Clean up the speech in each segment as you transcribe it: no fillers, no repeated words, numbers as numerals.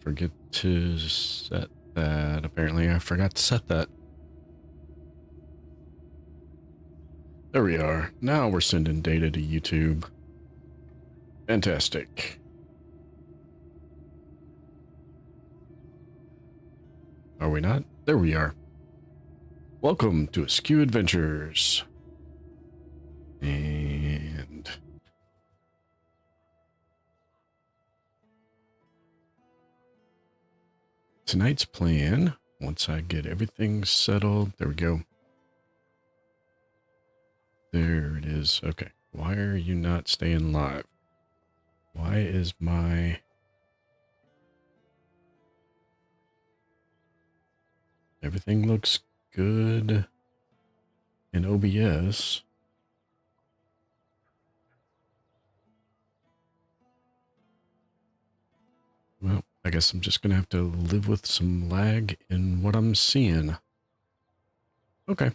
Forget to set that. Apparently I forgot to set that. There we are. Now we're sending data to YouTube. Fantastic. Are we not? There we are. Welcome to Askew Adventures. And tonight's plan, once I get everything settled, there we go. There it is. Okay. Why are you not staying live? Why is my... Everything looks good in OBS. Well, I guess I'm just going to have to live with some lag in what I'm seeing. Okay.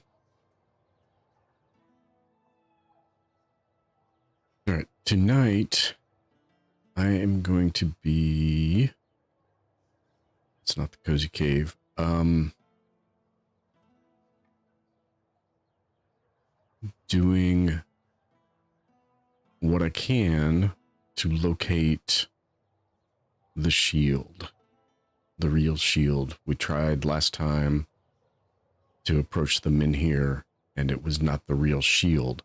All right. Tonight, I am going to be... It's not the Cozy Cave. Doing what I can to locate the shield, the real shield. We tried last time to approach them in here, and it was not the real shield.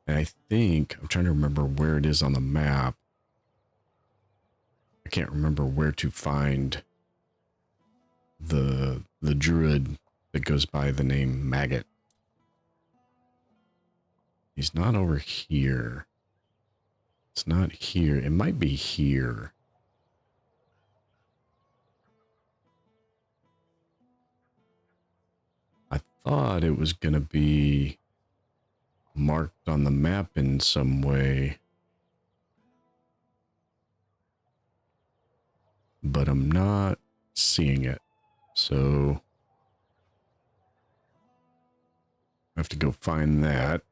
And I think, I'm trying to remember where it is on the map. I can't remember where to find the druid that goes by the name Maggot. He's not over here. It's not here. It might be here. I thought it was going to be marked on the map in some way. But I'm not seeing it. So I have to go find that.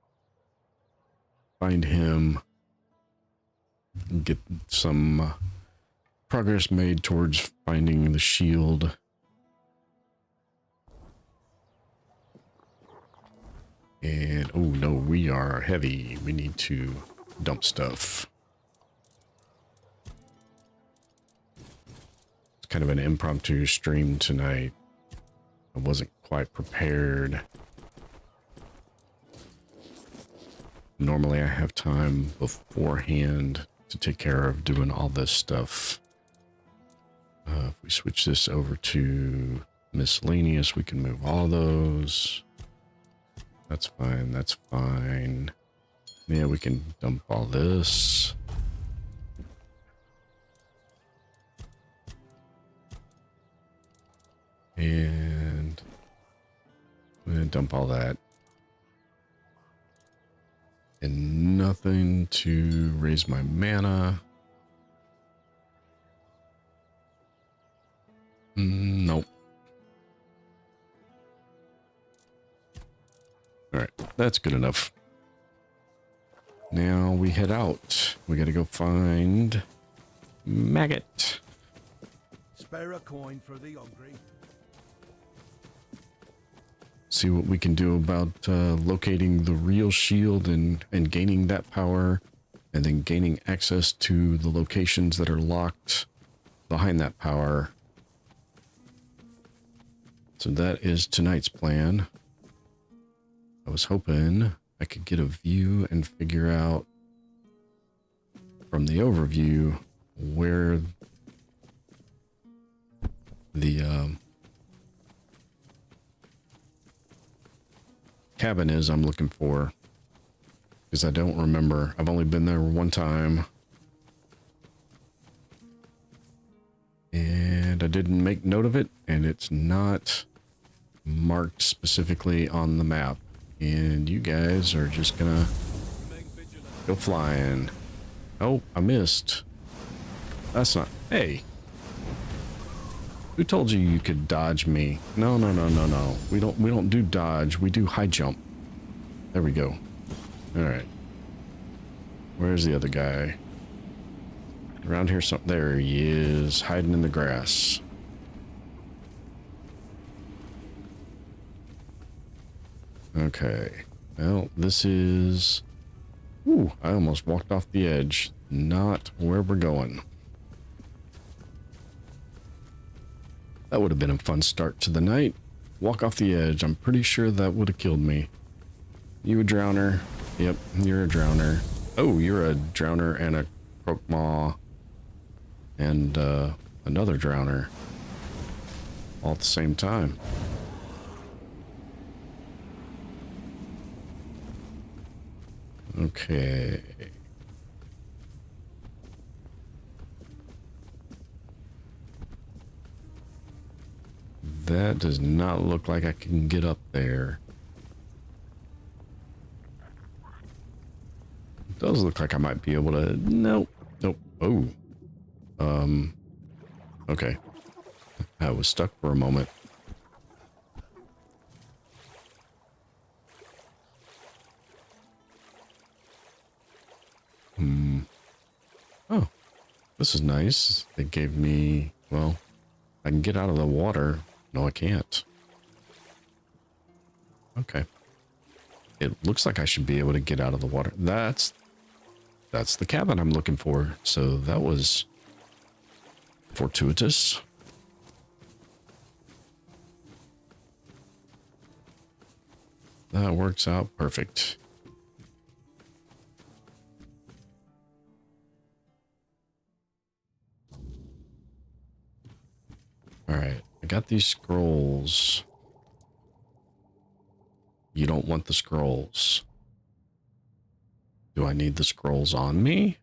Find him, get some progress made towards finding the shield. And, oh no, we are heavy. We need to dump stuff. It's kind of an impromptu stream tonight. I wasn't quite prepared. Normally I have time beforehand to take care of doing all this stuff. If we switch this over to miscellaneous, we can move all those. That's fine, that's fine. Yeah, we can dump all this. And I'm gonna dump all that. And nothing to raise my mana. Nope. Alright, that's good enough. Now we head out. We gotta go find Maggot. Spare a coin for the hungry. See what we can do about locating the real shield and gaining that power, and then gaining access to the locations that are locked behind that power. So that is tonight's plan. I was hoping I could get a view and figure out from the overview where the cabin is I'm looking for, because I don't remember. I've only been there one time, and I didn't make note of it, and it's not marked specifically on the map. And you guys are just gonna go flying. Oh, I missed. That's not... Hey, who told you you could dodge me? No, no, no, no, no. We don't do dodge. We do high jump. There we go. All right. Where's the other guy? Around here, there he is, hiding in the grass. Okay. Well, this is... Ooh, I almost walked off the edge. Not where we're going. That would have been a fun start to the night. Walk off the edge. I'm pretty sure that would have killed me. You a drowner? Yep, you're a drowner. Oh, you're a drowner and a croque-maw. And another drowner. All at the same time. Okay. That does not look like I can get up there. It does look like I might be able to... Nope. Nope. Oh. Okay. I was stuck for a moment. Oh. This is nice. They gave me... Well, I can get out of the water. No, I can't. Okay. It looks like I should be able to get out of the water. That's the cabin I'm looking for. So that was fortuitous. That works out perfect. All right, I got these scrolls. You don't want the scrolls. Do I need the scrolls on me?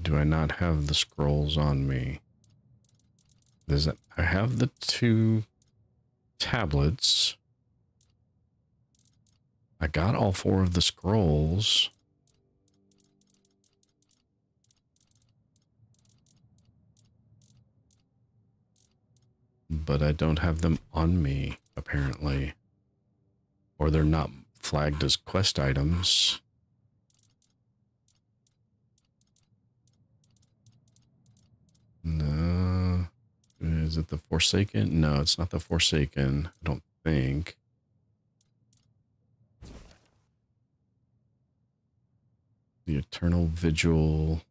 Do I not have the scrolls on me? I have the 2 tablets. I got all 4 of the scrolls. But I don't have them on me, apparently. Or they're not flagged as quest items. No. Is it the Forsaken? No, it's not the Forsaken. I don't think. The Eternal Vigil.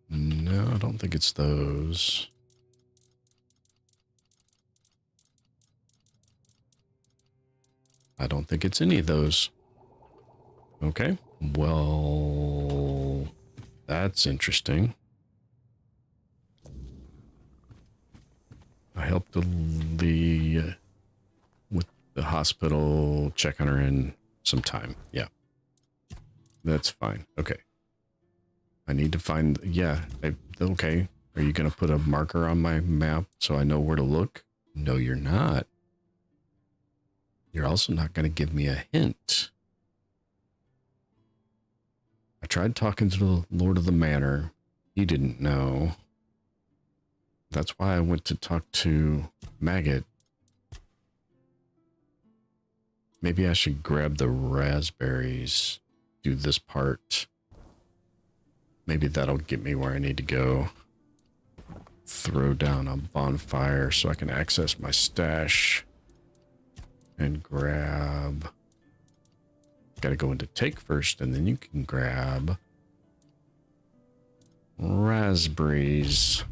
No, I don't think it's those. I don't think it's any of those. Okay. Well, that's interesting. I helped with the hospital, check on her in some time. Yeah. That's fine. Okay. I need to find... Yeah. Okay. Are you going to put a marker on my map so I know where to look? No, you're not. You're also not going to give me a hint. I tried talking to the Lord of the Manor. He didn't know. That's why I went to talk to Maggot. Maybe I should grab the raspberries. Do this part. Maybe that'll get me where I need to go. Throw down a bonfire so I can access my stash. And grab... Gotta go into take first, and then you can grab... raspberries.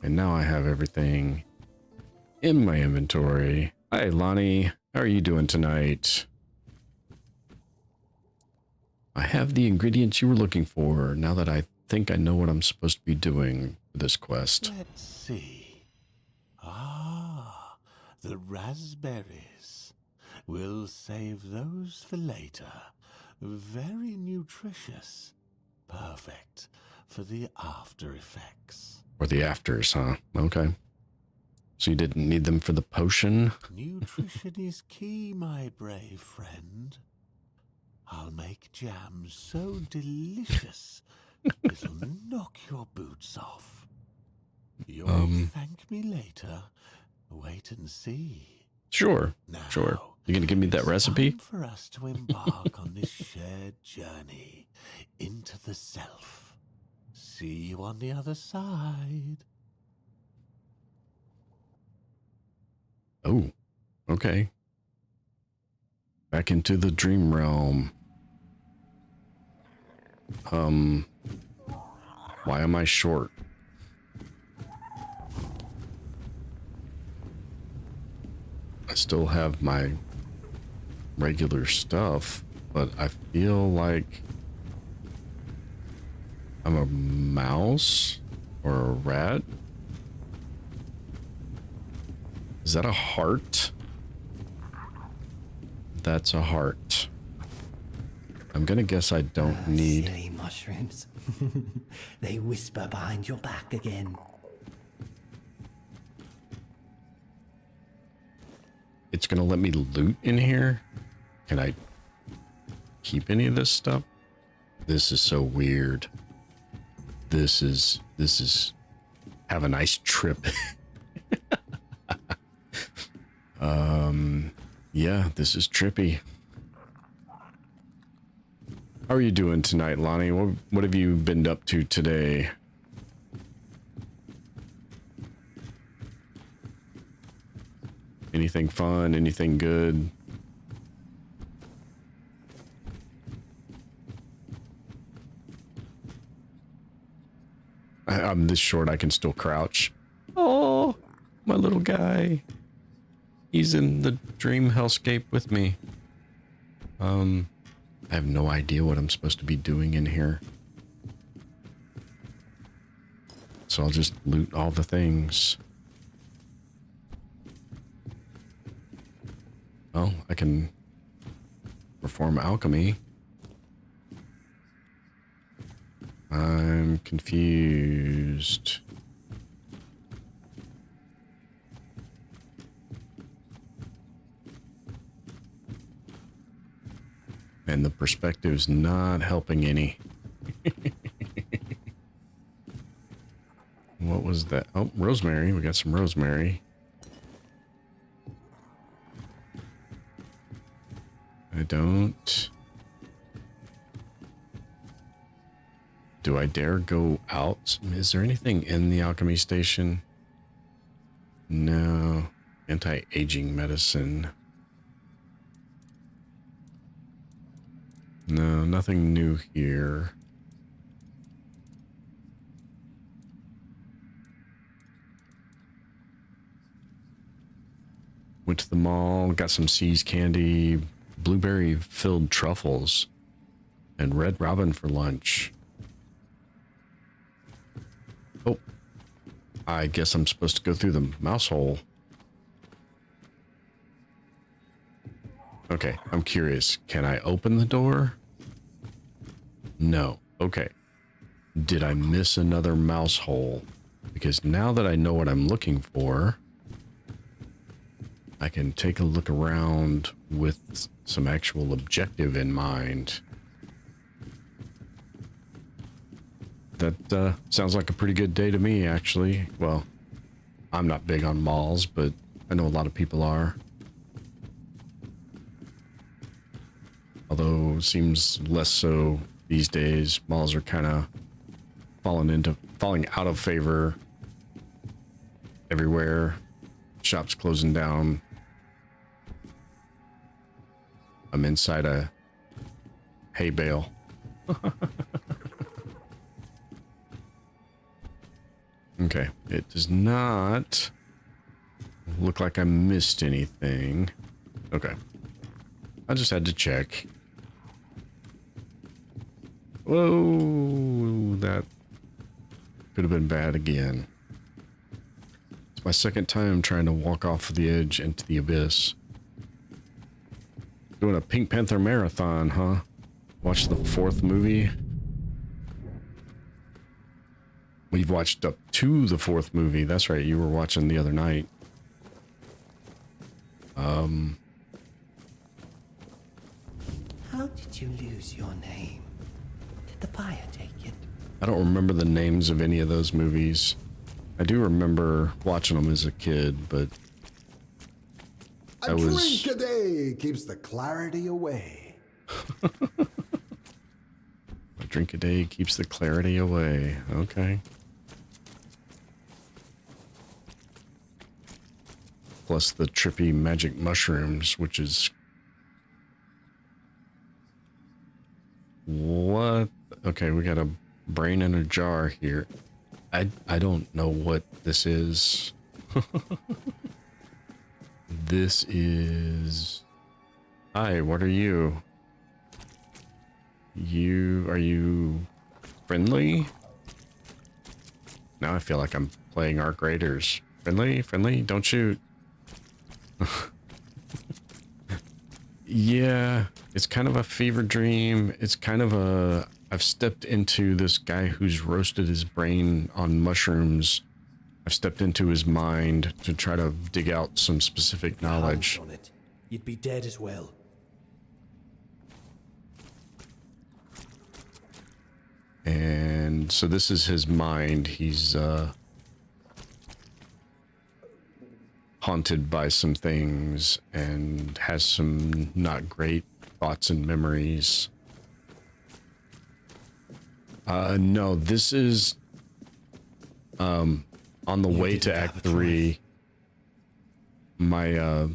And now I have everything in my inventory. Hi, Lonnie. How are you doing tonight? I have the ingredients you were looking for, now that I think I know what I'm supposed to be doing for this quest. Let's see. Ah, the raspberries. We'll save those for later. Very nutritious. Perfect for the after effects. Or the afters, huh? Okay. So you didn't need them for the potion? Nutrition is key, my brave friend. I'll make jam so delicious, it'll knock your boots off. You'll thank me later. Wait and see. Sure, Now, sure. You gonna give me that it's recipe? time for us to embark on this shared journey into the self. See you on the other side. Oh, okay. Back into the dream realm. Why am I short? I still have my regular stuff, but I feel like I'm a mouse or a rat. Is that a heart? That's a heart. I'm gonna guess I don't need... Silly mushrooms. They whisper behind your back again. It's gonna let me loot in here? Can I keep any of this stuff? This is so weird. This is... Have a nice trip. Yeah, this is trippy. How are you doing tonight, Lonnie? What have you been up to today? Anything fun? Anything good? I'm this short, I can still crouch. Oh, my little guy. He's in the dream hellscape with me. I have no idea what I'm supposed to be doing in here. So I'll just loot all the things. Well, I can perform alchemy. I'm confused. And the perspective's not helping any. What was that? Oh, rosemary. We got some rosemary. I don't... Do I dare go out? Is there anything in the alchemy station? No. Anti-aging medicine. No, nothing new here. Went to the mall, got some See's candy, blueberry-filled truffles, and Red Robin for lunch. Oh, I guess I'm supposed to go through the mouse hole. Okay, I'm curious. Can I open the door? No. Okay. Did I miss another mouse hole? Because now that I know what I'm looking for, I can take a look around with some actual objective in mind. That sounds like a pretty good day to me, actually. Well, I'm not big on malls, but I know a lot of people are. Although it seems less so these days. Malls are kind of falling out of favor everywhere. Shops closing down. I'm inside a hay bale. Okay, it does not look like I missed anything. Okay, I just had to check. Whoa, that could have been bad again. It's my second time trying to walk off the edge into the abyss. Doing a Pink Panther marathon, huh? Watch the 4th movie. We've watched up to the 4th movie. That's right, you were watching the other night. How did you lose your name? Did the fire take it? I don't remember the names of any of those movies. I do remember watching them as a kid, but A drink a day keeps the clarity away. a drink a day keeps the clarity away. Okay. Plus the trippy magic mushrooms, which is... What? Okay, we got a brain in a jar here. I don't know what this is. This is... Hi, what are you? Are you friendly? Now I feel like I'm playing Arc Raiders. Friendly, don't shoot. Yeah, it's kind of a fever dream. It's kind of a... I've stepped into this guy who's roasted his brain on mushrooms. I've stepped into his mind to try to dig out some specific knowledge. On it. You'd be dead as well. And so this is his mind. He's haunted by some things and has some not great thoughts and memories. No, this is on the way to Act 3. I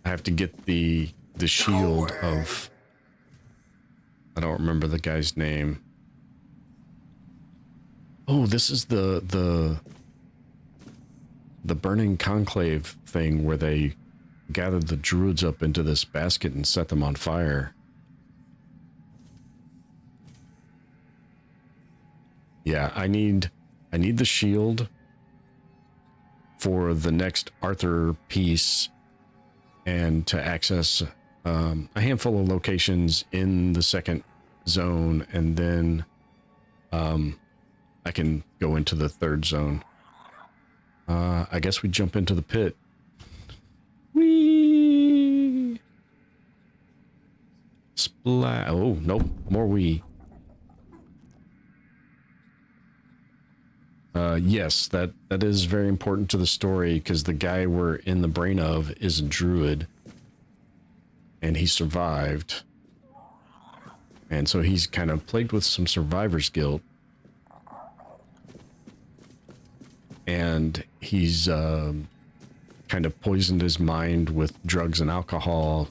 have to get the shield of... I don't remember the guy's name. Oh, this is the burning conclave thing where they gathered the druids up into this basket and set them on fire. Yeah, I need the shield for the next Arthur piece and to access a handful of locations in the second zone, and then I can go into the third zone. I guess we jump into the pit. Whee! Splat. Oh, nope. More wee. Yes, that is very important to the story, because the guy we're in the brain of is a druid. And he survived. And so he's kind of plagued with some survivor's guilt. And he's kind of poisoned his mind with drugs and alcohol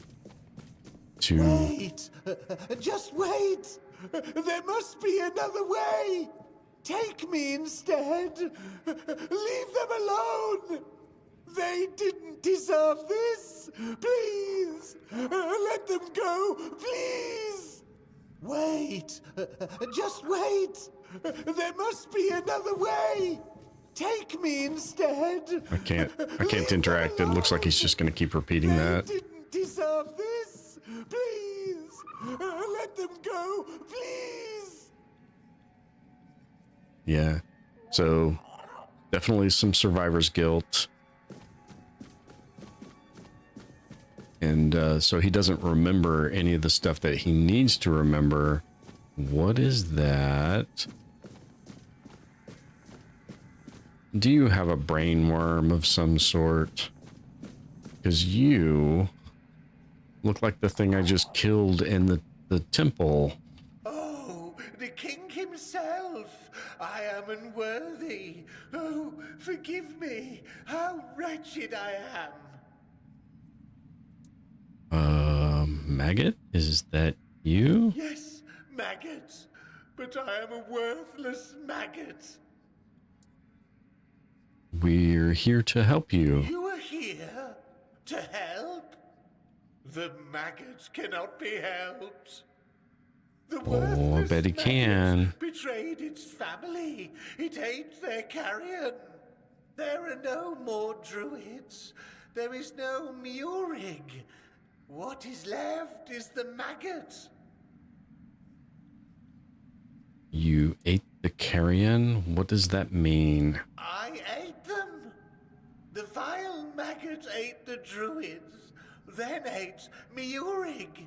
to... Wait! Just wait! There must be another way! Take me instead! Leave them alone! They didn't deserve this! Please! Let them go! Please! Wait! Just wait! There must be another way! Take me instead! I can't interact. It looks like he's just going to keep repeating that. They didn't deserve this! Please! Let them go! Please! Yeah. So, definitely some survivor's guilt. And so he doesn't remember any of the stuff that he needs to remember. What is that? Do you have a brain worm of some sort? Because you look like the thing I just killed in the temple. Oh, the king himself! I am unworthy. Oh, forgive me. How wretched I am. Maggot? Is that you? Yes, maggot. But I am a worthless maggot. We're here to help you. You are here to help? The maggot cannot be helped. The Oh, I bet he worthless can. maggot betrayed its family. It ate their carrion. There are no more druids. There is no Murig. What is left is the maggot. You ate the carrion? What does that mean? I ate them. The vile maggot ate the druids, then ate Murig.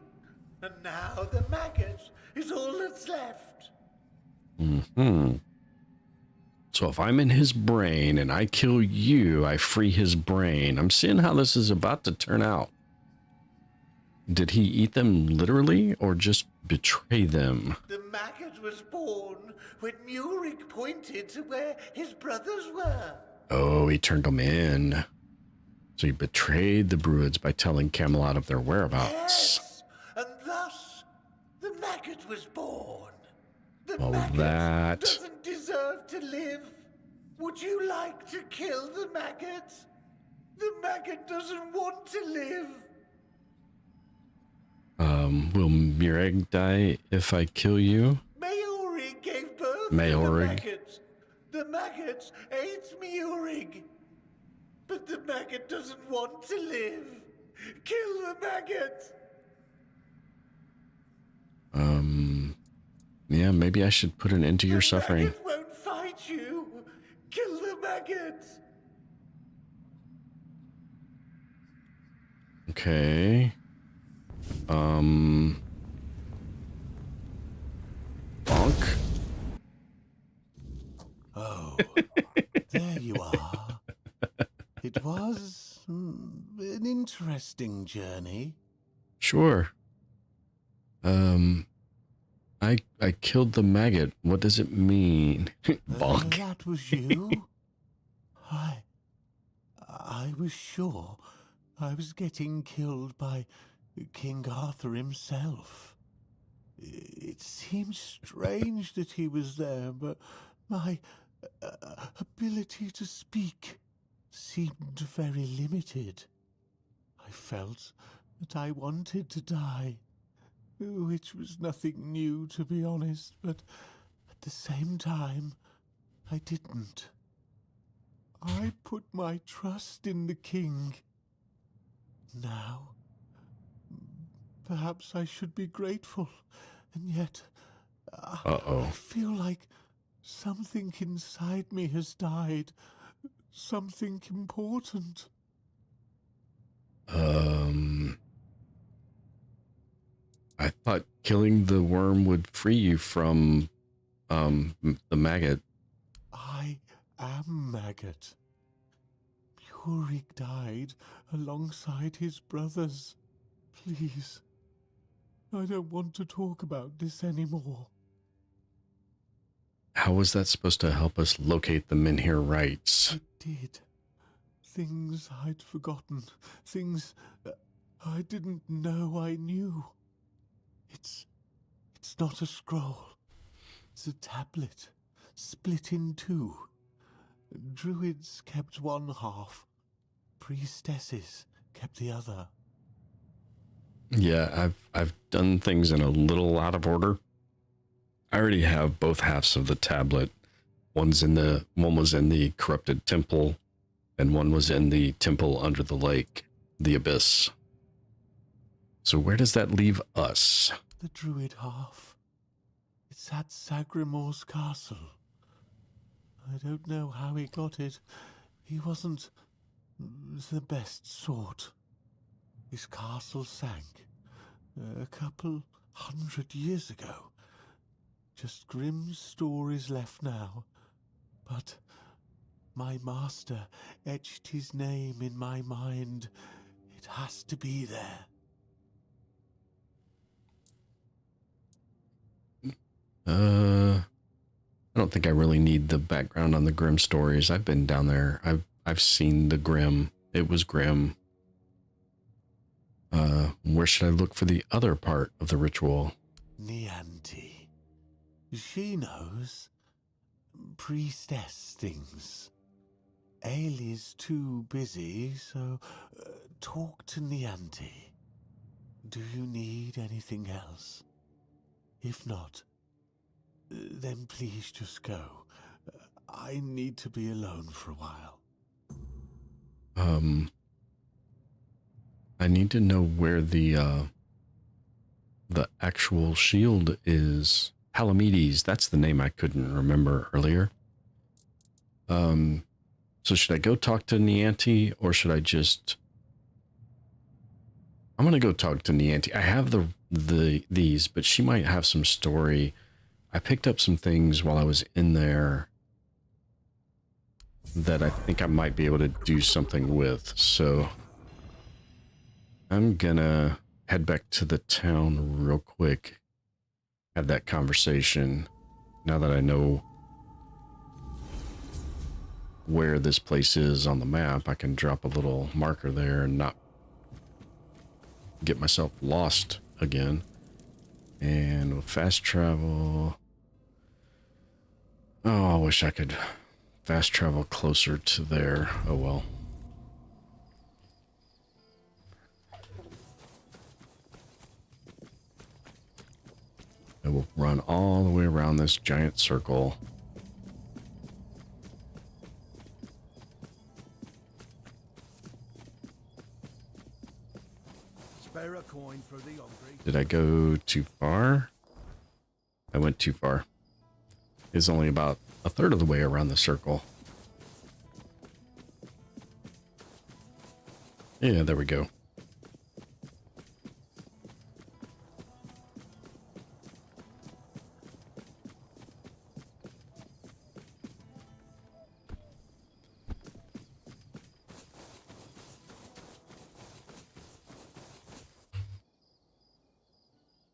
And now the maggot is all that's left. Mm-hmm. So if I'm in his brain and I kill you, I free his brain. I'm seeing how this is about to turn out. Did he eat them literally or just betray them? The maggot was born when Murik pointed to where his brothers were. Oh, he turned them in. So he betrayed the Druids by telling Camelot of their whereabouts. Yes, and thus the maggot was born. The Well, maggot that... doesn't deserve to live. Would you like to kill the maggot? The maggot doesn't want to live. Will Murig die if I kill you? Mayorig gave birth to Mayorig. the maggot. The maggot ate Murig. But the maggot doesn't want to live. Kill the maggot. Yeah, maybe I should put an end to your suffering. The maggot won't fight you. Kill the maggot. Okay. Bonk. Oh, there you are. It was an interesting journey. Sure. I killed the maggot. What does it mean? Bonk. That was you? I was sure I was getting killed by King Arthur himself. It seemed strange that he was there, but my ability to speak seemed very limited. I felt that I wanted to die, which was nothing new, to be honest, but at the same time, I didn't. I put my trust in the king. Now, perhaps I should be grateful, and yet I feel like something inside me has died. Something important. I thought killing the worm would free you from the maggot. I am maggot. Murik died alongside his brothers. Please, I don't want to talk about this anymore. How was that supposed to help us locate the Menhir rights? It did. Things I'd forgotten. Things I didn't know I knew. It's not a scroll. It's a tablet, split in two. Druids kept one half. Priestesses kept the other. Yeah, I've done things in a little out of order. I already have both halves of the tablet. One was in the corrupted temple, and one was in the temple under the lake, the abyss. So where does that leave us? The druid half. It's at Sagrimor's castle. I don't know how he got it. He wasn't the best sort. His castle sank a couple 100 years ago. Just grim stories left now. But my master etched his name in my mind. It has to be there. I don't think I really need the background on the grim stories. I've been down there. I've seen the grim. It was grim. Where should I look for the other part of the ritual? Nianti. She knows. Priestess things. Ailey's too busy, so talk to Nianti. Do you need anything else? If not, then please just go. I need to be alone for a while. I need to know where the actual shield is. Palamedes, that's the name I couldn't remember earlier. So should I go talk to Nianti, or should I just... I'm gonna go talk to Nianti. I have these, but she might have some story. I picked up some things while I was in there. that I think I might be able to do something with. So I'm gonna head back to the town real quick, have that conversation. Now that I know where this place is on the map, I can drop a little marker there and not get myself lost again. And with fast travel, oh, I wish I could fast travel closer to there. Oh well. It will run all the way around this giant circle. Spare a coin for the hungry. Did I go too far? I went too far. It's only about a third of the way around the circle. Yeah, there we go.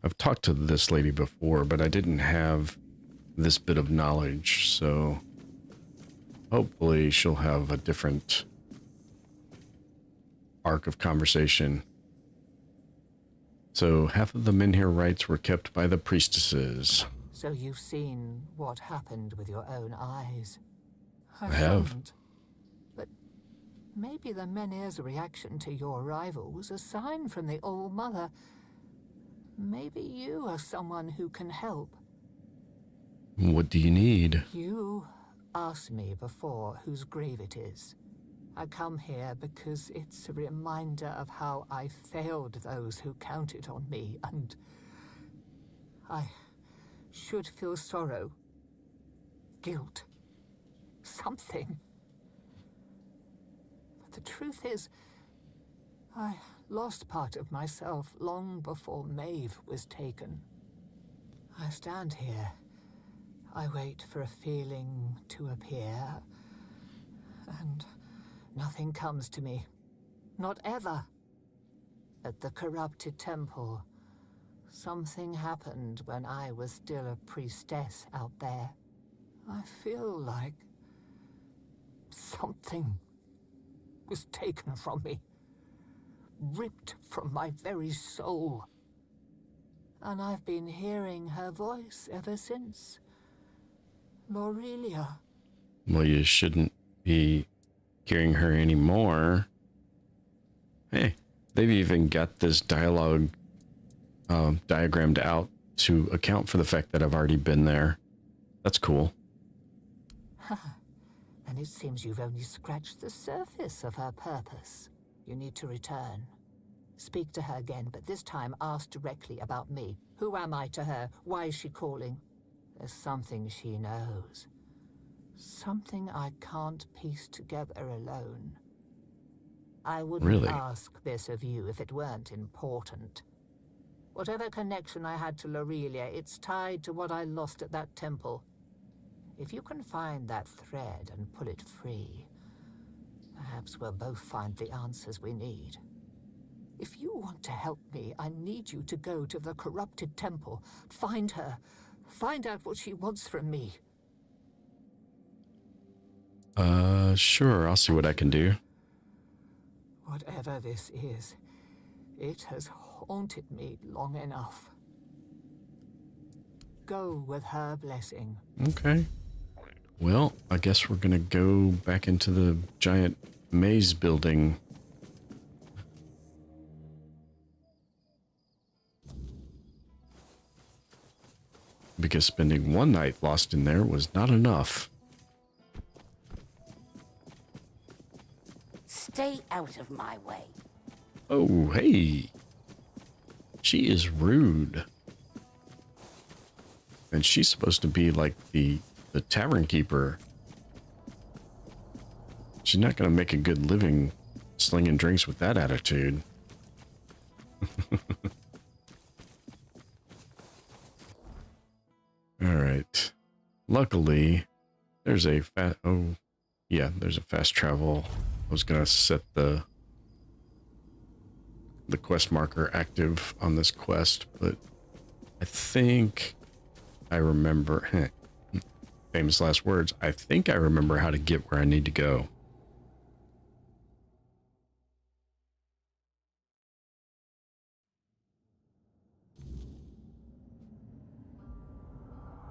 I've talked to this lady before, but I didn't have this bit of knowledge, so hopefully she'll have a different arc of conversation. So half of the Menhir rites were kept by the priestesses. So you've seen what happened with your own eyes. I have. haven't. But maybe the Menhir's reaction to your arrival was a sign from the All-Mother. Maybe you are someone who can help. What do you need? You asked me before whose grave it is. I come here because it's a reminder of how I failed those who counted on me, and I should feel sorrow, guilt, something. But the truth is, I lost part of myself long before Maeve was taken. I stand here. I wait for a feeling to appear, and nothing comes to me. Not ever. At the corrupted temple, something happened when I was still a priestess out there. I feel like something was taken from me, ripped from my very soul. And I've been hearing her voice ever since. Lorelia. Well, you shouldn't be hearing her anymore. Hey, they've even got this dialogue diagrammed out to account for the fact that I've already been there. That's cool. And it seems you've only scratched the surface of her purpose. You need to return. Speak to her again, but this time ask directly about me. Who am I to her? Why is she calling? There's something she knows. Something I can't piece together alone. I wouldn't Really? ask this of you if it weren't important. Whatever connection I had to Lorelia, it's tied to what I lost at that temple. If you can find that thread and pull it free, perhaps we'll both find the answers we need. If you want to help me, I need you to go to the corrupted temple, find her, find out what she wants from me. Sure, I'll see what I can do. Whatever this is, it has haunted me long enough. Go with her blessing. Okay. Well, I guess we're gonna go back into the giant maze building. Because spending one night lost in there was not enough. Stay out of my way. Oh, hey. She is rude. And she's supposed to be like the tavern keeper. She's not going to make a good living slinging drinks with that attitude. All right. Luckily, there's a oh, yeah, there's a fast travel. I was gonna set the quest marker active on this quest, but I think I remember, famous last words, I think I remember how to get where I need to go.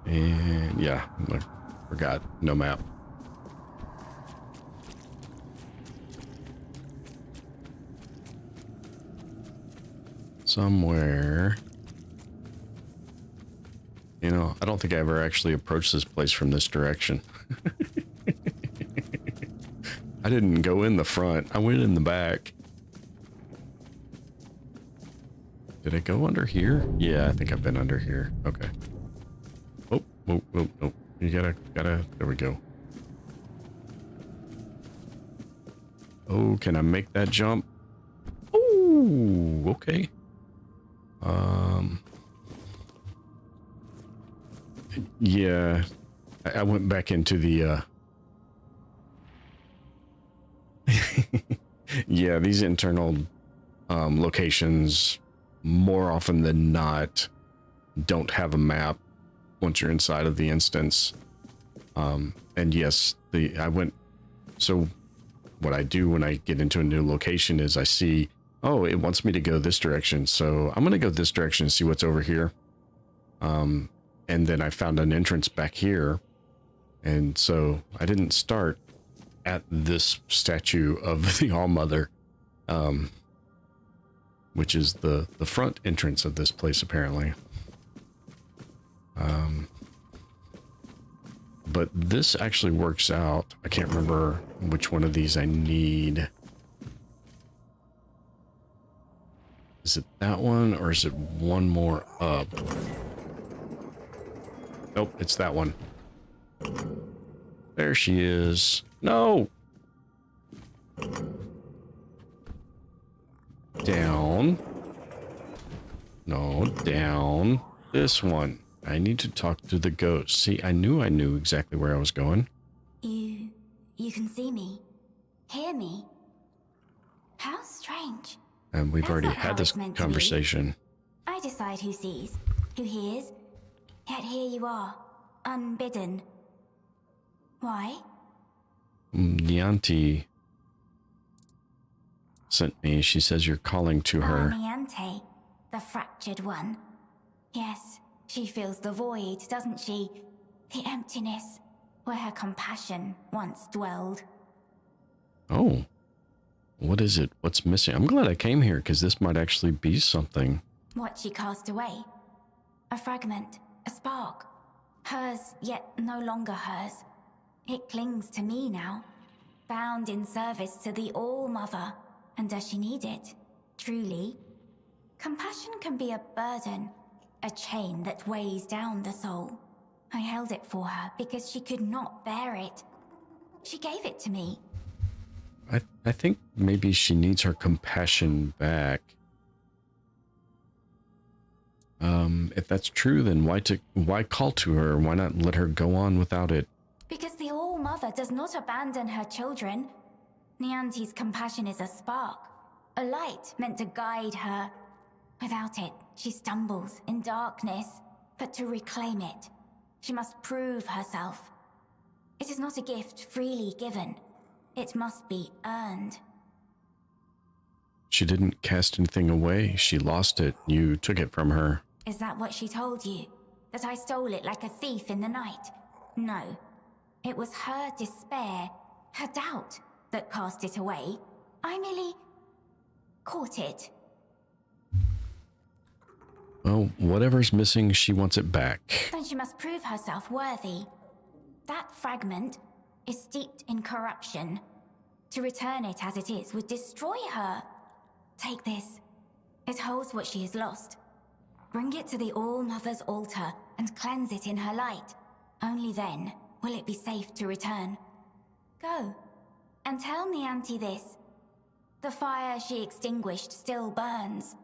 And yeah, I forgot, no map. Somewhere. You know, I don't think I ever actually approached this place from this direction. I didn't go in the front. I went in the back. Did I go under here? Yeah, I think I've been under here. Okay. Oh, oh, oh, oh. You gotta, there we go. Oh, can I make that jump? Oh, okay. Yeah, I went back into the, yeah, these internal, locations, more often than not, don't have a map once you're inside of the instance. And yes, so what I do when I get into a new location is I see, oh, it wants me to go this direction, so I'm gonna go this direction and see what's over here. And then I found an entrance back here, and so I didn't start at this statue of the All-Mother, which is the front entrance of this place, apparently. But this actually works out. I can't remember which one of these I need. Is it that one, or is it one more up? Nope, it's that one. There she is. No! Down. No, down. This one. I need to talk to the ghost. See, I knew exactly where I was going. You can see me? Hear me? How strange. And we've That's already not how had this it's meant to be. conversation. I decide who sees, who hears. Yet here you are, unbidden. Why? Nianti sent me. She says you're calling to her. Niante, the fractured one. Yes, she feels the void, doesn't she? The emptiness, where her compassion once dwelled. Oh. What is it? What's missing? I'm glad I came here, because this might actually be something. What she cast away. A fragment, a spark. Hers, yet no longer hers. It clings to me now, bound in service to the All-Mother. And does she need it? Truly? Compassion can be a burden, a chain that weighs down the soul. I held it for her because she could not bear it. She gave it to me. I think maybe she needs her compassion back. If that's true, then why call to her? Why not let her go on without it? Because the All-Mother does not abandon her children. Nianti's compassion is a spark, a light meant to guide her. Without it, she stumbles in darkness. But to reclaim it, she must prove herself. It is not a gift freely given. It must be earned. She didn't cast anything away. She lost it. You took it from her. Is that what she told you? That I stole it like a thief in the night? No. It was her despair, her doubt, that cast it away. I merely caught it. Well, whatever's missing, she wants it back. Then she must prove herself worthy. That fragment is steeped in corruption. To return it as it is would destroy her. Take this. It holds what she has lost. Bring it to the All-Mother's altar and cleanse it in her light. Only then will it be safe to return. Go, and tell Nianti this. The fire she extinguished still burns.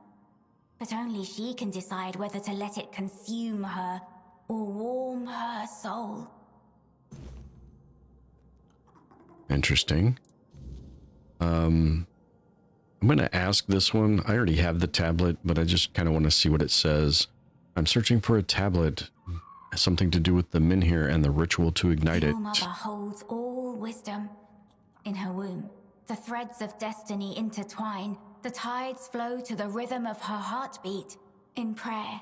But only she can decide whether to let it consume her or warm her soul. Interesting. I'm going to ask this one. I already have the tablet, but I just kind of want to see what it says. I'm searching for a tablet. Something to do with the Menhir and the ritual to ignite it. Your mother holds all wisdom in her womb. The threads of destiny intertwine. The tides flow to the rhythm of her heartbeat. In prayer,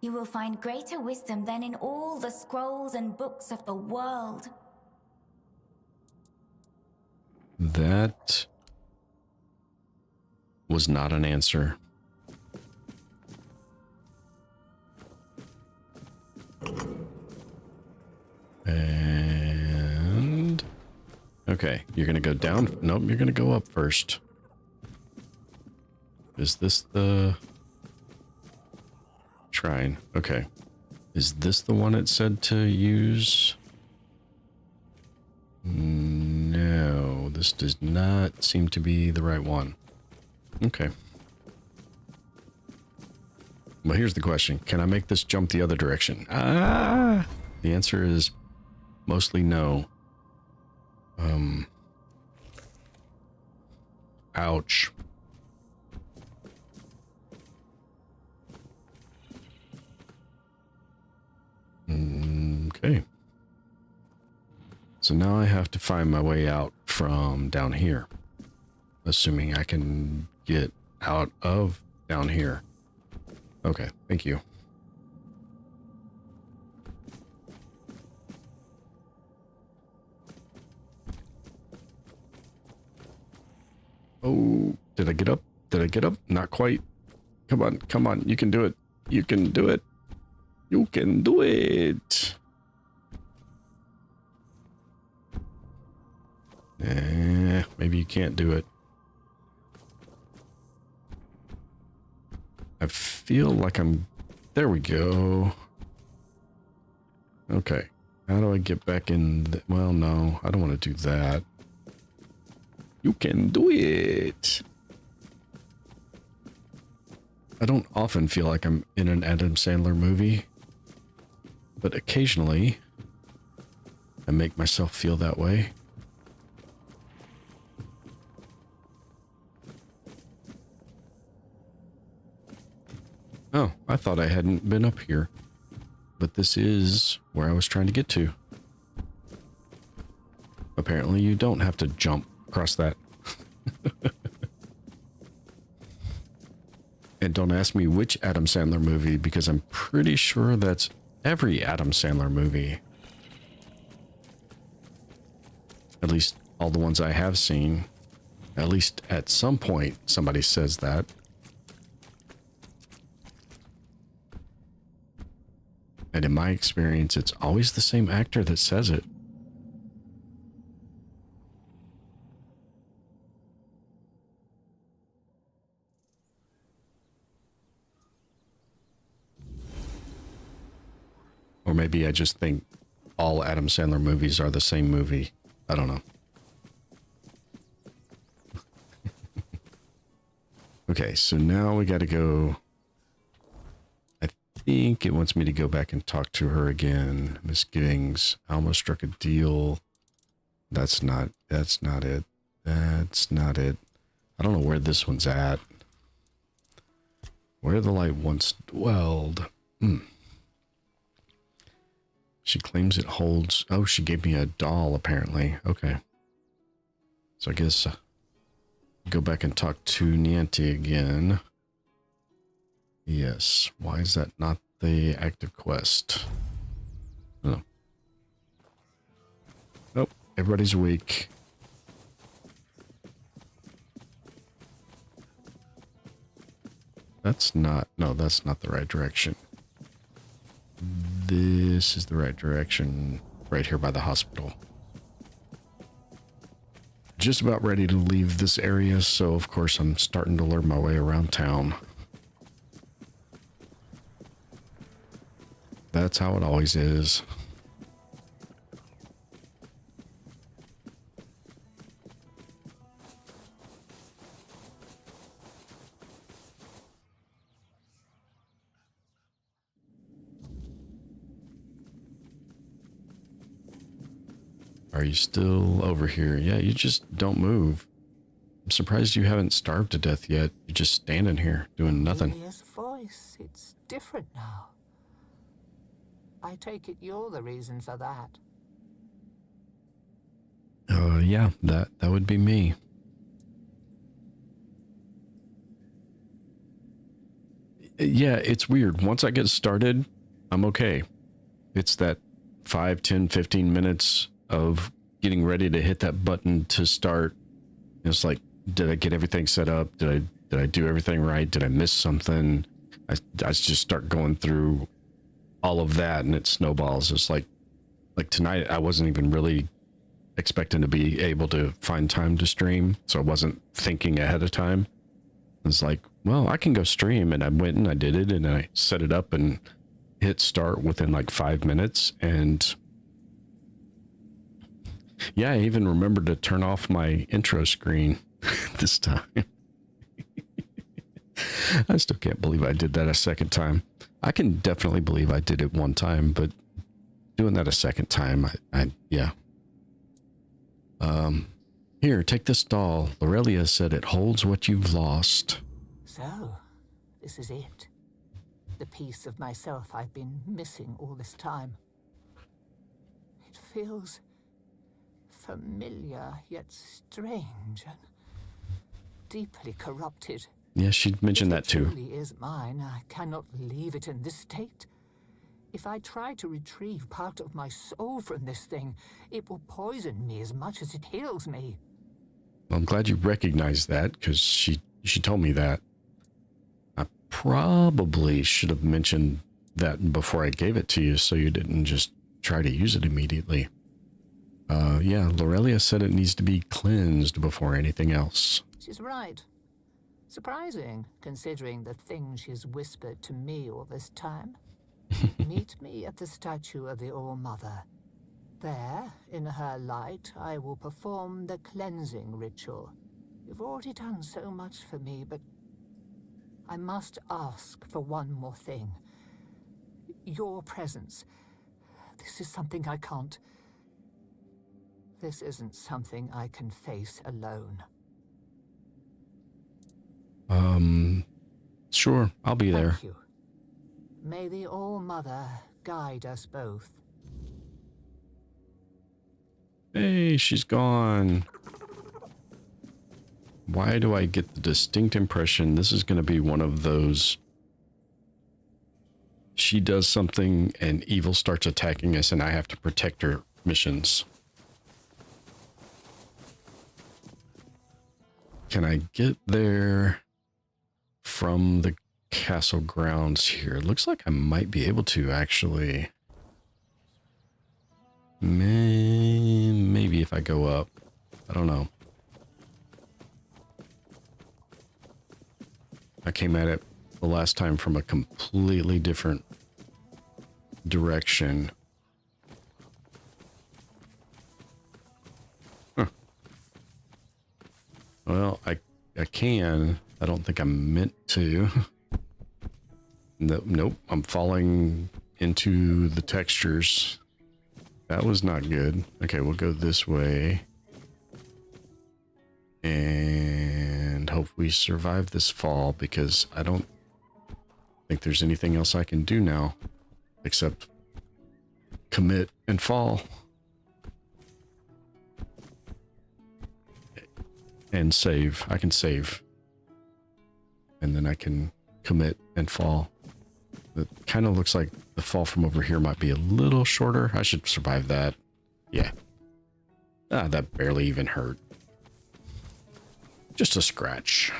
you will find greater wisdom than in all the scrolls and books of the world. That was not an answer. And okay, you're gonna go down. Nope, you're gonna go up first. Is this the shrine? Okay. Is this the one it said to use? No, this does not seem to be the right one. Okay. Well, here's the question. Can I make this jump the other direction? Ah! The answer is mostly no. Ouch. Okay. So now I have to find my way out from down here. Assuming I can get out of down here. Okay, thank you. Oh, did I get up? Did I get up? Not quite. Come on, come on. You can do it. You can do it. You can do it. Maybe you can't do it. I feel like I'm... There we go. Okay. How do I get back in? Well, no. I don't want to do that. You can do it. I don't often feel like I'm in an Adam Sandler movie. But occasionally, I make myself feel that way. Oh, I thought I hadn't been up here. But this is where I was trying to get to. Apparently you don't have to jump across that. And don't ask me which Adam Sandler movie, because I'm pretty sure that's every Adam Sandler movie. At least all the ones I have seen. At least at some point somebody says that. And in my experience, it's always the same actor that says it. Or maybe I just think all Adam Sandler movies are the same movie. I don't know. Okay, so now we got to go... I think it wants me to go back and talk to her again. Misgivings. I almost struck a deal. That's not it. That's not it. I don't know where this one's at. Where the light once dwelled. She claims it holds... Oh, she gave me a doll, apparently. Okay. So I guess... go back and talk to Nianti again. Yes. Why is that not the active quest? Oh. Nope. Everybody's awake. That's not... No, that's not the right direction. This is the right direction. Right here by the hospital. Just about ready to leave this area, so of course I'm starting to learn my way around town. That's how it always is. Are Are you still over here? Yeah, you just don't move. I'm surprised you haven't starved to death yet. You're just standing here doing nothing. Amelia's voice, it's different now. I take it you're the reason for that. Yeah, that would be me. Yeah, it's weird. Once I get started, I'm okay. It's that 5, 10, 15 minutes of getting ready to hit that button to start. It's like, did I get everything set up? Did I do everything right? Did I miss something? I just start going through all of that, and it snowballs. It's like tonight, I wasn't even really expecting to be able to find time to stream, so I wasn't thinking ahead of time. It's like, well, I can go stream, and I went and I did it, and I set it up and hit start within like 5 minutes, and yeah, I even remembered to turn off my intro screen this time. I still can't believe I did that a second time. I can definitely believe I did it one time, but doing that a second time, yeah. Here, take this doll. Lorelia said it holds what you've lost. So, this is it. The piece of myself I've been missing all this time. It feels familiar, yet strange, and deeply corrupted. Yeah, she mentioned that too. If it truly is mine, I cannot leave it in this state. If I try to retrieve part of my soul from this thing, it will poison me as much as it heals me. Well, I'm glad you recognized that, because she told me that. I probably should have mentioned that before I gave it to you, so you didn't just try to use it immediately. Yeah, Lorelia said it needs to be cleansed before anything else. She's right. Surprising, considering the thing she's whispered to me all this time. Meet me at the statue of the All-Mother. There, in her light, I will perform the cleansing ritual. You've already done so much for me, but I must ask for one more thing. Your presence. This is something I can't... This isn't something I can face alone. Sure, I'll be there. Thank you. May the All-Mother guide us both. Hey, she's gone. Why do I get the distinct impression this is going to be one of those... She does something and evil starts attacking us and I have to protect her missions. Can I get there from the castle grounds here? Looks like I might be able to, actually. Maybe if I go up. I don't know. I came at it the last time from a completely different direction. Huh. Well, I can. I don't think I'm meant to. Nope, I'm falling into the textures. That was not good. Okay, we'll go this way. And hope we survive this fall, because I don't think there's anything else I can do now except commit and fall. And save. I can save. And then I can commit and fall. It kind of looks like the fall from over here might be a little shorter. I should survive that. Yeah. Ah, that barely even hurt. Just a scratch.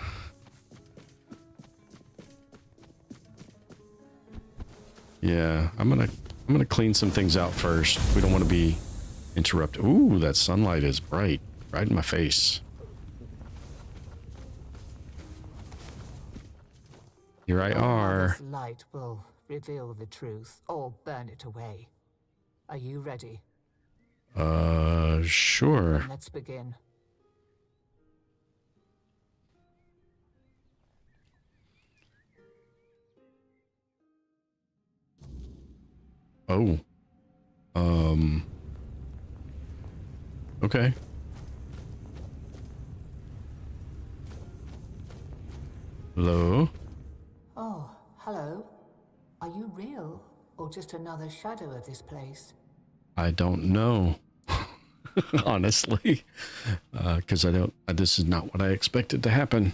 Yeah, I'm gonna clean some things out first. We don't want to be interrupted. Ooh, that sunlight is bright. Right in my face. Here I are. This light will reveal the truth or burn it away. Are you ready? Sure. Let's begin. Oh. Okay. Hello? Oh, hello. Are you real, or just another shadow of this place? I don't know. Honestly. Because this is not what I expected to happen.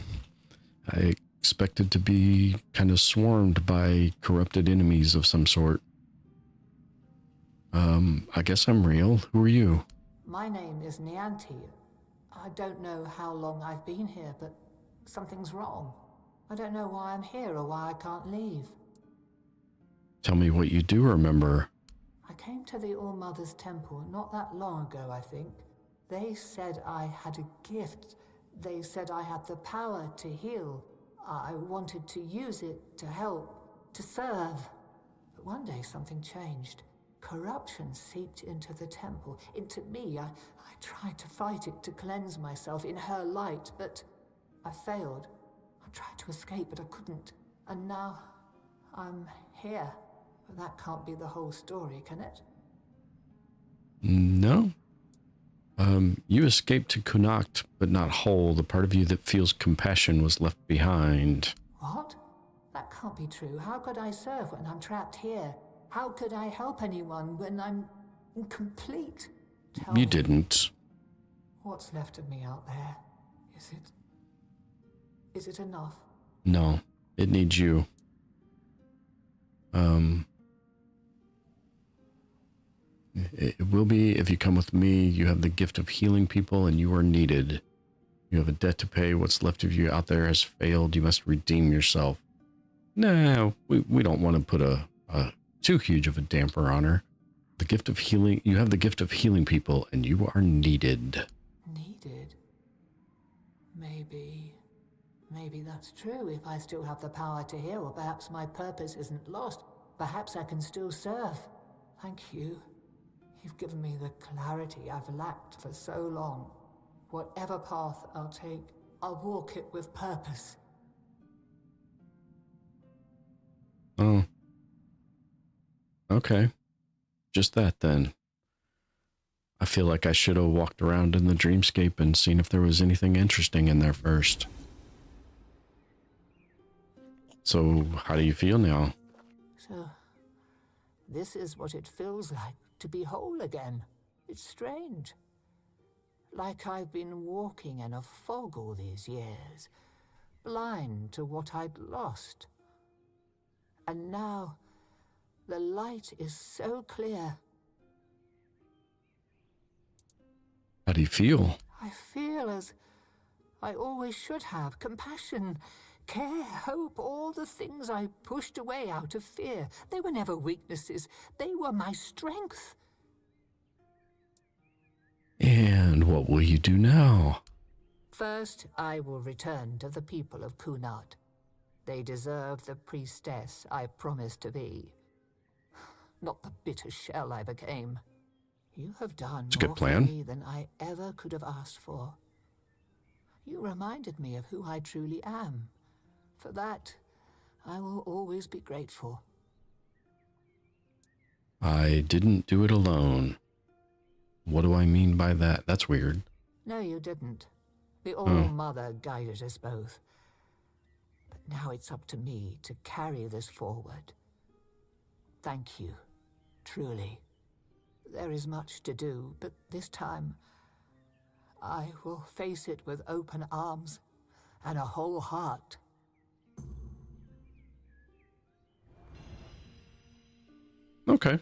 I expected to be kind of swarmed by corrupted enemies of some sort. I guess I'm real. Who are you? My name is Nianti. I don't know how long I've been here, but something's wrong. I don't know why I'm here or why I can't leave. Tell me what you do remember. I came to the All-Mother's Temple not that long ago, I think. They said I had a gift. They said I had the power to heal. I wanted to use it to help, to serve. But one day something changed. Corruption seeped into the temple, into me. I tried to fight it, to cleanse myself in her light, but I failed. I tried to escape, but I couldn't. And now I'm here. But that can't be the whole story, can it? No. You escaped to Cuanacht, but not whole. The part of you that feels compassion was left behind. What? That can't be true. How could I serve when I'm trapped here? How could I help anyone when I'm incomplete? Tell You me, didn't. what's left of me out there? Is it enough? No, it needs you. It will be if you come with me. You have the gift of healing people and you are needed. You have a debt to pay. What's left of you out there has failed. You must redeem yourself. No, we don't want to put a too huge of a damper on her. The gift of healing. You have the gift of healing people and you are needed. Needed? Maybe that's true if I still have the power to heal, or perhaps my purpose isn't lost. Perhaps I can still serve. Thank you. You've given me the clarity I've lacked for so long. Whatever path I'll take, I'll walk it with purpose. Oh. Okay. Just that then. I feel like I should have walked around in the dreamscape and seen if there was anything interesting in there first. So, how do you feel now? So, this is what it feels like to be whole again. It's strange. Like I've been walking in a fog all these years, blind to what I'd lost. And now, the light is so clear. How do you feel? I feel as I always should have. Compassion, care, hope, all the things I pushed away out of fear. They were never weaknesses. They were my strength. And what will you do now? First, I will return to the people of Cuanacht. They deserve the priestess I promised to be. Not the bitter shell I became. You have done It's a good more plan. for me than I ever could have asked for. You reminded me of who I truly am. For that, I will always be grateful. I didn't do it alone. What do I mean by that? That's weird. No, you didn't. The All-Mother guided us both. But now it's up to me to carry this forward. Thank you, truly. There is much to do, but this time I will face it with open arms and a whole heart. Okay.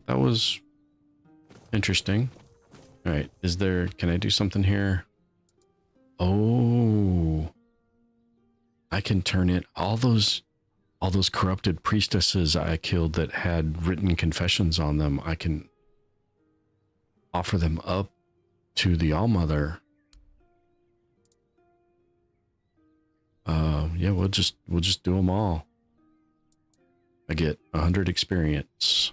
That was interesting. All right, can I do something here? Oh. I can turn it, all those corrupted priestesses I killed that had written confessions on them, I can offer them up to the All-Mother. Yeah, we'll just do them all. I get 100 experience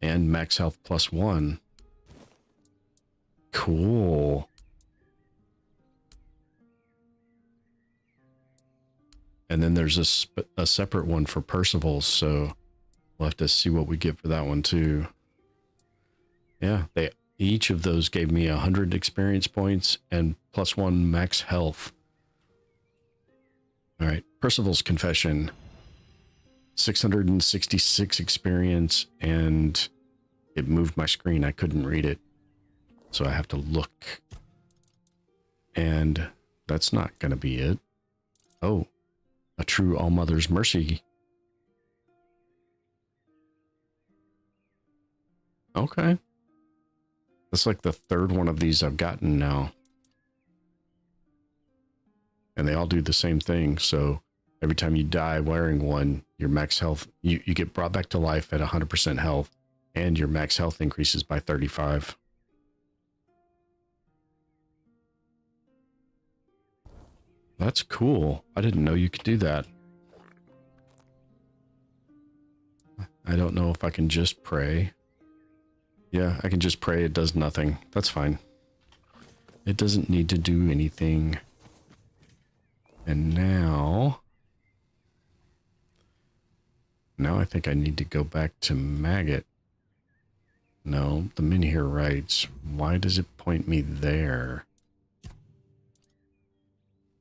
and max health +1. Cool. And then there's a separate one for Percival, so we'll have to see what we get for that one too. Yeah, they each of those gave me 100 experience points and +1 max health. All right, Percival's Confession. 666 experience, and it moved my screen. I couldn't read it, so I have to look. And that's not going to be it. Oh, a true All-Mother's Mercy. Okay. That's like the third one of these I've gotten now. And they all do the same thing. So every time you die wearing one, your max health, you get brought back to life at 100% health, and your max health increases by 35. That's cool. I didn't know you could do that. I don't know if I can just pray. Yeah, I can just pray. It does nothing. That's fine. It doesn't need to do anything. And now I think I need to go back to Maggot. No, the Menhir Rites. Why does it point me there?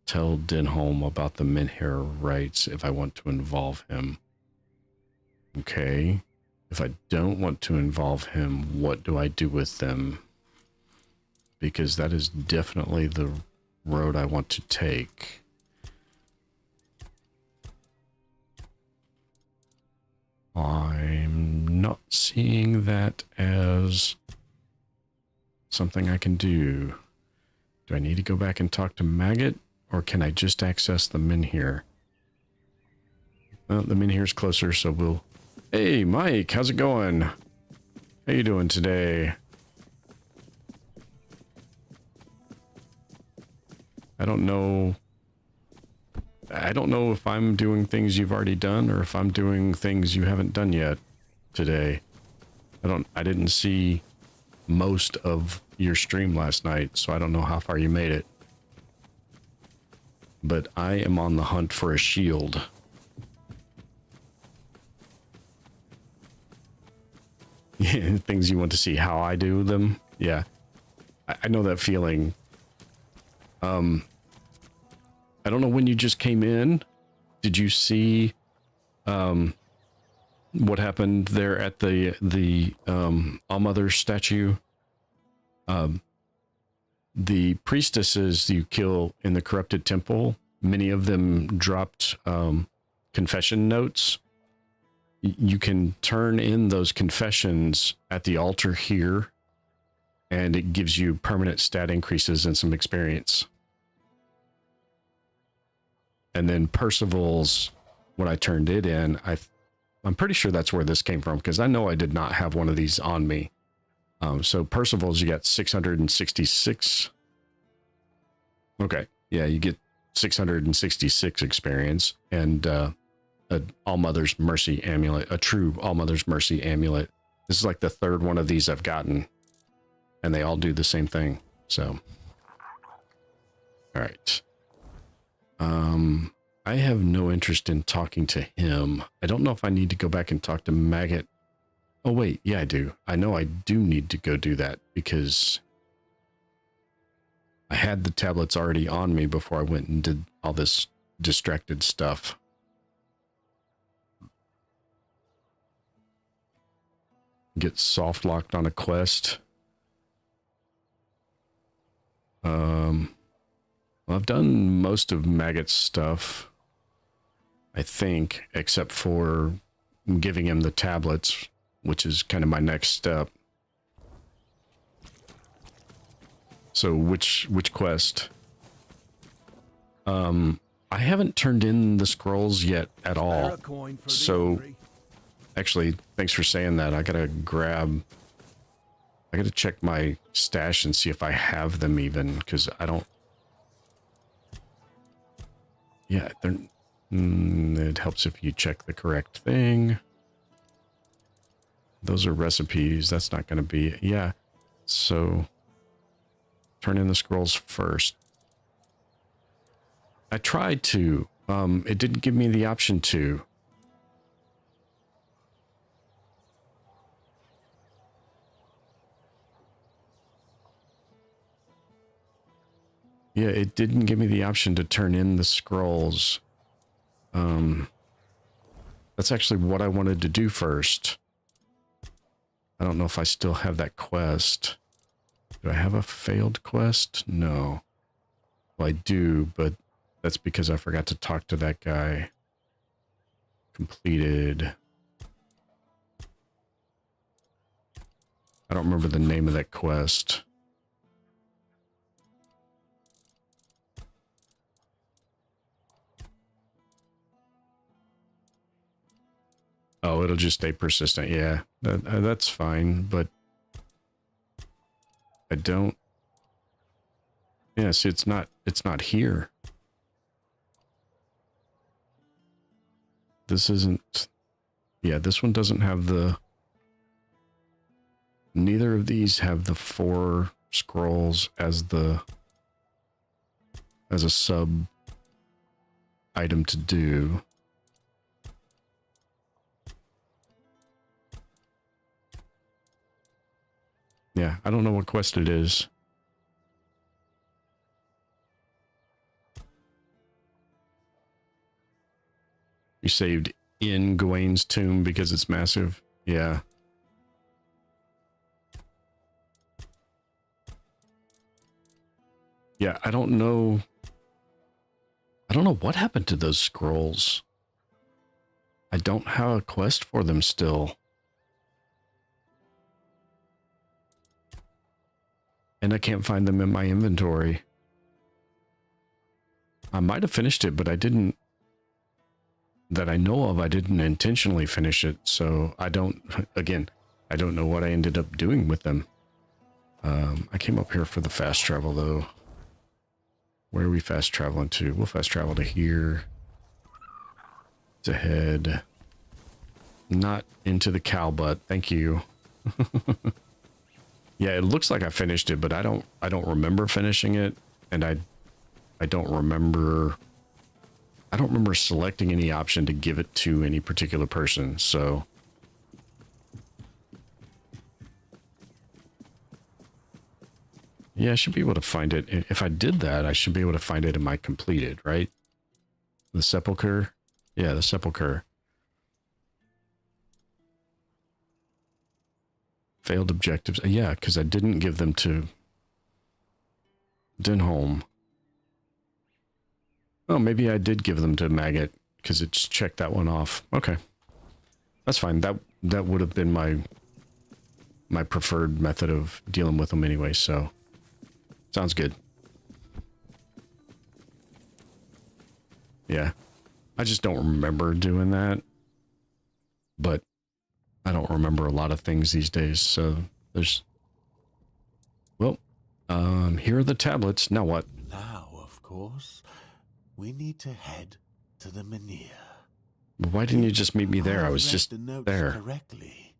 Tell Denholm about the Menhir Rites if I want to involve him. Okay. If I don't want to involve him, what do I do with them? Because that is definitely the road I want to take. I'm not seeing that as something I can do. Do I need to go back and talk to Maggot, or can I just access the Menhir? Well, the Menhir's closer, so we'll... Hey, Mike, how's it going? How you doing today? I don't know if I'm doing things you've already done or if I'm doing things you haven't done yet today. I didn't see most of your stream last night, so I don't know how far you made it. But I am on the hunt for a shield. Things you want to see how I do them. Yeah, I know that feeling. I don't know when you just came in. Did you see what happened there at the All-Mother statue? The priestesses you kill in the corrupted temple, many of them dropped confession notes. You can turn in those confessions at the altar here, and it gives you permanent stat increases and some experience. And then Percival's, when I turned it in, I'm pretty sure that's where this came from, because I know I did not have one of these on me. So Percival's, you got 666. Okay, yeah, you get 666 experience, and a All-Mother's Mercy amulet, a true All-Mother's Mercy amulet. This is like the third one of these I've gotten, and they all do the same thing. So, all right. I have no interest in talking to him. I don't know if I need to go back and talk to Maggot. Oh wait, yeah, I do. I know I do need to go do that because I had the tablets already on me before I went and did all this distracted stuff. Get soft locked on a quest. Well, I've done most of Maggot's stuff, I think, except for giving him the tablets, which is kind of my next step. So which quest? I haven't turned in the scrolls yet at all. So actually, thanks for saying that. I gotta check my stash and see if I have them even, because I don't. Yeah, it helps if you check the correct thing. Those are recipes. That's not going to be... Yeah, so turn in the scrolls first. I tried to. It didn't give me the option to. Yeah, it didn't give me the option to turn in the scrolls. That's actually what I wanted to do first. I don't know if I still have that quest. Do I have a failed quest? No. Well, I do, but that's because I forgot to talk to that guy. Completed. I don't remember the name of that quest. Oh, it'll just stay persistent. Yeah, that's fine, but I don't. Yeah, see, it's not here. This isn't. Yeah, this one doesn't have the. Neither of these have the 4 scrolls as a sub item to do. Yeah, I don't know what quest it is. You saved in Gawain's tomb because it's massive. Yeah. Yeah, I don't know. I don't know what happened to those scrolls. I don't have a quest for them still. And I can't find them in my inventory. I might have finished it, but I didn't. That I know of, I didn't intentionally finish it. So I don't, again, I don't know what I ended up doing with them. I came up here for the fast travel though. Where are we fast traveling to? We'll fast travel to here. It's ahead. Not into the cow butt. Thank you. Yeah, it looks like I finished it, but I don't remember finishing it, and I don't remember selecting any option to give it to any particular person. So yeah, I should be able to find it. If I did that, I should be able to find it in my completed, right? The sepulcher? Yeah, the sepulcher. Failed objectives. Yeah, because I didn't give them to Denholm. Oh, maybe I did give them to Maggot because it's checked that one off. Okay. That's fine. That would have been my preferred method of dealing with them anyway, so sounds good. Yeah. I just don't remember doing that. But I don't remember a lot of things these days, so there's... Well, here are the tablets. Now what? Now, of course, we need to head to the Menhir. Why didn't you just meet me there? I was read just the notes there. correctly.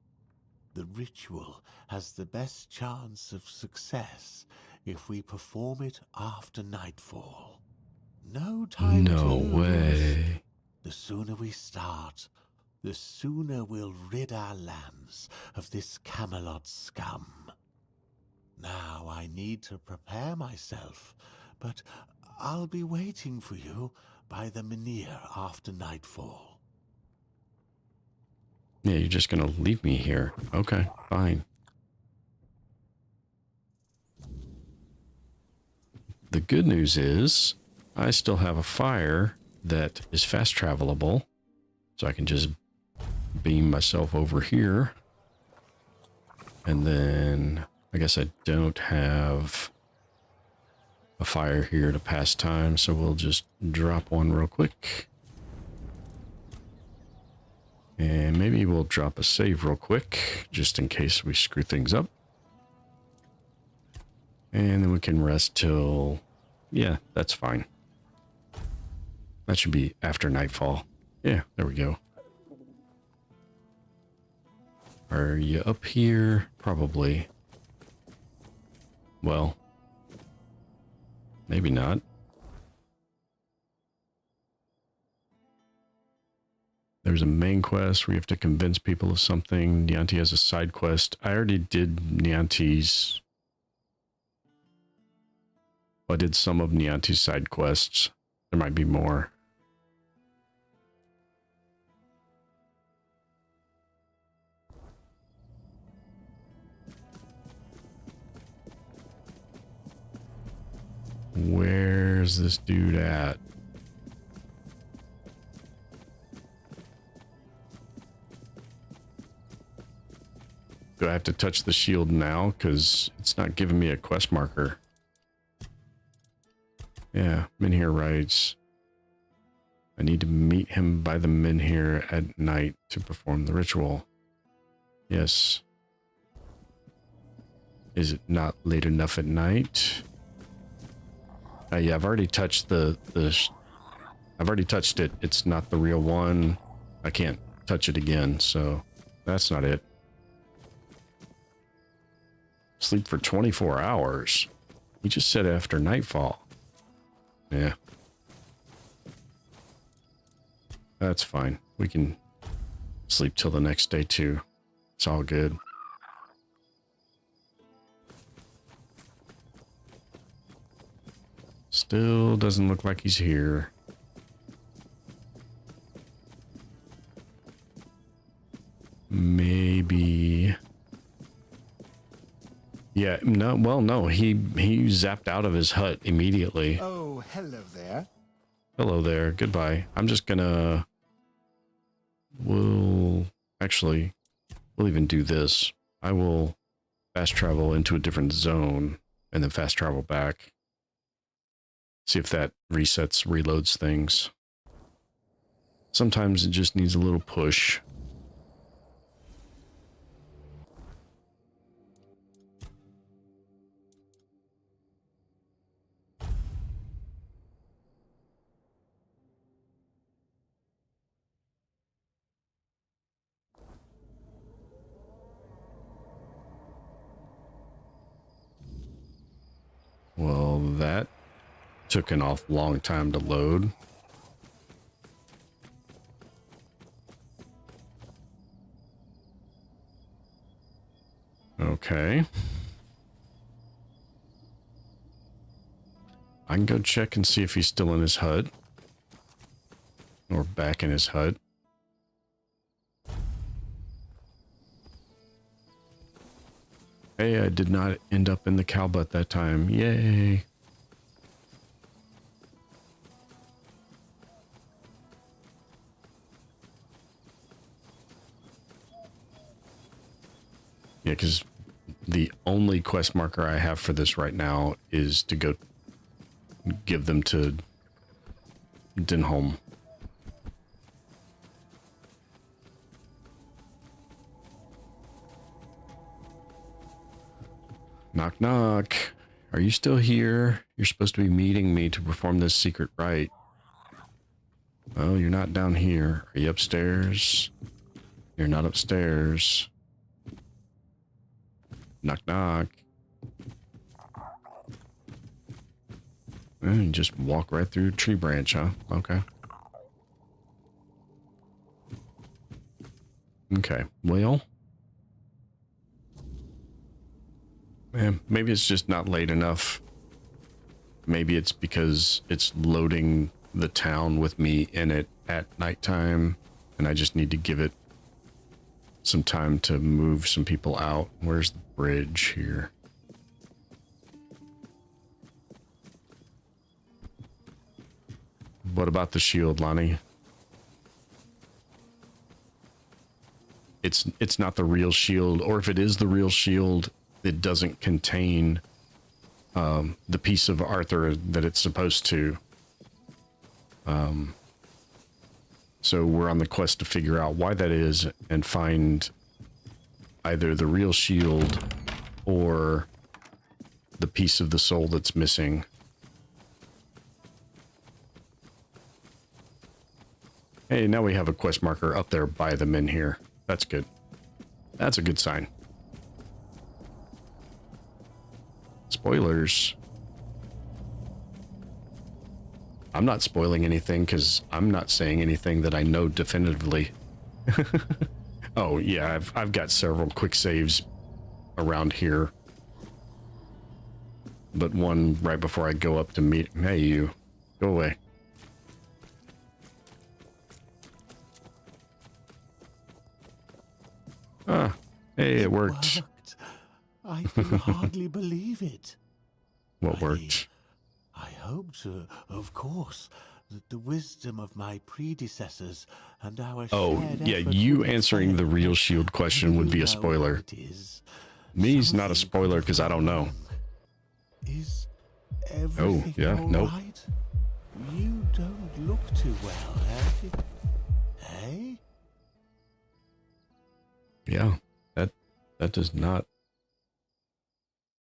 The ritual has the best chance of success if we perform it after nightfall. No time to No lose. way. The sooner we start, the sooner we'll rid our lands of this Camelot scum. Now I need to prepare myself, but I'll be waiting for you by the Menhir after nightfall. Yeah, you're just gonna leave me here. Okay, fine. The good news is I still have a fire that is fast travelable, so I can just beam myself over here. And then I guess I don't have a fire here to pass time, so we'll just drop one real quick. And maybe we'll drop a save real quick, just in case we screw things up. And then we can rest till... Yeah, that's fine. That should be after nightfall. Yeah, there we go. Are you up here? Probably. Well, maybe not. There's a main quest where you have to convince people of something. Nianti has a side quest. I already did Nianti's I did some of Nianti's side quests. There might be more. Where's this dude at? Do I have to touch the shield now? Because it's not giving me a quest marker. Yeah, Menhir writes, I need to meet him by the Menhir at night to perform the ritual. Yes. Is it not late enough at night? Yeah, I've already touched I've already touched it. It's not the real one. I can't touch it again, so that's not it. Sleep for 24 hours. He just said after nightfall. Yeah. That's fine. We can sleep till the next day too. It's all good. Still doesn't look like he's here. Maybe. Yeah, no, well, no, he zapped out of his hut immediately. Oh, hello there. Hello there, goodbye. I'm just gonna... We'll even do this. I will fast travel into a different zone and then fast travel back. See if that reloads things. Sometimes it just needs a little push. Well, that took an awful long time to load. Okay. I can go check and see if he's still in his hut. Or back in his hut. Hey, I did not end up in the cow butt that time. Yay. Yeah, because the only quest marker I have for this right now is to go give them to Denholm. Knock, knock. Are you still here? You're supposed to be meeting me to perform this secret rite. Oh, you're not down here. Are you upstairs? You're not upstairs. Knock, knock. And just walk right through a tree branch, huh? Okay. Okay, well. Man, maybe it's just not late enough. Maybe it's because it's loading the town with me in it at nighttime, and I just need to give it some time to move some people out. Where's the bridge here? What about the shield, Lonnie? It's not the real shield, or if it is the real shield, it doesn't contain the piece of Arthur that it's supposed to. So we're on the quest to figure out why that is and find either the real shield or the piece of the soul that's missing. Hey, now we have a quest marker up there by the Menhir. That's good. That's a good sign. Spoilers. I'm not spoiling anything because I'm not saying anything that I know definitively. Oh yeah, I've got several quick saves around here. but one right before I go up to meet. Hey, you, go away. Ah, hey, it worked. I can hardly believe it. What worked? I hoped, of course, that the wisdom of my predecessors and our Oh, shared yeah, effort you would answering the fail. real shield question would be a You know spoiler. what it is. Me's not a Something spoiler could have because I don't gone know. wrong. Is everything yeah, all nope. right? You don't look too well, have you? Hey? Yeah, that does not.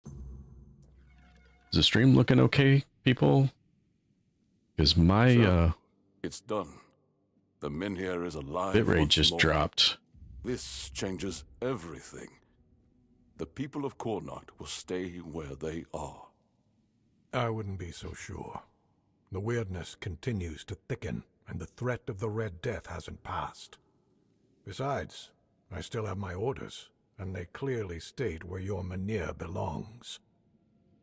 Is the stream looking okay, people? Because my Sure. It's done. The Minhir is alive bitrate once just more. dropped. This changes everything. The people of Cuanacht will stay where they are. I wouldn't be so sure. The weirdness continues to thicken, and the threat of the Red Death hasn't passed. Besides, I still have my orders, and they clearly state where your Mynheer belongs.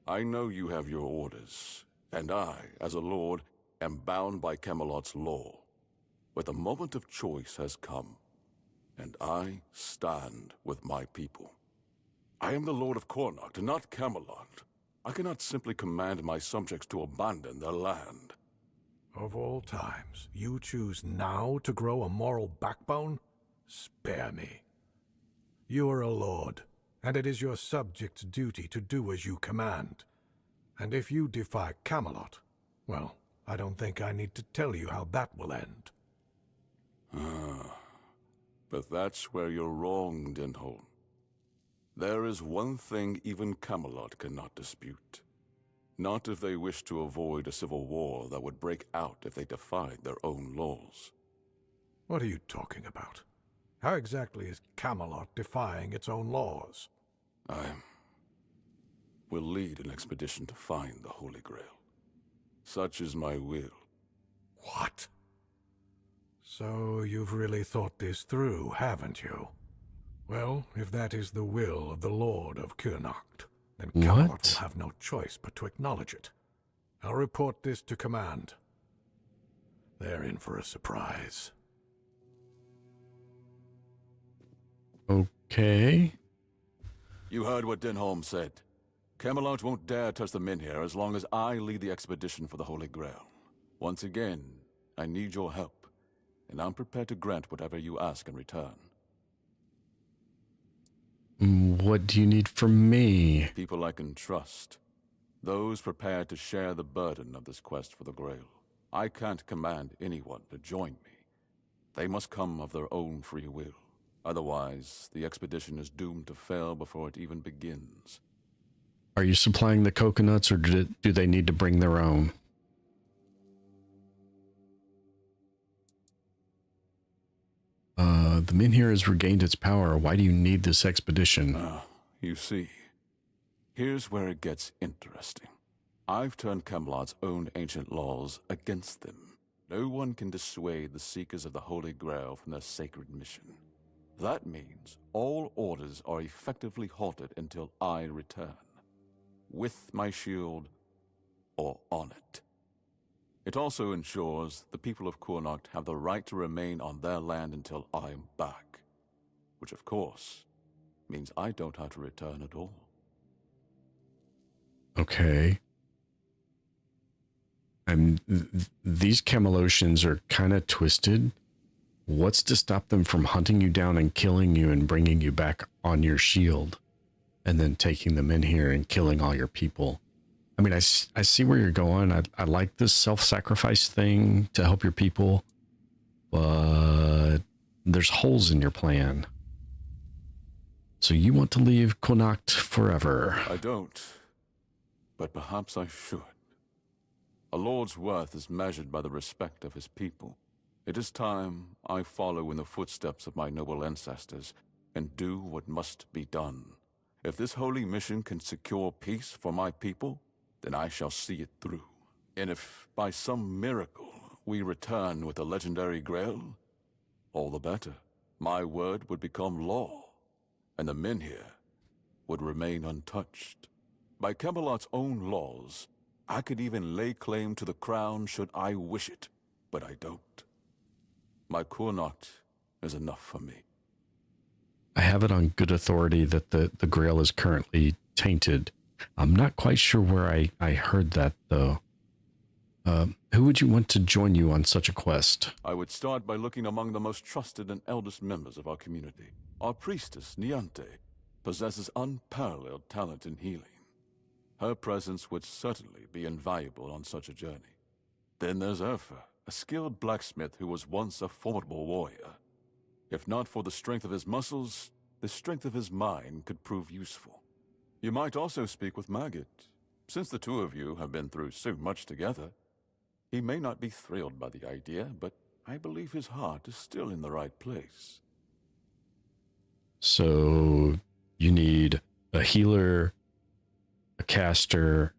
I know you have your orders, and I, as a lord, am bound by Camelot's law. But the moment of choice has come, and I stand with my people. I am the Lord of Cuanacht, not Camelot. I cannot simply command my subjects to abandon their land. Of all times, you choose now to grow a moral backbone? Spare me. You are a lord, and it is your subjects' duty to do as you command. And if you defy Camelot, well, I don't think I need to tell you how that will end. But that's where you're wrong, Denholm. There is one thing even Camelot cannot dispute. Not if they wish to avoid a civil war that would break out if they defied their own laws. What are you talking about? How exactly is Camelot defying its own laws? I will lead an expedition to find the Holy Grail. Such is my will. What? So you've really thought this through, haven't you? Well, if that is the will of the Lord of Cuanacht, then Camelot What? will have no choice but to acknowledge it. I'll report this to command. They're in for a surprise. Okay. You heard what Denholm said. Camelot won't dare touch the Minhir as long as I lead the expedition for the Holy Grail. Once again, I need your help, and I'm prepared to grant whatever you ask in return. What do you need from me? People I can trust. Those prepared to share the burden of this quest for the Grail. I can't command anyone to join me. They must come of their own free will. Otherwise, the expedition is doomed to fail before it even begins. Are you supplying the coconuts, or do they need to bring their own? The Minhir has regained its power. Why do you need this expedition? You see, here's where it gets interesting. I've turned Camelot's own ancient laws against them. No one can dissuade the Seekers of the Holy Grail from their sacred mission. That means all orders are effectively halted until I return. With my shield, or on it. It also ensures the people of Cuanacht have the right to remain on their land until I'm back. Which, of course, means I don't have to return at all. Okay. These Camelosians are kind of twisted. What's to stop them from hunting you down and killing you and bringing you back on your shield? And then taking them in here and killing all your people? I mean, I see where you're going. I like this self-sacrifice thing to help your people. But there's holes in your plan. So you want to leave Cuanacht forever? I don't. But perhaps I should. A lord's worth is measured by the respect of his people. It is time I follow in the footsteps of my noble ancestors and do what must be done. If this holy mission can secure peace for my people, then I shall see it through. And if by some miracle we return with the legendary Grail, all the better. My word would become law, and the Minhir would remain untouched. By Camelot's own laws, I could even lay claim to the crown should I wish it, but I don't. My Cuanacht is enough for me. I have it on good authority that the Grail is currently tainted. I'm not quite sure where I heard that, though. Who would you want to join you on such a quest? I would start by looking among the most trusted and eldest members of our community. Our priestess, Niante, possesses unparalleled talent in healing. Her presence would certainly be invaluable on such a journey. Then there's Urfa, a skilled blacksmith who was once a formidable warrior. If not for the strength of his muscles, the strength of his mind could prove useful. You might also speak with Maggot. Since the two of you have been through so much together, he may not be thrilled by the idea, but I believe his heart is still in the right place. So you need a healer, a caster,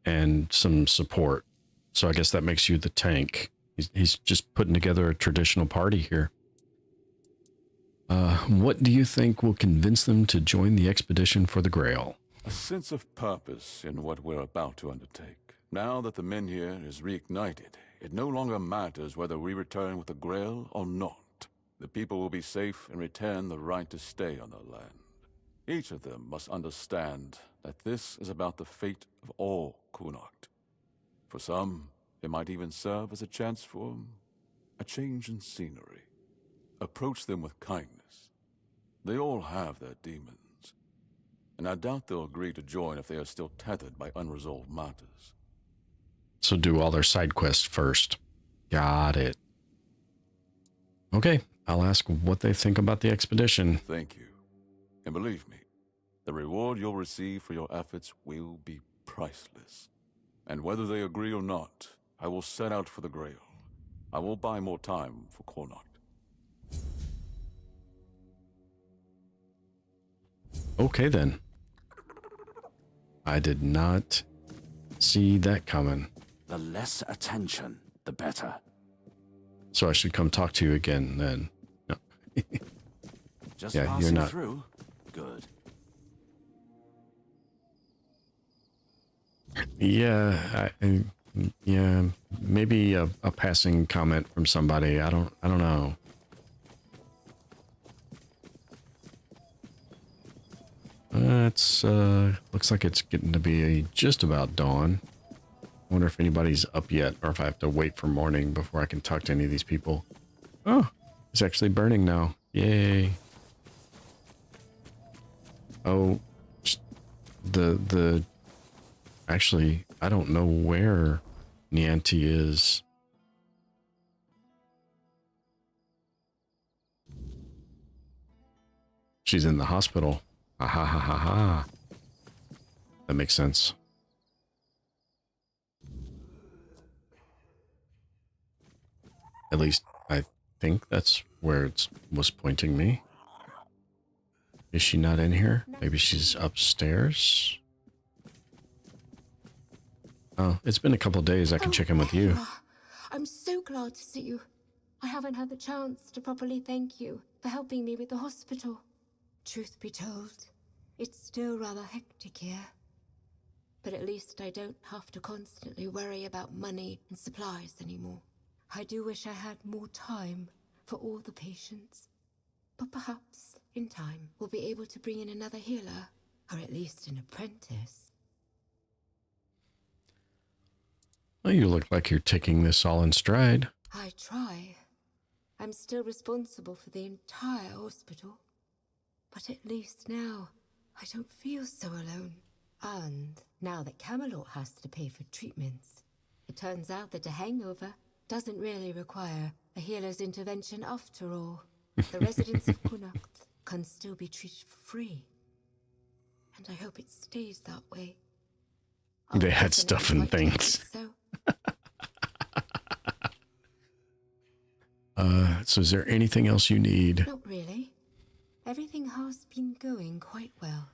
and some support. So I guess that makes you the tank. He's just putting together a traditional party here. What do you think will convince them to join the expedition for the Grail? A sense of purpose in what we're about to undertake. Now that the men here is reignited, it no longer matters whether we return with the Grail or not. The people will be safe and retain the right to stay on their land. Each of them must understand that this is about the fate of all Cuanacht. For some, it might even serve as a chance for a change in scenery. Approach them with kindness. They all have their demons, and I doubt they'll agree to join if they are still tethered by unresolved matters. So do all their side quests first. Got it. Okay, I'll ask what they think about the expedition. Thank you. And believe me, the reward you'll receive for your efforts will be priceless. And whether they agree or not, I will set out for the Grail. I will buy more time for Cuanacht. Okay then. I did not see that coming. The less attention, the better. So I should come talk to you again then. No. Just yeah, passing you're not. through. Good. Yeah, yeah, maybe a passing comment from somebody. I don't know. It's looks like it's getting to be just about dawn. Wonder if anybody's up yet, or if I have to wait for morning before I can talk to any of these people. Oh, it's actually burning now. Yay. Oh, actually, I don't know where Nianti is. She's in the hospital. Ha ha ha ha ha. That makes sense. At least I think that's where it was pointing me. Is she not in here? Maybe she's upstairs? Oh, it's been a couple of days. I can check in with you. I'm so glad to see you. I haven't had the chance to properly thank you for helping me with the hospital. Truth be told, it's still rather hectic here. But at least I don't have to constantly worry about money and supplies anymore. I do wish I had more time for all the patients. But perhaps, in time, we'll be able to bring in another healer, or at least an apprentice. Well, you look like you're taking this all in stride. I try. I'm still responsible for the entire hospital. But at least now, I don't feel so alone. And now that Camelot has to pay for treatments, it turns out that a hangover doesn't really require a healer's intervention after all. The residents of Cuanacht can still be treated for free. And I hope it stays that way. They had stuff and things. So is there anything else you need? Not really. Everything has been going quite well.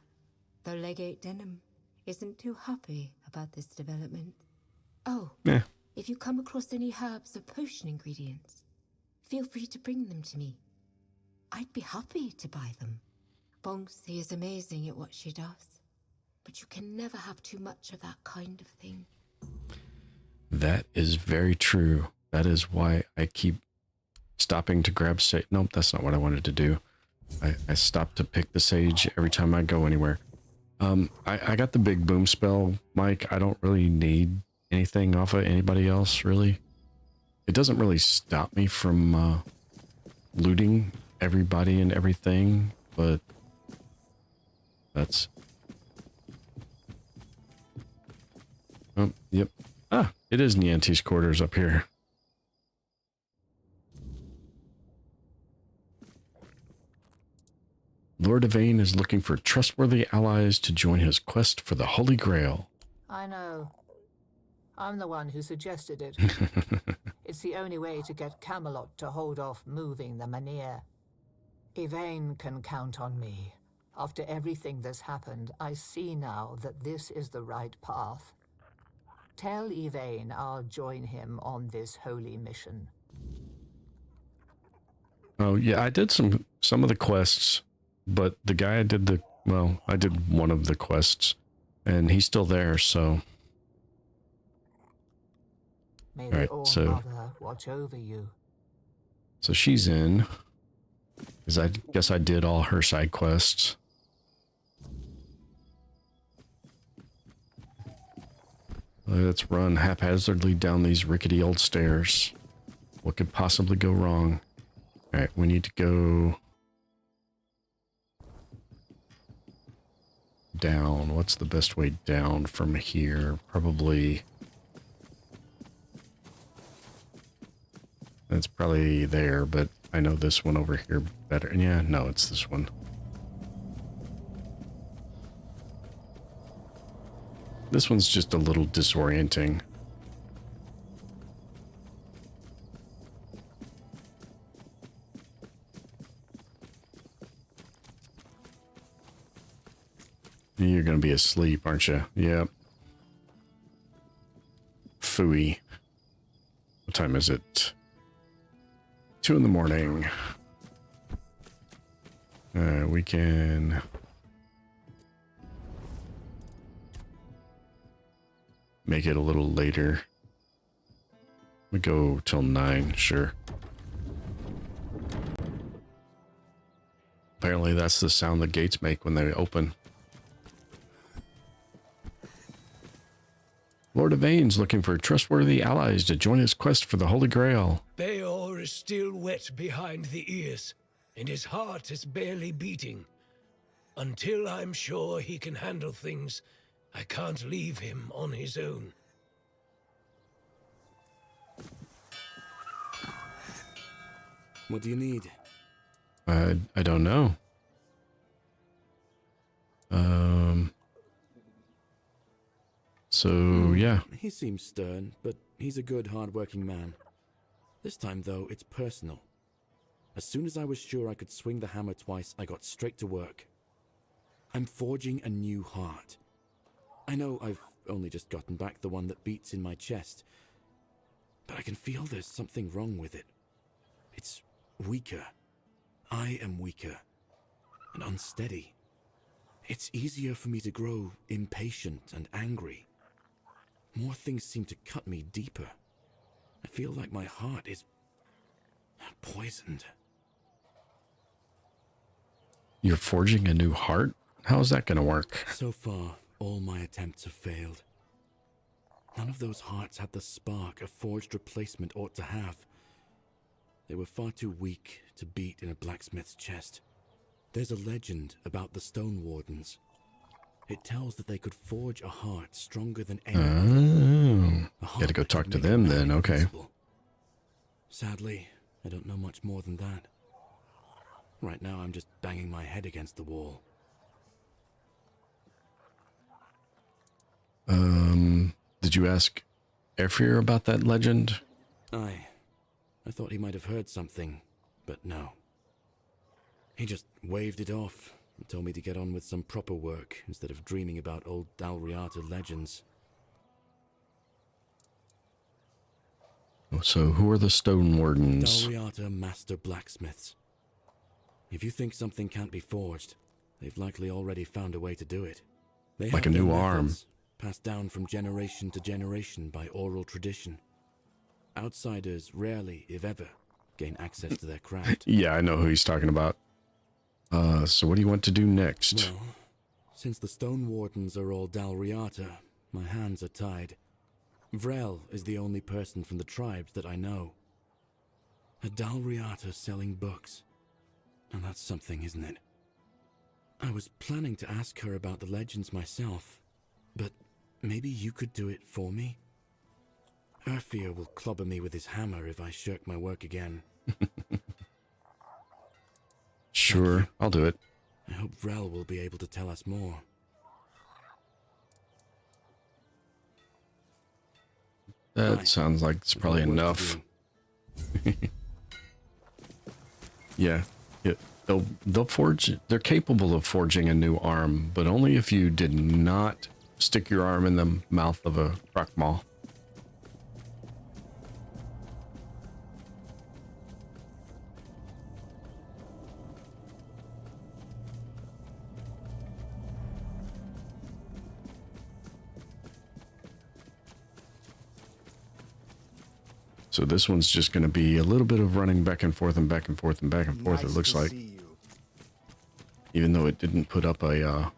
Though Legate Denham isn't too happy about this development. Oh, Yeah. if you come across any herbs or potion ingredients, feel free to bring them to me. I'd be happy to buy them. Bonksy is amazing at what she does. But you can never have too much of that kind of thing. That is very true. That is why I keep stopping to grab sage. Nope, that's not what I wanted to do. I stopped to pick the sage every time I go anywhere. I got the big boom spell, Mike. I don't really need anything off of anybody else, really. It doesn't really stop me from looting everybody and everything, but that's... Oh, yep. Ah, it is Nianti's quarters up here. Lord Yvain is looking for trustworthy allies to join his quest for the Holy Grail. I know. I'm the one who suggested it. It's the only way to get Camelot to hold off moving the Menhir. Yvain can count on me. After everything that's happened, I see now that this is the right path. Tell Yvain I'll join him on this holy mission. Oh, yeah, I did some of the quests, but the guy I did I did one of the quests, and he's still there, so... May the All-Mother watch over you. So she's in, because I guess I did all her side quests. Let's run haphazardly down these rickety old stairs. What could possibly go wrong? Alright, we need to go down. What's the best way down from here? Probably... That's probably there, but I know this one over here better. Yeah, no, it's this one. This one's just a little disorienting. You're gonna be asleep, aren't you? Yep. Phooey. What time is it? 2 in the morning. We can... make it a little later. We go till 9, sure. Apparently that's the sound the gates make when they open. Lord Yvain's looking for trustworthy allies to join his quest for the Holy Grail. Beor is still wet behind the ears, and his heart is barely beating. Until I'm sure he can handle things, I can't leave him on his own. What do you need? I don't know. So, yeah. He seems stern, but he's a good, hard-working man. This time, though, it's personal. As soon as I was sure I could swing the hammer twice, I got straight to work. I'm forging a new heart. I know I've only just gotten back the one that beats in my chest, but I can feel there's something wrong with it. It's weaker. I am weaker and unsteady. It's easier for me to grow impatient and angry. More things seem to cut me deeper. I feel like my heart is poisoned. You're forging a new heart? How's that gonna work? So far, all my attempts have failed. None of those hearts had the spark a forged replacement ought to have. They were far too weak to beat in a blacksmith's chest. There's a legend about the Stone Wardens. It tells that they could forge a heart stronger than any. Oh, gotta go talk to them then, okay. Sadly, I don't know much more than that. Right now, I'm just banging my head against the wall. Did you ask Airfear about that legend? Aye. I thought he might have heard something, but no. He just waved it off and told me to get on with some proper work instead of dreaming about old Dalriata legends. So who are the Stone Wardens? Dalriata master blacksmiths. If you think something can't be forged, they've likely already found a way to do it. They like a have their new arm. methods, passed down from generation to generation by oral tradition. Outsiders rarely, if ever, gain access to their craft. Yeah, I know who he's talking about. So what do you want to do next? Well, since the Stone Wardens are all Dalriata, my hands are tied. Vrel is the only person from the tribes that I know. A Dalriata selling books. Now that's something, isn't it? I was planning to ask her about the legends myself, but maybe you could do it for me? Urfir will clobber me with his hammer if I shirk my work again. Sure, I'll do it. I hope Vrel will be able to tell us more. That sounds like it's probably enough. Yeah, they'll forge. They're capable of forging a new arm, but only if you did not stick your arm in the mouth of a Krakmal. So this one's just going to be a little bit of running back and forth and back and forth and back and forth, it looks like. Even though it didn't put up a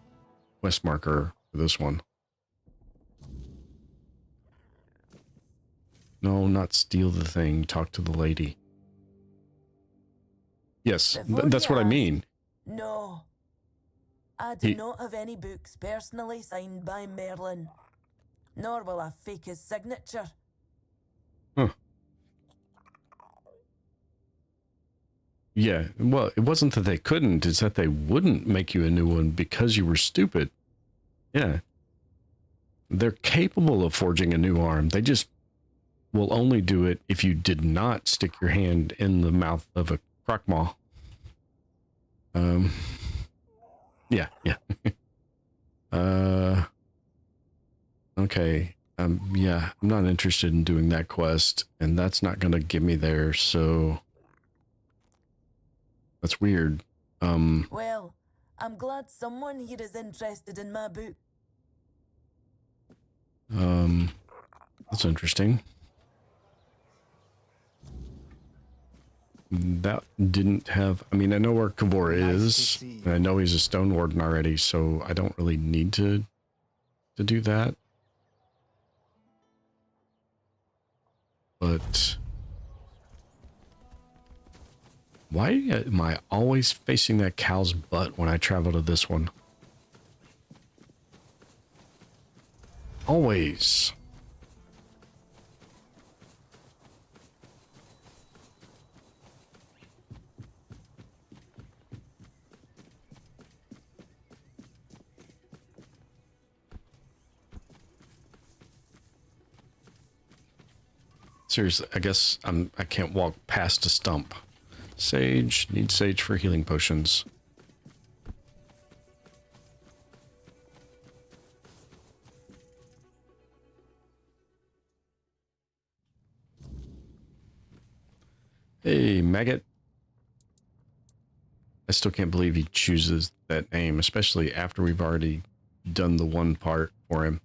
quest marker for this one. No, not steal the thing. Talk to the lady. Yes, that's what I mean. No. I do not have any books personally signed by Merlin. Nor will I fake his signature. Huh. Yeah, well, it wasn't that they couldn't, it's that they wouldn't make you a new one because you were stupid. Yeah. They're capable of forging a new arm. They just will only do it if you did not stick your hand in the mouth of a Krakmal. Yeah. Okay. Yeah, I'm not interested in doing that quest, and that's not going to get me there, so that's weird. Well, I'm glad someone here is interested in my book. That's interesting. That didn't have, I mean, I know where Kavor is, and I know he's a Stone Warden already, so I don't really need to do that. But why am I always facing that cow's butt when I travel to this one? Always. Seriously, I guess I can't walk past a stump. Sage, need sage for healing potions. Hey, maggot. I still can't believe he chooses that name, especially after we've already done the one part for him.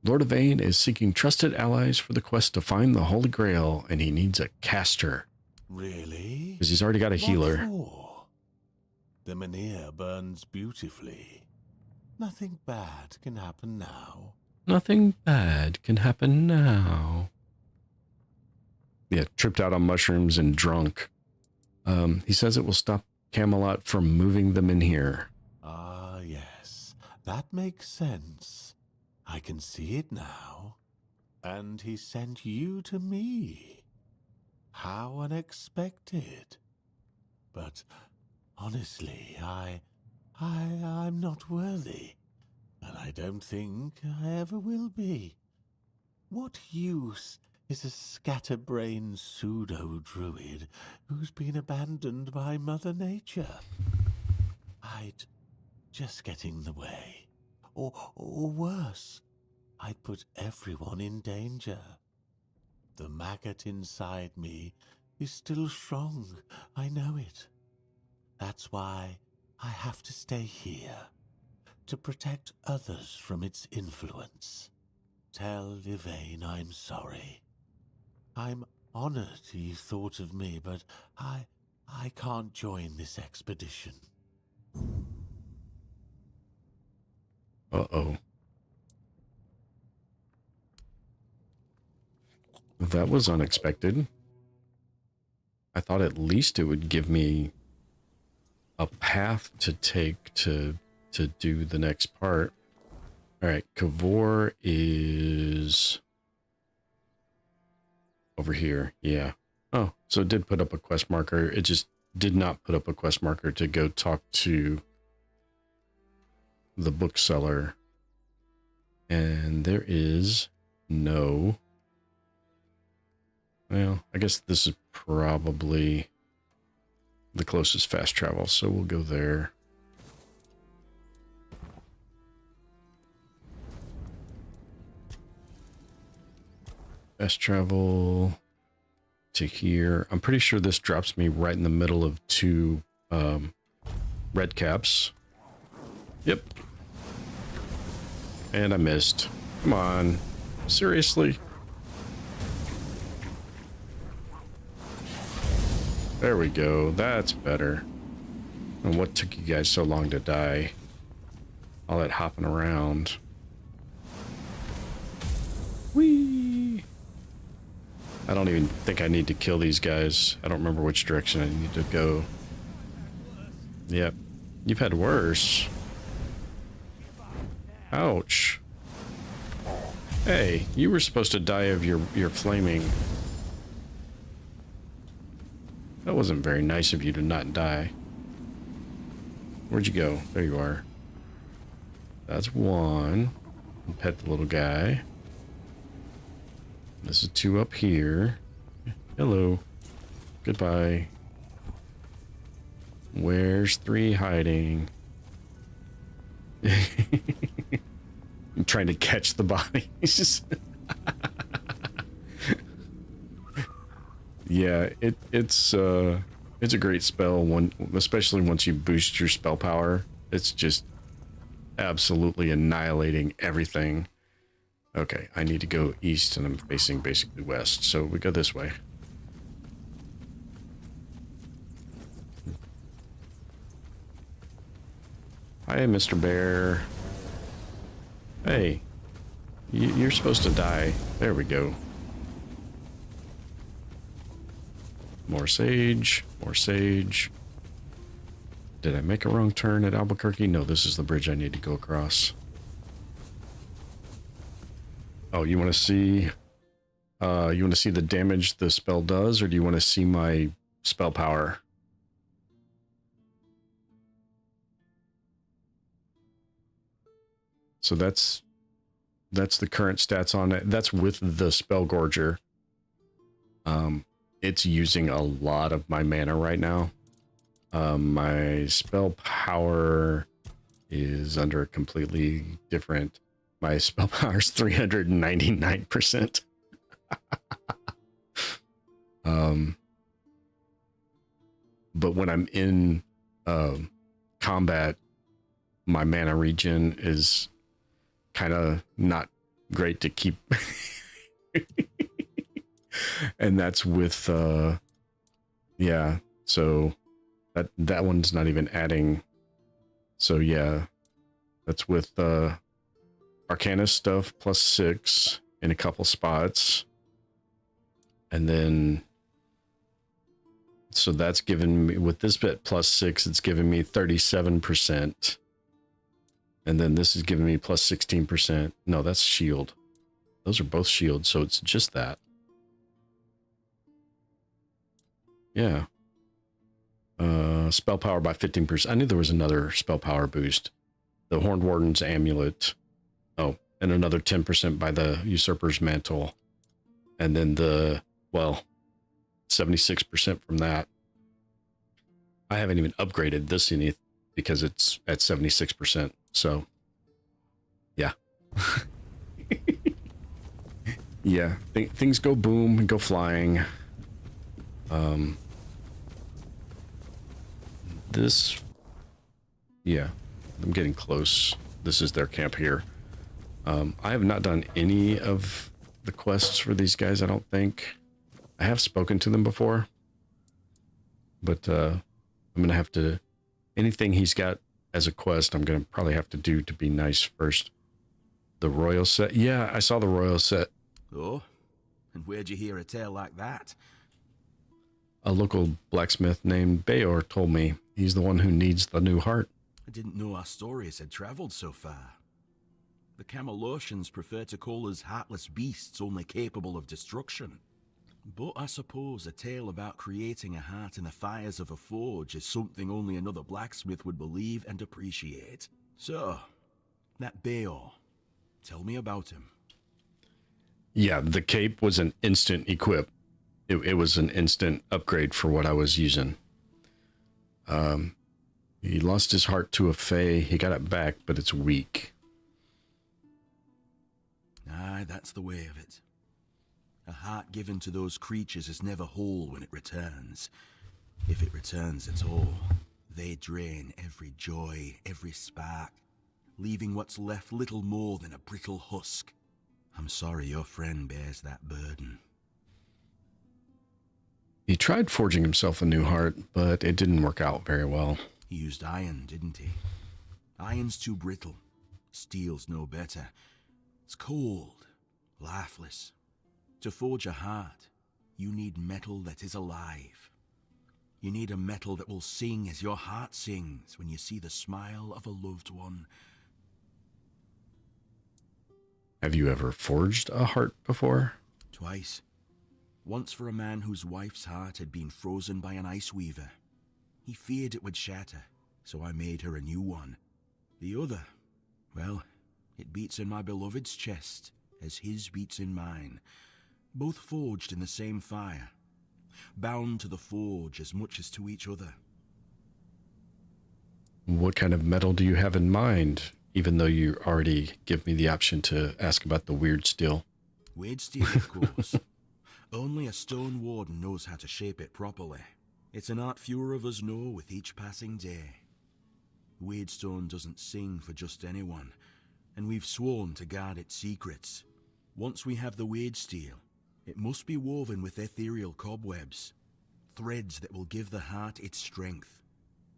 Lord Yvain is seeking trusted allies for the quest to find the Holy Grail, and he needs a caster. Really? Because he's already got a healer. For? The Menhir burns beautifully. Nothing bad can happen now. Nothing bad can happen now. Yeah, tripped out on mushrooms and drunk. He says it will stop Camelot from moving them in here. Ah, yes. That makes sense. I can see it now. And he sent you to me. How unexpected. But honestly, I'm not worthy. And I don't think I ever will be. What use is a scatterbrained pseudo-druid who's been abandoned by Mother Nature? I'd just get in the way. Or worse, I'd put everyone in danger. The maggot inside me is still strong, I know it. That's why I have to stay here, to protect others from its influence. Tell Yvain I'm sorry. I'm honored he thought of me, but I can't join this expedition. Uh-oh. That was unexpected. I thought at least it would give me a path to take to do the next part. All right, Kavor is over here. Yeah. Oh, so it did put up a quest marker. It just did not put up a quest marker to go talk to the bookseller. And there is no... Well, I guess this is probably the closest fast travel, so we'll go there. Fast travel to here. I'm pretty sure this drops me right in the middle of two red caps. Yep. And I missed. Come on. Seriously? There we go. That's better. And what took you guys so long to die? All that hopping around. Whee! I don't even think I need to kill these guys. I don't remember which direction I need to go. Yep. You've had worse. Ouch. Hey, you were supposed to die of your flaming... That wasn't very nice of you to not die. Where'd you go? There you are. That's one. Pet the little guy. This is two up here. Hello. Goodbye. Where's three hiding? I'm trying to catch the bodies. Yeah, it's a great spell, especially once you boost your spell power. It's just absolutely annihilating everything. Okay, I need to go east, and I'm facing basically west, so we go this way. Hi, Mr. Bear. Hey, you're supposed to die. There we go. More sage, more sage. Did I make a wrong turn at Albuquerque? No, this is the bridge I need to go across. Oh, you want to see the damage the spell does, or do you want to see my spell power? So that's the current stats on it. That's with the spell gorger. It's using a lot of my mana right now. My spell power is under a completely different... My spell power is 399%. But when I'm in combat, my mana regen is kind of not great to keep. And that's with yeah, so that one's not even adding. So yeah, that's with Arcana stuff +6 in a couple spots, and then so that's given me, with this bit +6, it's giving me 37%, and then this is giving me +16%. No, that's shield. Those are both shield, so it's just that. Yeah. Spell power by 15%. I knew there was another spell power boost. The Horned Warden's Amulet. Oh, and another 10% by the Usurper's Mantle. And then the, well, 76% from that. I haven't even upgraded this any because it's at 76%. So, yeah. Yeah, things go boom and go flying. This, yeah, I'm getting close. this is their camp here. I have not done any of the quests for these guys, I don't think. I have spoken to them before. But I'm going to have to... Anything he's got as a quest, I'm going to probably have to do to be nice first. The royal set? Yeah, I saw the royal set. Oh? And where'd you hear a tale like that? A local blacksmith named Bayor told me. He's the one who needs the new heart. I didn't know our stories had traveled so far. The Camelosians prefer to call us heartless beasts only capable of destruction. But I suppose a tale about creating a heart in the fires of a forge is something only another blacksmith would believe and appreciate. So, that Bayor, tell me about him. Yeah, the cape was an instant equip. It was an instant upgrade for what I was using. He lost his heart to a fae. He got it back, but it's weak. Aye, that's the way of it. A heart given to those creatures is never whole when it returns. If it returns at all, they drain every joy, every spark, leaving what's left little more than a brittle husk. I'm sorry your friend bears that burden. He tried forging himself a new heart, but it didn't work out very well. He used iron, didn't he? Iron's too brittle. Steel's no better. It's cold, lifeless. To forge a heart, you need metal that is alive. You need a metal that will sing as your heart sings when you see the smile of a loved one. Have you ever forged a heart before? Twice. Once for a man whose wife's heart had been frozen by an ice weaver. He feared it would shatter, so I made her a new one. The other, well, it beats in my beloved's chest as his beats in mine. Both forged in the same fire, bound to the forge as much as to each other. What kind of metal do you have in mind, even though you already give me the option to ask about the weird steel? Weird steel, of course. Only a stone warden knows how to shape it properly. It's an art fewer of us know with each passing day. Weirdstone doesn't sing for just anyone, and we've sworn to guard its secrets. Once we have the weird steel, it must be woven with ethereal cobwebs, threads that will give the heart its strength.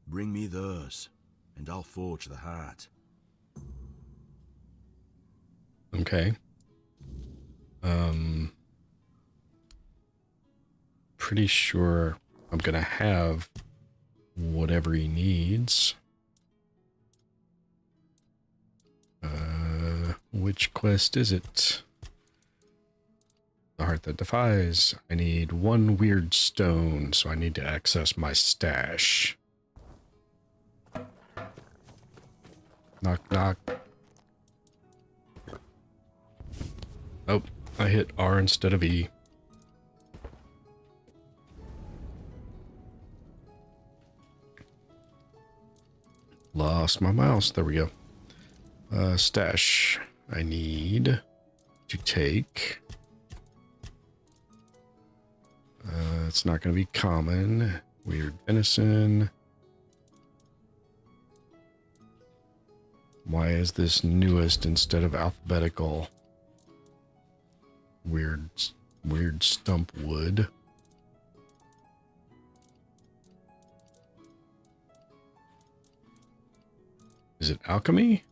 Bring me those, and I'll forge the heart. Okay. Pretty sure I'm gonna have whatever he needs. Which quest is it? The Heart That Defies. I need one weird stone, so I need to access my stash. Knock, knock. Oh, I hit R instead of E. Lost my mouse. There we go. Stash. I need to take. It's not going to be common. Weird venison. Why is this newest instead of alphabetical? Weird stump wood. Is it alchemy?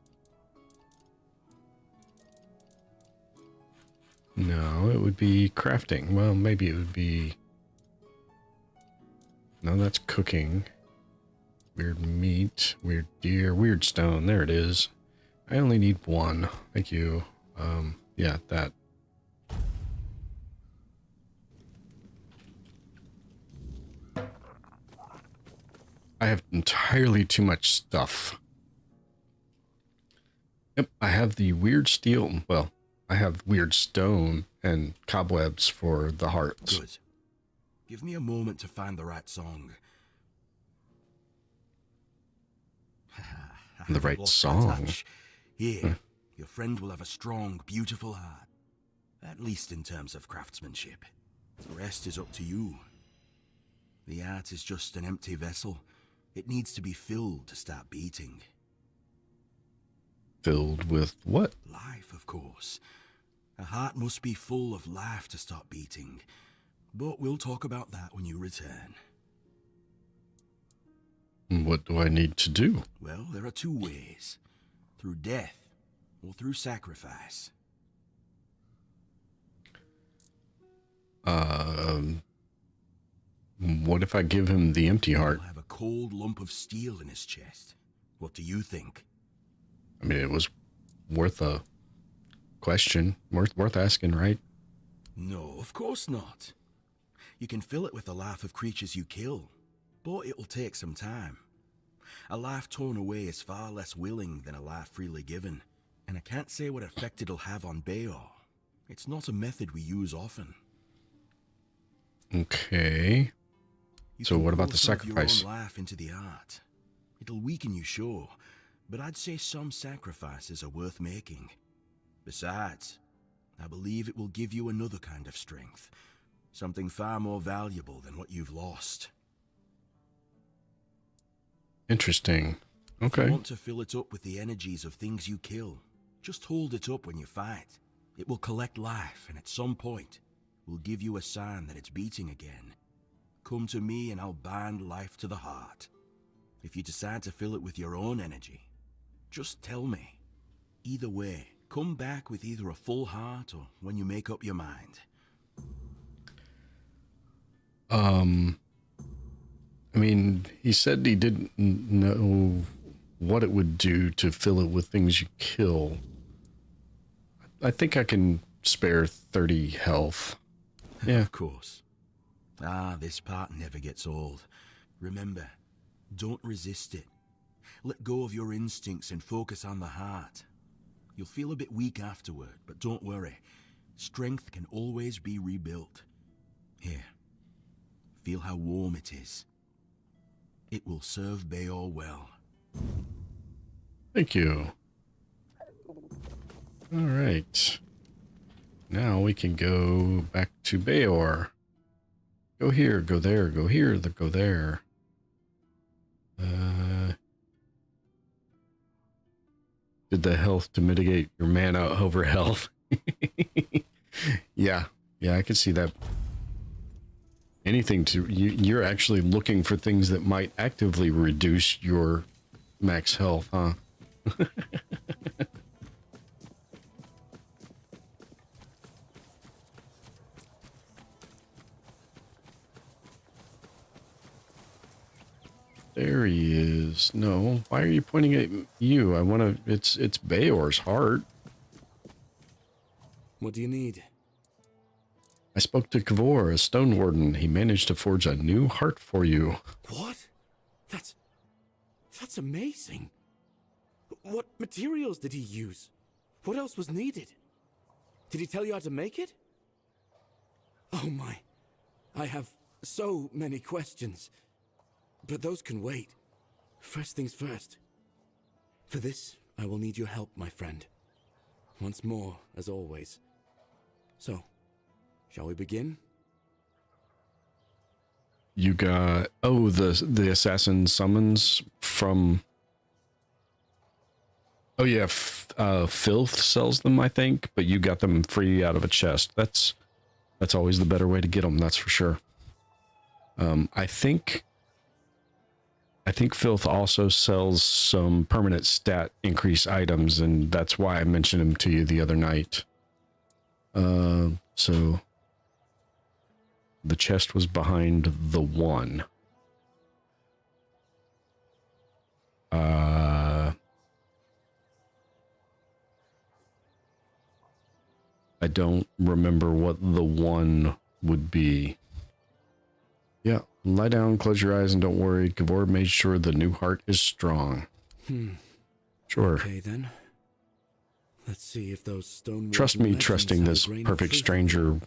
No, it would be crafting. Well, maybe it would be... No, that's cooking. Weird meat, weird deer, weird stone. There it is. I only need one. Thank you. Yeah, that. I have entirely too much stuff. Yep, I have the weird steel. Well, I have weird stone and cobwebs for the hearts. Good. Give me a moment to find the right song. The right song? Here, your friend will have a strong, beautiful heart. At least in terms of craftsmanship. The rest is up to you. The art is just an empty vessel. It needs to be filled to start beating. Filled with what? Life, of course. A heart must be full of life to stop beating. But we'll talk about that when you return. What do I need to do? Well, there are two ways. Through death or through sacrifice. What if I give him the empty heart? He'll have a cold lump of steel in his chest. What do you think? I mean, it was worth a question. Worth asking, right? No, of course not. You can fill it with the life of creatures you kill, but it'll take some time. A life torn away is far less willing than a life freely given, and I can't say what effect it'll have on Bayor. It's not a method we use often. Okay. So what about the sacrifice? Your own life into the art. It'll weaken you, sure, but I'd say some sacrifices are worth making. Besides, I believe it will give you another kind of strength, something far more valuable than what you've lost. Interesting. Okay. If you want to fill it up with the energies of things you kill, just hold it up when you fight. It will collect life, and at some point, will give you a sign that it's beating again. Come to me and I'll bind life to the heart. If you decide to fill it with your own energy, just tell me. Either way, come back with either a full heart or when you make up your mind. I mean, he said he didn't know what it would do to fill it with things you kill. I think I can spare 30 health. Yeah. Of course. This part never gets old. Remember, don't resist it. Let go of your instincts and focus on the heart. You'll feel a bit weak afterward, but don't worry. Strength can always be rebuilt. Here, feel how warm it is. It will serve Bayor well. Thank you. All right. Now we can go back to Bayor. Go here, go there, go here, go there. Did the health to mitigate your mana over health. Yeah, I can see that. Anything to you're actually looking for things that might actively reduce your max health, huh? There he is. No, why are you pointing at you? I want to. It's Bayor's heart. What do you need? I spoke to Kavor, a stone warden. He managed to forge a new heart for you. What? That's amazing. What materials did he use? What else was needed? Did he tell you how to make it? Oh my. I have so many questions. But those can wait. First things first. For this, I will need your help, my friend. Once more, as always. So, shall we begin? You got... Oh, the assassin summons from... Oh yeah, Filth sells them, I think, but you got them free out of a chest. That's always the better way to get them, that's for sure. I think Filth also sells some permanent stat increase items, and that's why I mentioned him to you the other night. So the chest was behind the one. I don't remember what the one would be. Yeah, lie down, close your eyes, and don't worry. Kavor made sure the new heart is strong. Sure. Okay, then. Let's see if those stone... Trust me trusting this perfect stranger.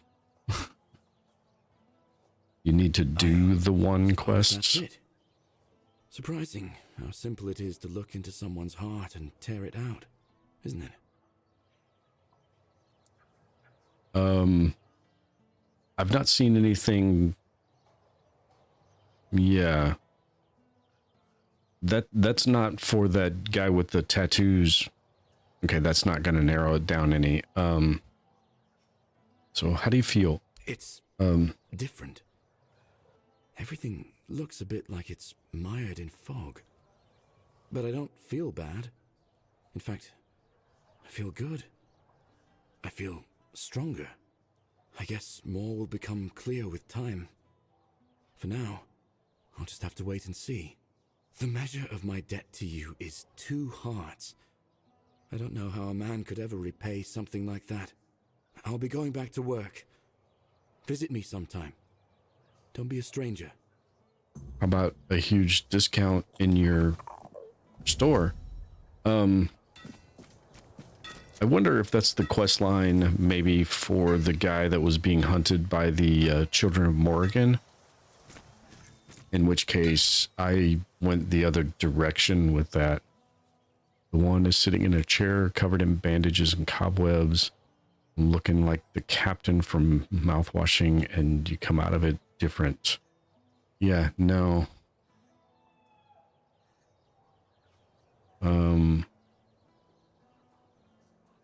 You need to do the one quests. That's it. Surprising how simple it is to look into someone's heart and tear it out, isn't it? I've not seen anything... Yeah. That's not for that guy with the tattoos, Okay, that's not going to narrow it down any. So how do you feel? It's different. Everything looks a bit like it's mired in fog. But I don't feel bad. In fact, I feel good. I feel stronger. I guess more will become clear with time. For now, I'll just have to wait and see. The measure of my debt to you is 2 hearts. I don't know how a man could ever repay something like that. I'll be going back to work. Visit me sometime. Don't be a stranger. How about a huge discount in your store? I wonder if that's the quest line maybe for the guy that was being hunted by the Children of Morrigan. In which case, I went the other direction with that. The one is sitting in a chair covered in bandages and cobwebs, looking like the captain from mouthwashing, and you come out of it different. Yeah, no.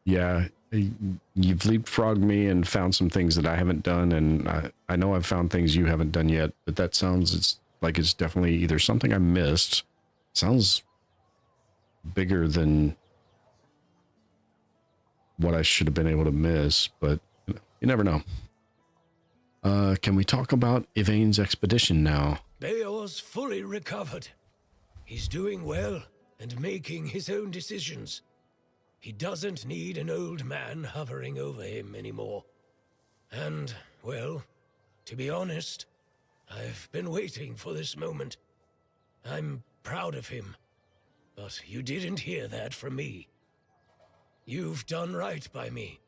Yeah, you've leapfrogged me and found some things that I haven't done, and I know I've found things you haven't done yet, but that sounds like it's definitely either something I missed. Sounds bigger than what I should have been able to miss, but you never know. Can we talk about Yvain's expedition now? Beor's fully recovered. He's doing well and making his own decisions. He doesn't need an old man hovering over him anymore. And, well, to be honest, I've been waiting for this moment. I'm proud of him, but you didn't hear that from me. You've done right by me,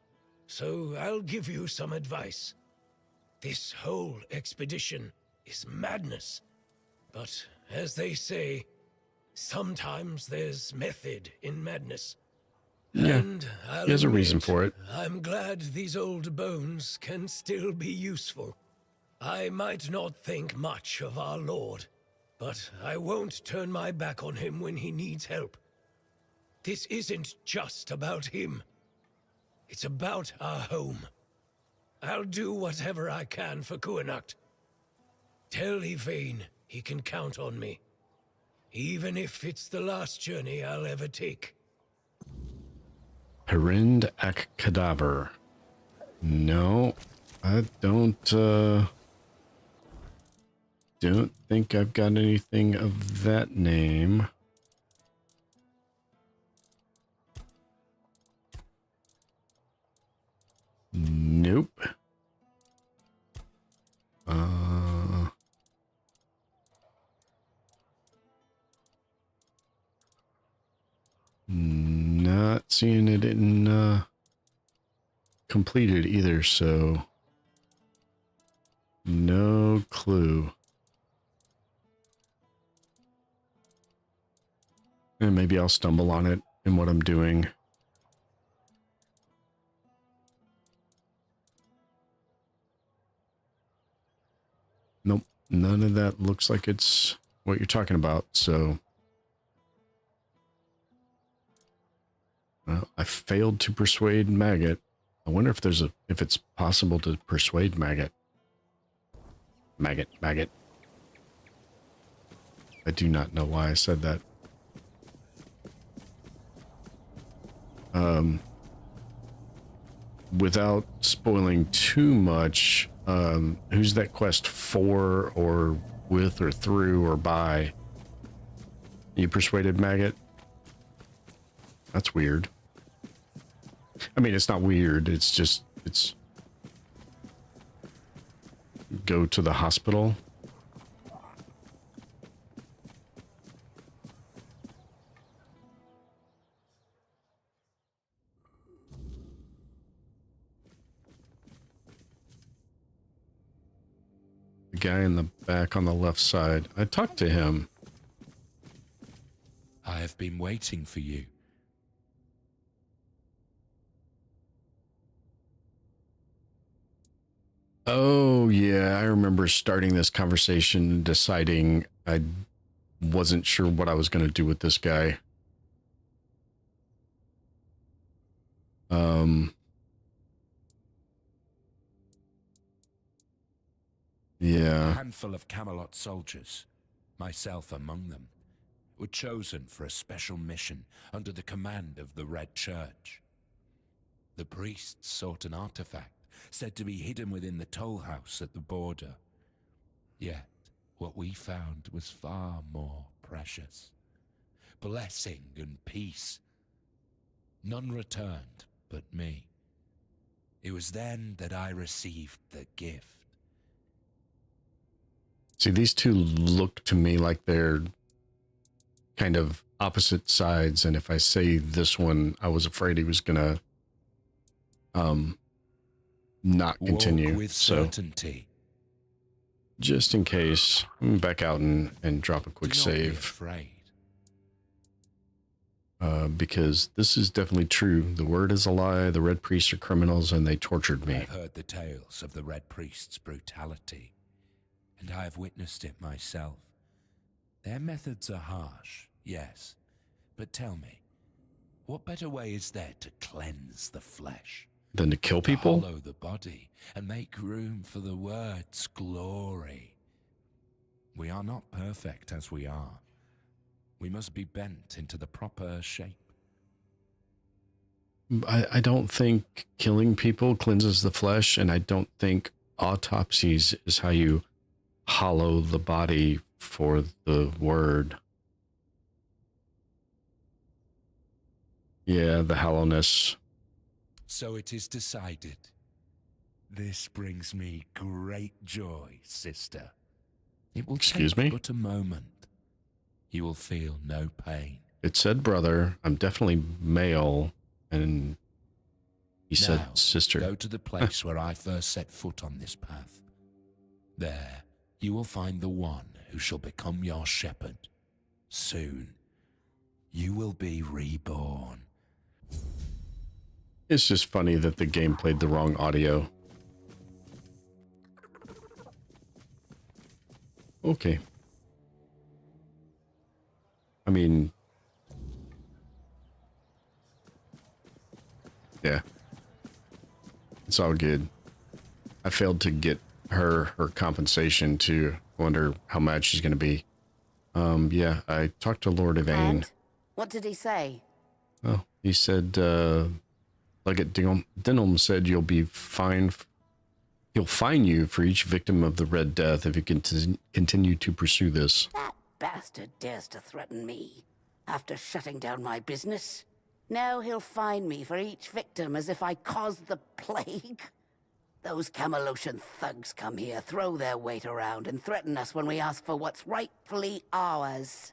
so I'll give you some advice. This whole expedition is madness, but as they say, sometimes there's method in madness. Yeah, And he has a reason for it. I'm glad these old bones can still be useful. I might not think much of our Lord, but I won't turn my back on him when he needs help. This isn't just about him. It's about our home. I'll do whatever I can for Cuanacht. Tell Yvain he can count on me, even if it's the last journey I'll ever take. Perind ac Cadaver. No, I don't think I've got anything of that name. Nope. Not seeing it in completed either, so no clue. And maybe I'll stumble on it in what I'm doing. Nope, none of that looks like it's what you're talking about, so I failed to persuade Maggot. I wonder if if it's possible to persuade Maggot. Maggot. I do not know why I said that. Without spoiling too much, who's that quest for, or with, or through, or by? You persuaded Maggot? That's weird. I mean, it's not weird, it's just, go to the hospital. The guy in the back on the left side. I talked to him. I have been waiting for you. Oh, yeah, I remember starting this conversation and deciding I wasn't sure what I was going to do with this guy. Yeah. A handful of Camelot soldiers, myself among them, were chosen for a special mission under the command of the Red Church. The priests sought an artifact said to be hidden within the toll house at the border. Yet, what we found was far more precious. Blessing and peace. None returned but me. It was then that I received the gift. See, these two look to me like they're kind of opposite sides, and if I say this one, I was afraid he was gonna not continue. Walk with certainty. Just in case, I'm gonna back out and drop a quick Do not be save. afraid. Because this is definitely true. The word is a lie. The Red Priests are criminals, and they tortured me. I've heard the tales of the Red Priests' brutality, and I have witnessed it myself. Their methods are harsh, yes, but tell me, what better way is there to cleanse the flesh? Than to kill people? Hollow the body and make room for the word's glory. We are not perfect as we are. We must be bent into the proper shape. I don't think killing people cleanses the flesh, and I don't think autopsies is how you hollow the body for the word. Yeah, the hollowness. So it is decided. This brings me great joy, sister. It will Excuse take me? but a moment. You will feel no pain. It said brother. I'm definitely male, and he Now, said sister. Go to the place where I first set foot on this path. There, you will find the one who shall become your shepherd. Soon, you will be reborn. It's just funny that the game played the wrong audio. Okay. I mean, yeah, it's all good. I failed to get her compensation to wonder how mad she's going to be. Yeah, I talked to Lord Yvain. And what did he say? Oh, he said, Legate Denholm said you'll be fine. He'll fine you for each victim of the Red Death if you continue to pursue this. That bastard dares to threaten me after shutting down my business. Now he'll fine me for each victim as if I caused the plague. Those Camelosian thugs come here, throw their weight around, and threaten us when we ask for what's rightfully ours.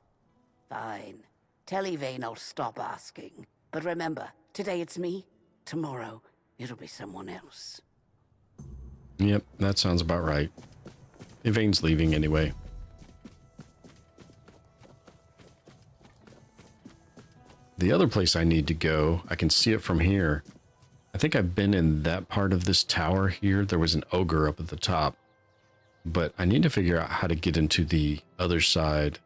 Fine. Tell Yvain I'll stop asking. But remember, today it's me, tomorrow it'll be someone else. Yep, that sounds about right. Yvain's leaving anyway. The other place I need to go, I can see it from here. I think I've been in that part of this tower here. There was an ogre up at the top. But I need to figure out how to get into the other side.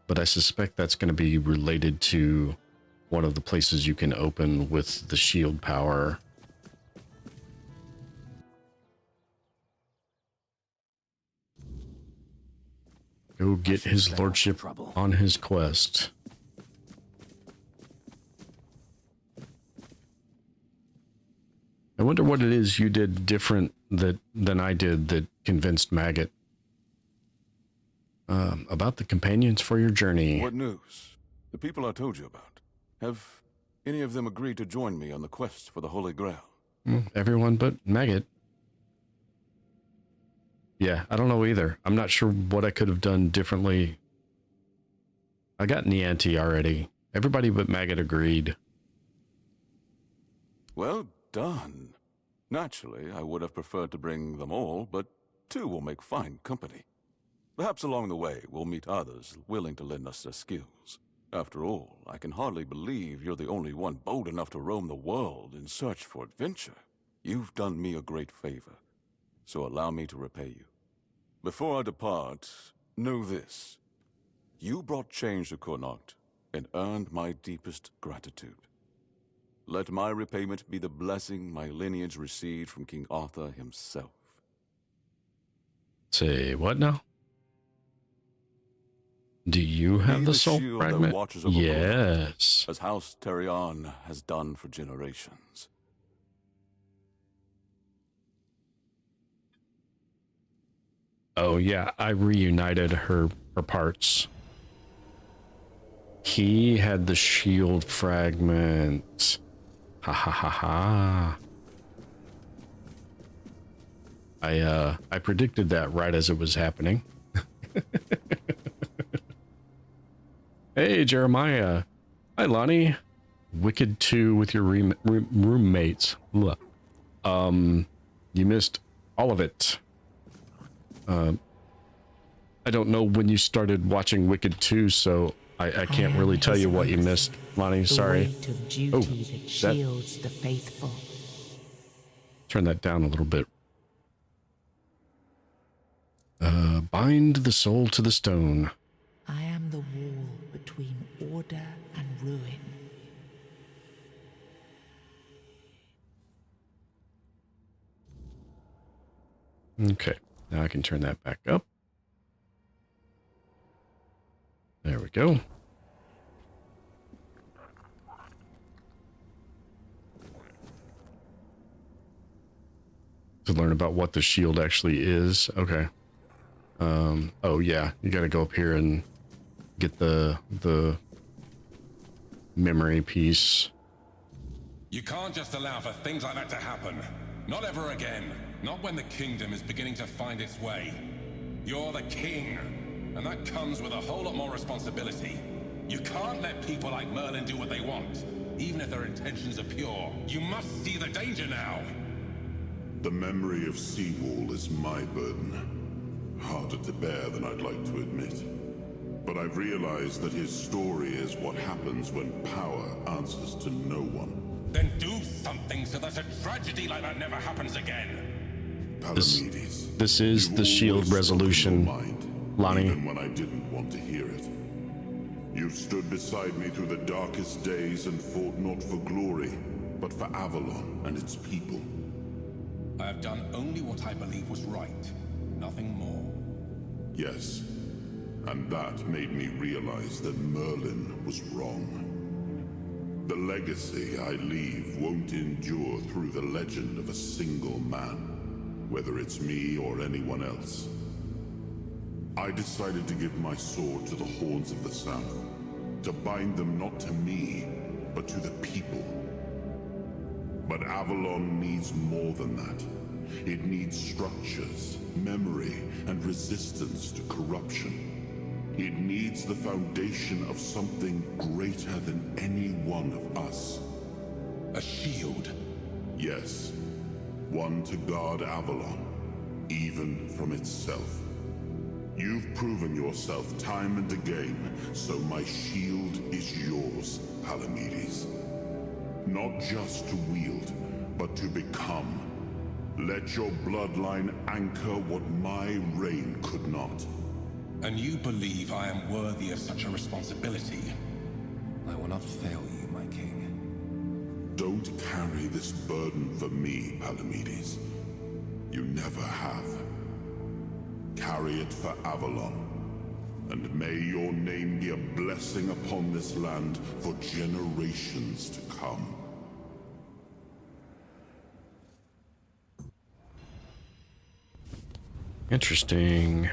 But I suspect that's going to be related to one of the places you can open with the shield power. Go get his lordship on his quest. I wonder what it is you did different than I did that convinced Maggot about the companions for your journey. What news? The people I told you about. Have any of them agreed to join me on the quest for the Holy Grail? Everyone but Maggot. Yeah, I don't know either. I'm not sure what I could have done differently. I got Nianti already. Everybody but Maggot agreed. Well done. Naturally, I would have preferred to bring them all, but two will make fine company. Perhaps along the way, we'll meet others willing to lend us their skills. After all, I can hardly believe you're the only one bold enough to roam the world in search for adventure. You've done me a great favor, so allow me to repay you. Before I depart, know this. You brought change to Cuanacht and earned my deepest gratitude. Let my repayment be the blessing my lineage received from King Arthur himself. Say what now? Do you have Be the the soul shield that fragment? watches over Yes. Cuanacht, as House Terion has done for generations. Oh yeah, I reunited her parts. He had the shield fragment. Ha ha ha ha. I predicted that right as it was happening. Hey Jeremiah. Hi Lonnie. Wicked 2 with your roommates. Look. You missed all of it. I don't know when you started watching Wicked 2, so I can't really tell you what you missed, Lonnie. Sorry. The weight of duty that shields the faithful. Turn that down a little bit. Bind the soul to the stone. I am the wall between order and ruin. Okay, now I can turn that back up. There we go. To learn about what the shield actually is. Okay. Oh yeah, you gotta go up here and get the memory piece. You can't just allow for things like that to happen. Not ever again. Not when the kingdom is beginning to find its way. You're the king, and that comes with a whole lot more responsibility. You can't let people like Merlin do what they want, even if their intentions are pure. You must see the danger now. The memory of Seawall is my burden. Harder to bear than I'd like to admit. But I've realized that his story is what happens when power answers to no one. Then do something so that a tragedy like that never happens again. This is the shield resolution, Lonnie. Even when I didn't want to hear it. You've stood beside me through the darkest days and fought not for glory, but for Avalon and its people. I have done only what I believe was right. Nothing more. Yes, and that made me realize that Merlin was wrong. The legacy I leave won't endure through the legend of a single man, whether it's me or anyone else. I decided to give my sword to the Horns of the South, to bind them not to me, but to the people. But Avalon needs more than that. It needs structures, memory, and resistance to corruption. It needs the foundation of something greater than any one of us. A shield? Yes. One to guard Avalon, even from itself. You've proven yourself time and again, so my shield is yours, Palamedes. Not just to wield, but to become. Let your bloodline anchor what my reign could not. And you believe I am worthy of such a responsibility? I will not fail you, my king. Don't carry this burden for me, Palamedes. You never have. Carry it for Avalon. And may your name be a blessing upon this land for generations to come. Interesting.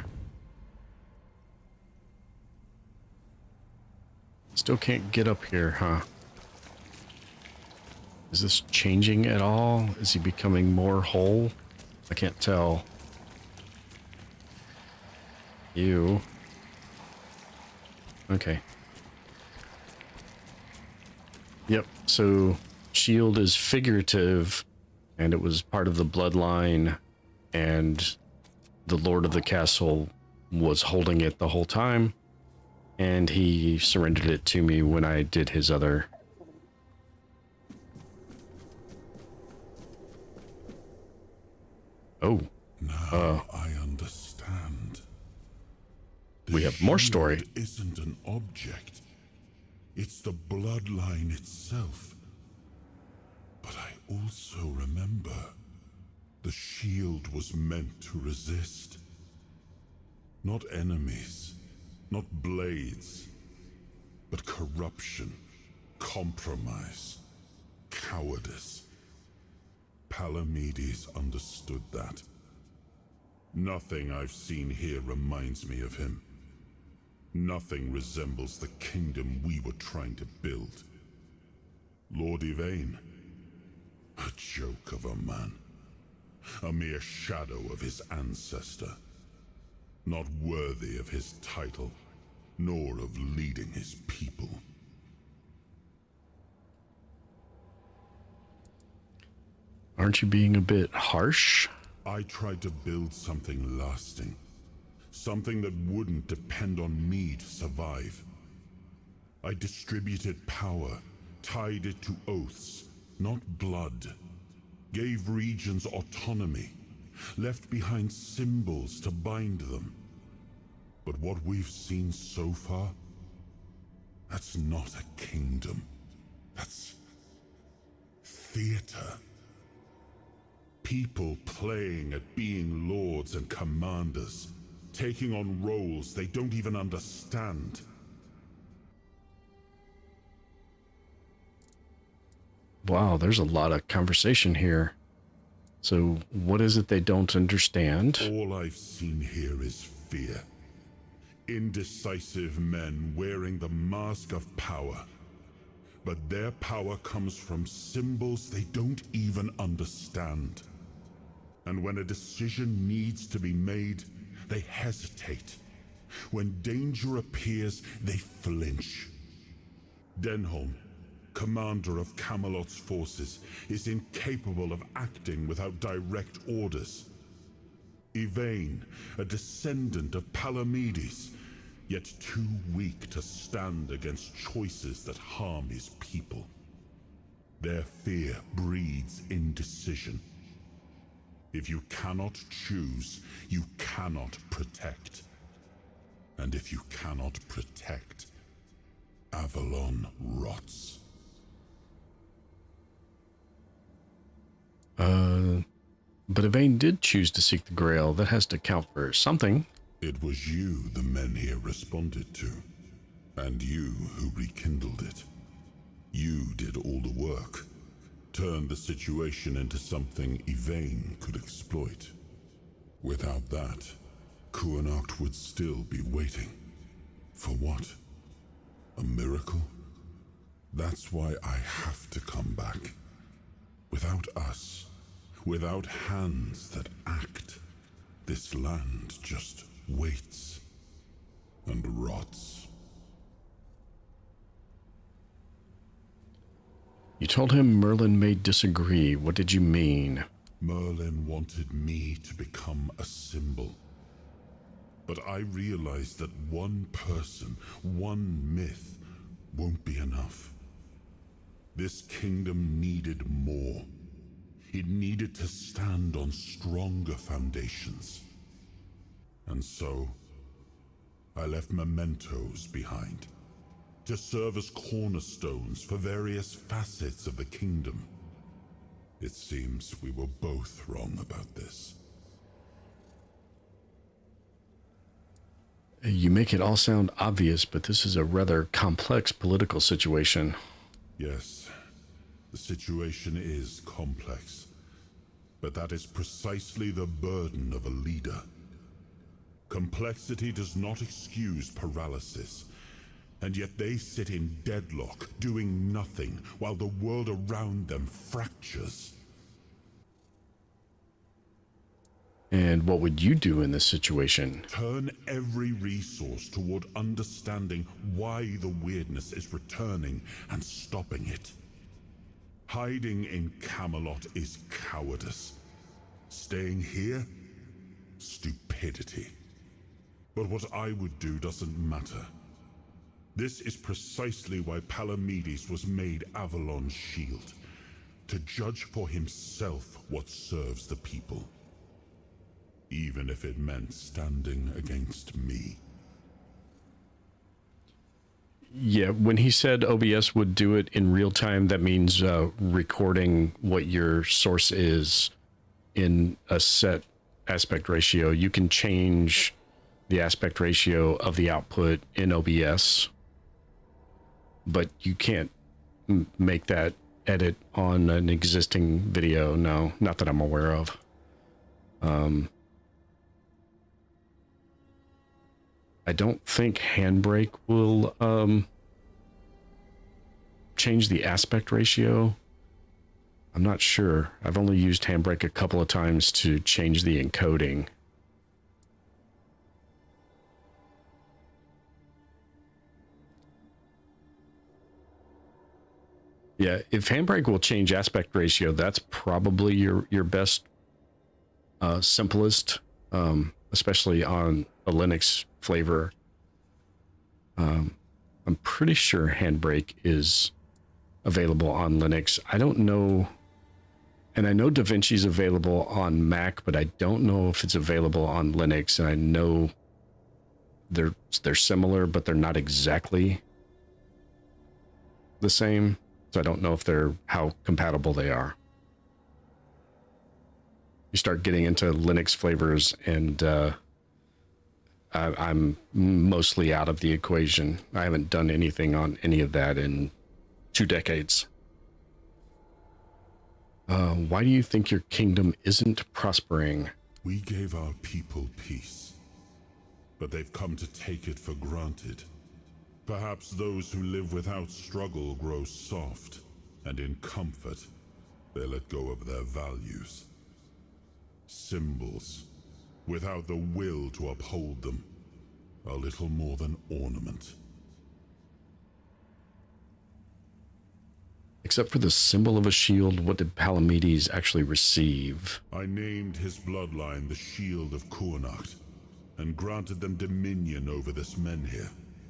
Still can't get up here, huh? Is this changing at all? Is he becoming more whole? I can't tell. Ew. Okay. Yep, so shield is figurative, and it was part of the bloodline, and the Lord of the Castle was holding it the whole time, and he surrendered it to me when I did his other. Oh. Now I understand. We have more story. It isn't an object. It's the bloodline itself. also remember, the shield was meant to resist. Not enemies, not blades, but corruption, compromise, cowardice. Palamedes understood that. Nothing I've seen here reminds me of him. Nothing resembles the kingdom we were trying to build. Lord Yvain, a joke of a man. A mere shadow of his ancestor. Not worthy of his title, nor of leading his people. Aren't you being a bit harsh? I tried to build something lasting. Something that wouldn't depend on me to survive. I distributed power, tied it to oaths, not blood. Gave regions autonomy, left behind symbols to bind them. But what we've seen so far, that's not a kingdom. That's theater. People playing at being lords and commanders, taking on roles they don't even understand. Wow, there's a lot of conversation here. So, what is it they don't understand? All I've seen here is fear. Indecisive men wearing the mask of power. But their power comes from symbols they don't even understand. And when a decision needs to be made, they hesitate. When danger appears, they flinch. Denholm, commander of Camelot's forces, is incapable of acting without direct orders. Yvain, a descendant of Palamedes, yet too weak to stand against choices that harm his people. Their fear breeds indecision. If you cannot choose, you cannot protect. And if you cannot protect, Avalon rots. But Yvain did choose to seek the Grail. That has to count for something. It was you the men here responded to, and you who rekindled it. You did all the work, turned the situation into something Yvain could exploit. Without that, Cuanacht would still be waiting. For what? A miracle? That's why I have to come back. Without us, without hands that act, this land just waits and rots. You told him Merlin may disagree. What did you mean? Merlin wanted me to become a symbol. But I realized that one person, one myth, won't be enough. This kingdom needed more. It needed to stand on stronger foundations. And so, I left mementos behind, to serve as cornerstones for various facets of the kingdom. It seems we were both wrong about this. You make it all sound obvious, but this is a rather complex political situation. Yes, the situation is complex, but that is precisely the burden of a leader. Complexity does not excuse paralysis, and yet they sit in deadlock, doing nothing, while the world around them fractures. And what would you do in this situation? Turn every resource toward understanding why the weirdness is returning and stopping it. Hiding in Camelot is cowardice. Staying here? Stupidity. But what I would do doesn't matter. This is precisely why Palamedes was made Avalon's shield, to judge for himself what serves the people. Even if it meant standing against me. Yeah, when he said OBS would do it in real time, that means recording what your source is in a set aspect ratio. You can change the aspect ratio of the output in OBS, but you can't make that edit on an existing video. No, not that I'm aware of. I don't think Handbrake will change the aspect ratio. I'm not sure. I've only used Handbrake a couple of times to change the encoding. Yeah, if Handbrake will change aspect ratio, that's probably your best, simplest, especially on a Linux flavor. I'm pretty sure Handbrake is available on Linux. I don't know, and I know DaVinci's available on Mac, but I don't know if it's available on Linux. And I know they're similar, but they're not exactly the same. So I don't know if how compatible they are. You start getting into Linux flavors, and I'm mostly out of the equation. I haven't done anything on any of that in 2 decades. Why do you think your kingdom isn't prospering? We gave our people peace, but they've come to take it for granted. Perhaps those who live without struggle grow soft, and in comfort, they let go of their values. Symbols, without the will to uphold them, are little more than ornament. Except for the symbol of a shield, what did Palamedes actually receive? I named his bloodline the Shield of Cuanacht, and granted them dominion over this menhir,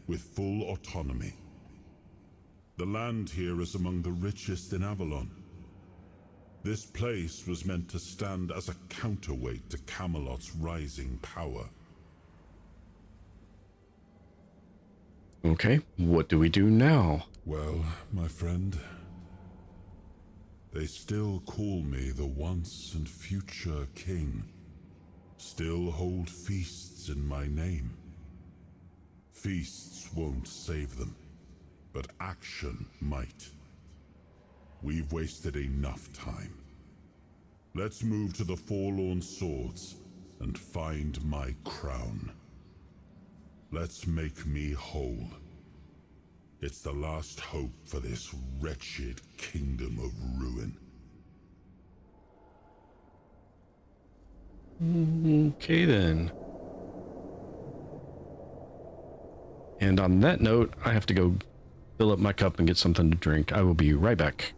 with full autonomy. The land here is among the richest in Avalon. This place was meant to stand as a counterweight to Camelot's rising power. Okay, what do we do now? Well, my friend, they still call me the once and future king. Still hold feasts in my name. Feasts won't save them, but action might. We've wasted enough time. Let's move to the Forlorn Swords and find my crown. Let's make me whole. It's the last hope for this wretched kingdom of ruin. Okay then. And on that note, I have to go fill up my cup and get something to drink. I will be right back.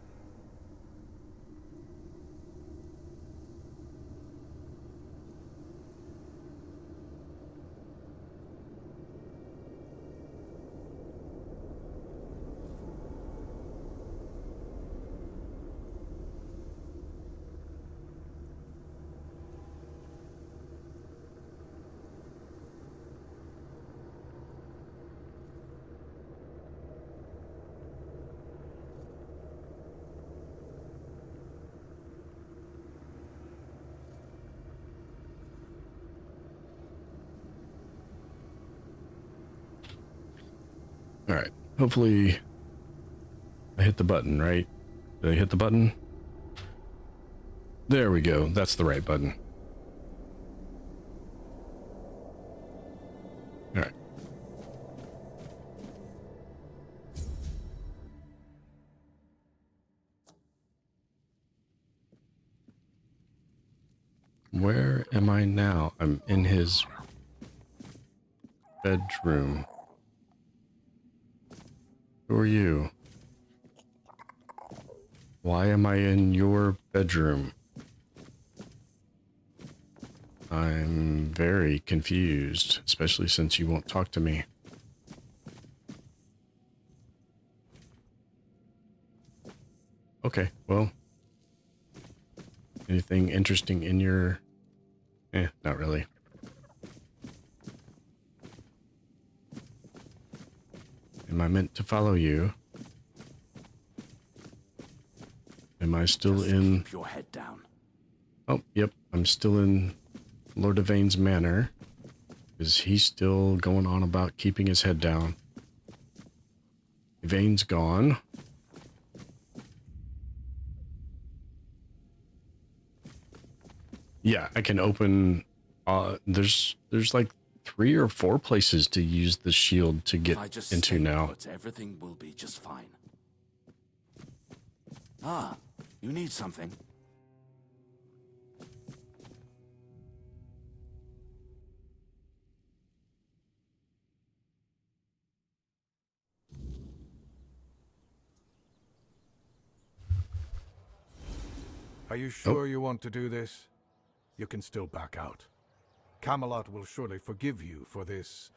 All right. Hopefully I hit the button, right? Did I hit the button? There we go. That's the right button. All right. Where am I now? I'm in his bedroom. Who are you? Why am I in your bedroom? I'm very confused, especially since you won't talk to me. Okay, well. Anything interesting in your... not really. Am I meant to follow you? Am I still in... Keep your head down. Oh, yep. I'm still in Lord Yvain's manor. Is he still going on about keeping his head down? Yvain's gone. Yeah, I can open... there's like 3 or 4 places to use the shield to get If I just into stay now. put, everything will be just fine. Ah, you need something. Are you sure you want to do this? You can still back out. Camelot will surely forgive you for this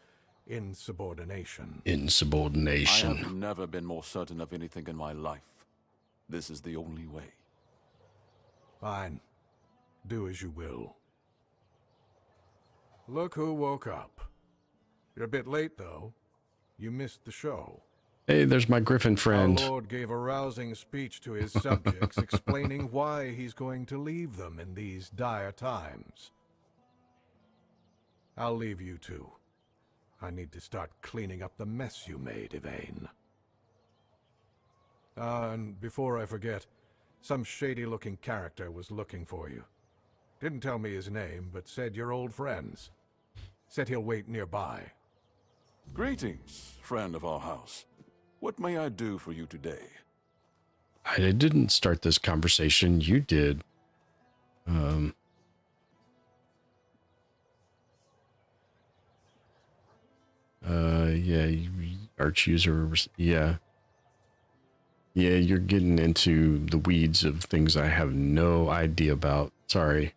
insubordination. Insubordination. I have never been more certain of anything in my life. This is the only way. Fine. Do as you will. Look who woke up. You're a bit late, though. You missed the show. Hey, there's my griffin friend. Our Lord gave a rousing speech to his subjects explaining why he's going to leave them in these dire times. I'll leave you two. I need to start cleaning up the mess you made, Yvain. And before I forget, some shady-looking character was looking for you. Didn't tell me his name, but said you're old friends. Said he'll wait nearby. Greetings, friend of our house. What may I do for you today? I didn't start this conversation. You did. Yeah, arch user. Yeah. Yeah, you're getting into the weeds of things I have no idea about. Sorry.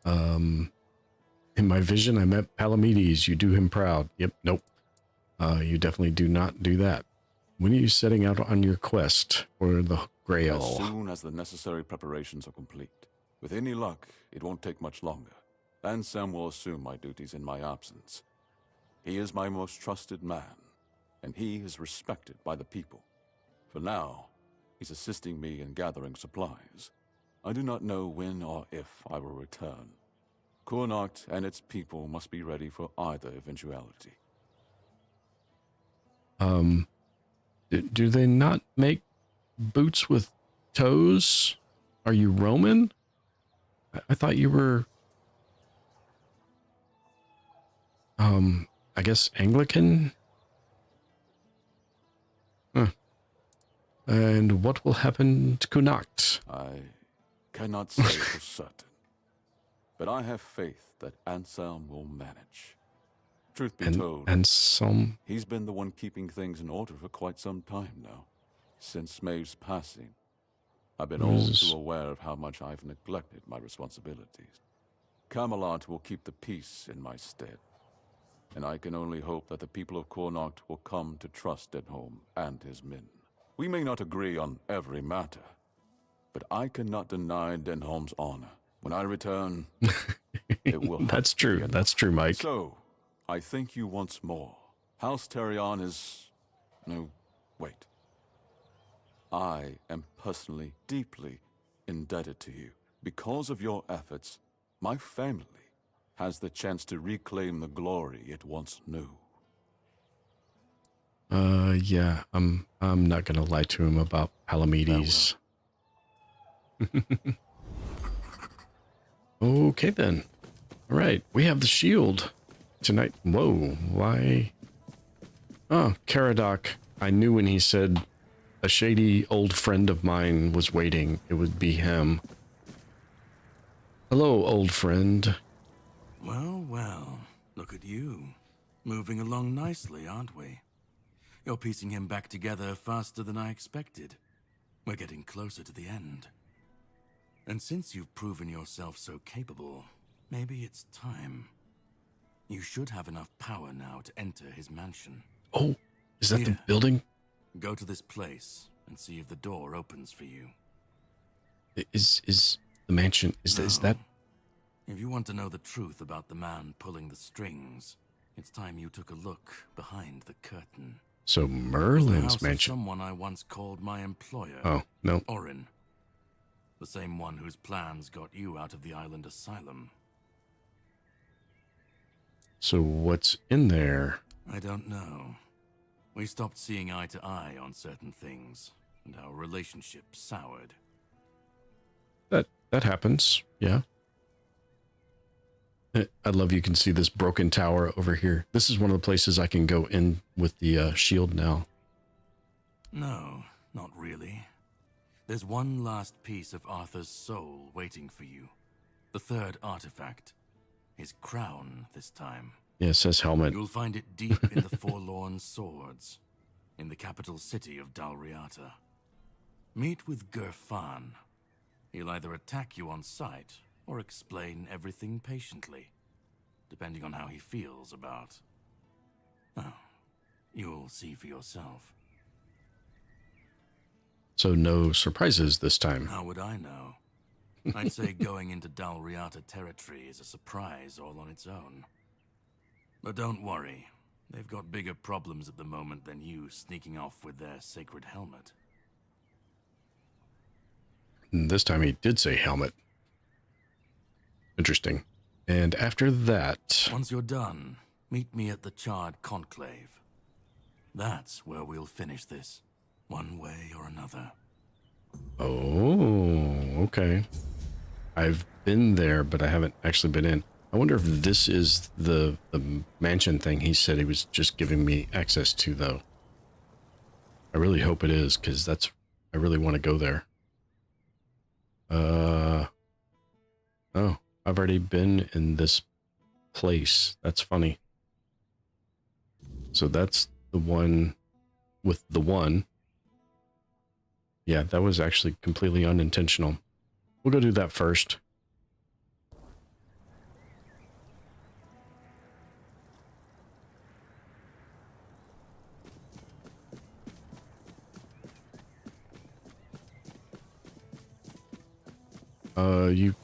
In my vision, I met Palamedes. You do him proud. Yep, nope. You definitely do not do that. When are you setting out on your quest for the Grail? As soon as the necessary preparations are complete. With any luck, it won't take much longer. And Sam will assume my duties in my absence. He is my most trusted man, and he is respected by the people. For now, he's assisting me in gathering supplies. I do not know when or if I will return. Cuanacht and its people must be ready for either eventuality. Do they not make boots with toes? Are you Roman? I thought you were, I guess Anglican? Huh. And what will happen to Cuanacht? I cannot say for certain, but I have faith that Anselm will manage. Truth be told, Anselm? He's been the one keeping things in order for quite some time now. Since Maeve's passing, I've been all too aware of how much I've neglected my responsibilities. Camelot will keep the peace in my stead, and I can only hope that the people of Cuanacht will come to trust Denholm and his men. We may not agree on every matter, but I cannot deny Denholm's honor. When I return, it will That's true. That's true, Mike. So, I thank you once more. House Terion is... No, wait. I am personally deeply indebted to you. Because of your efforts, my family has the chance to reclaim the glory it once knew. Yeah, I'm not gonna lie to him about Palamedes. Okay then. All right, we have the shield tonight. Whoa, why? Oh, Caradoc. I knew when he said a shady old friend of mine was waiting, it would be him. Hello, old friend. Well, well, look at you. Moving along nicely, aren't we? You're piecing him back together faster than I expected. We're getting closer to the end. And since you've proven yourself so capable, maybe it's time. You should have enough power now to enter his mansion. Oh, is that the building? Go to this place and see if the door opens for you. Is the mansion, is that? If you want to know the truth about the man pulling the strings, It's time you took a look behind the curtain. So The Merlin's house of mansion. someone I once called my employer. Oh, no. Orin. The same one whose plans got you out of the island asylum. So what's in there? I don't know. We stopped seeing eye to eye on certain things, and our relationship soured. That happens, yeah. I love you can see this broken tower over here. This is one of the places I can go in with the shield now. No, not really. There's one last piece of Arthur's soul waiting for you. The third artifact. His crown this time. Yeah, it says helmet. You'll find it deep in the Forlorn Swords, in the capital city of Dalriata. Meet with Gerfan. He'll either attack you on sight, or explain everything patiently, depending on how he feels about... Oh, you'll see for yourself. So no surprises this time. How would I know? I'd say going into Dalriata territory is a surprise all on its own. But don't worry, they've got bigger problems at the moment than you sneaking off with their sacred helmet. This time he did say helmet. Interesting. And after that... Once you're done, meet me at the Charred Conclave. That's where we'll finish this, one way or another. Oh, okay. I've been there, but I haven't actually been in. I wonder if this is the mansion thing he said he was just giving me access to, though. I really hope it is, because I really want to go there. Oh, I've already been in this place. That's funny. So that's the one with the one. Yeah, that was actually completely unintentional. We'll go do that first.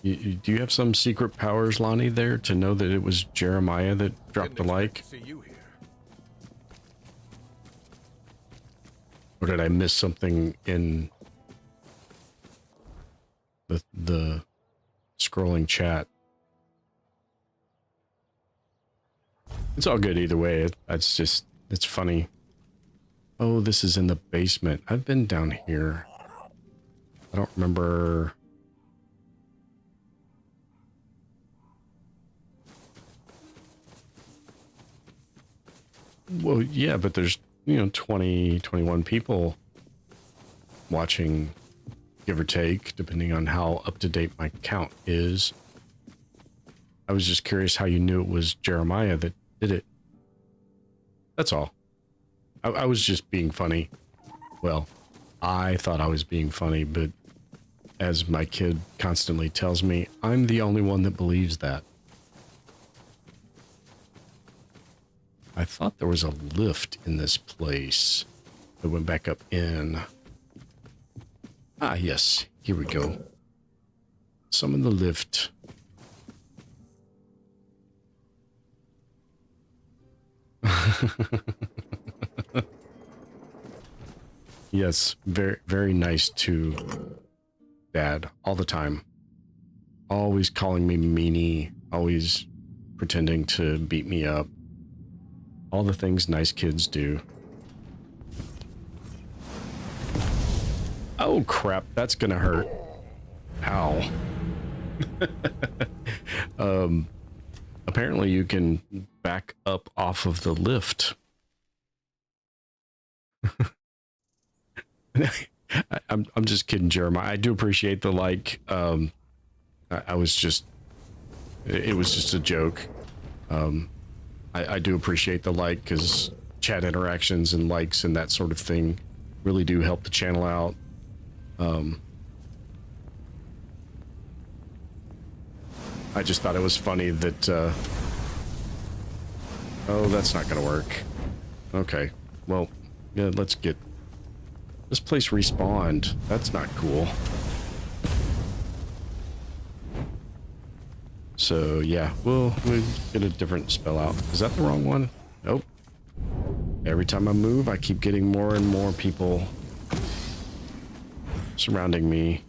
Do you have some secret powers, Lonnie, there to know that it was Jeremiah that dropped the like? Or did I miss something in the scrolling chat? It's all good either way. It's funny. Oh, this is in the basement. I've been down here. I don't remember. Well, yeah, but there's, 20, 21 people watching, give or take, depending on how up-to-date my count is. I was just curious how you knew it was Jeremiah that did it. That's all. I was just being funny. Well, I thought I was being funny, but as my kid constantly tells me, I'm the only one that believes that. I thought there was a lift in this place that went back up in. Ah, yes. Here we go. Summon the lift. Yes, very, very nice to Dad all the time. Always calling me meanie, always pretending to beat me up. All the things nice kids do. Oh crap, that's gonna hurt. Ow. Apparently you can back up off of the lift. I'm just kidding, Jeremiah. I do appreciate the like. I was just, it was just a joke. I do appreciate the like, because chat interactions and likes and that sort of thing really do help the channel out. I just thought it was funny that, oh, that's not gonna work. Okay, well, yeah, let's get, this place respawned. That's not cool. So yeah, we'll get a different spell out. Is that the wrong one? Nope. Every time I move, I keep getting more and more people surrounding me.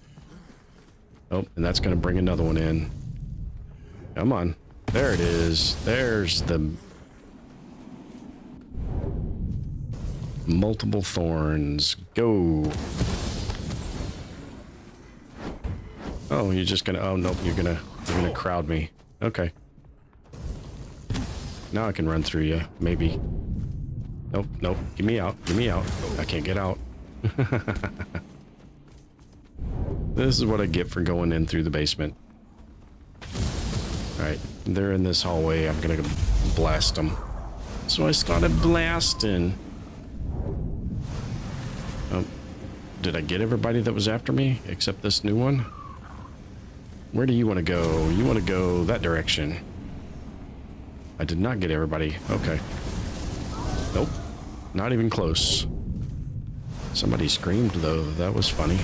Oh, and that's going to bring another one in. Come on. There it is. There's the multiple thorns. Go. Oh, you're just gonna, oh nope, you're gonna crowd me. Okay. Now I can run through you, maybe. Nope, nope, get me out, I can't get out. This is what I get for going in through the basement. Alright, they're in this hallway, I'm gonna blast them. So I started blasting. Oh, did I get everybody that was after me, except this new one? Where do you want to go? You want to go that direction. I did not get everybody. Okay. Nope. Not even close. Somebody screamed, though. That was funny.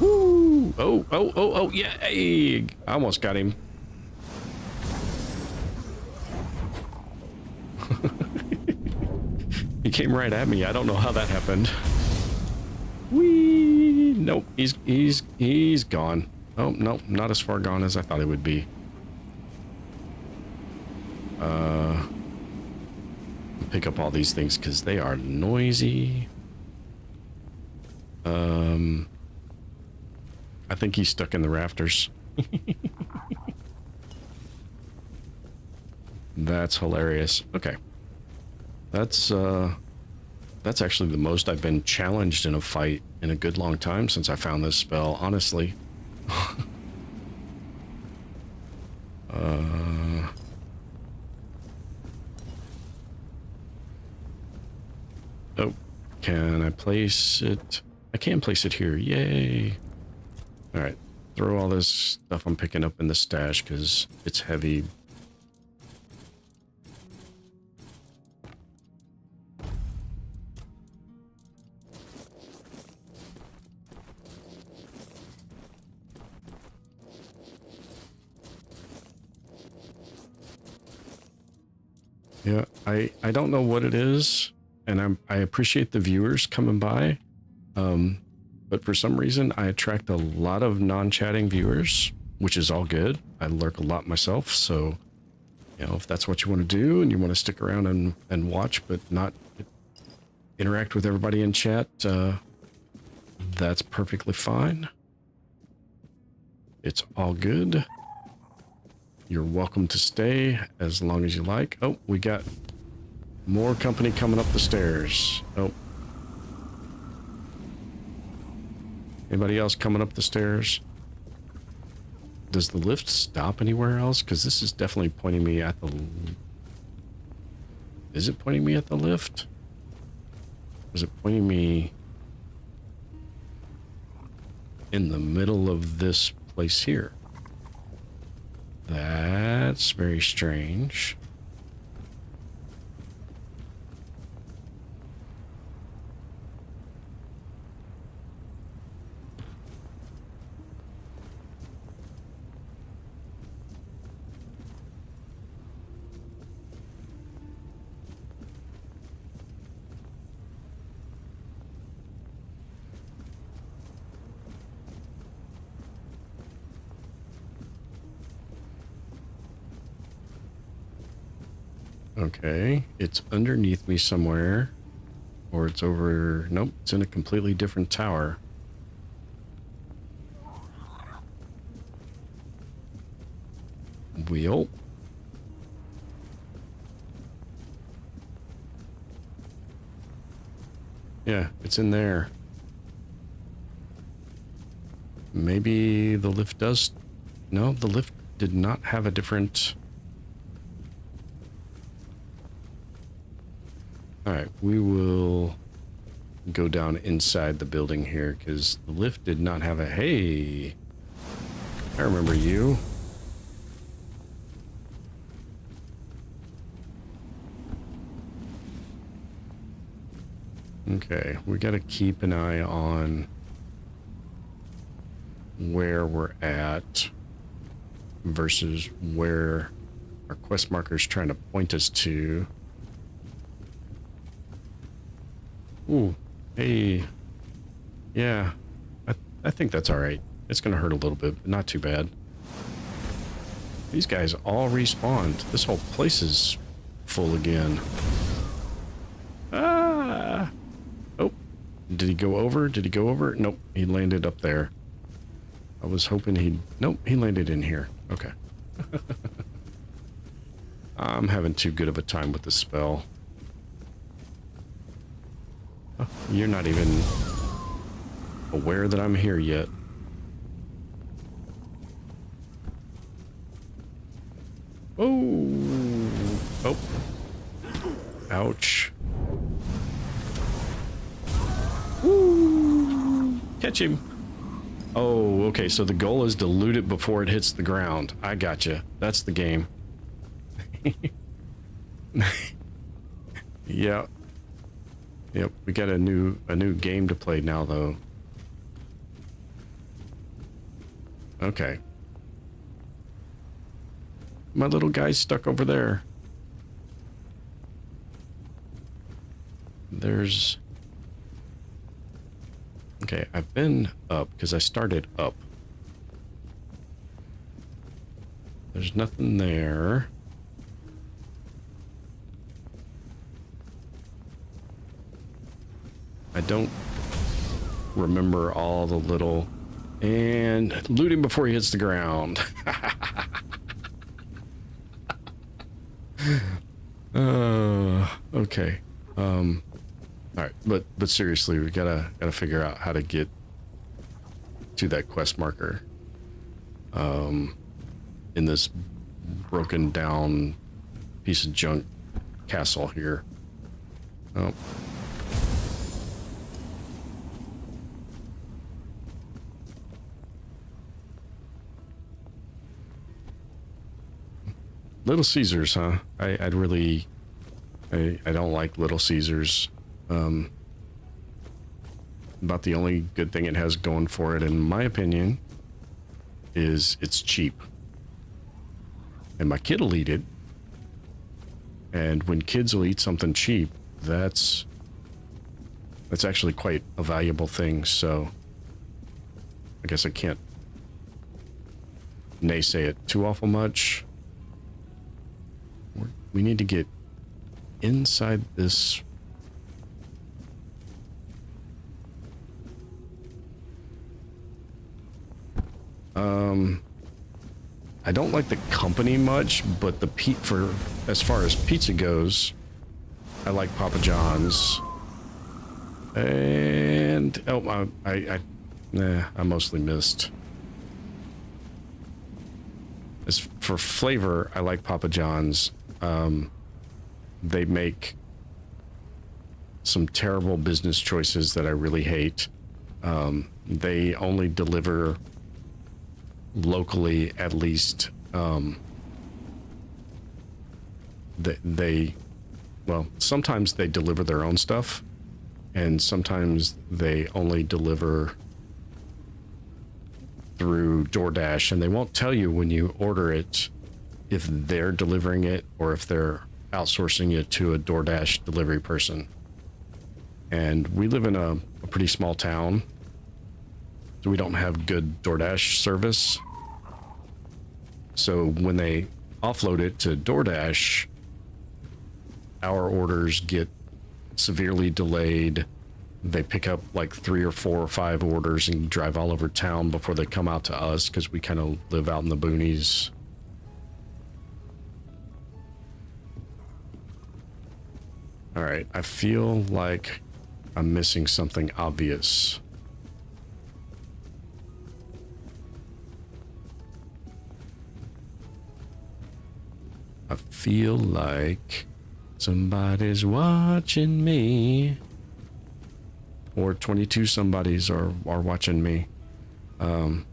Woo! Oh, yeah! Hey! I almost got him. He came right at me. I don't know how that happened. Whee! Nope. He's gone. Oh, no, not as far gone as I thought it would be. Pick up all these things because they are noisy. I think he's stuck in the rafters. That's hilarious. Okay. That's actually the most I've been challenged in a fight in a good long time since I found this spell, honestly. Oh, can I place it? I can place it here. Yay. All right. Throw all this stuff I'm picking up in the stash because it's heavy. Yeah, I don't know what it is, and I appreciate the viewers coming by, but for some reason I attract a lot of non-chatting viewers, which is all good. I lurk a lot myself, so you know, if that's what you want to do and you want to stick around and watch but not interact with everybody in chat, that's perfectly fine. It's all good. You're welcome to stay as long as you like. Oh, we got more company coming up the stairs. Oh. Anybody else coming up the stairs? Does the lift stop anywhere else? Because this is definitely pointing me at the... Is it pointing me at the lift? Or is it pointing me in the middle of this place here? That's very strange. Okay, it's underneath me somewhere, or it's over, nope, it's in a completely different tower. Wheel. Yeah, it's in there. Maybe the lift does, no, the lift did not have a different... Alright, we will go down inside the building here because the lift did not have a... Hey! I remember you. Okay, we gotta keep an eye on where we're at. versus where our quest marker is trying to point us to. Ooh, hey, yeah, I think that's all right. It's gonna hurt a little bit, but not too bad. These guys all respawned. This whole place is full again. Ah! Oh, did he go over? Did he go over? Nope, he landed up there. I was hoping he'd... Nope, he landed in here. Okay. I'm having too good of a time with the spell. Oh, you're not even aware that I'm here yet. Oh! Oh. Ouch. Woo! Catch him. Oh, okay, so the goal is to loot it before it hits the ground. I gotcha. That's the game. Yeah. Yep, we got a new game to play now, though. Okay. My little guy's stuck over there. There's... Okay, I've been up because I started up. There's nothing there. I don't remember all the little... And loot him before he hits the ground. Okay. All right, but seriously, we gotta figure out how to get to that quest marker. In this broken down piece of junk castle here. Oh. Little Caesars, huh? I don't like Little Caesars. About the only good thing it has going for it, in my opinion, is it's cheap. And my kid will eat it. And when kids will eat something cheap, that's actually quite a valuable thing. So I guess I can't naysay it too awful much. We need to get inside this. I don't like the company much, but as far as pizza goes, I like Papa John's. And I mostly missed. As for flavor, I like Papa John's. They make some terrible business choices that I really hate. They only deliver locally, at least. Well, sometimes they deliver their own stuff, and sometimes they only deliver through DoorDash, and they won't tell you when you order it if they're delivering it or if they're outsourcing it to a DoorDash delivery person. And we live in a pretty small town, so we don't have good DoorDash service. So when they offload it to DoorDash, our orders get severely delayed. They pick up like 3 or 4 or 5 orders and drive all over town before they come out to us, because we kind of live out in the boonies. All right, I feel like I'm missing something obvious. I feel like somebody's watching me. Or 22 somebodies are watching me. I've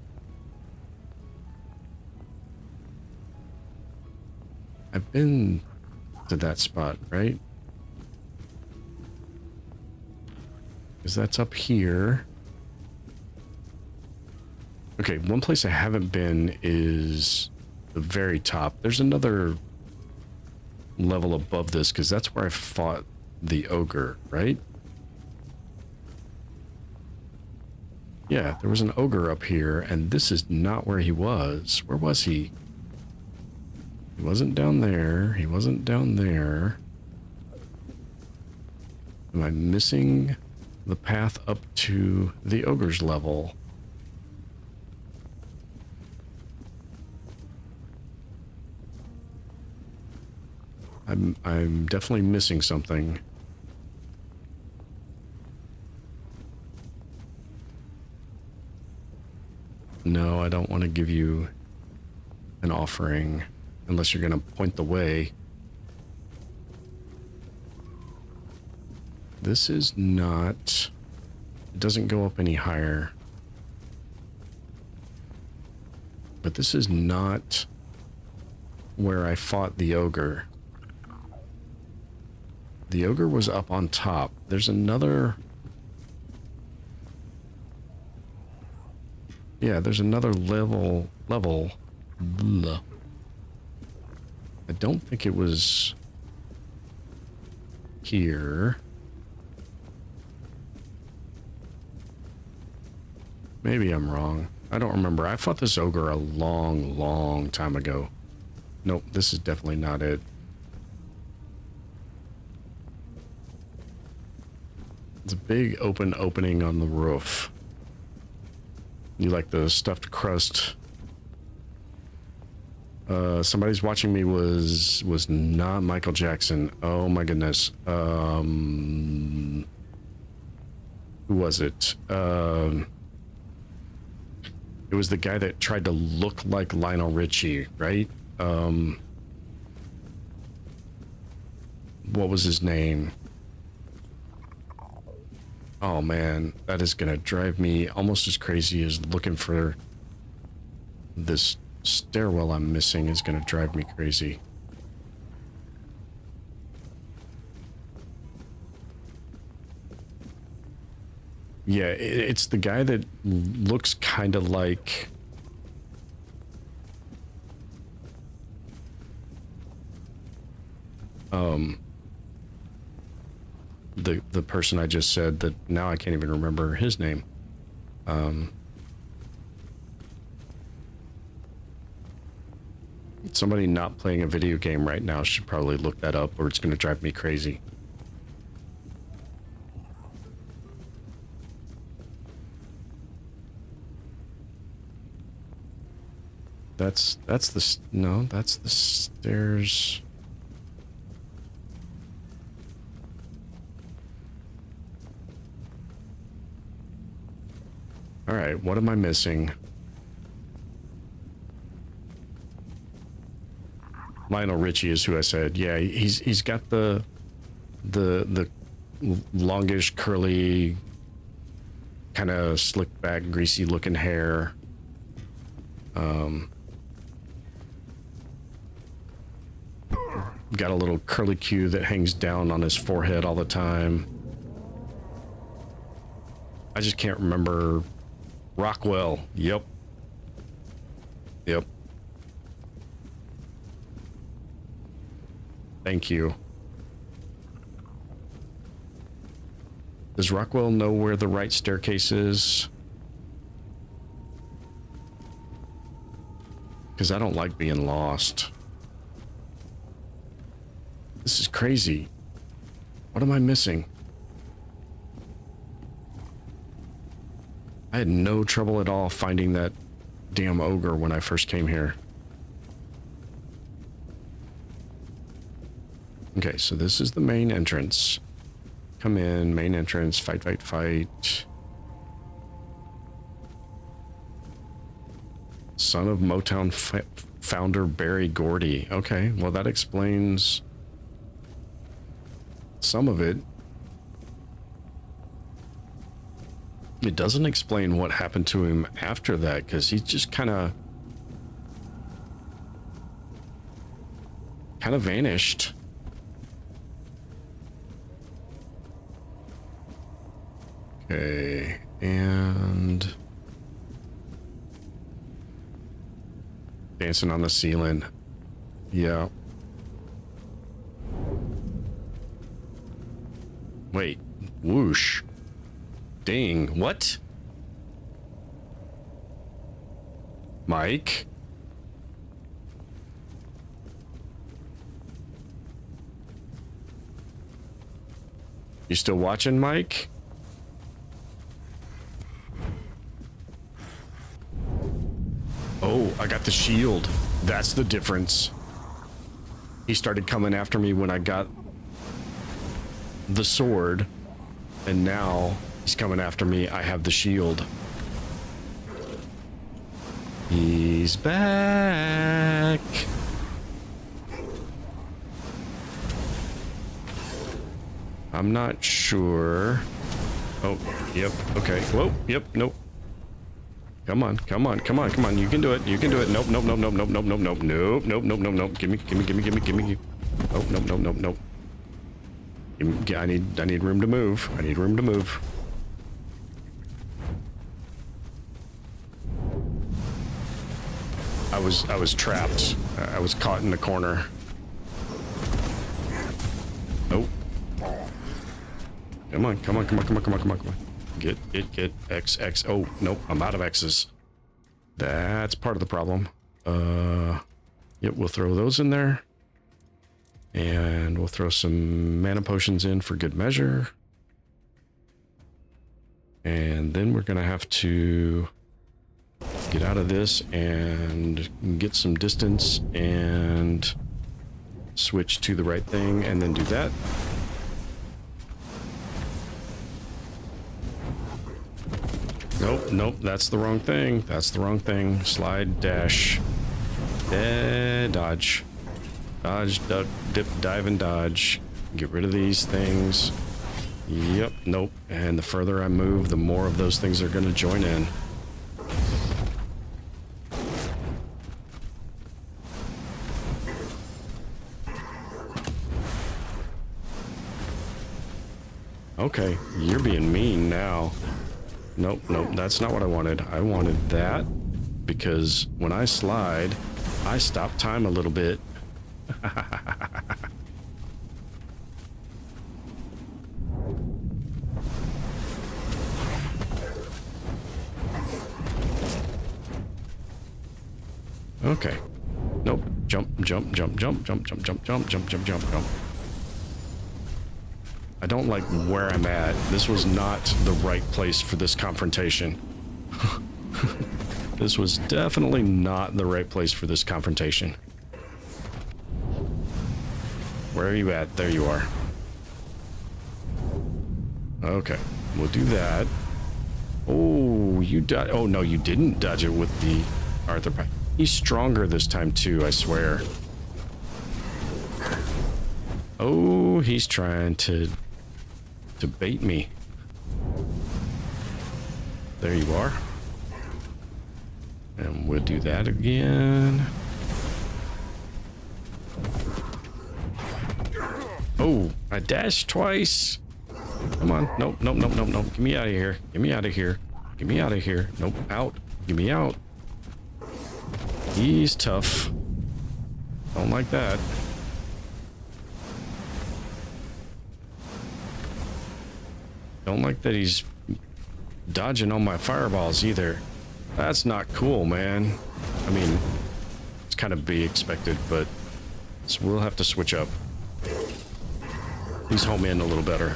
been to that spot, right? Because that's up here. Okay, one place I haven't been is the very top. There's another level above this because that's where I fought the ogre, right? Yeah, there was an ogre up here, and this is not where he was. Where was he? He wasn't down there. He wasn't down there. Am I missing the path up to the ogre's level? I'm definitely missing something. No, I don't want to give you an offering unless you're going to point the way. This is not... It doesn't go up any higher. But this is not where I fought the ogre. The ogre was up on top. There's another... Yeah, there's another level. Blah. I don't think it was here. Maybe I'm wrong. I don't remember. I fought this ogre a long time ago. Nope, this is definitely not it. It's a big open opening on the roof. You like the stuffed crust? Somebody's watching me was not Michael Jackson. Oh my goodness. Who was it? It was the guy that tried to look like Lionel Richie, right? What was his name? Oh man, that is gonna drive me almost as crazy as looking for this stairwell I'm missing is gonna drive me crazy. Yeah, it's the guy that looks kind of like... The person I just said that now I can't even remember his name. Somebody not playing a video game right now should probably look that up or it's going to drive me crazy. That's the... No, that's the stairs... All right, what am I missing? Lionel Richie is who I said. Yeah, he's got the longish, curly, kind of slick back, greasy looking hair. Got a little curly Q that hangs down on his forehead all the time. I just can't remember. Rockwell. Yep. Thank you. Does Rockwell know where the right staircase is? Because I don't like being lost. This is crazy. What am I missing? I had no trouble at all finding that damn ogre when I first came here. Okay, so this is the main entrance. Come in, main entrance, fight. Son of Motown founder Barry Gordy. Okay, well that explains some of it. It doesn't explain what happened to him after that, because he just kind of vanished. Okay, and dancing on the ceiling. Yeah. Wait. Whoosh. Ding. What? Mike? You still watching, Mike? Oh, I got the shield. That's the difference. He started coming after me when I got the sword, and now he's coming after me. I have the shield. He's back. I'm not sure. Oh, yep. Okay. Whoa. Yep. Nope. Come on. Come on. Come on. Come on. You can do it. You can do it. Nope. Nope. Nope. Nope. Nope. Nope. Nope. Nope. Nope. Nope. Nope. Nope. Nope. Give me. Give me. Give me. Give me. Give me. Nope. Nope. Nope. Nope. Nope. I need room to move. I need room to move. I was trapped. I was caught in the corner. Nope. Come on, come on, come on, come on, come on, come on, come on. Get X. Oh, nope, I'm out of X's. That's part of the problem. Yep, we'll throw those in there. And we'll throw some mana potions in for good measure. And then we're gonna have to get out of this and get some distance and switch to the right thing and then do that. Nope, nope, that's the wrong thing. That's the wrong thing. Slide, dash, dodge. Dodge, duck, dip, dive, and dodge. Get rid of these things. Yep, nope. And the further I move, the more of those things are going to join in. Okay, you're being mean now. Nope, nope, that's not what I wanted. I wanted that because when I slide, I stop time a little bit. Okay. Nope. Jump, jump, jump, jump, jump, jump, jump, jump, jump, jump, jump, jump. I don't like where I'm at. This was not the right place for this confrontation. This was definitely not the right place for this confrontation. Where are you at? There you are. Okay, we'll do that. Oh, you dodge. Oh, no, you didn't dodge it with the Arthur Pike. He's stronger this time, too, I swear. Oh, he's trying to bait me. There you are. And we'll do that again. Oh, I dashed twice. Come on. Nope, nope, nope, nope, nope. Get me out of here. Get me out of here. Get me out of here. Nope, out. Get me out. He's tough. Don't like that. Don't like that he's dodging all my fireballs either. That's not cool, man. I mean, it's kind of be expected, but we'll have to switch up. Please home in a little better.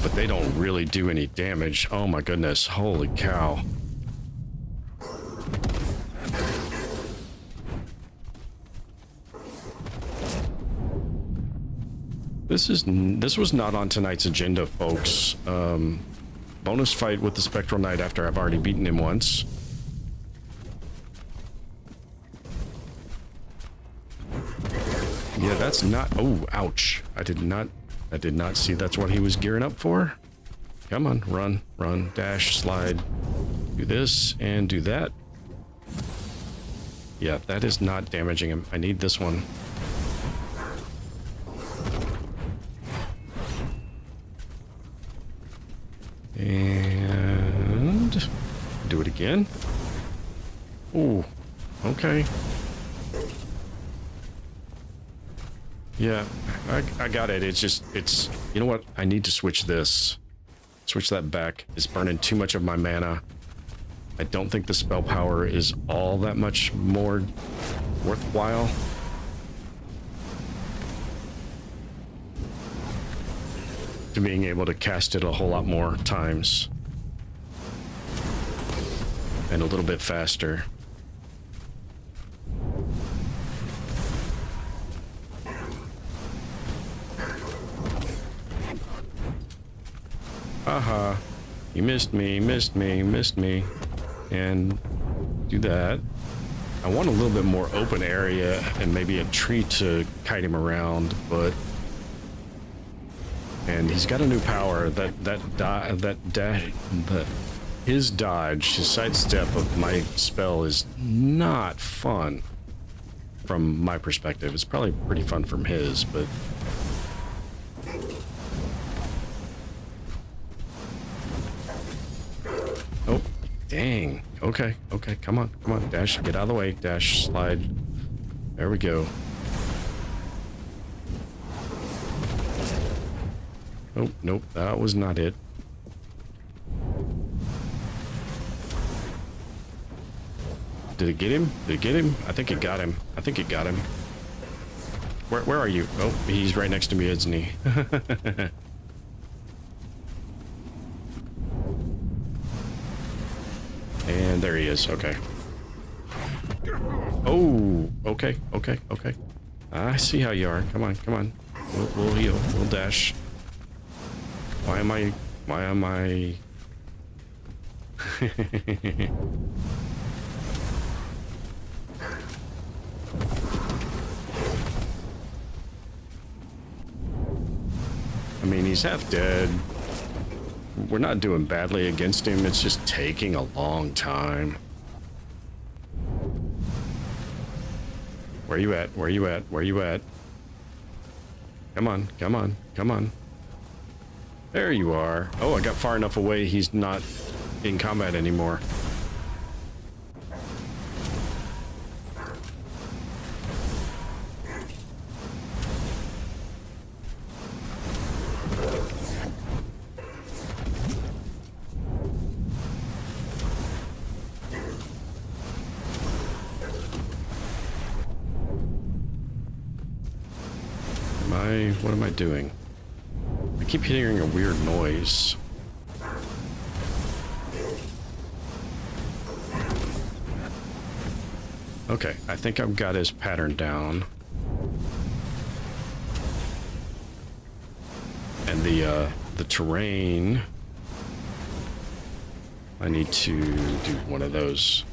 But they don't really do any damage. Oh my goodness. Holy cow. This was not on tonight's agenda, folks. Bonus fight with the Spectral Knight after I've already beaten him once. Yeah, that's not. Oh, ouch! I did not see that's what he was gearing up for. Come on, run, run, dash, slide. Do this and do that. Yeah, that is not damaging him. I need this one. And do it again. Ooh, okay. Yeah, I got it. It's just, you know what? I need to switch this. Switch that back. It's burning too much of my mana. I don't think the spell power is all that much more worthwhile. To being able to cast it a whole lot more times. And a little bit faster. Haha. You missed me, missed me, missed me. And do that. I want a little bit more open area and maybe a tree to kite him around, but... And he's got a new power his dodge, his sidestep of my spell is not fun from my perspective. It's probably pretty fun from his, but... Oh, dang. Okay, okay, come on, Dash, get out of the way, Dash, slide. There we go. Oh, nope, that was not it. Did it get him? Did it get him? I think it got him. I think it got him. Where are you? Oh, he's right next to me, isn't he? And there he is. Okay. Oh, okay, okay, okay. I see how you are. Come on, come on. We'll heal. We'll dash. Why am I... I mean, he's half dead. We're not doing badly against him. It's just taking a long time. Where you at? Where you at? Where you at? Come on, come on, come on. There you are. Oh, I got far enough away he's not in combat anymore. What am I doing? I keep hearing a weird noise. Okay, I think I've got his pattern down. And the terrain, I need to do one of those.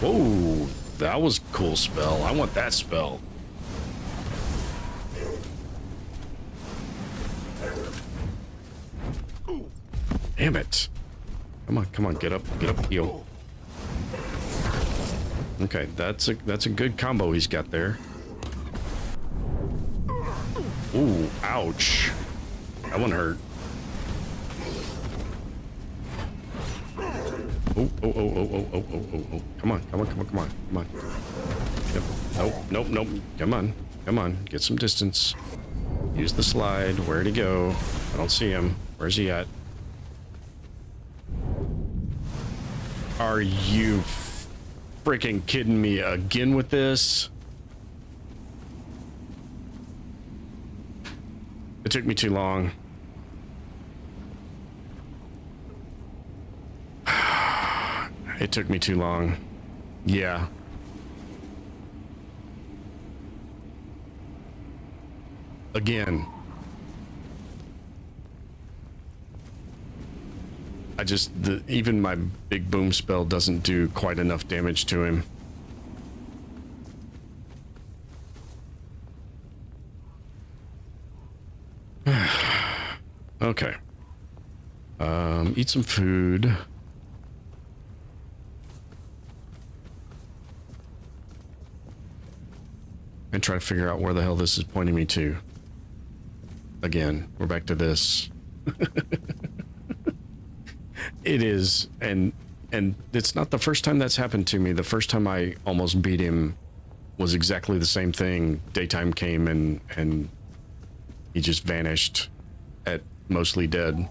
Whoa, that was a cool spell. I want that spell. Damn it. Come on, get up, heal. Okay, that's a good combo he's got there. Ooh, ouch. That one hurt. Oh. Come on. Yep. Nope. Come on. Get some distance. Use the slide. Where'd he go? I don't see him. Where's he at? Are you freaking kidding me again with this? It took me too long. It took me too long. Yeah. Again. Even my big boom spell doesn't do quite enough damage to him. Okay. Eat some food. And try to figure out where the hell this is pointing me to. Again, we're back to this. It is, and it's not the first time that's happened to me. The first time I almost beat him was exactly the same thing. Daytime came and he just vanished at mostly dead.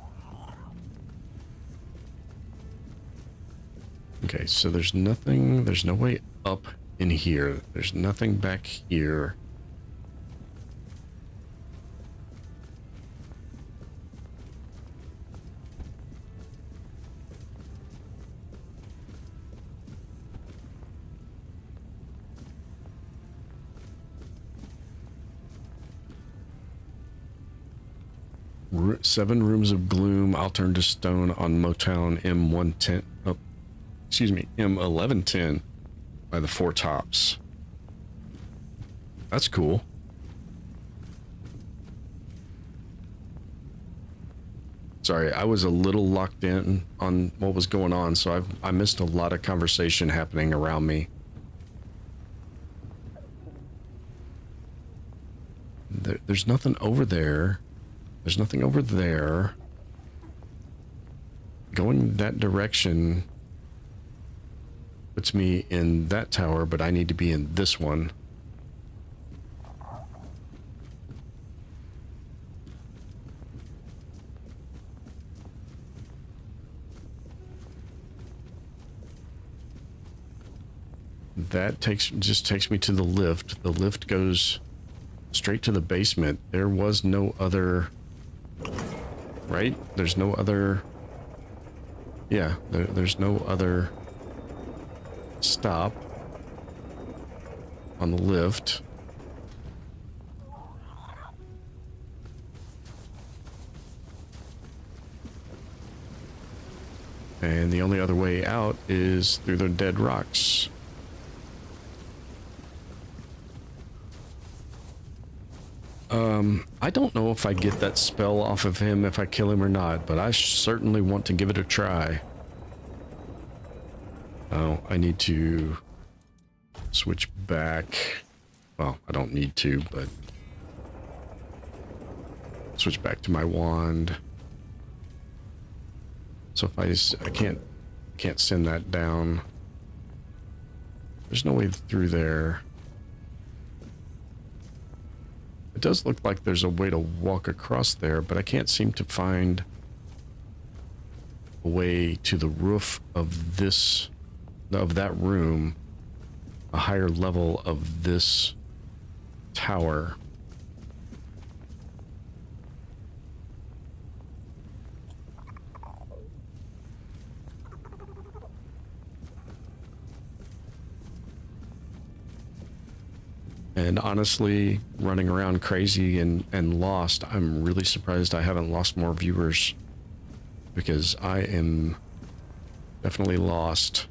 Okay, so there's nothing, there's no way up in here. There's nothing back here. Seven rooms of gloom. I'll turn to stone on Motown M110. Oh, excuse me, M1110 by the Four Tops. That's cool. Sorry, I was a little locked in on what was going on, so I missed a lot of conversation happening around me. There's nothing over there. There's nothing over there. Going that direction puts me in that tower, but I need to be in this one. That just takes me to the lift. The lift goes straight to the basement. There was no other... Right? There's no other... Yeah, there's no other stop on the lift. And the only other way out is through the dead rocks. I don't know if I get that spell off of him if I kill him or not, but I certainly want to give it a try. Oh, I need to switch back. Well, I don't need to, but switch back to my wand. So if I can't send that down. There's no way through there. It does look like there's a way to walk across there, but I can't seem to find a way to the roof of that room, a higher level of this tower. And honestly, running around crazy and lost, I'm really surprised I haven't lost more viewers, because I am definitely lost.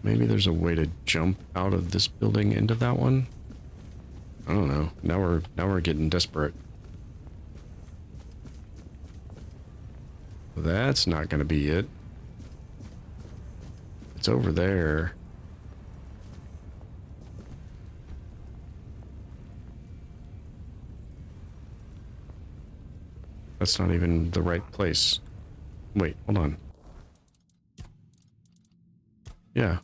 Maybe there's a way to jump out of this building into that one. I don't know. Now we're getting desperate. That's not going to be it. It's over there. That's not even the right place. Wait, hold on. Yeah.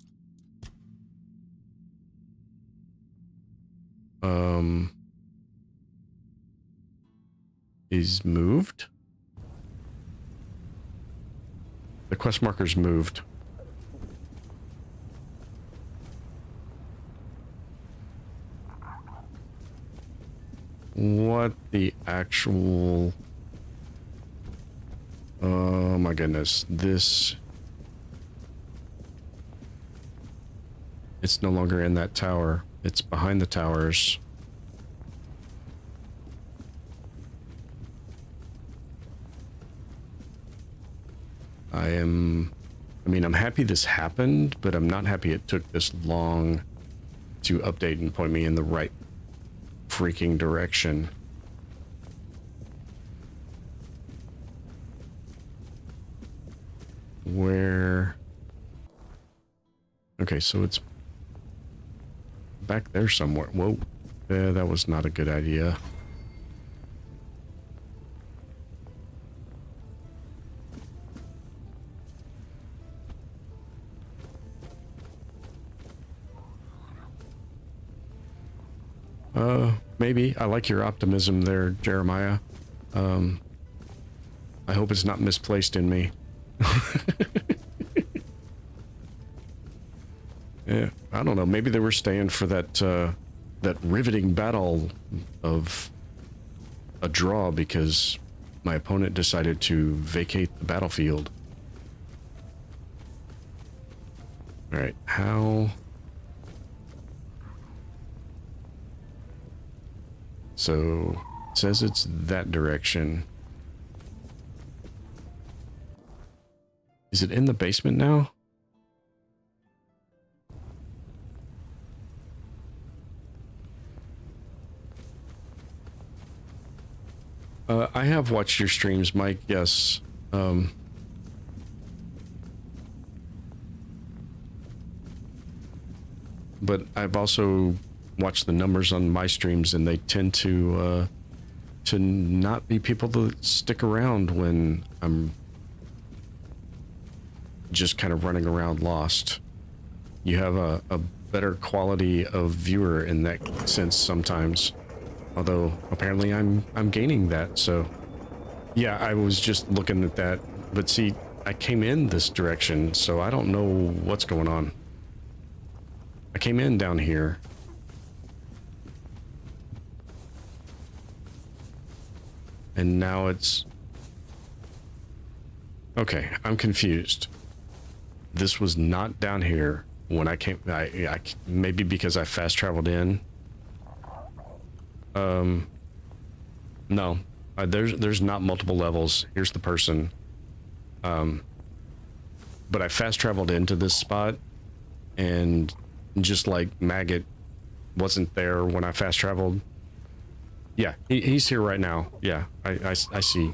He's moved? The quest marker's moved. What the actual... Oh my goodness, this... It's no longer in that tower. It's behind the towers. I'm happy this happened, but I'm not happy it took this long to update and point me in the right freaking direction. Where... Okay, so it's back there somewhere. Whoa. Yeah, that was not a good idea. Maybe. I like your optimism there, Jeremiah. I hope it's not misplaced in me. Yeah, I don't know. Maybe they were staying for that that riveting battle of a draw because my opponent decided to vacate the battlefield. All right, how? So it says it's that direction. Is it in the basement now? I have watched your streams, Mike, yes. But I've also watched the numbers on my streams, and they tend to not be people that stick around when I'm just kind of running around lost. You have a better quality of viewer in that sense sometimes. Although apparently I'm gaining that, so yeah, I was just looking at that. But see, I came in this direction, so I don't know what's going on. I came in down here. And now it's... Okay, I'm confused. This was not down here when I came... I maybe because I fast traveled in. No, there's not multiple levels. Here's the person. But I fast traveled into this spot, and just like Maggot wasn't there when I fast traveled. Yeah, he's here right now. Yeah, I see.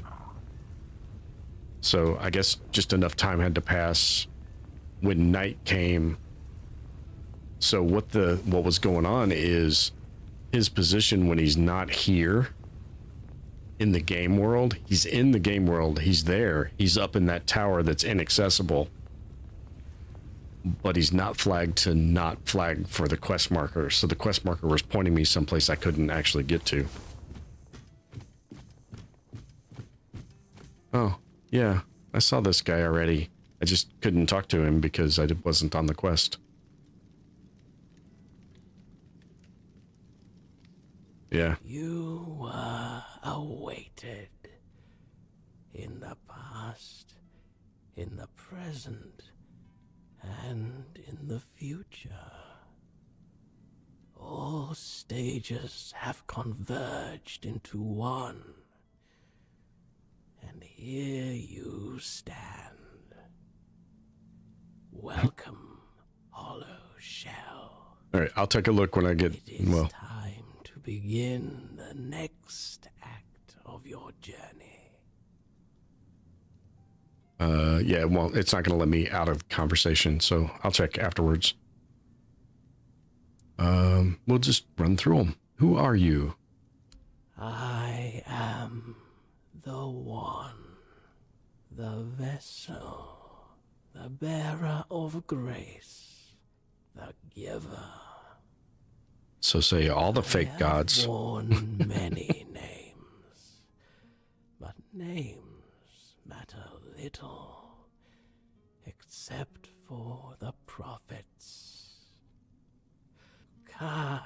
So I guess just enough time had to pass when night came. So what was going on is his position when he's not here in the game world. He's in the game world. He's there. He's up in that tower that's inaccessible. But he's not flagged to not flag for the quest marker. So the quest marker was pointing me someplace I couldn't actually get to. Oh, yeah. I saw this guy already. I just couldn't talk to him because I wasn't on the quest. Yeah. You were awaited. In the past, in the present, and in the future. All stages have converged into one. And here you stand. Welcome, Hollow Shell. Alright, I'll take a look when I get... Well, time to begin the next act of your journey. yeah, well, it's not going to let me out of conversation, so I'll check afterwards. We'll just run through them. Who are you? I am the One, the Vessel, the Bearer of Grace, the Giver. So say all the fake gods. I've worn many names, but names matter little, except for the prophets. Kai,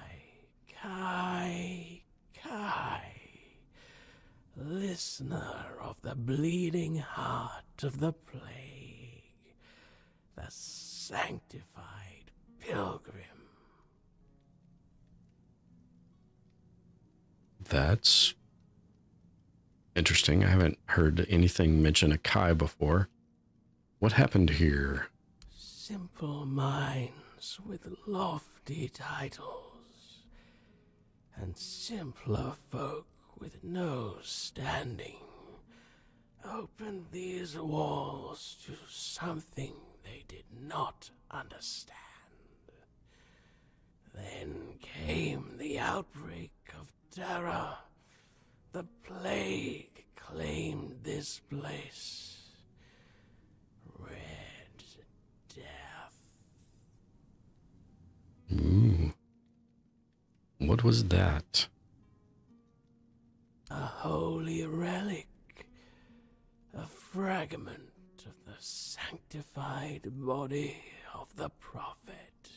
Kai, Kai, listener of the bleeding heart of the plague, the sanctified pilgrim. That's interesting. I haven't heard anything mention a Kai before. What happened here? Simple minds with lofty titles and simpler folk with no standing opened these walls to something they did not understand. Then came the outbreak of terror. The plague claimed this place. Red Death. Ooh. What was that? A holy relic. A fragment of the sanctified body of the prophet.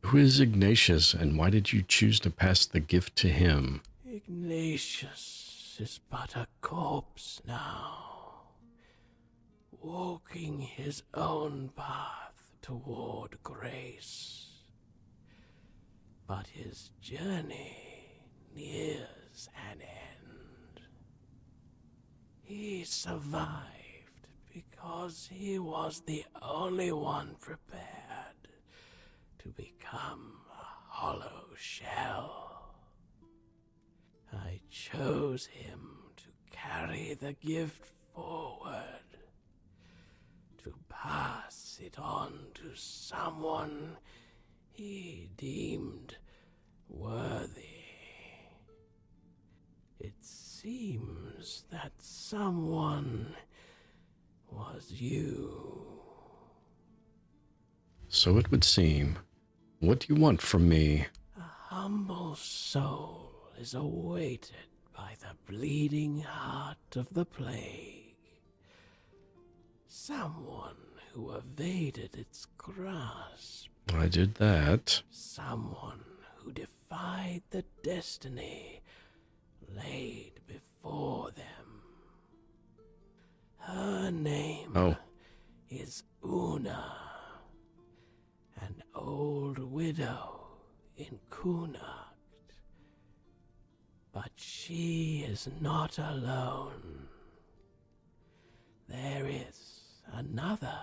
Who is Ignatius, and why did you choose to pass the gift to him? Ignatius is but a corpse now, walking his own path toward grace. But his journey nears an end. He survived because he was the only one prepared to become a hollow shell. I chose him to carry the gift forward, to pass it on to someone he deemed worthy. It seems that someone was you. So it would seem. What do you want from me? A humble soul is awaited by the bleeding heart of the plague. Someone who evaded its grasp. I did that. Someone who defied the destiny laid before them. Her name is Una, an old widow in Cuanacht. But she is not alone. There is another,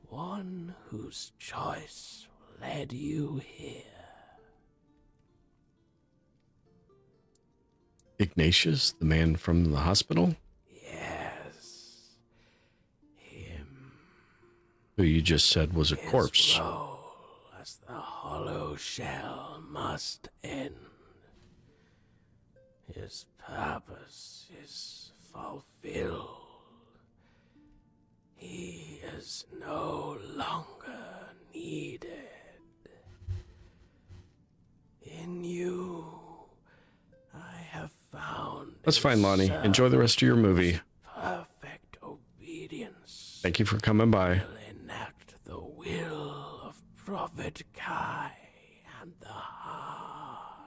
one whose choice led you here. Ignatius, the man from the hospital? Yes, him. Who you just said was a corpse. His role as the hollow shell must end. His purpose is fulfilled. He is no longer needed. In you, I have found. That's fine, Lonnie. Enjoy the rest of your movie. Perfect obedience. Thank you for coming by. Will enact the will of Prophet Kai and the heart.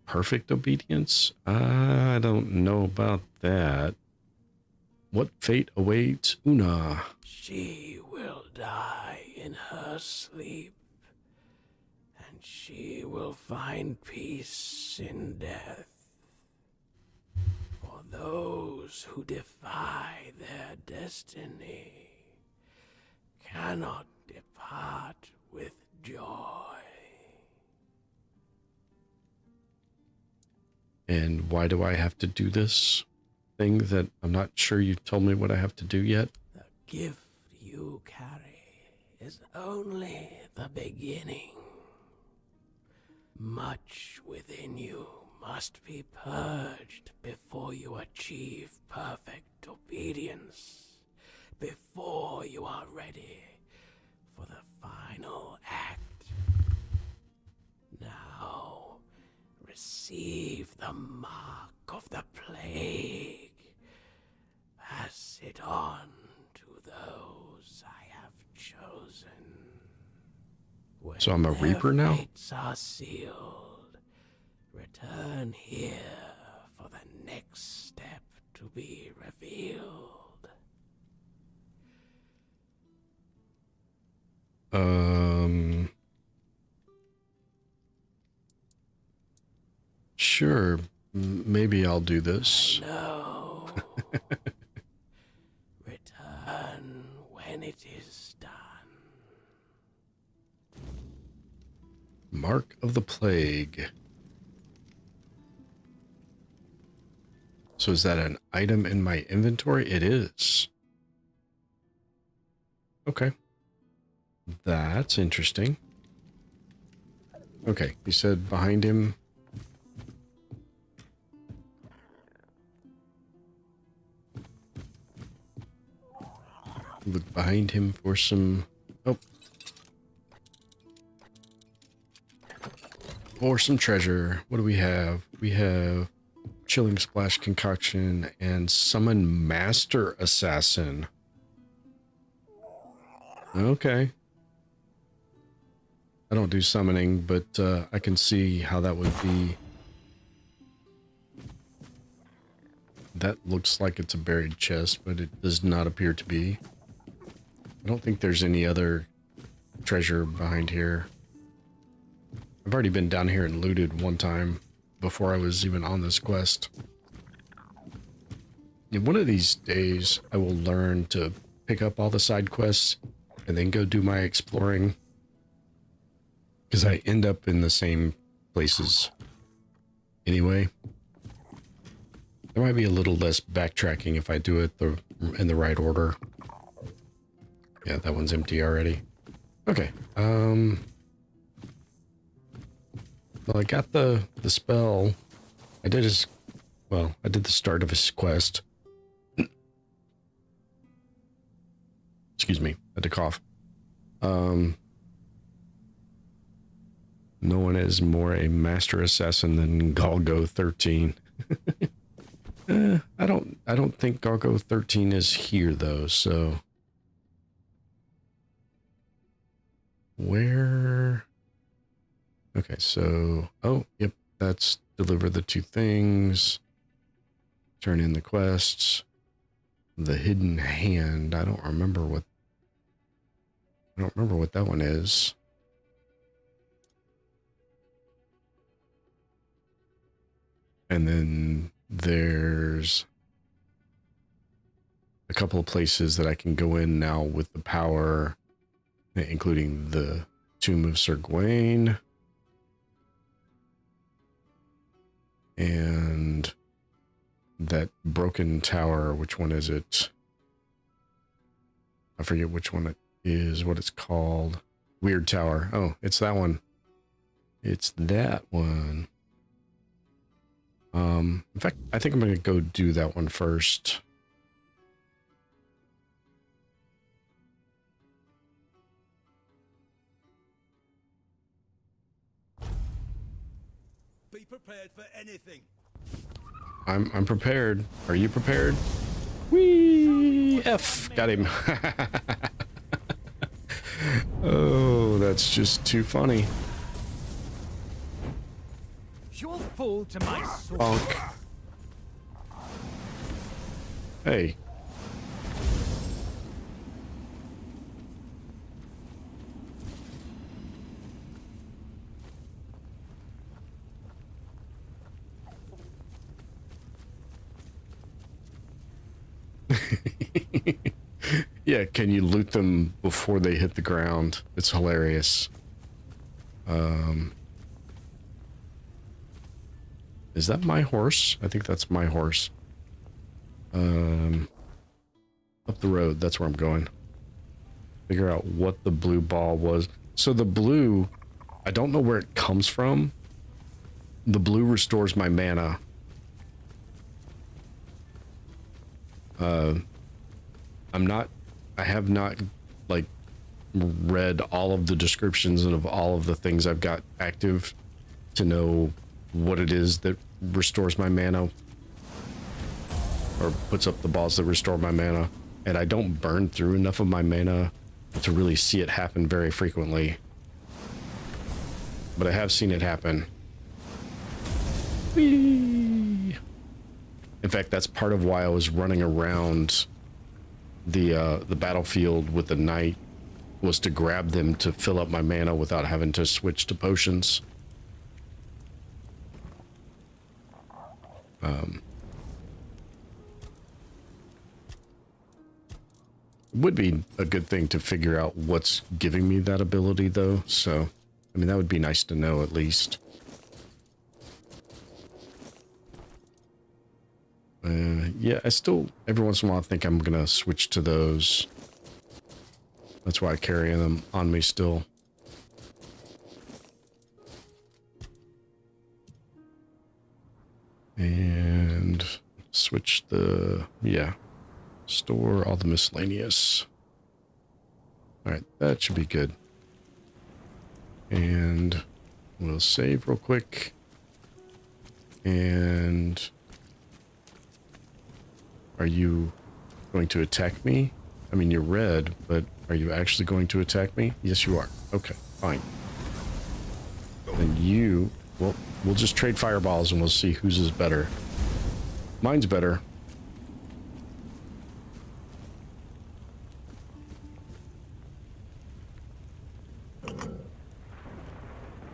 Perfect obedience? I don't know about that. What fate awaits Una? She will die in her sleep, and she will find peace in death. For those who defy their destiny cannot depart with joy. And why do I have to do this thing that I'm not sure you told me what I have to do yet? The gift you carry is only the beginning. Much within you must be purged before you achieve perfect obedience, before you are ready for the final act. Now, receive the mark of the plague. Pass it on to those I have chosen. When So I'm a reaper now? fates are sealed, return here for the next step to be revealed. Sure. Maybe I'll do this. No. Return when it is done. Mark of the Plague. So is that an item in my inventory? It is. Okay. That's interesting. Okay, you said behind him. Look behind him for some... Oh. For some treasure. What do we have? We have Chilling Splash Concoction and Summon Master Assassin. Okay. I don't do summoning, but I can see how that would be. That looks like it's a buried chest, but it does not appear to be. I don't think there's any other treasure behind here. I've already been down here and looted one time before I was even on this quest. And one of these days, I will learn to pick up all the side quests and then go do my exploring. Because I end up in the same places anyway. There might be a little less backtracking if I do it in the right order. Yeah, that one's empty already. Okay. Well, I got the spell. I did the start of his quest. Excuse me, I had to cough. No one is more a master assassin than Galgo 13. I don't think Galgo 13 is here though, so where? Okay, so oh, yep, that's deliver the 2 things. Turn in the quests. The hidden hand. I don't remember what that one is. And then there's a couple of places that I can go in now with the power, including the Tomb of Sir Gawain and that broken tower. Which one is it? I forget which one it is, what it's called. Weird Tower. Oh, it's that one. It's that one. In fact, I think I'm going to go do that one first. Be prepared for anything. I'm prepared. Are you prepared? Whee! F! Got him. Oh, that's just too funny. You'll fall to my sword. Bonk. Hey. Yeah, can you loot them before they hit the ground? It's hilarious. Is that my horse? I think that's my horse. Up the road, that's where I'm going. Figure out what the blue ball was. So the blue, I don't know where it comes from. The blue restores my mana. I have not like read all of the descriptions of all of the things I've got active to know what it is that restores my mana or puts up the balls that restore my mana. And I don't burn through enough of my mana to really see it happen very frequently, but I have seen it happen. Whee! In fact, that's part of why I was running around the battlefield with the knight, was to grab them to fill up my mana without having to switch to potions. Would be a good thing to figure out what's giving me that ability though, so I mean, that would be nice to know at least. Yeah, I still, every once in a while, I think I'm going to switch to those. That's why I carry them on me still. And switch the, yeah, store all the miscellaneous. All right, that should be good. And we'll save real quick. And are you going to attack me? I mean, you're red, but are you actually going to attack me? Yes, you are. Okay, fine. Then you, well, we'll just trade fireballs and we'll see whose is better. Mine's better.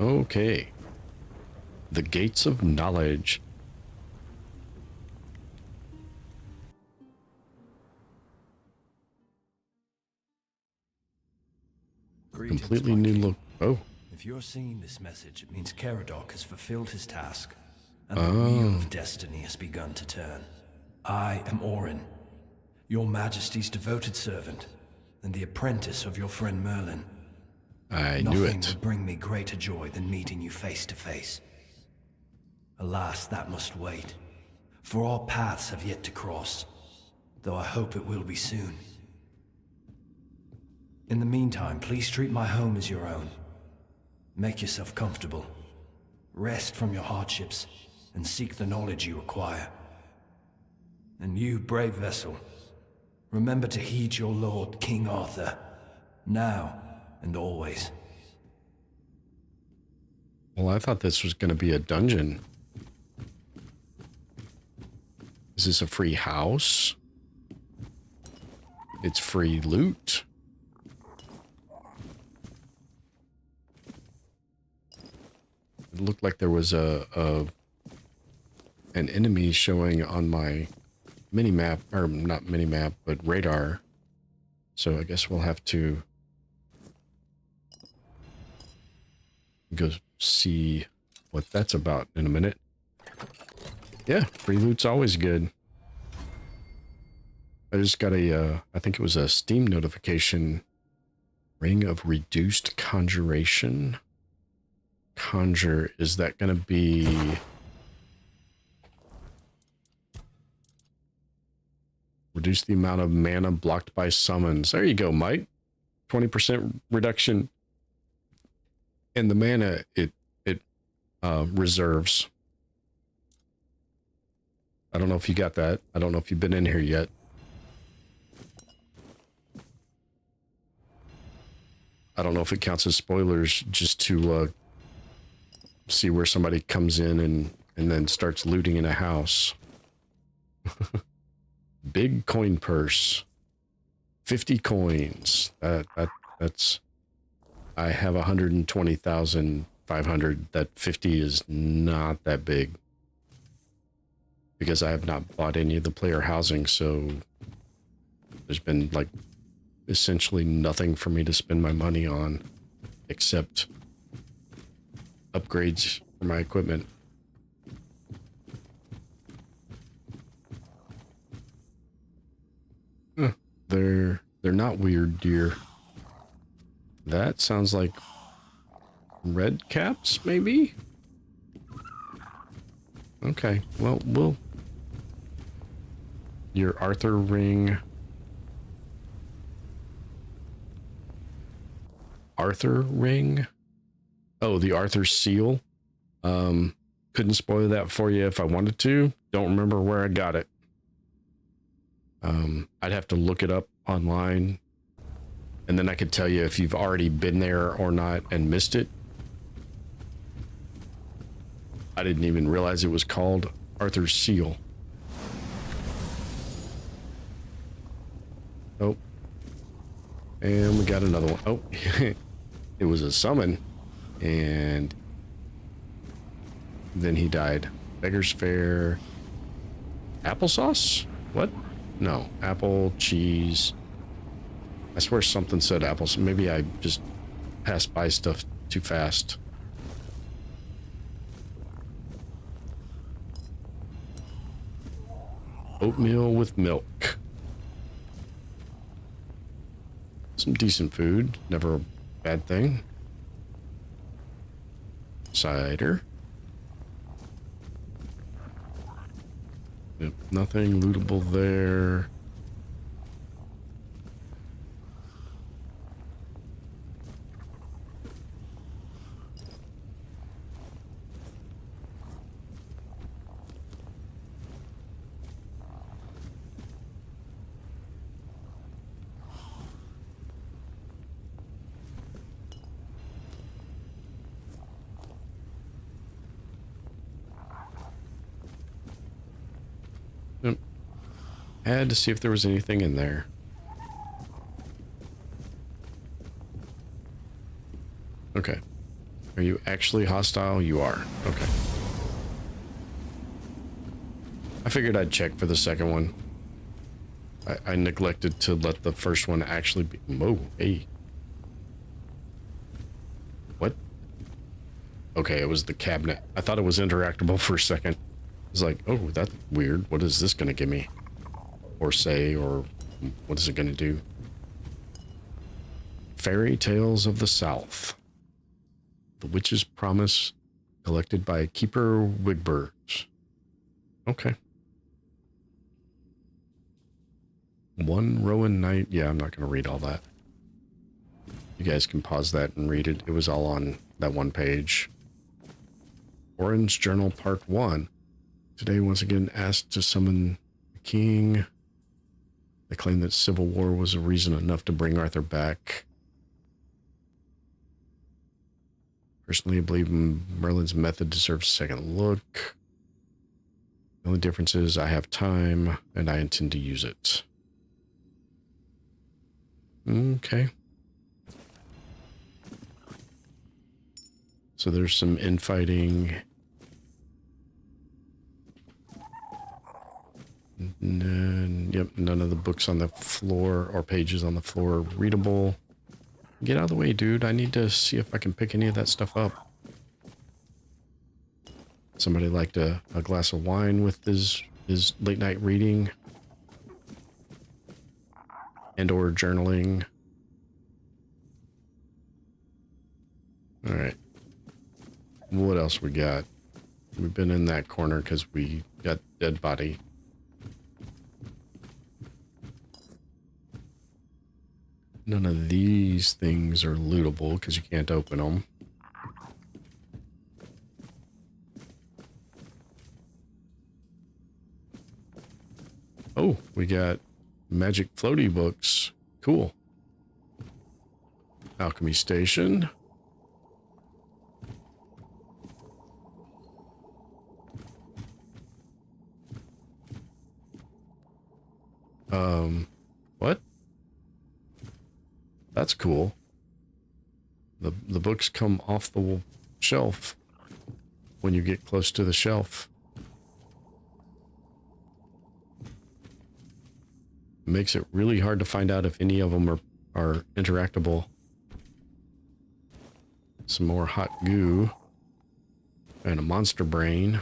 Okay. The Gates of Knowledge. Completely new look. Oh. If you're seeing this message, it means Caradoc has fulfilled his task, and the wheel of destiny has begun to turn. I am Orin, your Majesty's devoted servant, and the apprentice of your friend Merlin. I knew it. Nothing would bring me greater joy than meeting you face to face. Alas, that must wait, for our paths have yet to cross, though I hope it will be soon. In the meantime, please treat my home as your own. Make yourself comfortable. Rest from your hardships, and seek the knowledge you acquire. And you, brave vessel, remember to heed your lord, King Arthur, now and always. Well, I thought this was going to be a dungeon. Is this a free house? It's free loot. It looked like there was an enemy showing on my mini-map, or not mini-map, but radar. So I guess we'll have to go see what that's about in a minute. Yeah, free loot's always good. I just got a, I think it was a Steam notification. Ring of Reduced Conjuration. Conjure, is that going to be... Reduce the amount of mana blocked by summons. There you go, Mike. 20% reduction. And the mana it reserves. I don't know if you got that. I don't know if you've been in here yet. I don't know if it counts as spoilers just to see where somebody comes in and then starts looting in a house. Big coin purse. 50 coins. That's... I have 120,500. That 50 is not that big. Because I have not bought any of the player housing, so there's been like essentially nothing for me to spend my money on except upgrades for my equipment. They're not weird deer. That sounds like red caps, maybe? Okay, well, your Arthur ring. Arthur ring? Oh, the Arthur seal. Couldn't spoil that for you if I wanted to. Don't remember where I got it. I'd have to look it up online, and then I could tell you if you've already been there or not and missed it. I didn't even realize it was called Arthur's Seal. Oh. And we got another one. Oh, it was a summon. And then he died. Beggar's Fair. Applesauce? What? No. Apple, cheese. I swear something said apples. Maybe I just passed by stuff too too fast. Oatmeal with milk. Some decent food. Never a bad thing. Cider. Yep, nothing lootable there. Yep. I had to see if there was anything in there. Okay. Are you actually hostile? You are. Okay. I figured I'd check for the second one. I neglected to let the first one actually be... Whoa, hey. What? Okay, it was the cabinet. I thought it was interactable for a second. I was like, oh, that's weird. What is this going to give me? Or say, or what is it going to do? Fairy Tales of the South. The Witch's Promise, collected by Keeper Wigbert. Okay. One Rowan Knight. Yeah, I'm not going to read all that. You guys can pause that and read it. It was all on that one page. Orange Journal Part 1. Today, once again, asked to summon the king. They claim that civil war was a reason enough to bring Arthur back. Personally, I believe Merlin's method deserves a second look. The only difference is I have time, and I intend to use it. Okay. So there's some infighting. Yep, none of the books on the floor or pages on the floor are readable. Get out of the way, dude. I need to see if I can pick any of that stuff up. Somebody liked a glass of wine with his late night reading and or journaling. All right. What else we got? We've been in that corner because we got dead body. None of these things are lootable because you can't open them. Oh, we got magic floaty books. Cool. Alchemy Station. What? That's cool. The books come off the shelf when you get close to the shelf. Makes it really hard to find out if any of them are interactable. Some more hot goo. And a monster brain.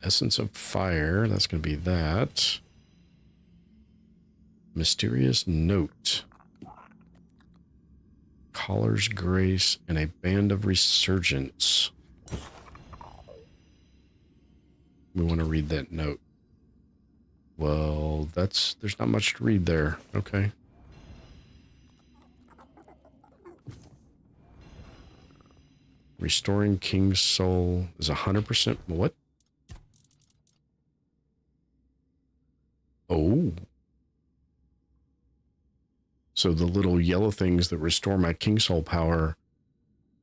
Essence of fire. That's going to be that. Mysterious note. Caller's Grace and a Band of Resurgence. We want to read that note. Well, there's not much to read there. Okay. Restoring King's Soul is 100%. What? Oh. So the little yellow things that restore my King Soul power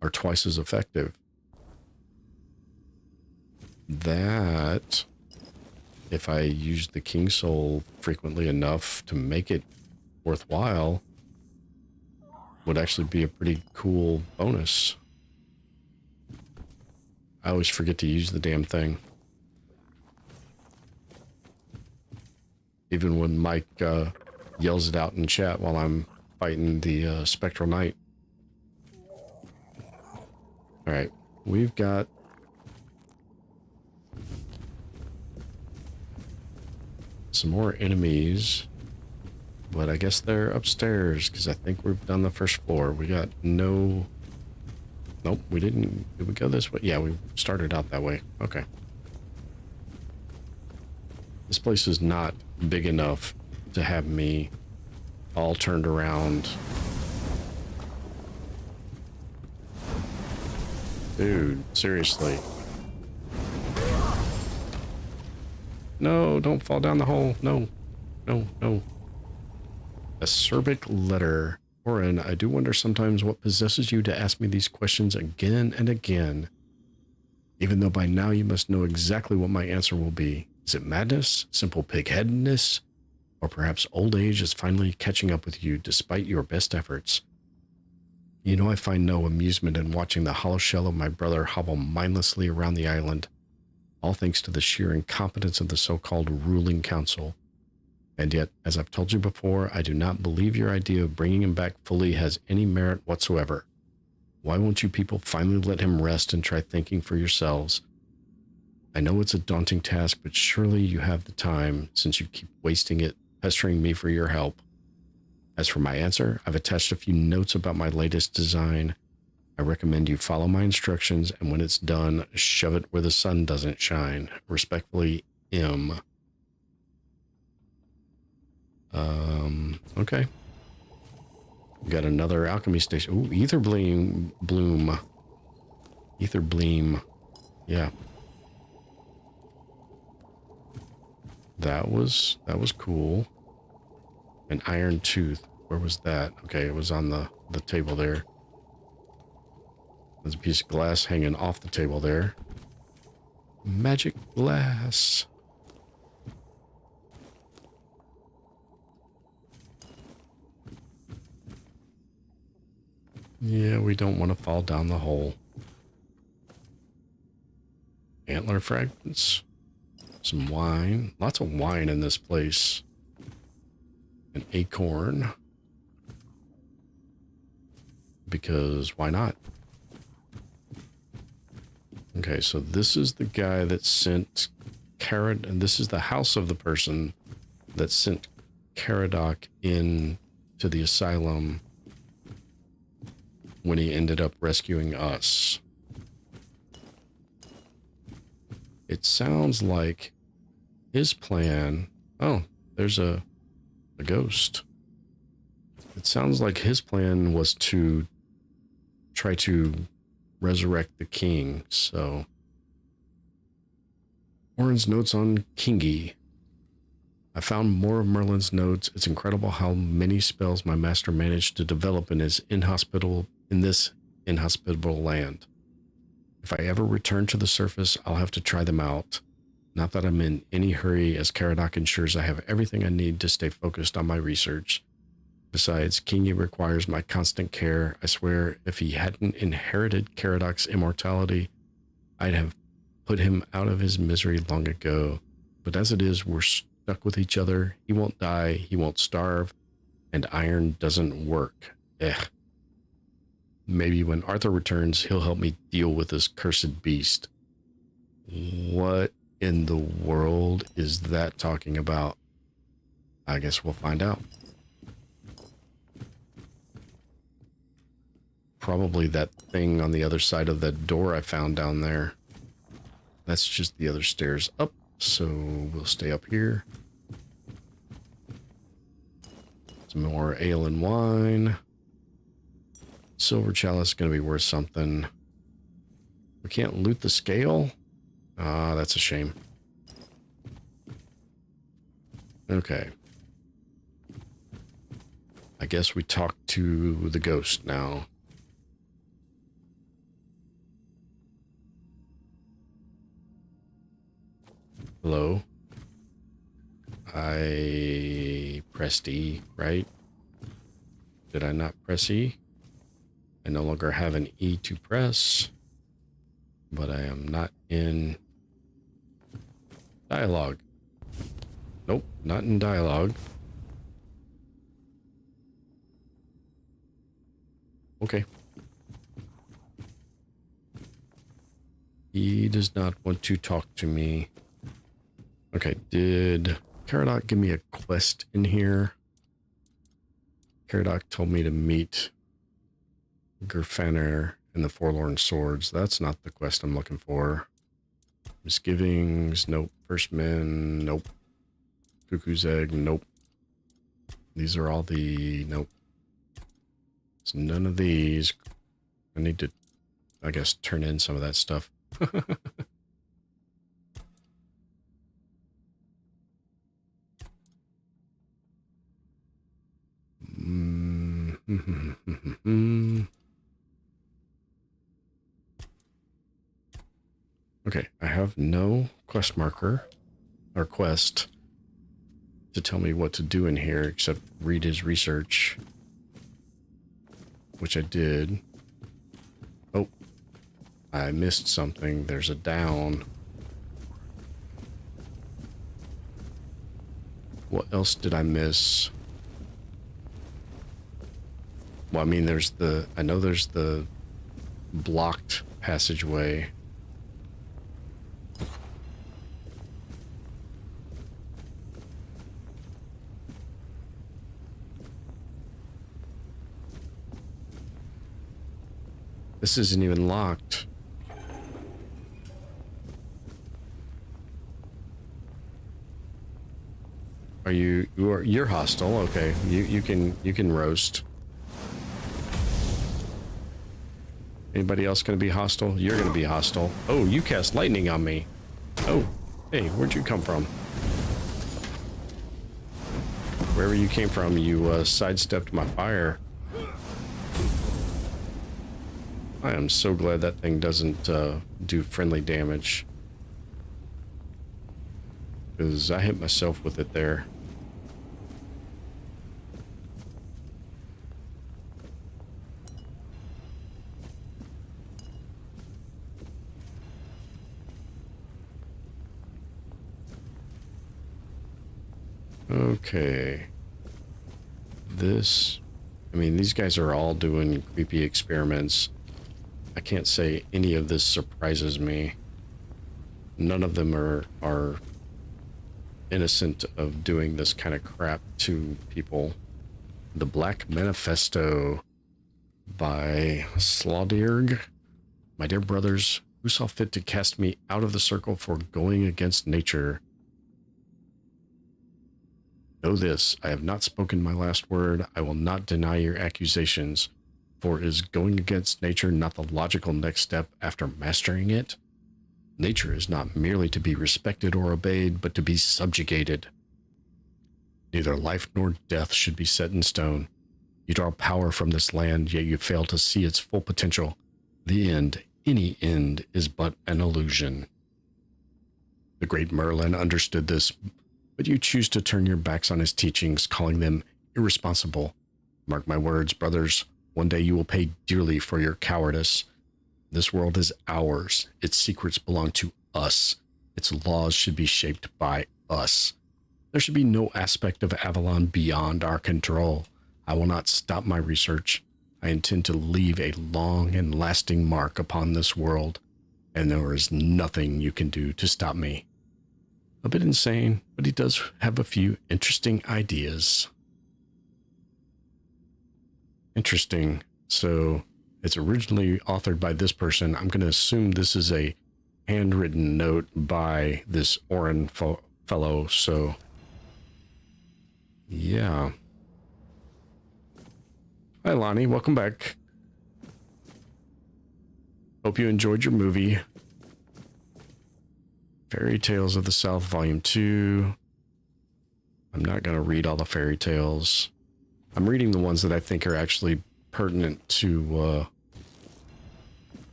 are twice as effective. That, if I use the King Soul frequently enough to make it worthwhile, would actually be a pretty cool bonus. I always forget to use the damn thing. Even when Mike yells it out in chat while I'm fighting the Spectral Knight. Alright, we've got some more enemies, but I guess they're upstairs because I think we've done the first floor. We got no... Nope, we didn't. Did we go this way? Yeah, we started out that way. Okay. This place is not big enough to have me all turned around. Dude, seriously. No, don't fall down the hole. No, no, no. Acerbic letter. Orin, I do wonder sometimes what possesses you to ask me these questions again and again, even though by now you must know exactly what my answer will be. Is it madness, simple pig-headedness, or perhaps old age is finally catching up with you despite your best efforts? You know I find no amusement in watching the hollow shell of my brother hobble mindlessly around the island, all thanks to the sheer incompetence of the so-called ruling council. And yet, as I've told you before, I do not believe your idea of bringing him back fully has any merit whatsoever. Why won't you people finally let him rest and try thinking for yourselves? I know it's a daunting task, but surely you have the time, since you keep wasting it, pestering me for your help. As for my answer, I've attached a few notes about my latest design. I recommend you follow my instructions, and when it's done, shove it where the sun doesn't shine. Respectfully, M. Okay. We got another alchemy station. Ooh, ether bloom. Ether bloom. Yeah. That was cool. An iron tooth. Where was that? Okay, it was on the table there. There's a piece of glass hanging off the table there. Magic glass. Yeah, we don't want to fall down the hole. Antler fragments. Some wine. Lots of wine in this place. An acorn. Because why not? Okay, so this is the guy that sent Carrot, and this is the house of the person that sent Caradoc in to the asylum when he ended up rescuing us. It sounds like his plan... Oh, there's a ghost. It sounds like his plan was to try to resurrect the king, so... Orin's notes on Kingi. I found more of Merlin's notes. It's incredible how many spells my master managed to develop in this inhospitable land. If I ever return to the surface, I'll have to try them out. Not that I'm in any hurry, as Caradoc ensures I have everything I need to stay focused on my research. Besides, Kingi requires my constant care. I swear, if he hadn't inherited Caradoc's immortality, I'd have put him out of his misery long ago. But as it is, we're stuck with each other. He won't die, he won't starve, and iron doesn't work. Maybe when Arthur returns, he'll help me deal with this cursed beast. What in the world is that talking about? I guess we'll find out. Probably that thing on the other side of that door I found down there. That's just the other stairs up, so we'll stay up here. Some more ale and wine. Silver chalice is going to be worth something. We can't loot the scale? Ah, that's a shame. Okay. I guess we talk to the ghost now. Hello? I pressed E, right? Did I not press E? I no longer have an E to press, but I am not in dialogue. Nope, not in dialogue. Okay. He does not want to talk to me. Okay, did Cuanacht give me a quest in here? Cuanacht told me to meet Gerfaner and the Forlorn Swords. That's not the quest I'm looking for. Misgivings, nope. First Men, nope. Cuckoo's Egg, nope. These are all the... nope. It's none of these. I need to, I guess, turn in some of that stuff. Okay, I have no quest marker or quest to tell me what to do in here except read his research, which I did. Oh, I missed something. There's a down. What else did I miss? Well, I mean, there's the... I know there's the blocked passageway. This isn't even locked. Are you're hostile? Okay, you can roast. Anybody else gonna be hostile? You're gonna be hostile. Oh, you cast lightning on me. Oh, hey, where'd you come from? Wherever you came from, you sidestepped my fire. I am so glad that thing doesn't do friendly damage. Because I hit myself with it there. Okay. This... I mean, these guys are all doing creepy experiments. I can't say any of this surprises me. None of them are innocent of doing this kind of crap to people. The Black Manifesto by Slaudirg. My dear brothers, who saw fit to cast me out of the circle for going against nature? Know this, I have not spoken my last word. I will not deny your accusations. For is going against nature not the logical next step after mastering it? Nature is not merely to be respected or obeyed, but to be subjugated. Neither life nor death should be set in stone. You draw power from this land, yet you fail to see its full potential. The end, any end, is but an illusion. The great Merlin understood this, but you choose to turn your backs on his teachings, calling them irresponsible. Mark my words, brothers. One day you will pay dearly for your cowardice. This world is ours. Its secrets belong to us. Its laws should be shaped by us. There should be no aspect of Avalon beyond our control. I will not stop my research. I intend to leave a long and lasting mark upon this world, and there is nothing you can do to stop me. A bit insane, but he does have a few interesting ideas. Interesting. So it's originally authored by this person. I'm going to assume this is a handwritten note by this Oren fellow. So yeah. Hi, Lonnie. Welcome back. Hope you enjoyed your movie. Fairy Tales of the South, Volume 2. I'm not going to read all the fairy tales. I'm reading the ones that I think are actually pertinent to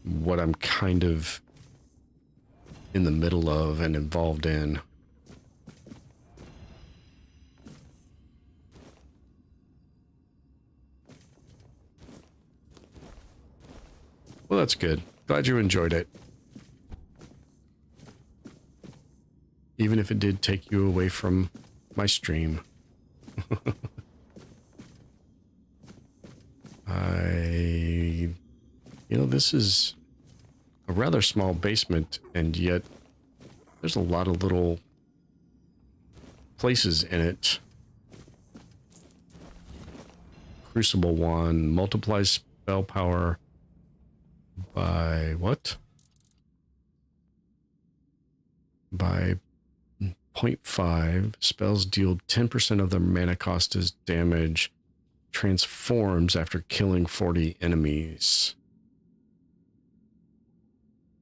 what I'm kind of in the middle of and involved in. Well, that's good. Glad you enjoyed it. Even if it did take you away from my stream. You know, this is a rather small basement, and yet there's a lot of little places in it. Crucible wand multiplies spell power by what? By 0.5. Spells deal 10% of their mana cost as damage. Transforms after killing 40 enemies.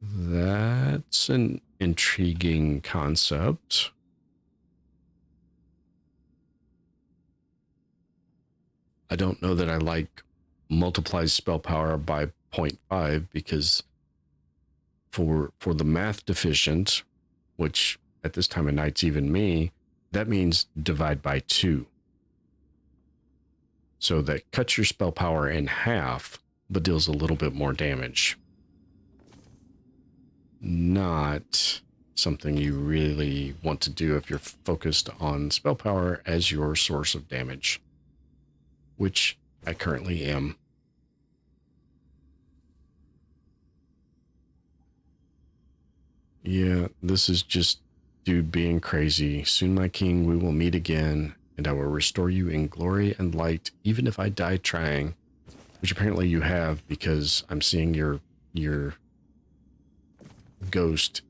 That's an intriguing concept. I don't know that I like multiplies spell power by 0.5 because for the math deficient, which at this time of night's even me, that means divide by 2. So that cuts your spell power in half, but deals a little bit more damage. Not something you really want to do if you're focused on spell power as your source of damage, which I currently am. Yeah, this is just dude being crazy. Soon, my king, we will meet again, and I will restore you in glory and light, even if I die trying, which apparently you have, because I'm seeing your ghost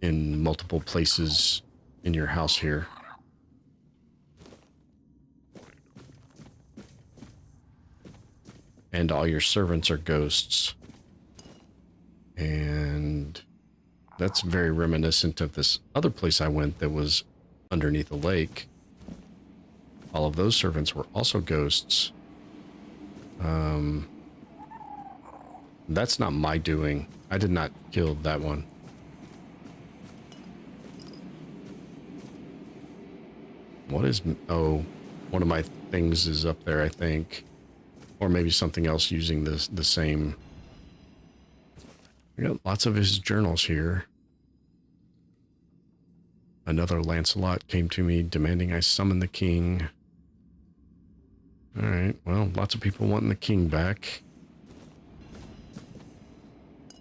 in multiple places in your house here. And all your servants are ghosts. And that's very reminiscent of this other place I went that was underneath a lake. All of those servants were also ghosts. That's not my doing. I did not kill that one. What is... Oh, one of my things is up there, I think. Or maybe something else using the same... I got lots of his journals here. Another Lancelot came to me demanding I summon the king. Alright, well, lots of people wanting the king back.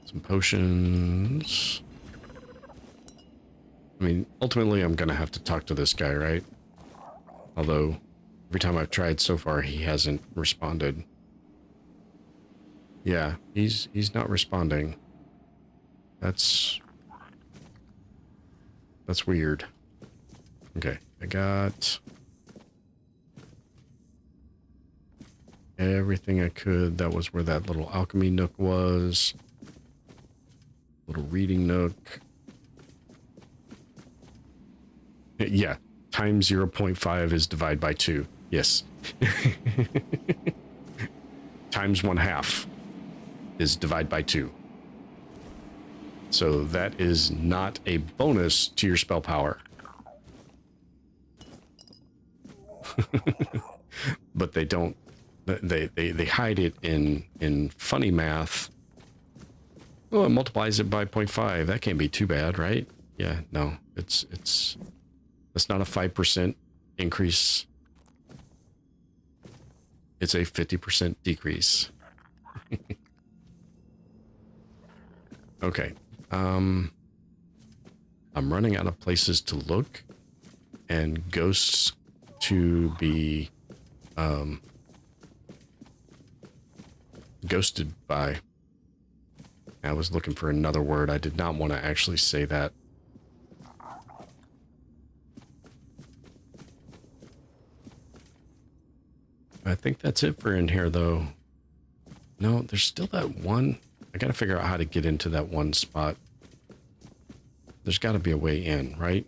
Some potions. I mean, ultimately I'm gonna have to talk to this guy, right? Although, every time I've tried so far, he hasn't responded. Yeah, he's not responding. That's weird. Okay, I got everything I could. That was where that little alchemy nook was. Little reading nook. Yeah, times 0.5 is divide by 2. Yes. Times 1/2 is divide by 2. So that is not a bonus to your spell power. But they don't, they hide it in funny math. Oh, it multiplies it by 0.5. That can't be too bad, right? Yeah, no, that's not a 5% increase. It's a 50% decrease. Okay. I'm running out of places to look and ghosts to be ghosted by. I was looking for another word. I did not want to actually say that. I think that's it for in here, though. No, there's still that one. I gotta figure out how to get into that one spot. There's gotta be a way in, right?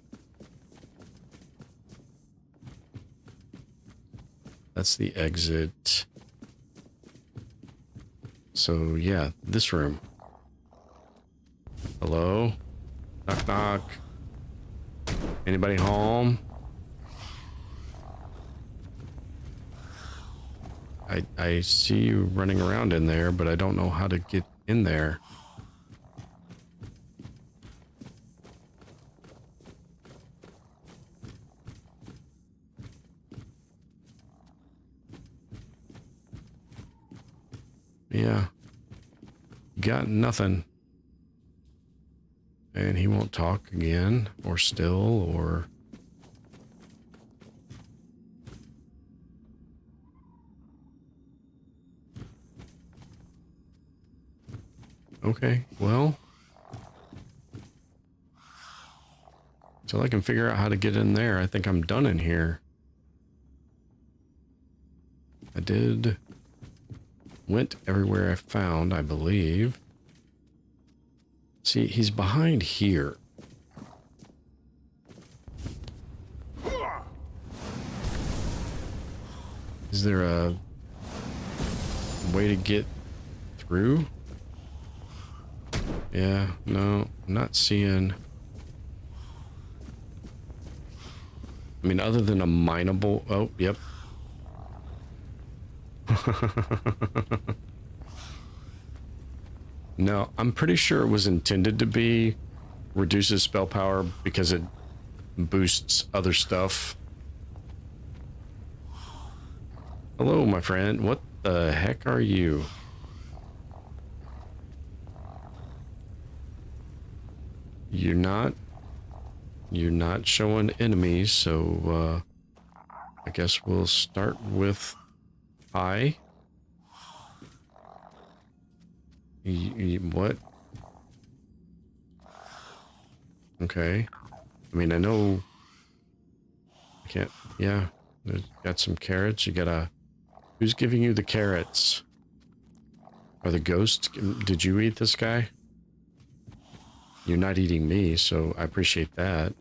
That's the exit. So, yeah, this room. Hello? Knock, knock. Anybody home? I see you running around in there, but I don't know how to get in there. Yeah. Got nothing. And he won't talk again, or still, or... Okay, well... Till I can figure out how to get in there, I think I'm done in here. I went everywhere I found, I believe. See, he's behind here. Is there a way to get through? Yeah, no, I'm not seeing... I mean, other than a mineable... Oh, yep. No, I'm pretty sure it was intended to be reduces spell power because it boosts other stuff. Hello, my friend. What the heck are you? You're not showing enemies, so I guess we'll start with I. What? Okay. I mean, I know... I can't... Yeah. There's got some carrots. You gotta... Who's giving you the carrots? Are the ghosts... Did you eat this guy? You're not eating me, so I appreciate that.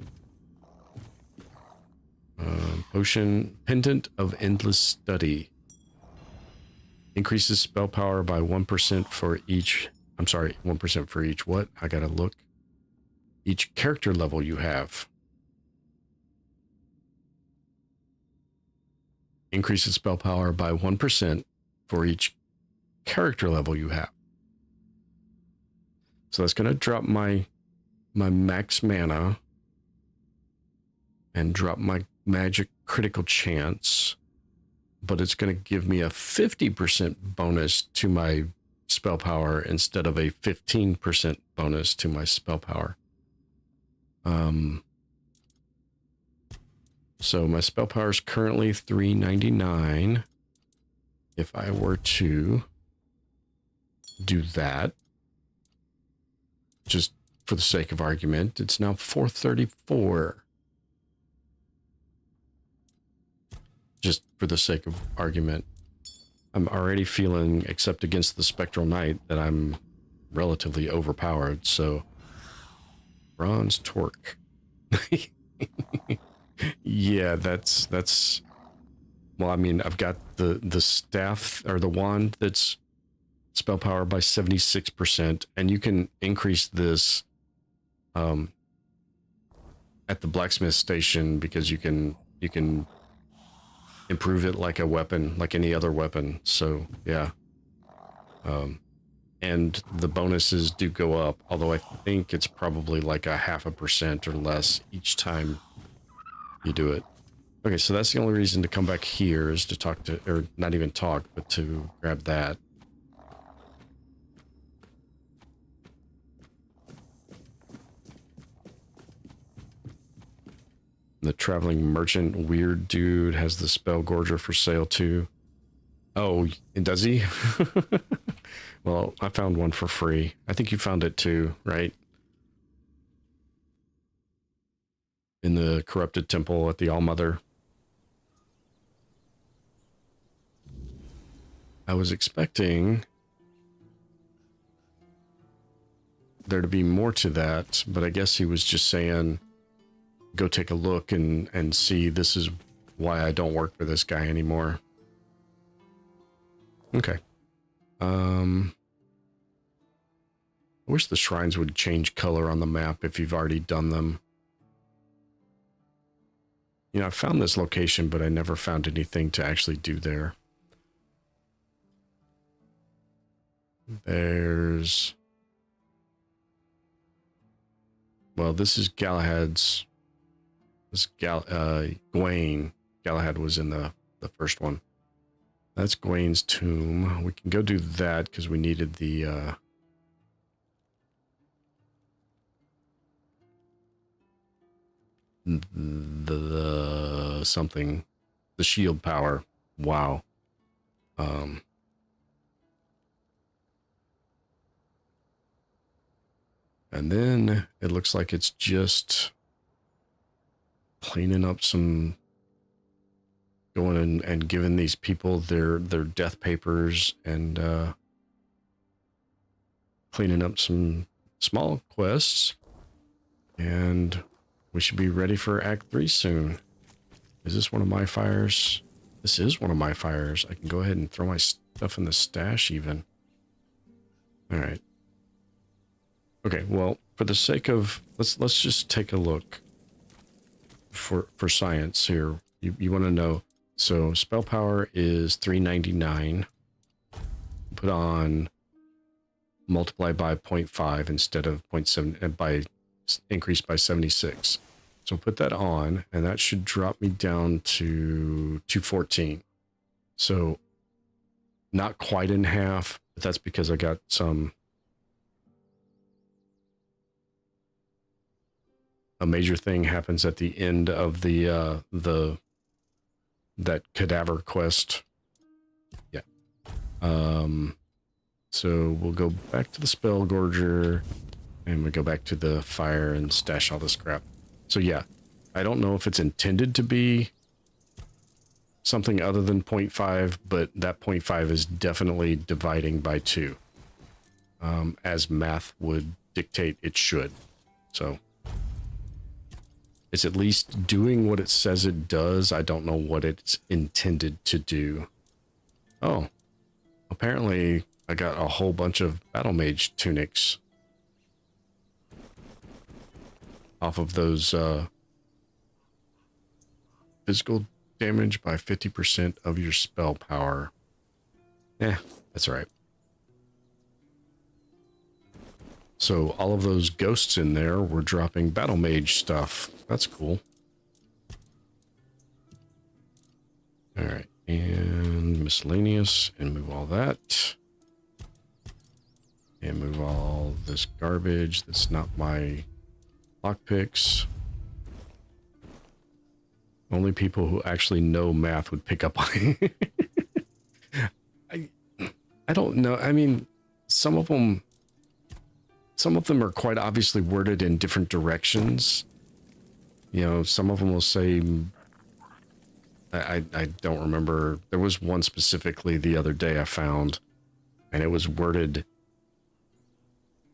Potion... Pendant of Endless Study. Increases spell power by 1% for each... I'm sorry, 1% for each what? I gotta look. Each character level you have. Increases spell power by 1% for each character level you have. So that's gonna drop my max mana and drop my magic critical chance. But it's going to give me a 50% bonus to my spell power instead of a 15% bonus to my spell power. So my spell power is currently 399. If I were to do that, just for the sake of argument, it's now 434. Just for the sake of argument. I'm already feeling, except against the Spectral Knight, that I'm relatively overpowered, so... Bronze Torque. Yeah, that's... Well, I mean, I've got the staff, or the wand that's spell power by 76%, and you can increase this at the blacksmith station, because you can improve it like a weapon, like any other weapon. So yeah, and the bonuses do go up, although I think it's probably like a 0.5% or less each time you do it. Okay, so that's the only reason to come back here, is to talk to, or not even talk, but to grab that. The traveling merchant weird dude has the spell gorger for sale too. Oh, does he? Well, I found one for free. I think you found it too, right? In the corrupted temple at the All-Mother. I was expecting there to be more to that, but I guess he was just saying, go take a look and see, this is why I don't work for this guy anymore. Okay. I wish the shrines would change color on the map if you've already done them. You know, I found this location, but I never found anything to actually do there. There's... Well, this is Galahad's... This Gawain. Galahad was in the first one. That's Gawain's tomb. We can go do that because we needed the the something, the shield power. Wow. And then it looks like it's just cleaning up some, going in and giving these people their death papers and cleaning up some small quests. And we should be ready for Act 3 soon. Is this one of my fires? This is one of my fires. I can go ahead and throw my stuff in the stash even. All right. Okay, well, for the sake of, let's just take a look for science here. You want to know, so spell power is 399. Put on multiply by 0.5 instead of 0.7, by increased by 76. So put that on, and that should drop me down to 214. So not quite in half, but that's because I got some, a major thing happens at the end of that cadaver quest. Yeah. So we'll go back to the spell gorger, and we go back to the fire and stash all this crap. So yeah, I don't know if it's intended to be something other than 0.5, but that 0.5 is definitely dividing by 2, as math would dictate it should. So it's at least doing what it says it does. I don't know what it's intended to do. Oh, apparently I got a whole bunch of battle mage tunics off of those physical damage by 50% of your spell power. That's all right. So all of those ghosts in there were dropping battle mage stuff. That's cool. All right, and miscellaneous, and move all that. And move all this garbage that's not my lockpicks. Only people who actually know math would pick up on it. I don't know. I mean, some of them are quite obviously worded in different directions. You know, some of them will say, I don't remember. There was one specifically the other day I found, and it was worded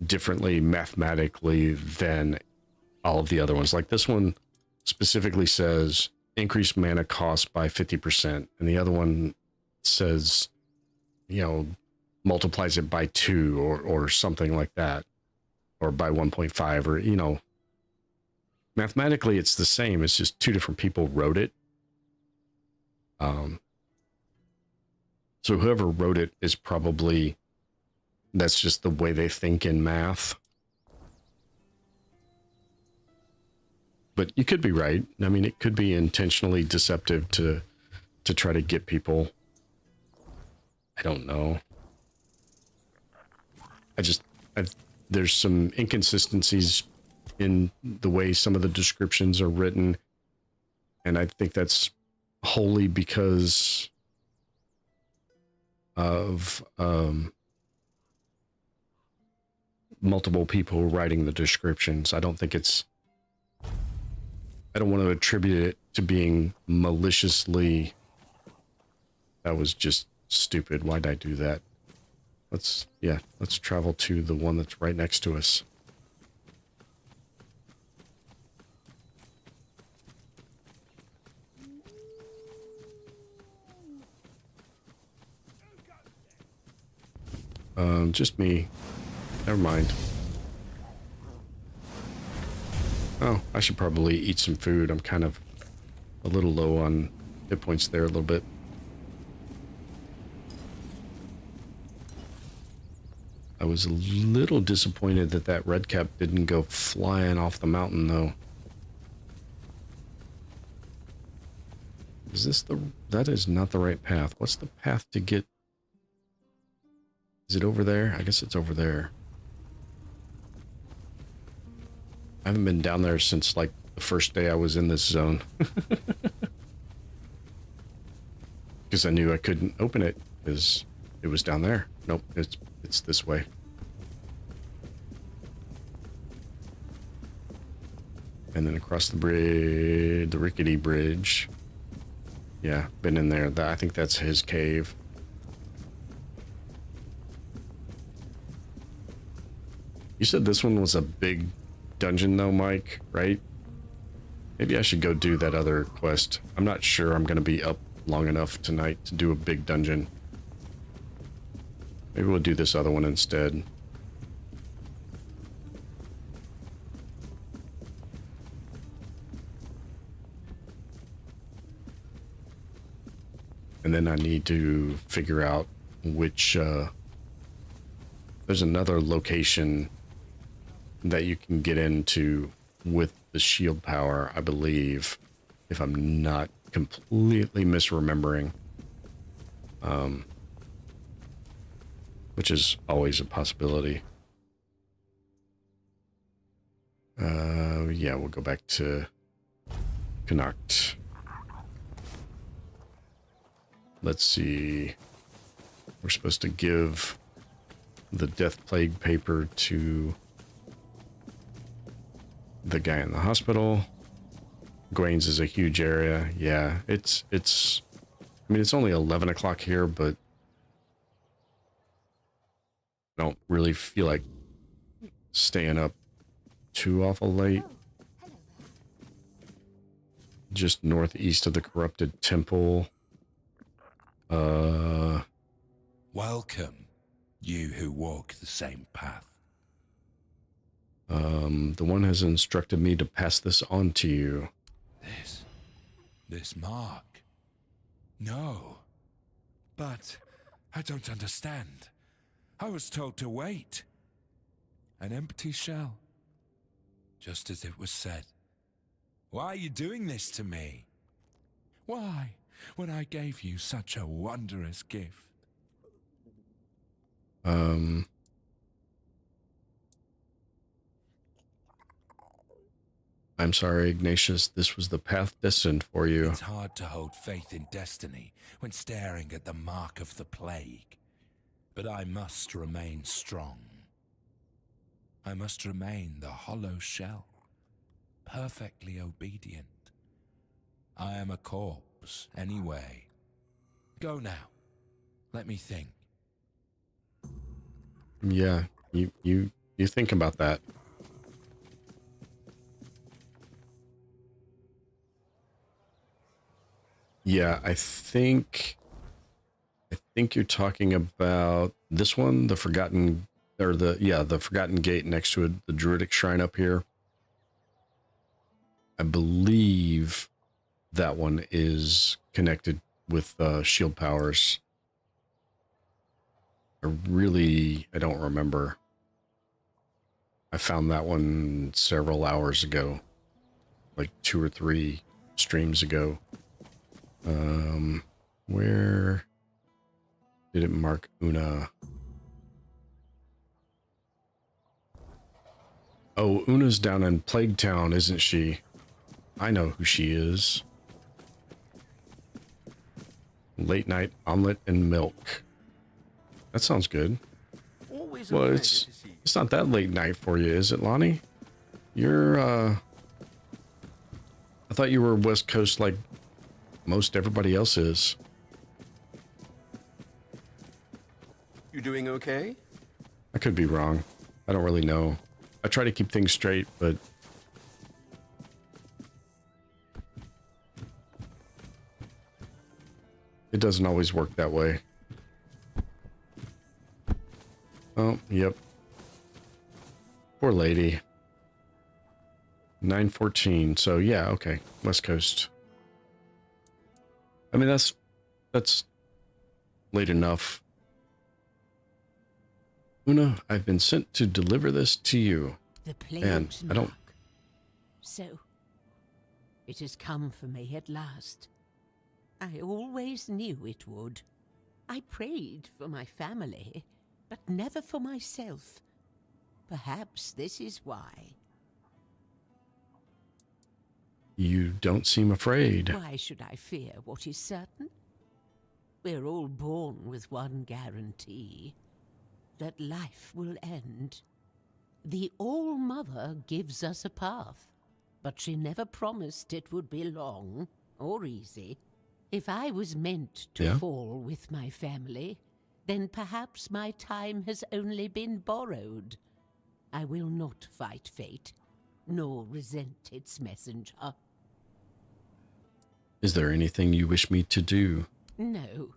differently mathematically than all of the other ones. Like this one specifically says increase mana cost by 50%, and the other one says, you know, multiplies it by 2 or something like that, or by 1.5, or, you know, mathematically it's the same. It's just two different people wrote it. So whoever wrote it is probably, that's just the way they think in math. But you could be right. I mean, it could be intentionally deceptive to try to get people. I don't know. There's some inconsistencies in the way some of the descriptions are written, and I think that's wholly because of multiple people writing the descriptions. I don't want to attribute it to being maliciously, that was just stupid. Why'd I do that? Let's travel to the one that's right next to us. Just me. Never mind. Oh, I should probably eat some food. I'm kind of a little low on hit points there a little bit. I was a little disappointed that that red cap didn't go flying off the mountain, though. Is this that is not the right path. What's the path to get? Is it over there? I guess it's over there. I haven't been down there since like the first day I was in this zone. Because I knew I couldn't open it because it was down there. Nope, it's this way. And then across the bridge, the rickety bridge. Yeah, been in there. I think that's his cave. You said this one was a big dungeon though, Mike, right? Maybe I should go do that other quest. I'm not sure I'm going to be up long enough tonight to do a big dungeon. Maybe we'll do this other one instead. And then I need to figure out which, there's another location that you can get into with the shield power, I believe, if I'm not completely misremembering. Which is always a possibility. Yeah, we'll go back to Cuanacht. Let's see. We're supposed to give the death plague paper to the guy in the hospital. Gwaines is a huge area. Yeah, it's I mean, it's only 11 o'clock here, but I don't really feel like staying up too awful late. Just northeast of the corrupted temple. Welcome, you who walk the same path. The one has instructed me to pass this on to you. This mark? No. But I don't understand. I was told to wait. An empty shell. Just as it was said. Why are you doing this to me? Why, when I gave you such a wondrous gift? I'm sorry, Ignatius. This was the path destined for you. It's hard to hold faith in destiny when staring at the mark of the plague. But I must remain strong. I must remain the hollow shell, perfectly obedient. I am a corpse, anyway. Go now. Let me think. Yeah, you think about that. Yeah, I think you're talking about this one, the Forgotten, or the Forgotten Gate next to it, the Druidic Shrine up here. I believe that one is connected with shield powers. I don't remember. I found that one several hours ago, like 2 or 3 streams ago. Where did it mark Una? Oh, Una's down in Plague Town, isn't she? I know who she is. Late night omelet and milk. That sounds good. Well, it's not that late night for you, is it, Lonnie? You're, I thought you were West Coast like most everybody else is. You doing okay? I could be wrong. I don't really know. I try to keep things straight, but it doesn't always work that way. Oh, yep. Poor lady. 9:14. So yeah, okay. West Coast. I mean, that's late enough. Una, I've been sent to deliver this to you. The And plague's I don't. mark. So, it has come for me at last. I always knew it would. I prayed for my family, but never for myself. Perhaps this is why. You don't seem afraid. Why should I fear what is certain? We're all born with one guarantee, that life will end. The All-Mother gives us a path, but she never promised it would be long or easy. If I was meant to fall with my family, then perhaps my time has only been borrowed. I will not fight fate, nor resent its messenger. Is there anything you wish me to do? No,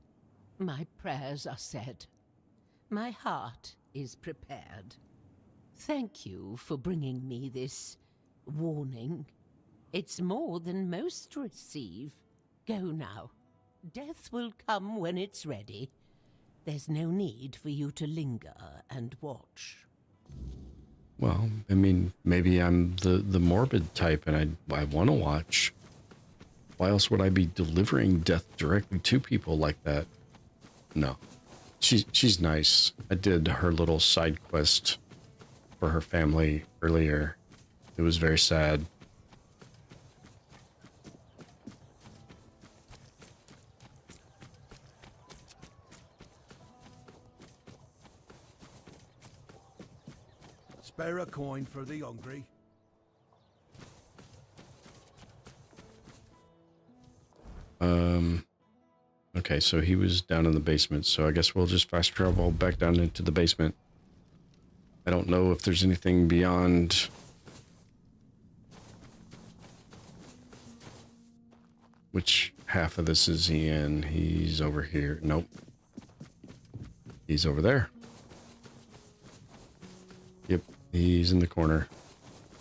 my prayers are said. My heart is prepared. Thank you for bringing me this warning. It's more than most receive. Go now. Death will come when it's ready. There's no need for you to linger and watch. Well, I mean, maybe I'm the morbid type and I want to watch. Why else would I be delivering death directly to people like that? No. She's nice. I did her little side quest for her family earlier. It was very sad. Spare a coin for the hungry. Okay, so he was down in the basement, so I guess we'll just fast travel back down into the basement. I don't know if there's anything beyond... Which half of this is he in? He's over here. Nope. He's over there. Yep, he's in the corner.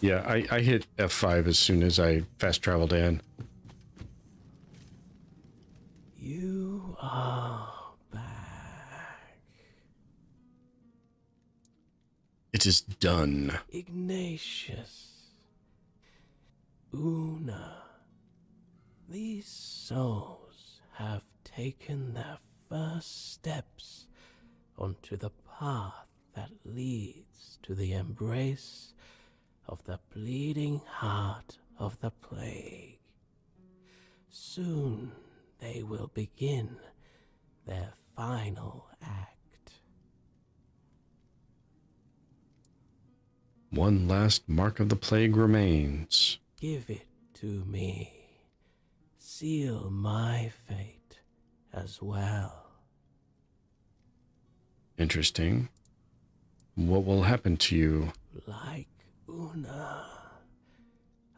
Yeah, I hit F5 as soon as I fast traveled in. You are back. It is done. Ignatius. Una. These souls have taken their first steps onto the path that leads to the embrace of the bleeding heart of the plague. Soon they will begin their final act. One last mark of the plague remains. Give it to me. Seal my fate as well. Interesting. What will happen to you? Like Una,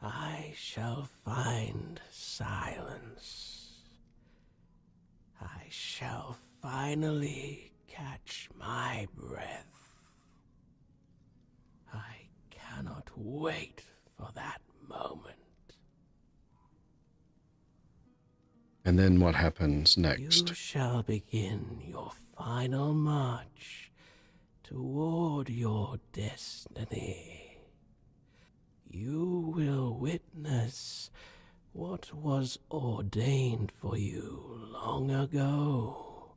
I shall find silence. I shall finally catch my breath. I cannot wait for that moment. And then what happens next? You shall begin your final march toward your destiny. You will witness what was ordained for you long ago,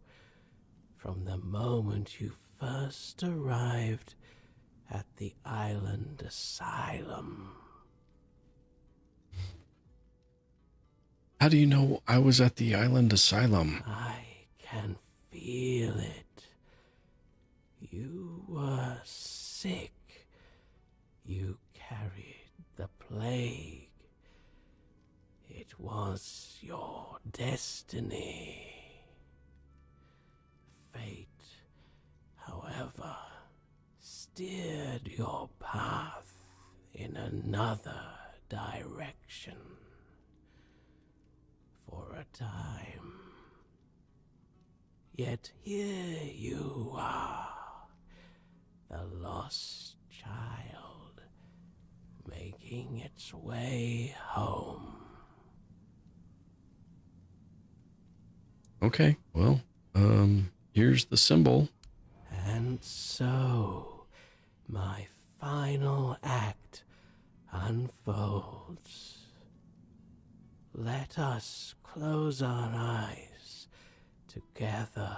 from the moment you first arrived at the island asylum. How do you know I was at the island asylum? I can feel it. You were sick. You carried the plague. It was your destiny. Fate, however, steered your path in another direction. For a time. Yet here you are, the lost child, making its way home. Okay, well, here's the symbol. And so, my final act unfolds. Let us close our eyes together.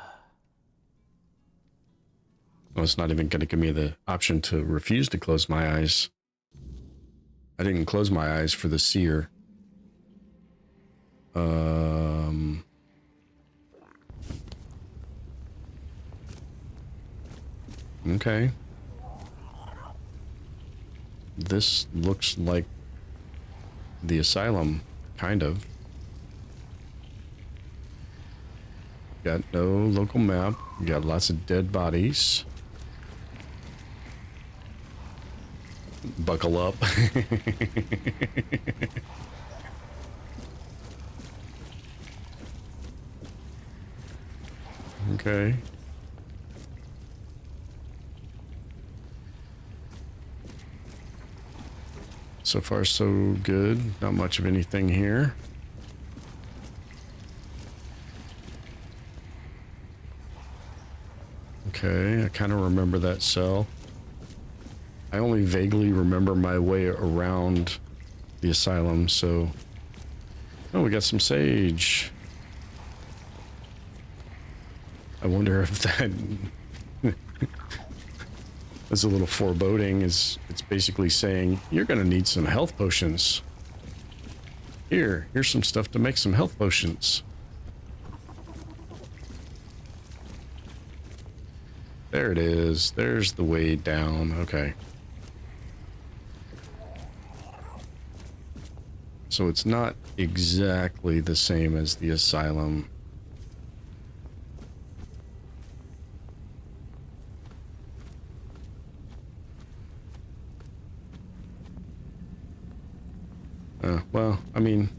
Well, it's not even going to give me the option to refuse to close my eyes. I didn't close my eyes for the seer. Okay. This looks like the asylum, kind of. Got no local map. Got lots of dead bodies. Buckle up. Okay. So far, so good. Not much of anything here. Okay, I kind of remember that cell. I only vaguely remember my way around the asylum, so... Oh, we got some sage. I wonder if that... That's a little foreboding. It's basically saying, you're gonna need some health potions. Here's some stuff to make some health potions. There it is. There's the way down. Okay. So it's not exactly the same as the asylum. Well, I mean,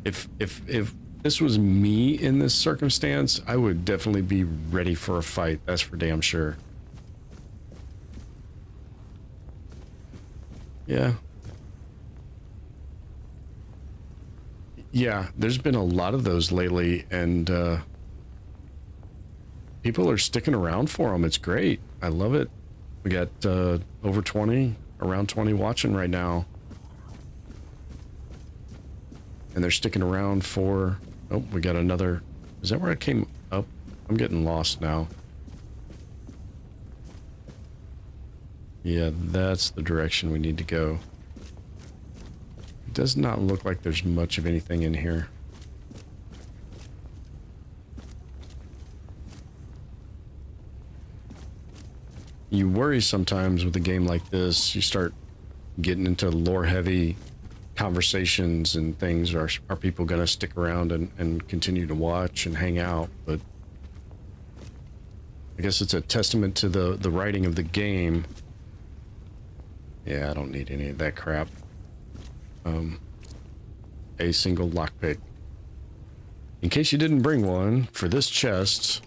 if this was me in this circumstance, I would definitely be ready for a fight. That's for damn sure. Yeah. Yeah, there's been a lot of those lately, and people are sticking around for them. It's great. I love it. We got over 20, around 20 watching right now. And they're sticking around for... Oh, we got another... Is that where I came up? I'm getting lost now. Yeah, that's the direction we need to go. It does not look like there's much of anything in here. You worry sometimes with a game like this. You start getting into lore-heavy conversations and things. Are people going to stick around and continue to watch and hang out? But I guess it's a testament to the writing of the game. Yeah, I don't need any of that crap. A single lockpick. In case you didn't bring one, for this chest,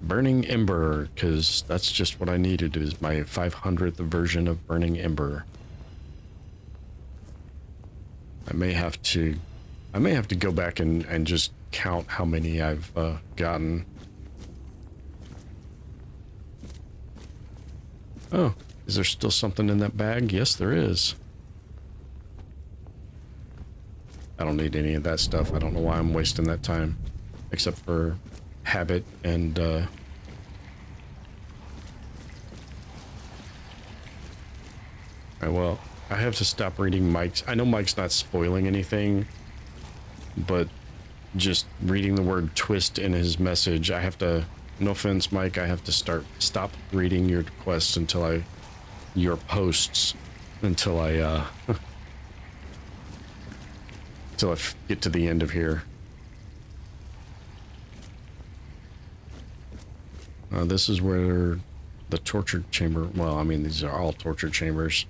Burning Ember, because that's just what I needed, is my 500th version of Burning Ember. I may have to go back and just count how many I've gotten. Oh, is there still something in that bag? Yes, there is. I don't need any of that stuff. I don't know why I'm wasting that time, except for habit and well, I have to stop reading Mike's. I know Mike's not spoiling anything, but just reading the word twist in his message, I have to, no offense, Mike, I have to stop reading your quests until your posts, until I get to the end of here. This is where the torture chamber, well, I mean, these are all torture chambers.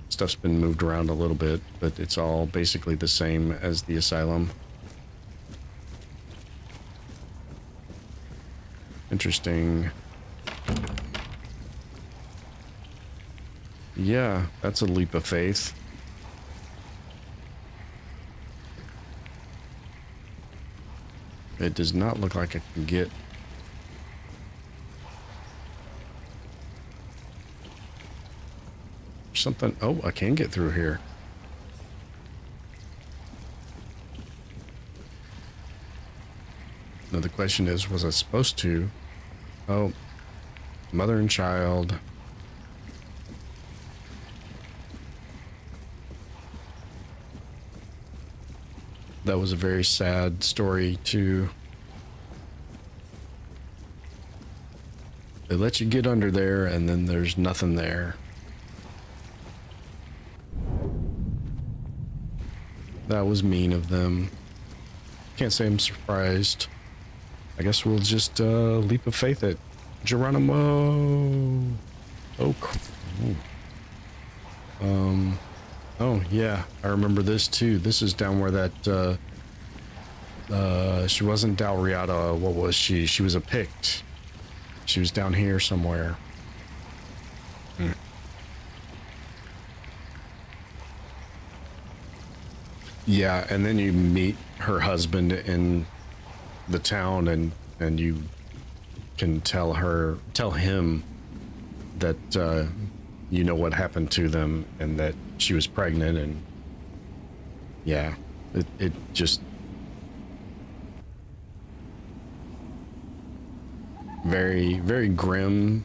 Stuff's been moved around a little bit, but it's all basically the same as the asylum. Interesting. Yeah, that's a leap of faith. It does not look like I can get... something. Oh, I can get through here. Now the question is, was I supposed to? Oh, mother and child. That was a very sad story too. They let you get under there and then there's nothing there. That was mean of them. Can't say I'm surprised. I guess we'll just leap of faith it. Geronimo. Oh, oh yeah, I remember this too. This is down where that she wasn't Dalriata. What was she? She was a Pict. She was down here somewhere. Yeah, and then you meet her husband in the town, and you can tell him that you know what happened to them and that she was pregnant, and yeah, it just very, very grim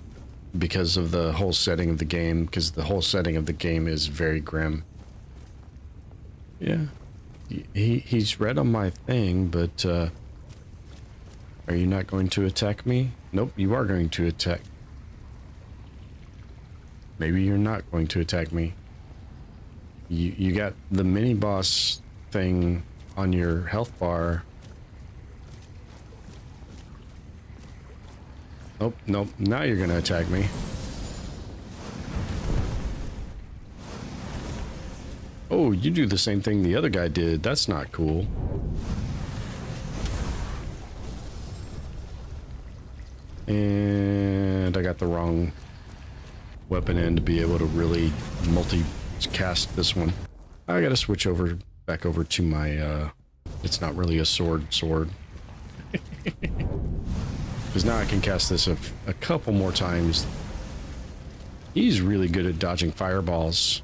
because of the whole setting of the game, because the whole setting of the game is very grim. Yeah, he's read on my thing, but are you not going to attack me? Nope, you are going to attack. Maybe you're not going to attack me. You got the mini boss thing on your health bar. Oh, nope, now you're gonna attack me. Oh, you do the same thing the other guy did. That's not cool. And I got the wrong weapon in to be able to really multi-cast this one. I gotta switch over back over to my it's not really a sword because now I can cast this a couple more times. He's really good at dodging fireballs.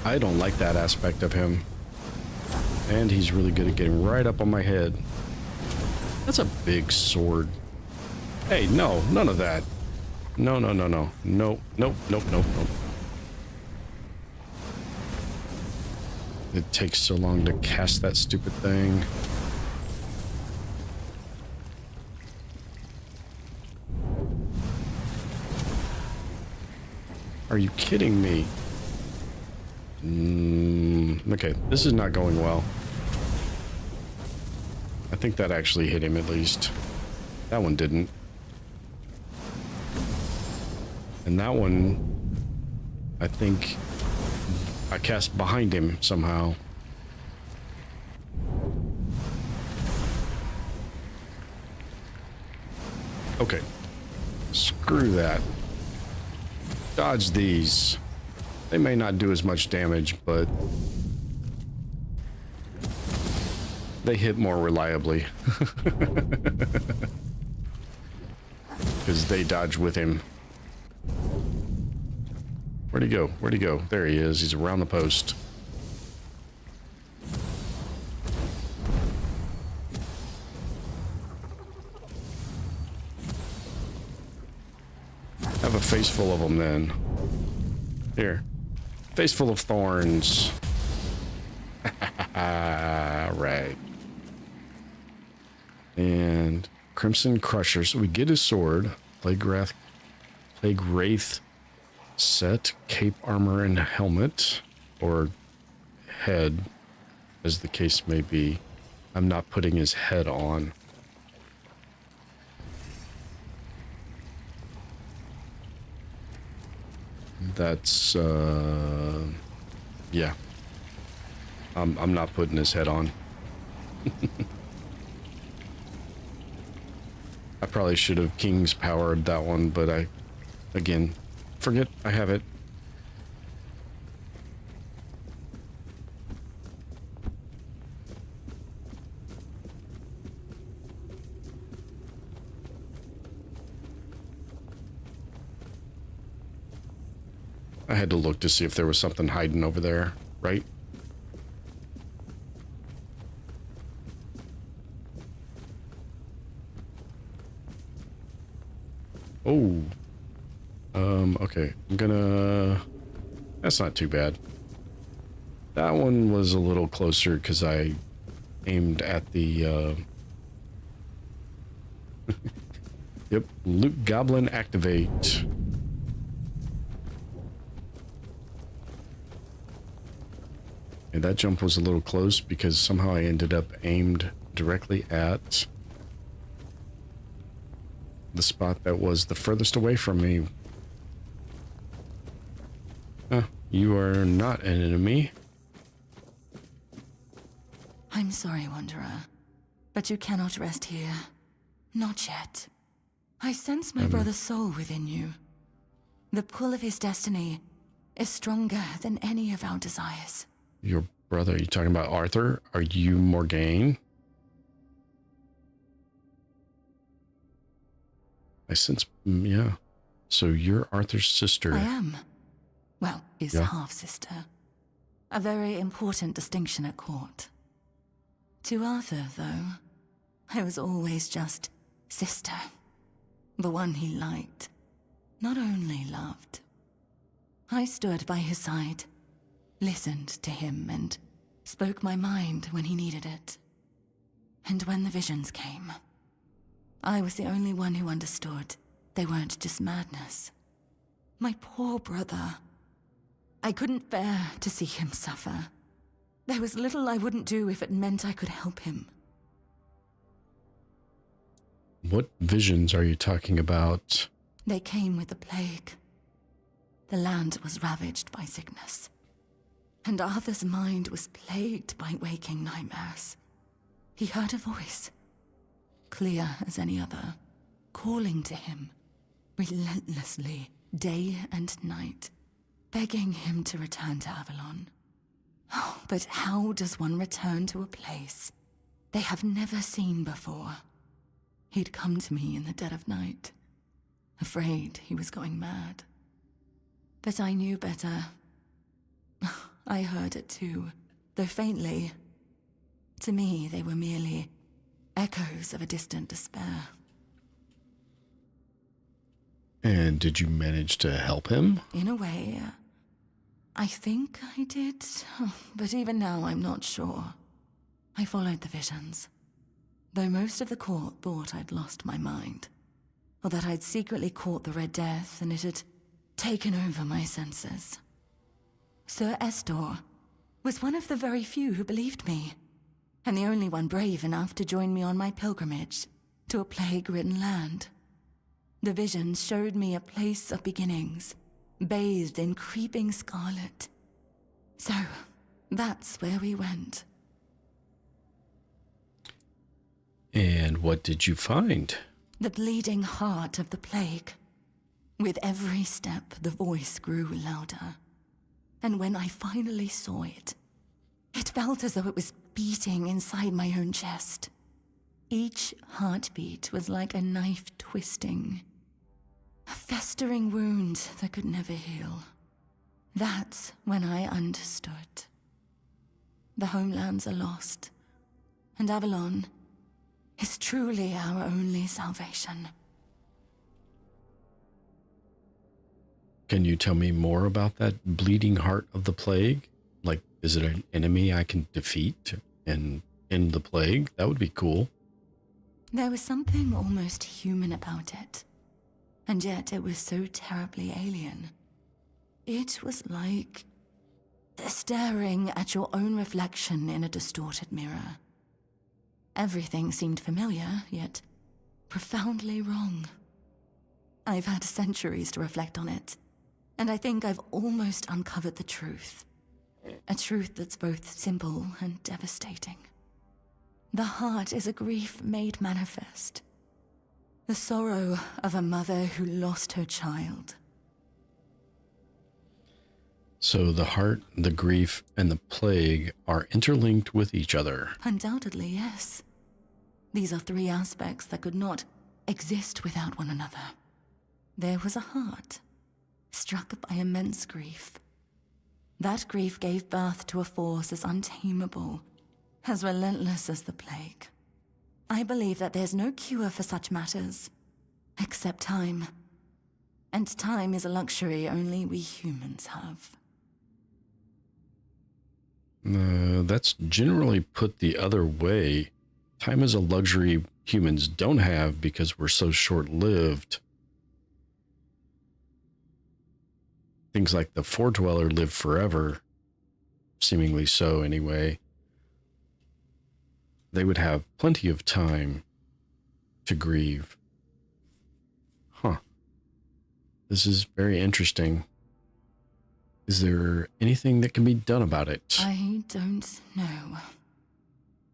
I don't like that aspect of him, and he's really good at getting right up on my head. That's a big sword. Hey, no, none of that. No. Nope. It takes so long to cast that stupid thing. Are you kidding me? Okay, this is not going well. I think that actually hit him at least. That one didn't. And that one, I think I cast behind him somehow. Okay. Screw that. Dodge these. They may not do as much damage, but they hit more reliably. Because they dodge with him. Where'd he go? Where'd he go? There he is. He's around the post. Have a face full of them then. Here. Face full of thorns. Right. And Crimson Crusher. So we get his sword. Plague Wraith set, cape, armor, and helmet, or head, as the case may be. I'm not putting his head on. That's yeah. I'm not putting his head on. I probably should have King's powered that one, but again, forget I have it. I had to look to see if there was something hiding over there, right? Oh. Okay. I'm gonna... That's not too bad. That one was a little closer because I aimed at the, Yep, Loot Goblin activate. And that jump was a little close because somehow I ended up aimed directly at the spot that was the furthest away from me. You are not an enemy. I'm sorry, Wanderer, but you cannot rest here. Not yet. I sense my brother's soul within you. The pull of his destiny is stronger than any of our desires. Your brother, are you talking about Arthur? Are you Morgaine? I sense, yeah. So you're Arthur's sister. I am. Well, his half-sister. A very important distinction at court. To Arthur, though, I was always just sister. The one he liked, not only loved. I stood by his side, listened to him, and spoke my mind when he needed it. And when the visions came, I was the only one who understood they weren't just madness. My poor brother. I couldn't bear to see him suffer. There was little I wouldn't do if it meant I could help him. What visions are you talking about? They came with the plague. The land was ravaged by sickness. And Arthur's mind was plagued by waking nightmares. He heard a voice, clear as any other, calling to him, relentlessly, day and night, begging him to return to Avalon. Oh, but how does one return to a place they have never seen before? He'd come to me in the dead of night, afraid he was going mad. But I knew better. I heard it too, though faintly. To me, they were merely echoes of a distant despair. And did you manage to help him? In a way, I think I did, but even now I'm not sure. I followed the visions, though most of the court thought I'd lost my mind, or that I'd secretly caught the Red Death and it had taken over my senses. Sir Estor was one of the very few who believed me, and the only one brave enough to join me on my pilgrimage to a plague-ridden land. The visions showed me a place of beginnings, bathed in creeping scarlet. So, that's where we went. And what did you find? The bleeding heart of the plague. With every step, the voice grew louder. And when I finally saw it, it felt as though it was beating inside my own chest. Each heartbeat was like a knife twisting. A festering wound that could never heal. That's when I understood. The homelands are lost, and Avalon is truly our only salvation. Can you tell me more about that bleeding heart of the plague? Like, is it an enemy I can defeat and end the plague? That would be cool. There was something almost human about it. And yet it was so terribly alien. It was like staring at your own reflection in a distorted mirror. Everything seemed familiar, yet profoundly wrong. I've had centuries to reflect on it, and I think I've almost uncovered the truth. A truth that's both simple and devastating. The heart is a grief made manifest. The sorrow of a mother who lost her child. So the heart, the grief, and the plague are interlinked with each other. Undoubtedly, yes. These are three aspects that could not exist without one another. There was a heart, struck by immense grief. That grief gave birth to a force as untamable, as relentless as the plague. I believe that there's no cure for such matters, except time. And time is a luxury only we humans have. That's generally put the other way. Time is a luxury humans don't have because we're so short-lived. Things like the Foredweller live forever, seemingly so anyway. They would have plenty of time to grieve. Huh. This is very interesting. Is there anything that can be done about it? I don't know.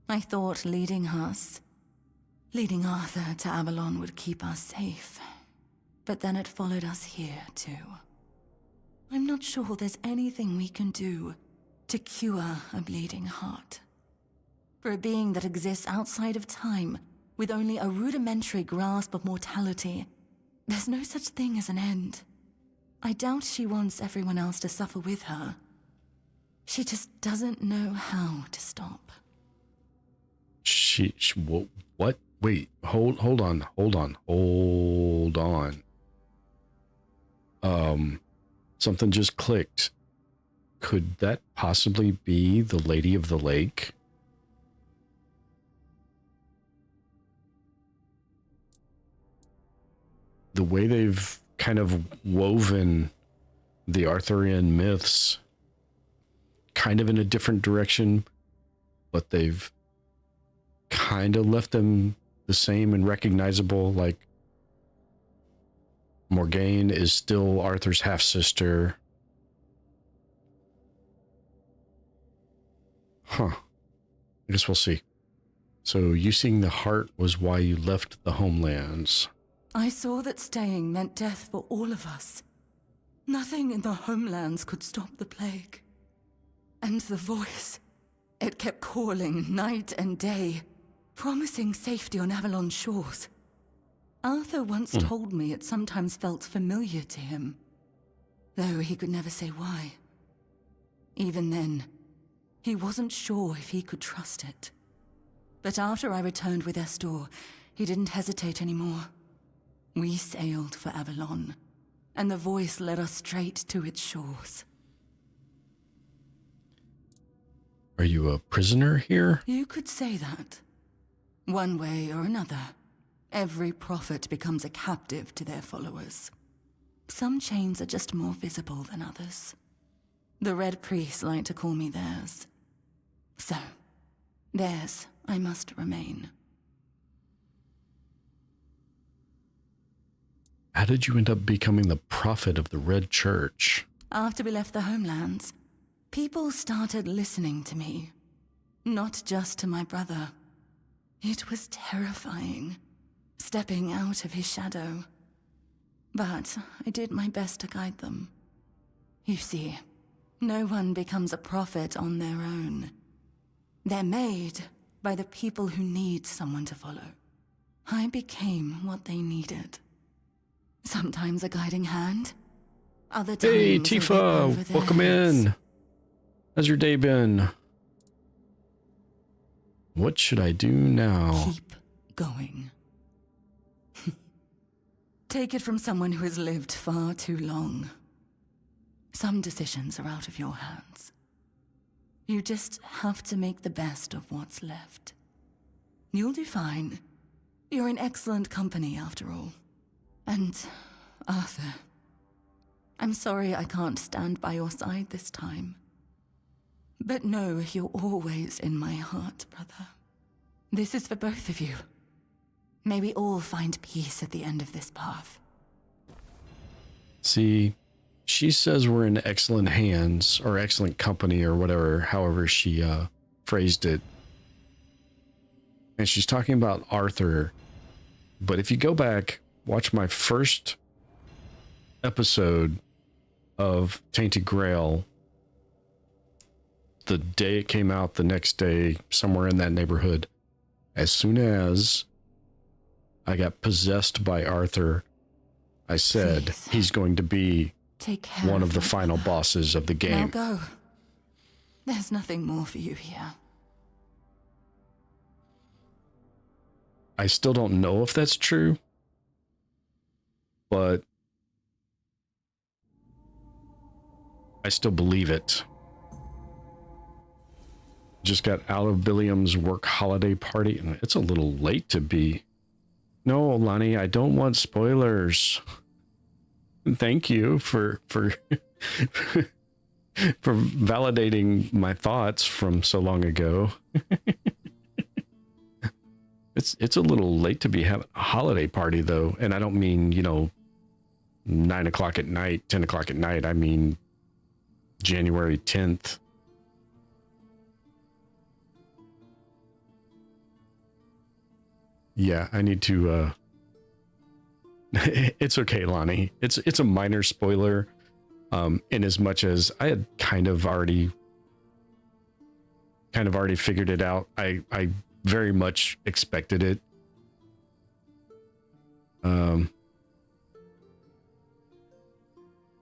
I thought leading Arthur to Avalon would keep us safe. But then it followed us here, too. I'm not sure there's anything we can do to cure a bleeding heart. For a being that exists outside of time, with only a rudimentary grasp of mortality, there's no such thing as an end. I doubt she wants everyone else to suffer with her. She just doesn't know how to stop. She what? Wait, hold on. Something just clicked. Could that possibly be the Lady of the Lake? The way they've kind of woven the Arthurian myths kind of in a different direction, but they've kind of left them the same and recognizable. Like, Morgaine is still Arthur's half-sister. Huh. I guess we'll see. So you seeing the heart was why you left the homelands. I saw that staying meant death for all of us. Nothing in the homelands could stop the plague. And the voice, it kept calling night and day, promising safety on Avalon's shores. Arthur once told me it sometimes felt familiar to him, though he could never say why. Even then, he wasn't sure if he could trust it. But after I returned with Estor, he didn't hesitate anymore. We sailed for Avalon, and the voice led us straight to its shores. Are you a prisoner here? You could say that. One way or another, every prophet becomes a captive to their followers. Some chains are just more visible than others. The Red Priests like to call me theirs. So, theirs I must remain. How did you end up becoming the prophet of the Red Church? After we left the homelands, people started listening to me. Not just to my brother. It was terrifying, stepping out of his shadow. But I did my best to guide them. You see, no one becomes a prophet on their own. They're made by the people who need someone to follow. I became what they needed. Sometimes a guiding hand. Other times Hey, a whip Tifa, over their welcome heads. in. How's your day been? What should I do now? Keep going. Take it from someone who has lived far too long. Some decisions are out of your hands. You just have to make the best of what's left. You'll do fine. You're in excellent company, after all. And, Arthur, I'm sorry I can't stand by your side this time. But know you're always in my heart, brother. This is for both of you. May we all find peace at the end of this path. See, she says we're in excellent hands, or excellent company, or whatever, however she phrased it. And she's talking about Arthur. But if you go back, watch my first episode of Tainted Grail, the day it came out, the next day, somewhere in that neighborhood, as soon as I got possessed by Arthur, I said, Please. he's going to be Take care one of the your final brother. bosses of the Now game. go. There's nothing more for you here. I still don't know if that's true, but I still believe it. Just got out of Billiam's work holiday party, and it's a little late to be. No, Lonnie, I don't want spoilers. Thank you for for validating my thoughts from so long ago. It's a little late to be having a holiday party though, and I don't mean, you know, 9 o'clock at night, 10 o'clock at night. I mean January 10th. Yeah, I need to it's okay, Lonnie. It's a minor spoiler, in as much as I had kind of already figured it out. I very much expected it.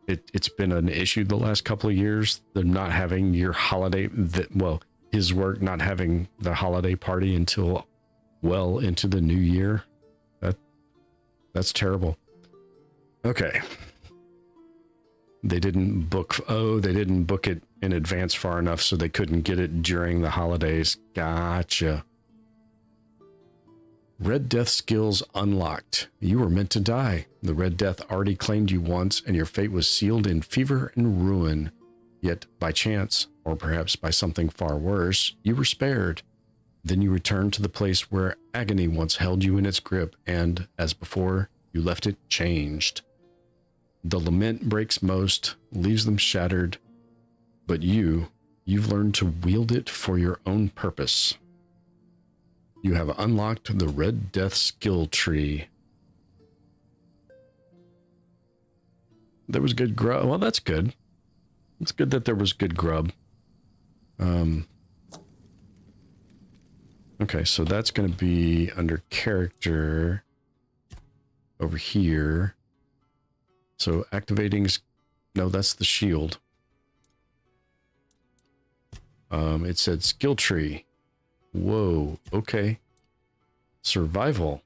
It's been an issue the last couple of years, the not having your holiday, his work not having the holiday party until well into the new year. That's terrible. Okay. They didn't book it in advance far enough, so they couldn't get it during the holidays. Gotcha. Red Death skills unlocked. You were meant to die. The Red Death already claimed you once, and your fate was sealed in fever and ruin. Yet, by chance, or perhaps by something far worse, you were spared. Then you returned to the place where agony once held you in its grip, and, as before, you left it changed. The lament breaks most, leaves them shattered, but you've learned to wield it for your own purpose. You have unlocked the Red Death skill tree. There was good grub. Well, that's good. It's good that there was good grub. Okay, so that's going to be under character over here. So activating, no, that's the shield. It said skill tree. Whoa, okay. Survival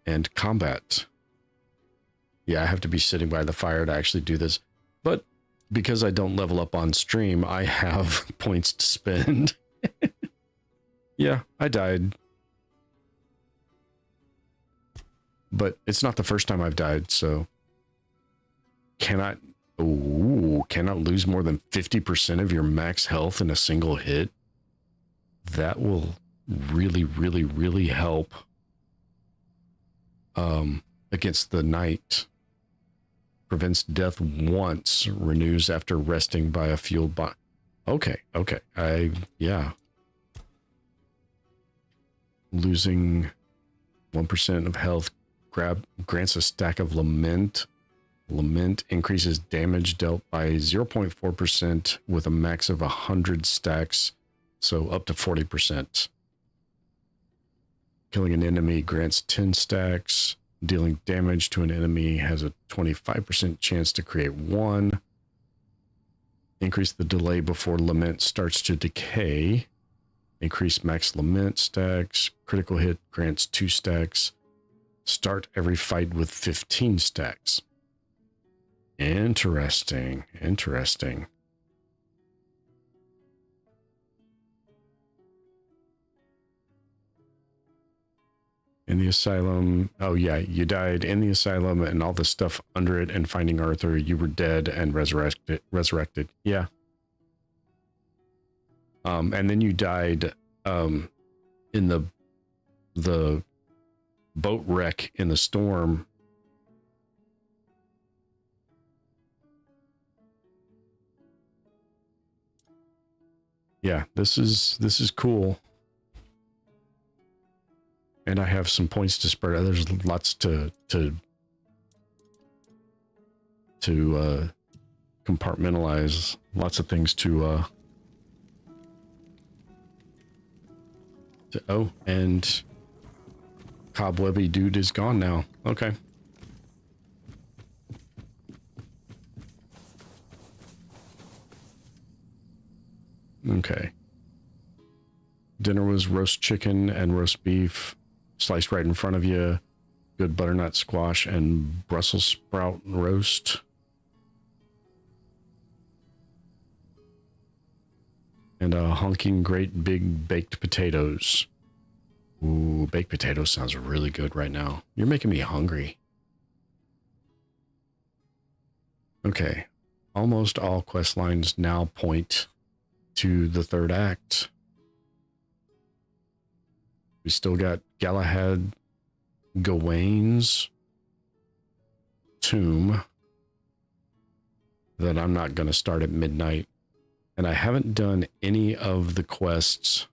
and combat. Yeah, I have to be sitting by the fire to actually do this. But because I don't level up on stream, I have points to spend. Yeah, I died. But it's not the first time I've died, so cannot lose more than 50% of your max health in a single hit. That will really, really, really help against the knight. Prevents death once, renews after resting by a fueled bot. Okay. Yeah. Losing 1% of health grants a stack of lament. Lament increases damage dealt by 0.4% with a max of 100 stacks, so up to 40%. Killing an enemy grants 10 stacks. Dealing damage to an enemy has a 25% chance to create 1. Increase the delay before lament starts to decay. Increase max lament stacks. Critical hit grants 2 stacks. Start every fight with 15 stacks. Interesting. In the asylum. Oh yeah, you died in the asylum and all the stuff under it, and finding Arthur, you were dead and resurrected. Yeah. And then you died in the boat wreck in the storm. Yeah, this is cool. And I have some points to spread. There's lots to compartmentalize. Lots of things to oh, and cobwebby dude is gone now. Okay. Okay. Dinner was roast chicken and roast beef. Sliced right in front of you. Good butternut squash and Brussels sprout roast. And honking great big baked potatoes. Ooh, baked potatoes sounds really good right now. You're making me hungry. Okay. Almost all quest lines now point to the third act. We still got Galahad Gawain's tomb that I'm not going to start at midnight. And I haven't done any of the quests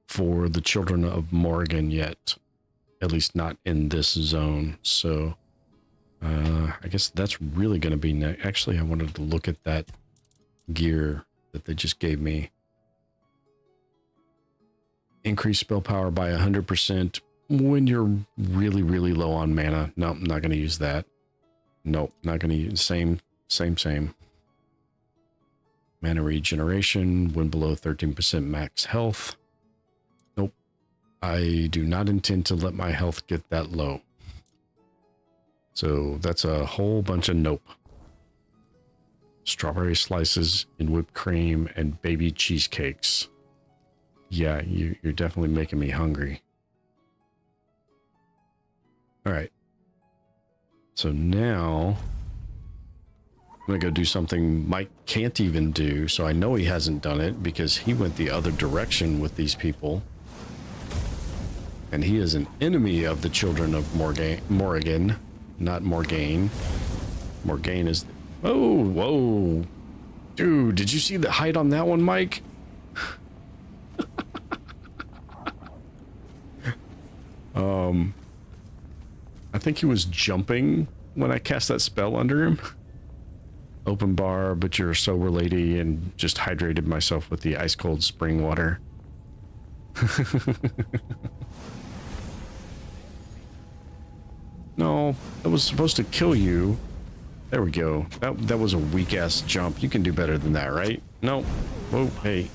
for the Children of Morgan yet. At least not in this zone. So I guess that's really going to be next. Actually, I wanted to look at that gear that they just gave me. Increase spell power by 100% when you're really, really low on mana. Nope, not going to use that. Nope, not going to use same. Mana regeneration when below 13% max health. Nope. I do not intend to let my health get that low. So that's a whole bunch of nope. Strawberry slices in whipped cream and baby cheesecakes. Yeah, you're definitely making me hungry. All right. So now I'm going to go do something Mike can't even do. So I know he hasn't done it because he went the other direction with these people. And he is an enemy of the Children of Morrigan, not Morgaine. Morgaine is... Oh, whoa. Dude, did you see the height on that one, Mike? I think he was jumping when I cast that spell under him. Open bar, but you're a sober lady, and just hydrated myself with the ice cold spring water. No, that was supposed to kill you. There we go. That was a weak ass jump. You can do better than that, right? No. Whoa, hey.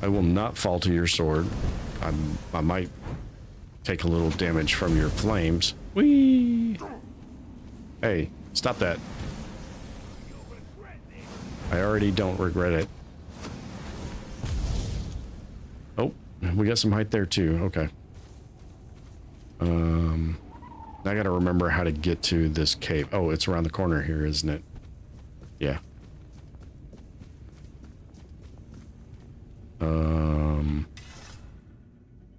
I will not fall to your sword. I might take a little damage from your flames. Whee! Hey, stop that. I already don't regret it. Oh, we got some height there too. Okay. I gotta remember how to get to this cave. Oh, it's around the corner here, isn't it? Yeah.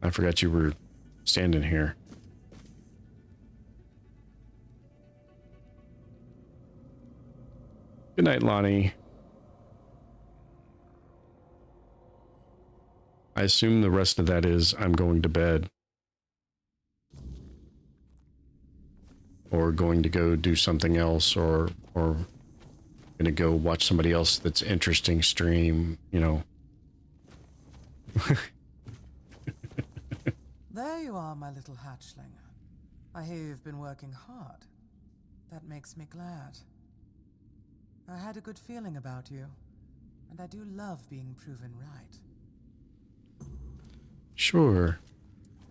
I forgot you were standing here. Good night, Lonnie. I assume the rest of that is I'm going to bed. Or going to go do something else, or gonna go watch somebody else that's interesting stream, you know. There you are, my little hatchling. I hear you've been working hard. That makes me glad. I had a good feeling about you, and I do love being proven right. Sure.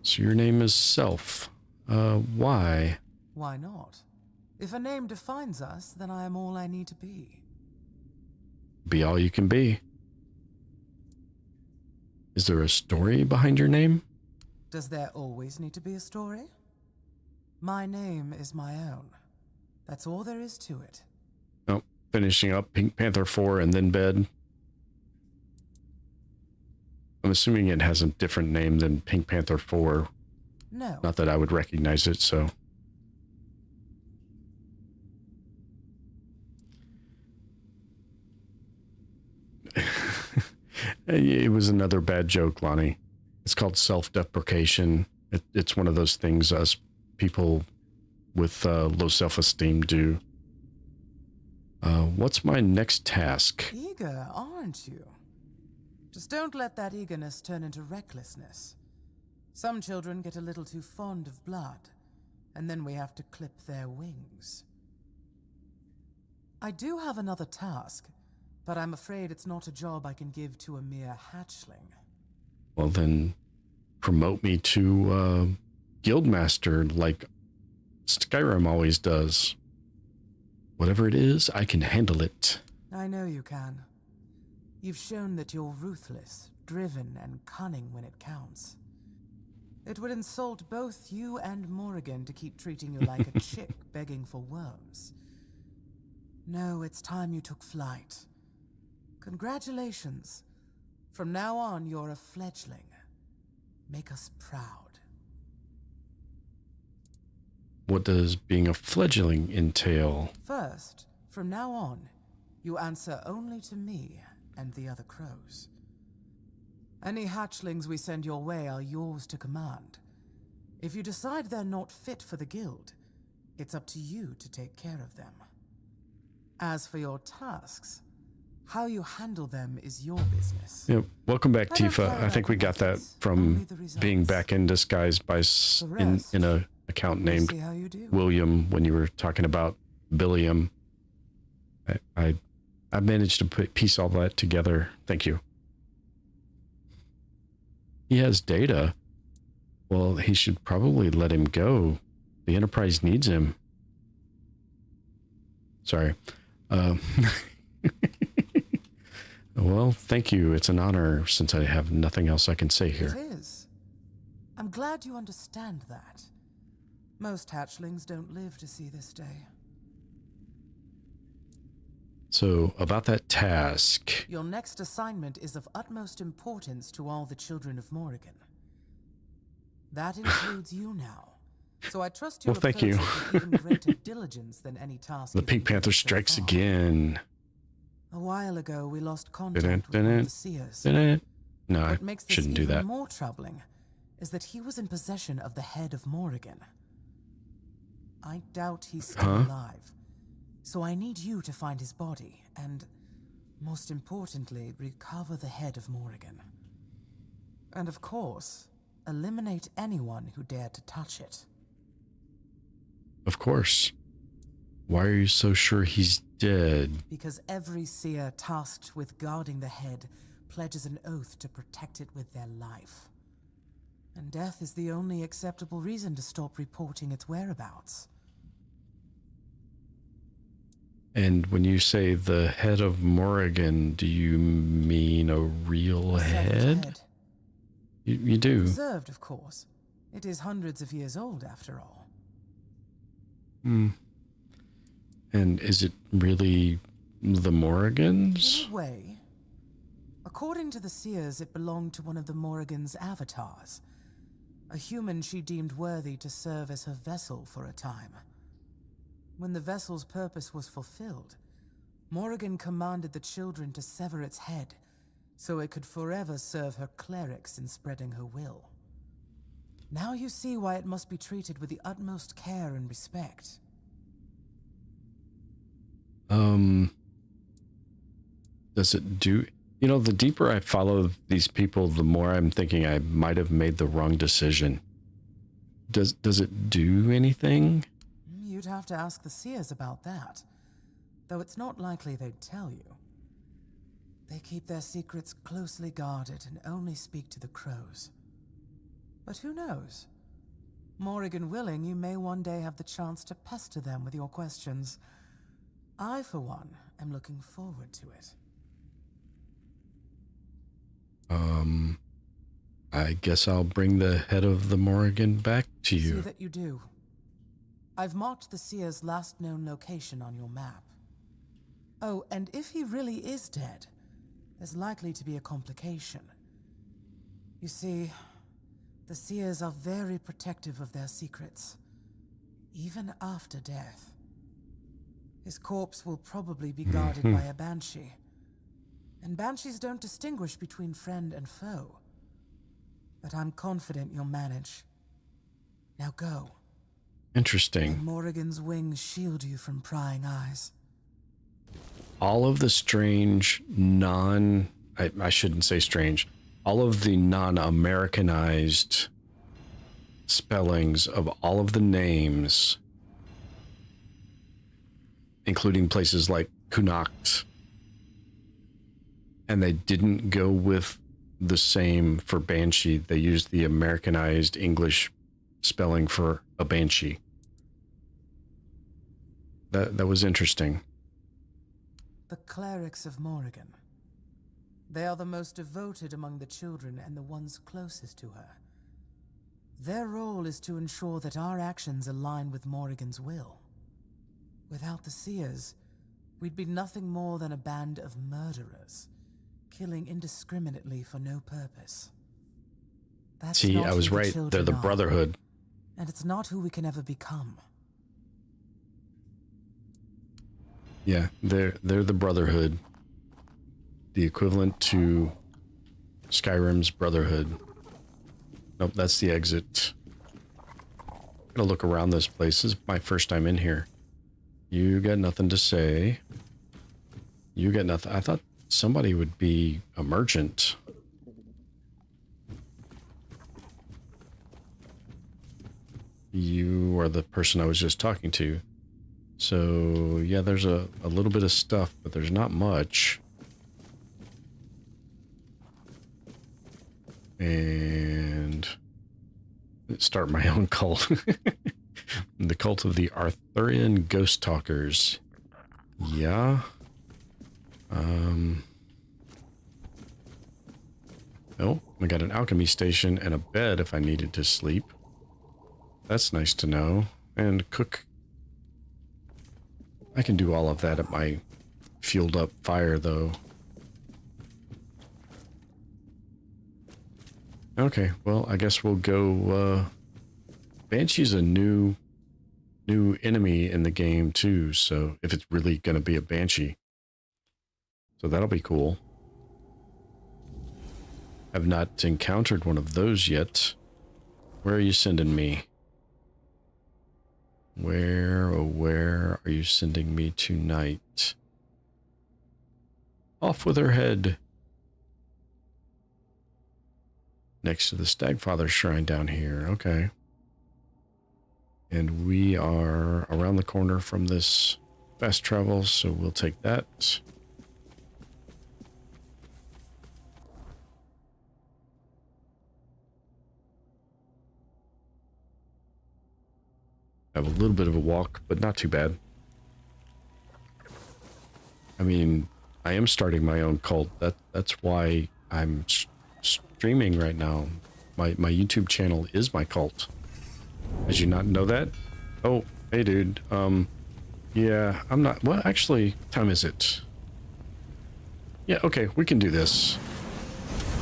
So your name is Self. Why? Why not? If a name defines us, then I am all I need to be. Be all you can be. Is there a story behind your name? Does there always need to be a story? My name is my own. That's all there is to it. Oh, finishing up Pink Panther 4 and then bed. I'm assuming it has a different name than Pink Panther 4. No. Not that I would recognize it, so... It was another bad joke, Lonnie. It's called self-deprecation. It's one of those things us people with low self-esteem do. What's my next task? Eager, aren't you? Just don't let that eagerness turn into recklessness. Some children get a little too fond of blood, and then we have to clip their wings. I do have another task, but I'm afraid it's not a job I can give to a mere hatchling. Well, then promote me to Guildmaster like Skyrim always does. Whatever it is, I can handle it. I know you can. You've shown that you're ruthless, driven, and cunning when it counts. It would insult both you and Morrigan to keep treating you like a chick begging for worms. No, it's time you took flight. Congratulations. From now on, you're a fledgling. Make us proud. What does being a fledgling entail? First, from now on, you answer only to me and the other crows. Any hatchlings we send your way are yours to command. If you decide they're not fit for the guild, it's up to you to take care of them. As for your tasks, how you handle them is your business. Yep. Welcome back, Tifa. I think we got that from being back in disguise by in a account named William when you were talking about Billiam. I managed to piece all that together. Thank you. He has data. Well, he should probably let him go. The Enterprise needs him. Sorry. Well, thank you. It's an honor since I have nothing else I can say here. It is. I'm glad you understand that. Most hatchlings don't live to see this day. So, about that task. Your next assignment is of utmost importance to all the children of Morrigan. That includes you now. So I trust you'll thank you. with even greater diligence than any task. The Pink Panther strikes again. A while ago, we lost contact with one of the seers. No, I what makes this shouldn't do even that. more troubling is that he was in possession of the head of Morrigan. I doubt he's still alive. So I need you to find his body and, most importantly, recover the head of Morrigan. And of course, eliminate anyone who dared to touch it. Of course. Why are you so sure he's dead? Because every seer tasked with guarding the head pledges an oath to protect it with their life. And death is the only acceptable reason to stop reporting its whereabouts. And when you say the head of Morrigan, do you mean a real head? You do. Preserved, of course. It is hundreds of years old, after all. Hmm. And is it really the Morrigans? In a way. According to the seers, it belonged to one of the Morrigan's avatars. A human she deemed worthy to serve as her vessel for a time. When the vessel's purpose was fulfilled, Morrigan commanded the children to sever its head, so it could forever serve her clerics in spreading her will. Now you see why it must be treated with the utmost care and respect. Does it do... You know, the deeper I follow these people, the more I'm thinking I might have made the wrong decision. Does it do anything? You'd have to ask the seers about that, though it's not likely they'd tell you. They keep their secrets closely guarded and only speak to the crows. But who knows? Morrigan willing, you may one day have the chance to pester them with your questions. I, for one, am looking forward to it. I guess I'll bring the head of the Morrigan back to you. See that you do. I've marked the seer's last known location on your map. Oh, and if he really is dead, there's likely to be a complication. You see, the seers are very protective of their secrets, even after death. His corpse will probably be guarded by a banshee. And banshees don't distinguish between friend and foe. But I'm confident you'll manage. Now go. Interesting. May Morrigan's wings shield you from prying eyes. All of the strange I shouldn't say strange. All of the non-Americanized spellings of all of the names, including places like Cuanacht, and they didn't go with the same for Banshee. They used the Americanized English spelling for a Banshee. That was interesting. The clerics of Morrigan. They are the most devoted among the children and the ones closest to her. Their role is to ensure that our actions align with Morrigan's will. Without the Seers, we'd be nothing more than a band of murderers, killing indiscriminately for no purpose. That's See, not I was who the right. They're children the are, Brotherhood. and it's not who we can ever become. Yeah, they're the Brotherhood. The equivalent to Skyrim's Brotherhood. Nope, that's the exit. Gonna look around this place. This is my first time in here. You got nothing to say. You got nothing. I thought somebody would be a merchant. You are the person I was just talking to. So, yeah, there's a little bit of stuff, but there's not much. And start my own cult. The cult of the Arthurian Ghost Talkers. Yeah. Oh, we got an alchemy station and a bed if I needed to sleep. That's nice to know. And cook. I can do all of that at my fueled up fire, though. Okay, well, I guess we'll go, Banshee's a new enemy in the game, too, so if it's really gonna be a Banshee. So that'll be cool. I've not encountered one of those yet. Where are you sending me? Where, oh where are you sending me tonight? Off with her head. Next to the Stagfather Shrine down here. Okay. And we are around the corner from this fast travel, so we'll take that. Have a little bit of a walk, but not too bad. I mean, I am starting my own cult. That's why I'm streaming right now. My YouTube channel is my cult. Did you not know that? Oh, hey dude. Yeah, I'm not. Well, actually, what time is it? Yeah, okay, we can do this.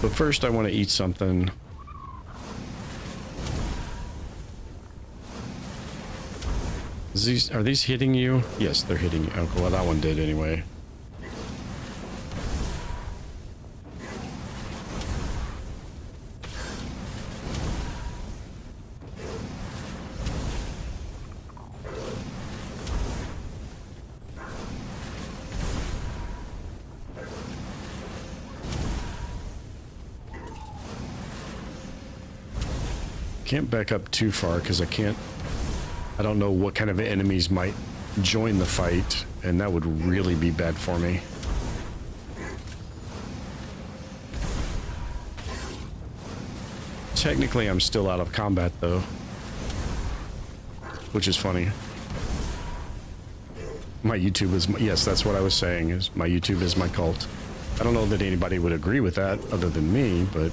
But first, I want to eat something. Are these hitting you? Yes, they're hitting you. Oh, well, that one did anyway. Can't back up too far because I don't know what kind of enemies might join the fight, and that would really be bad for me. Technically, I'm still out of combat, though. Which is funny. My YouTube is... Yes, that's what I was saying, is my YouTube is my cult. I don't know that anybody would agree with that, other than me, but...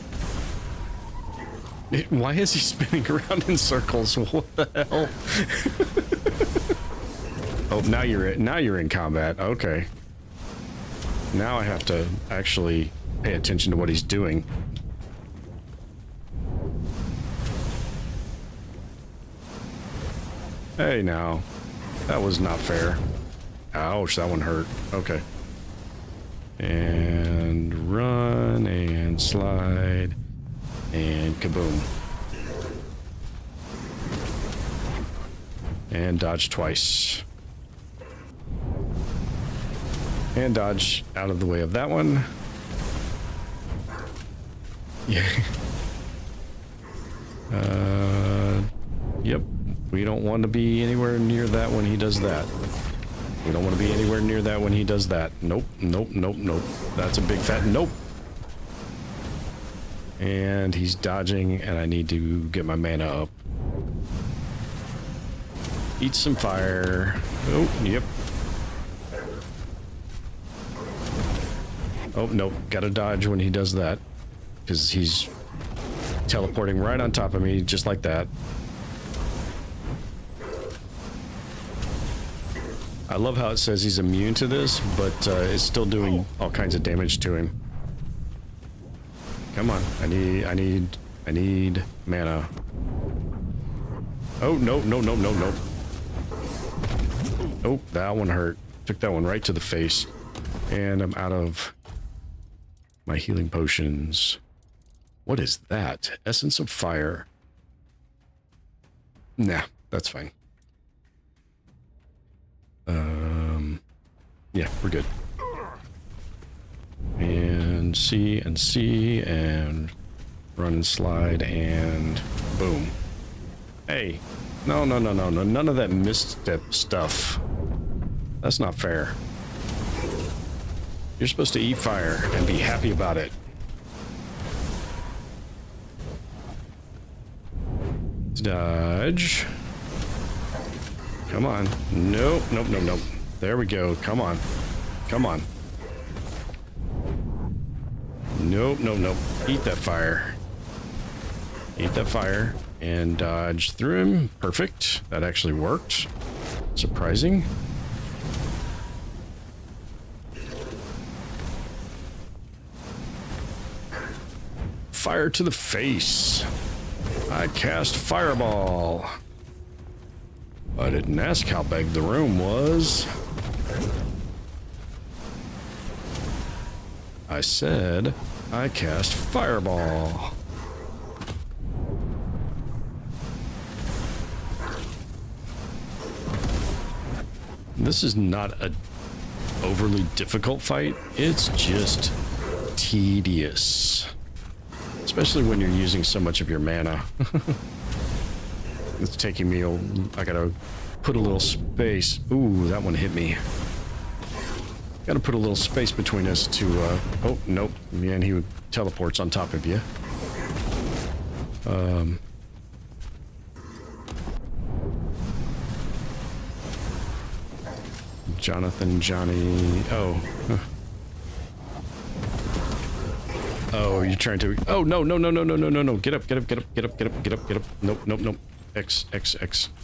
Why is he spinning around in circles? What the hell? Oh, now you're in combat. Okay. Now I have to actually pay attention to what he's doing. Hey, now. That was not fair. Ouch, that one hurt. Okay. And run and slide. And kaboom. And dodge twice. And dodge out of the way of that one. Yeah. Yep. We don't want to be anywhere near that when he does that. We don't want to be anywhere near that when he does that. Nope, nope, nope, nope. That's a big fat nope. And he's dodging, and I need to get my mana up. Eat some fire. Oh, yep. Oh, no. Gotta dodge when he does that. Because he's teleporting right on top of me, just like that. I love how it says he's immune to this, but it's still doing all kinds of damage to him. Come on. I need mana. Oh, no. Oh, that one hurt. Took that one right to the face. And I'm out of my healing potions. What is that? Essence of fire. Nah, that's fine. Yeah, we're good. And C and run and slide and boom. Hey, no, none of that misstep stuff. That's not fair. You're supposed to eat fire and be happy about it. Dodge. Come on. Nope. There we go. Come on. Nope. Eat that fire. And dodge through him. Perfect. That actually worked. Surprising. Fire to the face. I cast Fireball. I didn't ask how big the room was. I said I cast Fireball. This is not a overly difficult fight. It's just tedious. Especially when you're using so much of your mana. It's taking me I gotta put a little space. Ooh, that one hit me. Gotta put a little space between us to, oh, nope. Man, he teleports on top of you. Johnny. Oh. Oh, you're trying to... Oh, no. Get up. Nope. X.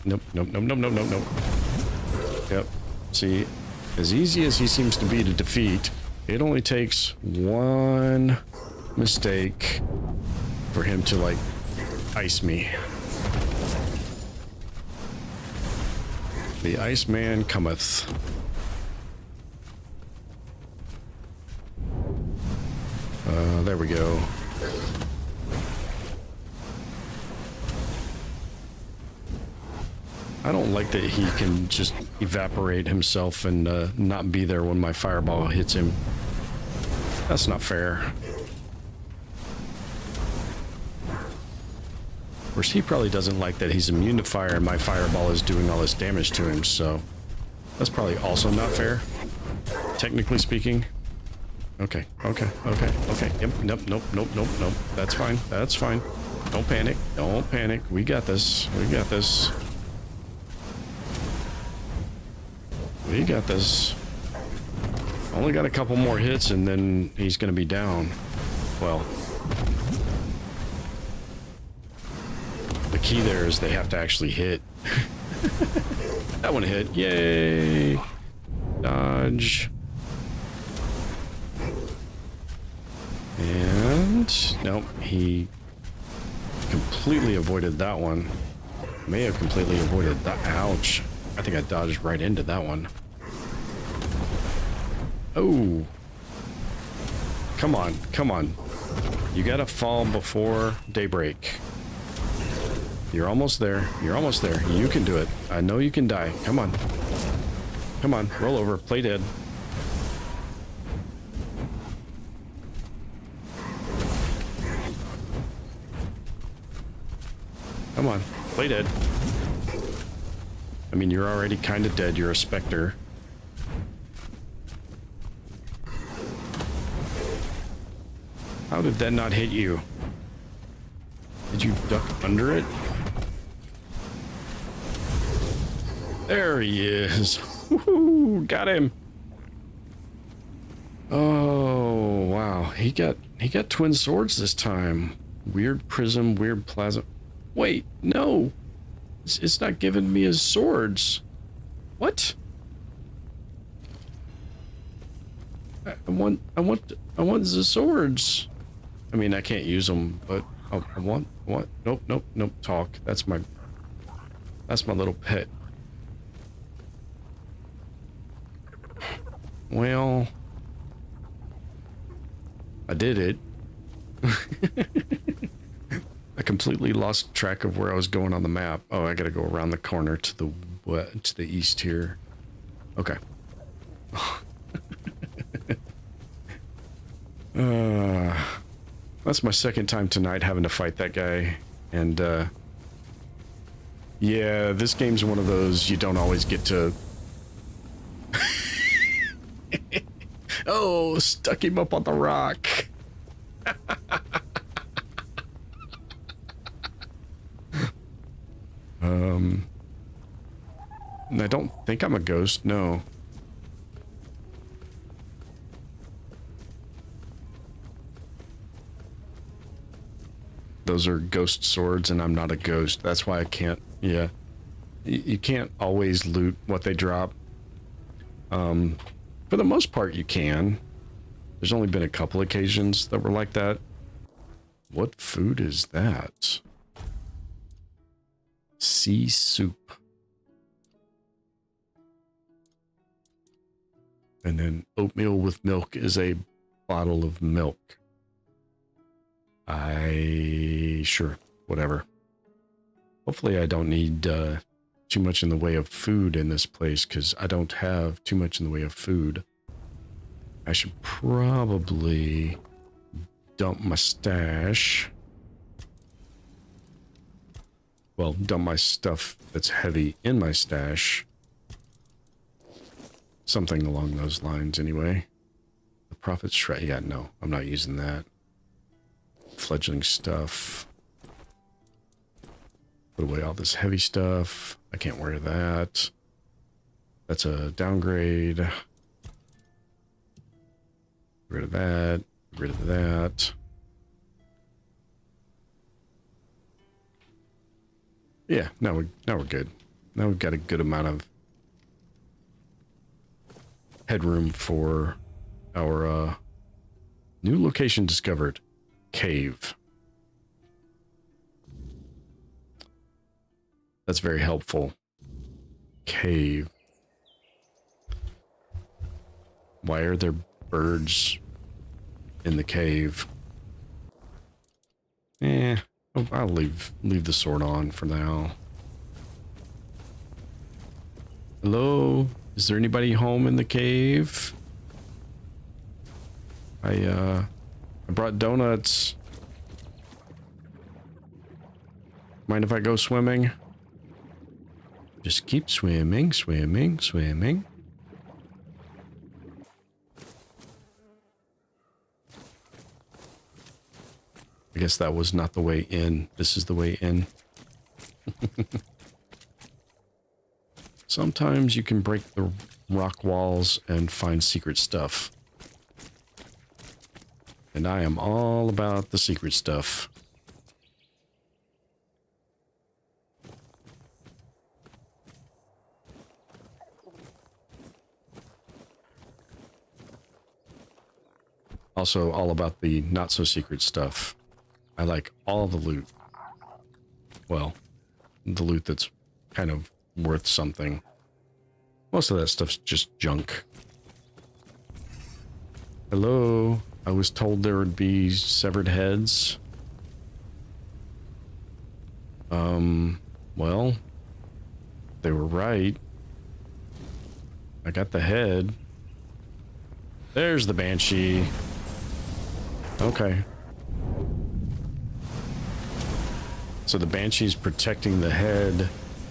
Nope. Yep. See, as easy as he seems to be to defeat, it only takes one mistake for him to, like, ice me. The Iceman cometh. There we go. I don't like that he can just evaporate himself and not be there when my fireball hits him. That's not fair. Of course, he probably doesn't like that he's immune to fire and my fireball is doing all this damage to him, so that's probably also not fair, technically speaking. Okay. Yep, nope. That's fine. Don't panic. We got this. Only got a couple more hits and then he's gonna be down. Well, the key there is they have to actually hit. That one hit. Yay! Dodge. And nope, he completely avoided that one. May have completely avoided that. Ouch. I think I dodged right into that one. Oh. Come on. You gotta fall before daybreak. You're almost there. You can do it. I know you can die. Come on. Roll over. Play dead. Come on. Play dead. I mean, you're already kind of dead. You're a specter. How did that not hit you? Did you duck under it? There he is. Woohoo! Got him. Oh, he got twin swords this time. Weird prism, weird plasma. Wait, no. It's not giving me his swords. What? I want the swords. I mean, I can't use them, but I want. Nope. Talk. That's my little pet. Well, I did it. I completely lost track of where I was going on the map. Oh, I gotta go around the corner to the east here. Okay. That's my second time tonight having to fight that guy, and yeah, this game's one of those you don't always get to. Oh, stuck him up on the rock. I don't think I'm a ghost, no. Those are ghost swords, and I'm not a ghost. That's why I can't, yeah. You can't always loot what they drop. For the most part, you can. There's only been a couple occasions that were like that. What food is that? Sea soup. And then oatmeal with milk is a bottle of milk. Sure, whatever. Hopefully I don't need too much in the way of food in this place, because I don't have too much in the way of food. I should probably dump my stash. Well, dump my stuff that's heavy in my stash. Something along those lines, anyway. The Prophet's Shred. Yeah, no, I'm not using that. Fledgling stuff. Put away all this heavy stuff. I can't wear that. That's a downgrade. Get rid of that. Get rid of that. Yeah, now we're good. Now we've got a good amount of headroom for our new location discovered. Cave. That's very helpful. Cave. Why are there birds in the cave? I'll leave the sword on for now. Hello? Is there anybody home in the cave? I brought donuts. Mind if I go swimming? Just keep swimming, swimming, swimming. I guess that was not the way in. This is the way in. Sometimes you can break the rock walls and find secret stuff. And I am all about the secret stuff. Also all about the not so secret stuff. I like all the loot. Well, the loot that's kind of worth something. Most of that stuff's just junk. Hello? I was told there would be severed heads. Well, they were right. I got the head. There's the Banshee. Okay. So the Banshee's protecting the head,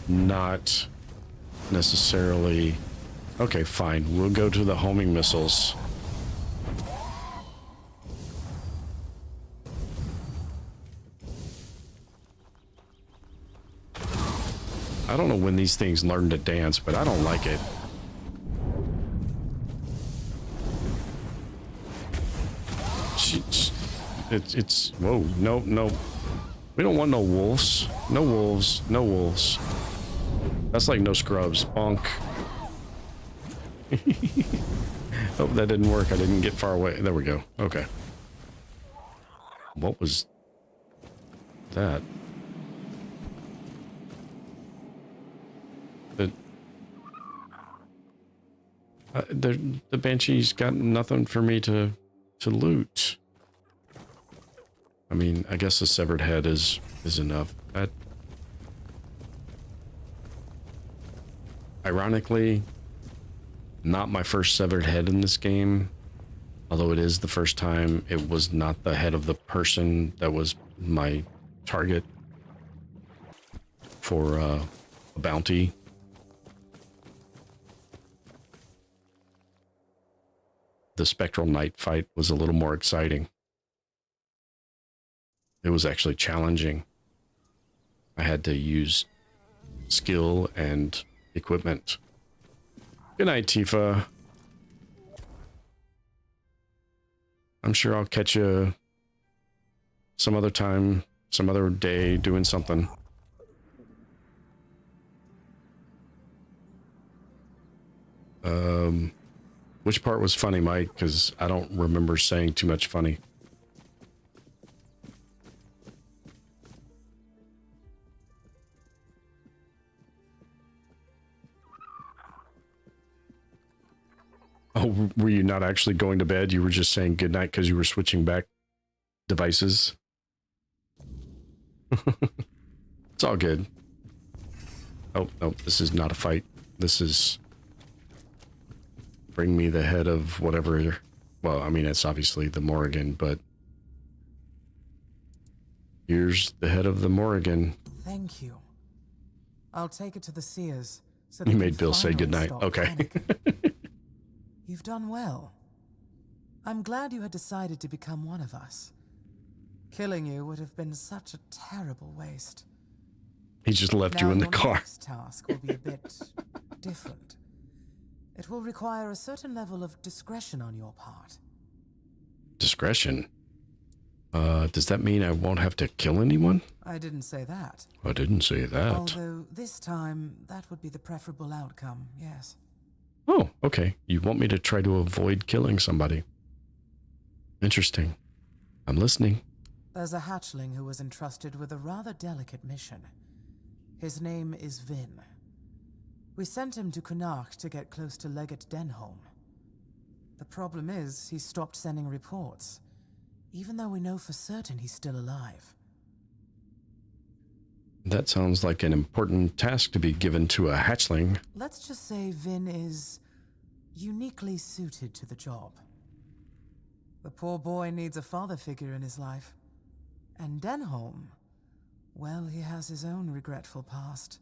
not necessarily... Okay, fine. We'll go to the homing missiles. I don't know when these things learn to dance, but I don't like it. It's whoa, no, no. We don't want no wolves. No wolves, no wolves. That's like no scrubs. Bonk. Oh, that didn't work. I didn't get far away. There we go. Okay. What was that? The Banshee's got nothing for me to loot. I mean, I guess a severed head is enough. That, ironically, not my first severed head in this game. Although it is the first time, it was not the head of the person that was my target for a bounty. The Spectral Knight fight was a little more exciting. It was actually challenging. I had to use skill and equipment. Good night, Tifa. I'm sure I'll catch you some other time, some other day doing something. Which part was funny, Mike? Because I don't remember saying too much funny. Oh, were you not actually going to bed? You were just saying goodnight because you were switching back devices? It's all good. Oh, no, this is not a fight. This is... Bring me the head of whatever... Well, I mean, it's obviously the Morrigan, but... Here's the head of the Morrigan. Thank you. I'll take it to the Seers. So You made Bill say goodnight. Okay. You've done well. I'm glad you had decided to become one of us. Killing you would have been such a terrible waste. He just left you in the car. Your next task will be a bit different. It will require a certain level of discretion on your part. Discretion? Does that mean I won't have to kill anyone? I didn't say that. I didn't say that. Although this time, that would be the preferable outcome, yes. Oh, okay. You want me to try to avoid killing somebody. Interesting. I'm listening. There's a hatchling who was entrusted with a rather delicate mission. His name is Vin. We sent him to Cuanacht to get close to Legate Denholm. The problem is, he stopped sending reports, even though we know for certain he's still alive. That sounds like an important task to be given to a hatchling. Let's just say Vin is uniquely suited to the job. The poor boy needs a father figure in his life. And Denholm, well, he has his own regretful past.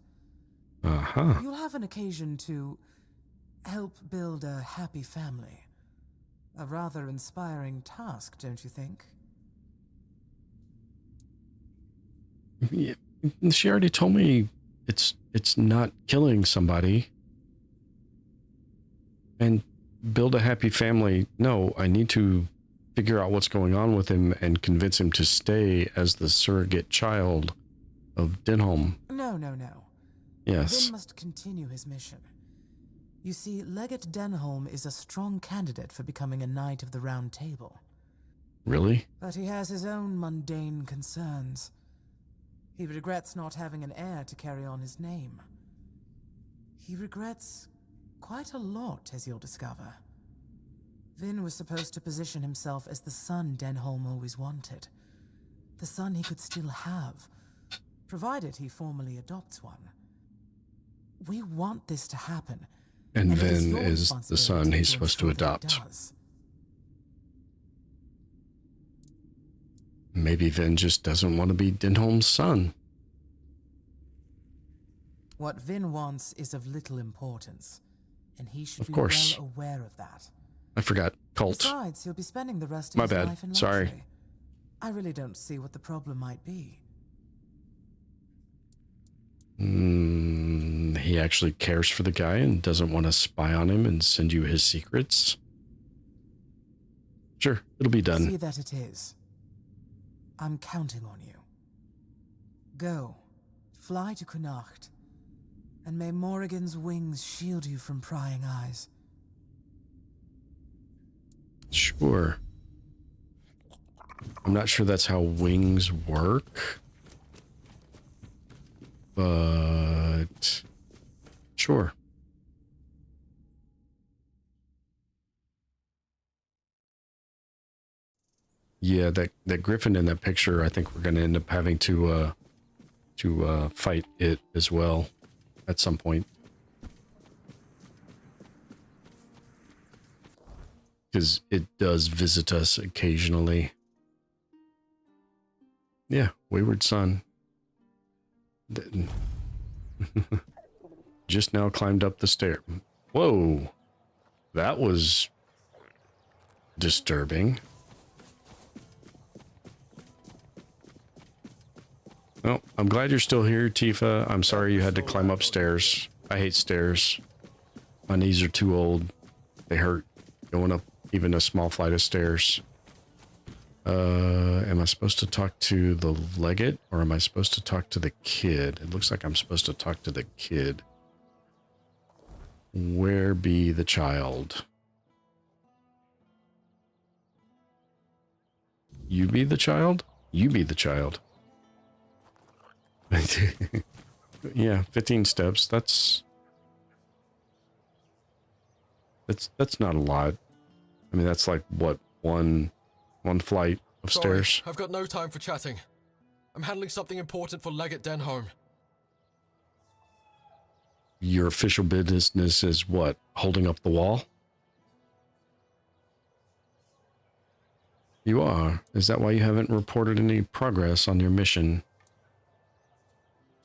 Uh-huh. You'll have an occasion to help build a happy family. A rather inspiring task, don't you think? Yeah. She already told me it's not killing somebody. And build a happy family. No, I need to figure out what's going on with him and convince him to stay as the surrogate child of Denholm. No. Yes. Vin must continue his mission. You see, Legate Denholm is a strong candidate for becoming a Knight of the Round Table. Really? But he has his own mundane concerns. He regrets not having an heir to carry on his name. He regrets quite a lot, as you'll discover. Vin was supposed to position himself as the son Denholm always wanted. The son he could still have, provided he formally adopts one. We want this to happen. And Vin is the son he's supposed to adopt. Maybe Vin just doesn't want to be Denholm's son. What Vin wants is of little importance, and he should be well aware of that. I forgot. Cult. Besides, he'll be spending the rest of My his bad. life in luxury. Sorry. I really don't see what the problem might be. He actually cares for the guy and doesn't want to spy on him and send you his secrets. Sure, it'll be done. See that it is. I'm counting on you. Go, fly to Cuanacht, and may Morrigan's wings shield you from prying eyes. Sure. I'm not sure that's how wings work. But sure. Yeah, that griffin in that picture, I think we're going to end up having to fight it as well at some point. Because it does visit us occasionally. Yeah, wayward son. Just now climbed up the stair. Whoa. That was disturbing. Well, I'm glad you're still here, Tifa. I'm sorry you had to climb upstairs. I hate stairs. My knees are too old. They hurt going up even a small flight of stairs. Am I supposed to talk to the legate or am I supposed to talk to the kid? It looks like I'm supposed to talk to the kid. Where be the child? You be the child? You be the child. Yeah, 15 steps. That's not a lot. I mean, that's like what, one flight of stairs. I've got no time for chatting. I'm handling something important for Legate Denholm. Your official business is what? Holding up the wall? You are. Is that why you haven't reported any progress on your mission?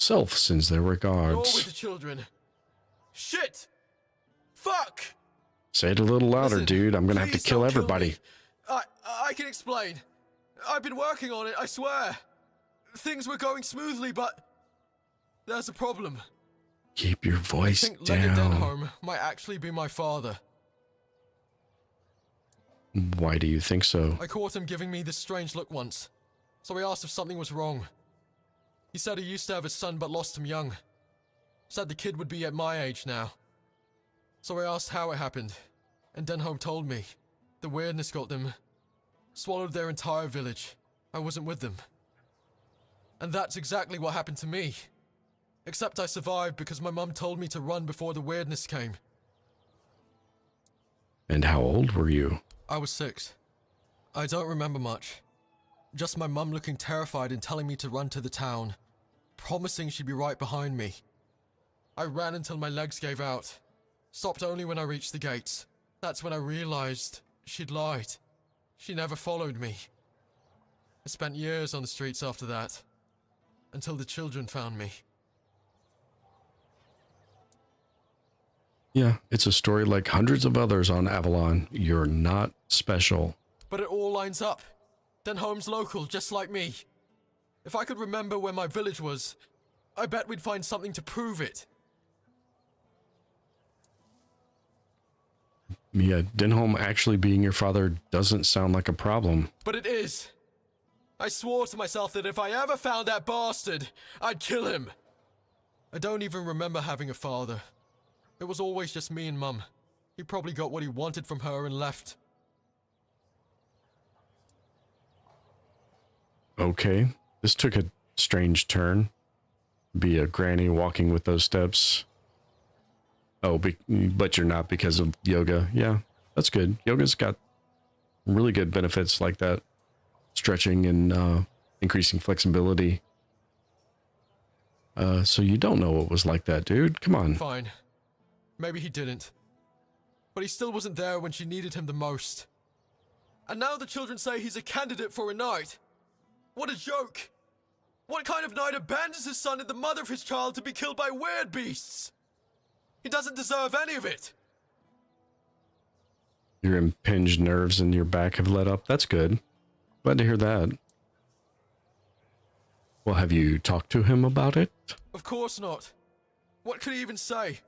Self sends their You're regards. with the children. Shit! Fuck! Say it a little louder, Listen, dude. I'm gonna have to please kill don't everybody. I can explain. I've been working on it, I swear. Things were going smoothly, but there's a problem. Keep your voice I think Legate down. Denholm might actually be my father. Why do you think so? I caught him giving me this strange look once, so I asked if something was wrong. He said he used to have a son but lost him young. Said the kid would be at my age now. So I asked how it happened, and Denholm told me. The weirdness got them. Swallowed their entire village. I wasn't with them. And that's exactly what happened to me. Except I survived because my mum told me to run before the weirdness came. And how old were you? I was 6. I don't remember much. Just my mum looking terrified and telling me to run to the town, promising she'd be right behind me. I ran until my legs gave out. Stopped only when I reached the gates. That's when I realized she'd lied. She never followed me. I spent years on the streets after that, until the children found me. Yeah, it's a story like hundreds of others on Avalon. You're not special. But it all lines up. Denholm's local, just like me. If I could remember where my village was, I bet we'd find something to prove it. Yeah, Denholm actually being your father doesn't sound like a problem. But it is. I swore to myself that if I ever found that bastard, I'd kill him. I don't even remember having a father. It was always just me and Mum. He probably got what he wanted from her and left. Okay, this took a strange turn. Be a granny walking with those steps. Oh, but you're not because of yoga. Yeah, that's good. Yoga's got really good benefits like that. Stretching and increasing flexibility. So you don't know what was like that, dude. Come on. Fine. Maybe he didn't. But he still wasn't there when she needed him the most. And now the children say he's a candidate for a knight. What a joke! What kind of knight abandons his son and the mother of his child to be killed by weird beasts? He doesn't deserve any of it. Your impinged nerves in your back have let up. That's good. Glad to hear that. Well, have you talked to him about it? Of course not. What could he even say?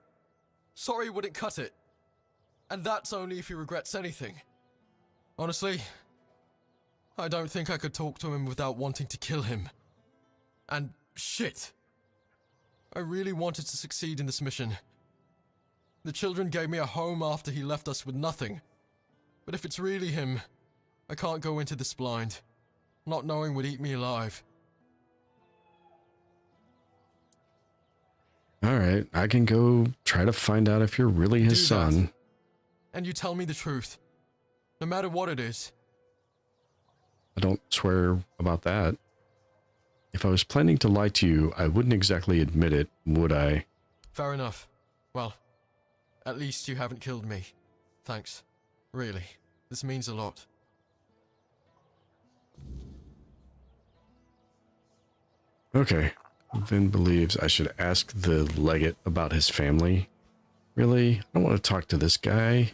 Sorry wouldn't cut it. And that's only if he regrets anything. Honestly, I don't think I could talk to him without wanting to kill him. And shit. I really wanted to succeed in this mission. The children gave me a home after he left us with nothing. But if it's really him, I can't go into this blind. Not knowing would eat me alive. Alright, I can go try to find out if you're really his son. And you tell me the truth. No matter what it is. I don't swear about that. If I was planning to lie to you, I wouldn't exactly admit it, would I? Fair enough. Well, at least you haven't killed me. Thanks. Really. This means a lot. Okay. Vin believes I should ask the legate about his family. Really? I don't want to talk to this guy.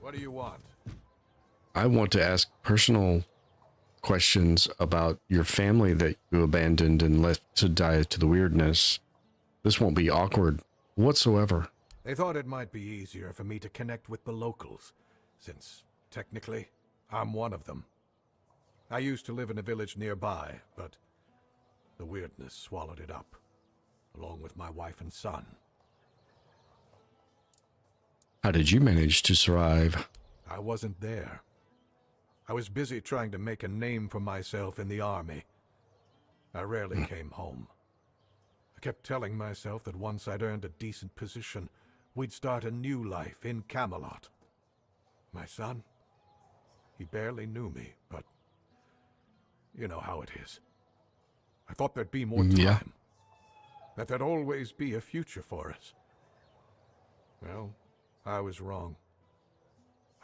What do you want? I want to ask personal questions about your family that you abandoned and left to die to the weirdness. This won't be awkward whatsoever. They thought it might be easier for me to connect with the locals, since, technically, I'm one of them. I used to live in a village nearby, but the weirdness swallowed it up, along with my wife and son. How did you manage to survive? I wasn't there. I was busy trying to make a name for myself in the army. I rarely came home. I kept telling myself that once I'd earned a decent position, we'd start a new life in Camelot. My son, he barely knew me, but you know how it is. I thought there'd be more time. Yeah. That there'd always be a future for us. Well, I was wrong.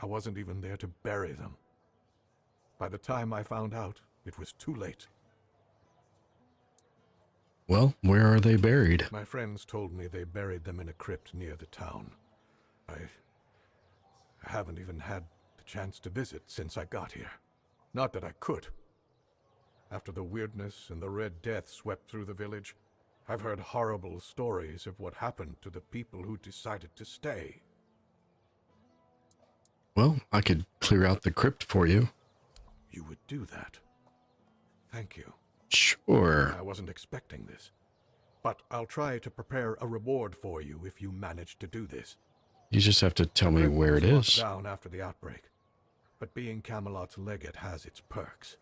I wasn't even there to bury them. By the time I found out, it was too late. Well, where are they buried? My friends told me they buried them in a crypt near the town. I haven't even had the chance to visit since I got here. Not that I could. After the weirdness and the Red Death swept through the village, I've heard horrible stories of what happened to the people who decided to stay. Well, I could clear out the crypt for you. You would do that? Thank you. Sure. I wasn't expecting this. But I'll try to prepare a reward for you if you manage to do this. You just have to tell me where it is. Down after the outbreak. But being Camelot's legate has its perks.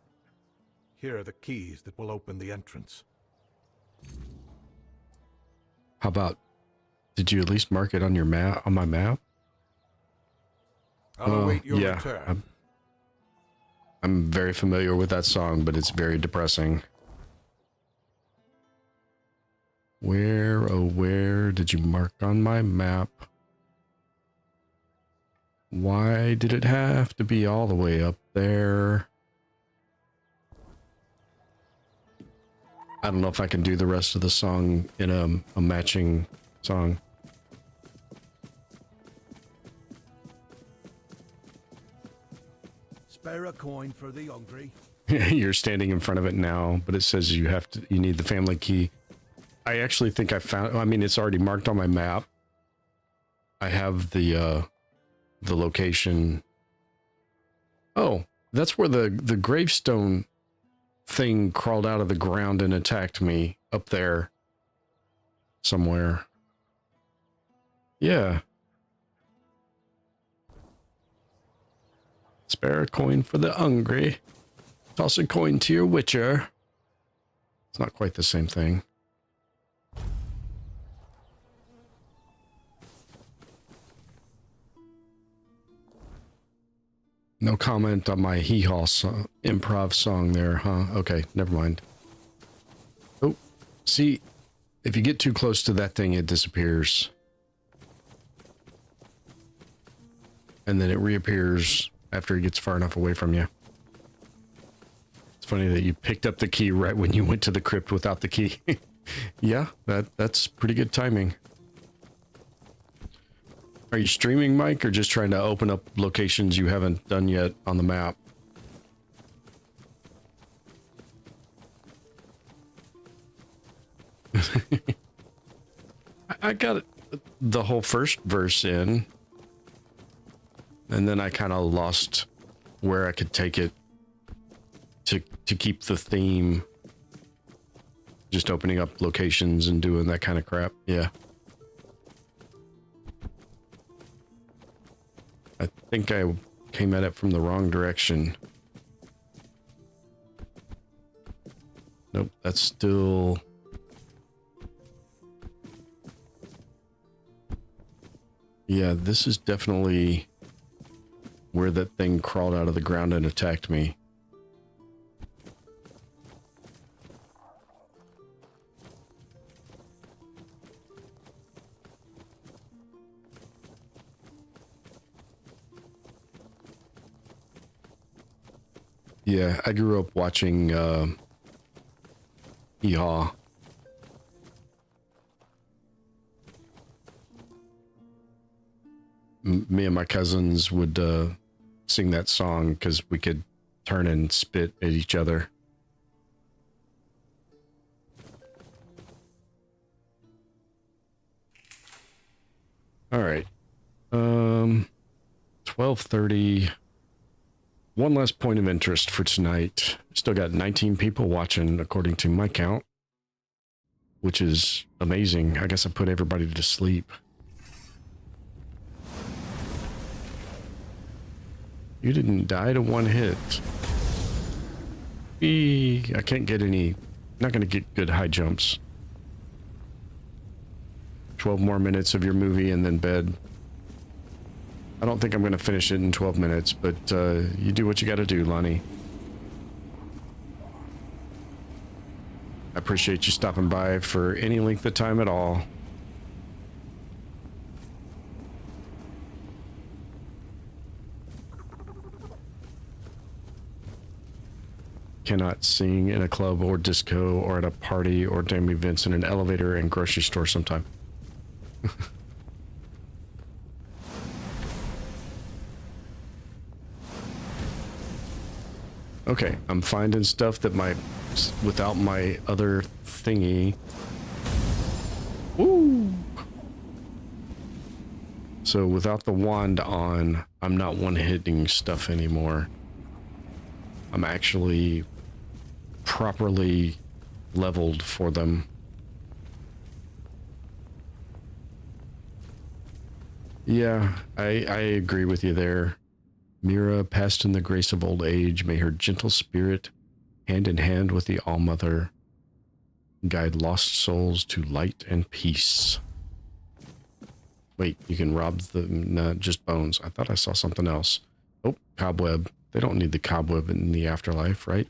Here are the keys that will open the entrance. How about, did you at least mark it on your map, on my map? I'll await your return. I'm very familiar with that song, but it's very depressing. Where, oh where did you mark on my map? Why did it have to be all the way up there? I don't know if I can do the rest of the song in a matching song. Spare a coin for the hungry. You're standing in front of it now, but it says you need the family key. I actually think I found, I mean, it's already marked on my map. I have the location. Oh, that's where the gravestone thing crawled out of the ground and attacked me up there somewhere. Yeah. Spare a coin for the hungry. Toss a coin to your witcher. It's not quite the same thing. No comment on my hee-haw song, improv song there, huh? Okay, never mind. Oh, see, if you get too close to that thing, it disappears. And then it reappears after it gets far enough away from you. It's funny that you picked up the key right when you went to the crypt without the key. Yeah, that's pretty good timing. Are you streaming, Mike, or just trying to open up locations you haven't done yet on the map? I got the whole first verse in, and then I kind of lost where I could take it to keep the theme. Just opening up locations and doing that kind of crap. Yeah. I think I came at it from the wrong direction. Nope, that's still... Yeah, this is definitely where that thing crawled out of the ground and attacked me. Yeah, I grew up watching Hee-Haw. Me and my cousins would sing that song because we could turn and spit at each other. All right. 12:30. One last point of interest for tonight. Still got 19 people watching according to my count, which is amazing. I guess I put everybody to sleep. You didn't die to one hit. I can't get any... Not going to get good high jumps. 12 more minutes of your movie and then bed. I don't think I'm going to finish it in 12 minutes, but you do what you got to do, Lonnie. I appreciate you stopping by for any length of time at all. Cannot sing in a club or disco or at a party or damn events in an elevator and grocery store sometime. Okay, I'm finding stuff that without my other thingy. Woo! So without the wand on, I'm not one-hitting stuff anymore. I'm actually properly leveled for them. Yeah, I agree with you there. Mira, passed in the grace of old age, may her gentle spirit, hand in hand with the All-Mother, guide lost souls to light and peace. Wait, you can rob the... Nah, just bones. I thought I saw something else. Oh, cobweb. They don't need the cobweb in the afterlife, right?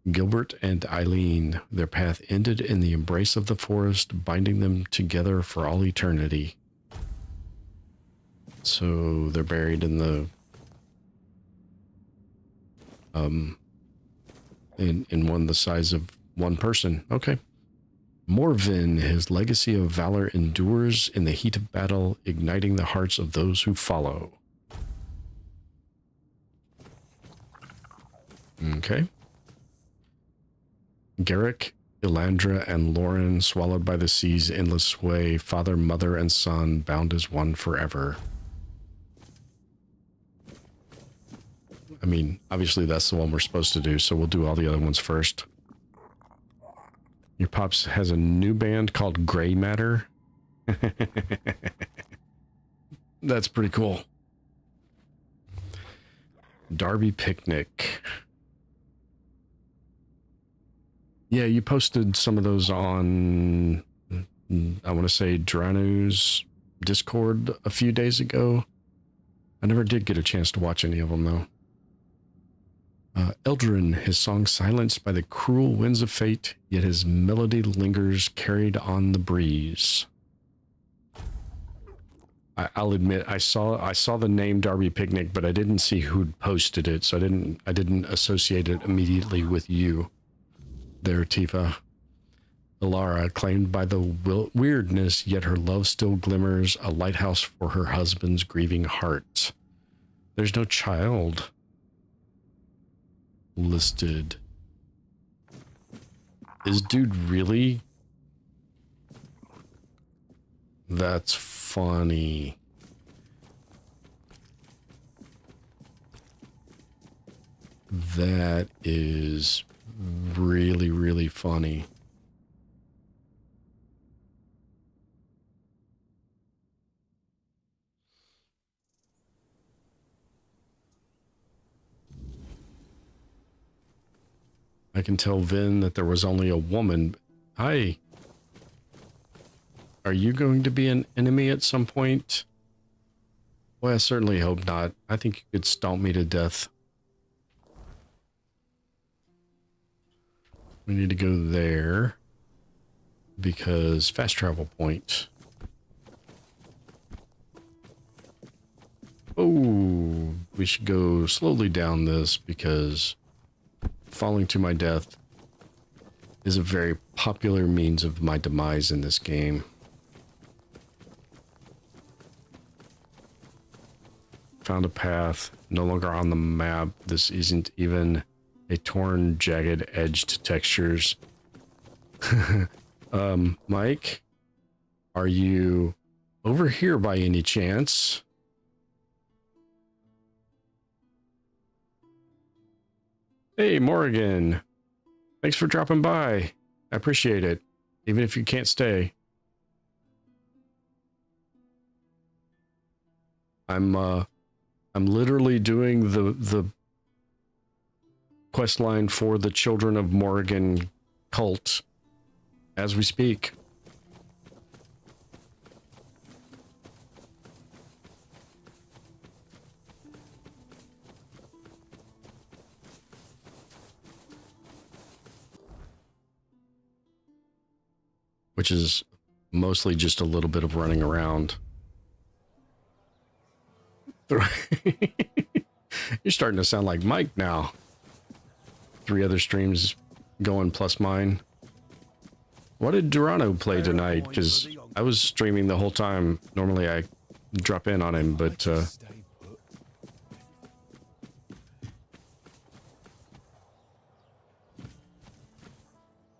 Gilbert and Eileen, their path ended in the embrace of the forest, binding them together for all eternity. So they're buried in the in one the size of one person. Okay. Morvin, his legacy of valor endures in the heat of battle, igniting the hearts of those who follow. Okay. Garrick, Elandra, and Lauren, swallowed by the sea's endless sway, father, mother, and son, bound as one forever. I mean, obviously that's the one we're supposed to do, so we'll do all the other ones first. Your Pops has a new band called Gray Matter. That's pretty cool. Darby Picnic. Yeah, you posted some of those on, I want to say, Dranu's Discord a few days ago. I never did get a chance to watch any of them, though. Eldrin, his song silenced by the cruel winds of fate, yet his melody lingers carried on the breeze. I'll admit, I saw the name Darby Picnic, but I didn't see who'd posted it, so I didn't associate it immediately with you. There, Tifa. Alara, claimed by the weirdness, yet her love still glimmers, a lighthouse for her husband's grieving heart. There's no child listed. Is dude really? That's funny. That is really, really funny. I can tell Vin that there was only a woman. Hi. Are you going to be an enemy at some point? Well, I certainly hope not. I think you could stomp me to death. We need to go there because fast travel point. Oh, we should go slowly down this because falling to my death is a very popular means of my demise in this game. Found a path, no longer on the map. This isn't even a torn, jagged, edged textures. Mike, are you over here by any chance? Hey, Morrigan. Thanks for dropping by. I appreciate it, even if you can't stay. I'm literally doing the quest line for the Children of Morrigan cult as we speak. Which is mostly just a little bit of running around. You're starting to sound like Mike now. 3 other streams going plus mine. What did Durano play tonight? Because I was streaming the whole time. Normally I drop in on him, but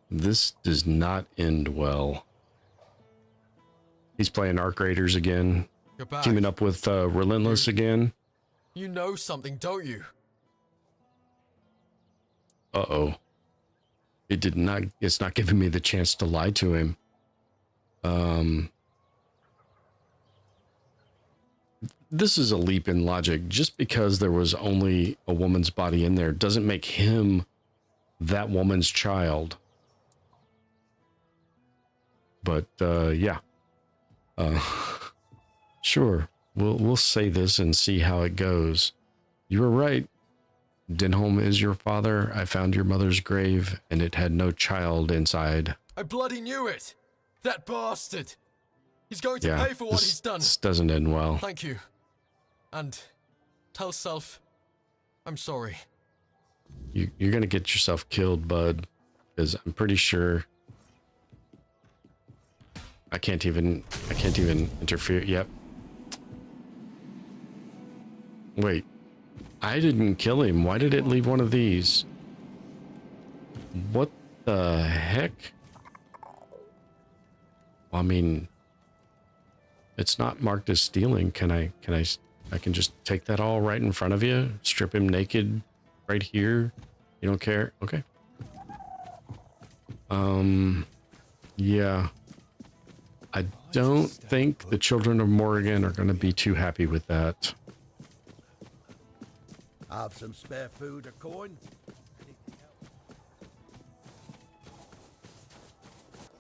this does not end well. He's playing Arc Raiders again. Teaming up with Relentless again. You know something, don't you? Uh-oh. It's not giving me the chance to lie to him. This is a leap in logic. Just because there was only a woman's body in there doesn't make him that woman's child. But, yeah. Sure. We'll say this and see how it goes. You were right. Denholm is your father. I found your mother's grave, and it had no child inside. I bloody knew it! That bastard! He's going to pay for what he's done. This doesn't end well. Thank you. And tell Self, I'm sorry. You're gonna get yourself killed, bud. Because I'm pretty sure I can't even interfere. Yep. Wait. I didn't kill him. Why did it leave one of these? What the heck? Well, I mean, it's not marked as stealing. I can just take that all right in front of you, strip him naked right here. You don't care? Okay. Yeah. I don't think the Children of Morrigan are going to be too happy with that. Have some spare food or coin?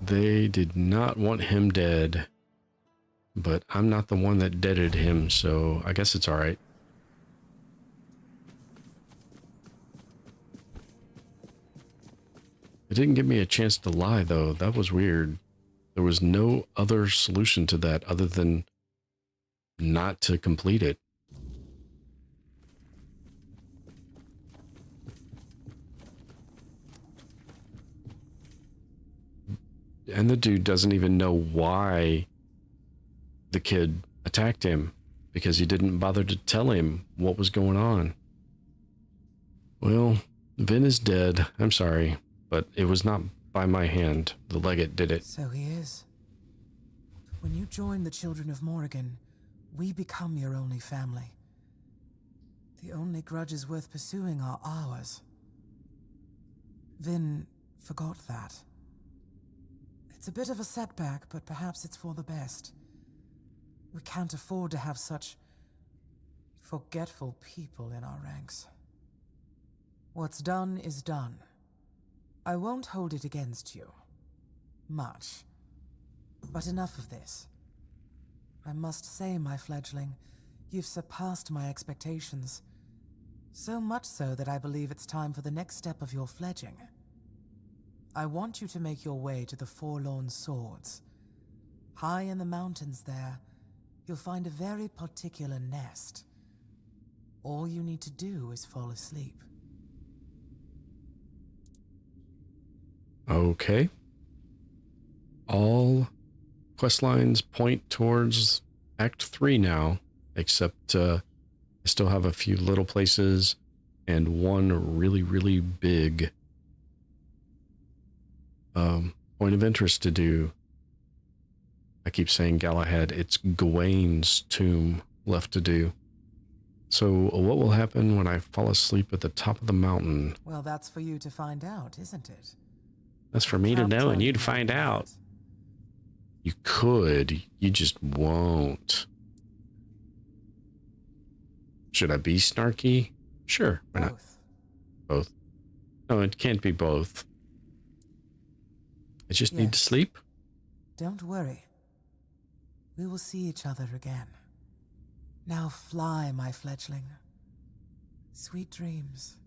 They did not want him dead, but I'm not the one that deaded him, so I guess it's all right. It didn't give me a chance to lie, though. That was weird. There was no other solution to that other than not to complete it. And the dude doesn't even know why the kid attacked him, because he didn't bother to tell him what was going on. Well, Vin is dead. I'm sorry, but it was not by my hand. The legate did it. So he is. When you join the Children of Morrigan, we become your only family. The only grudges worth pursuing are ours. Vin forgot that. It's a bit of a setback, but perhaps it's for the best. We can't afford to have such forgetful people in our ranks. What's done is done. I won't hold it against you. Much. But enough of this. I must say, my fledgling, you've surpassed my expectations. So much so that I believe it's time for the next step of your fledging. I want you to make your way to the Forlorn Swords. High in the mountains there, you'll find a very particular nest. All you need to do is fall asleep. Okay. All quest lines point towards Act 3 now, except I still have a few little places and one really, really big point of interest to do. I keep saying Galahad, it's Gawain's tomb left to do. So what will happen when I fall asleep at the top of the mountain? Well, that's for you to find out, isn't it? That's for me to know and you to find out. You could, you just won't. Should I be snarky? Sure, why not? Both. No, it can't be both. I just need to sleep. Don't worry. We will see each other again. Now fly, my fledgling. Sweet dreams.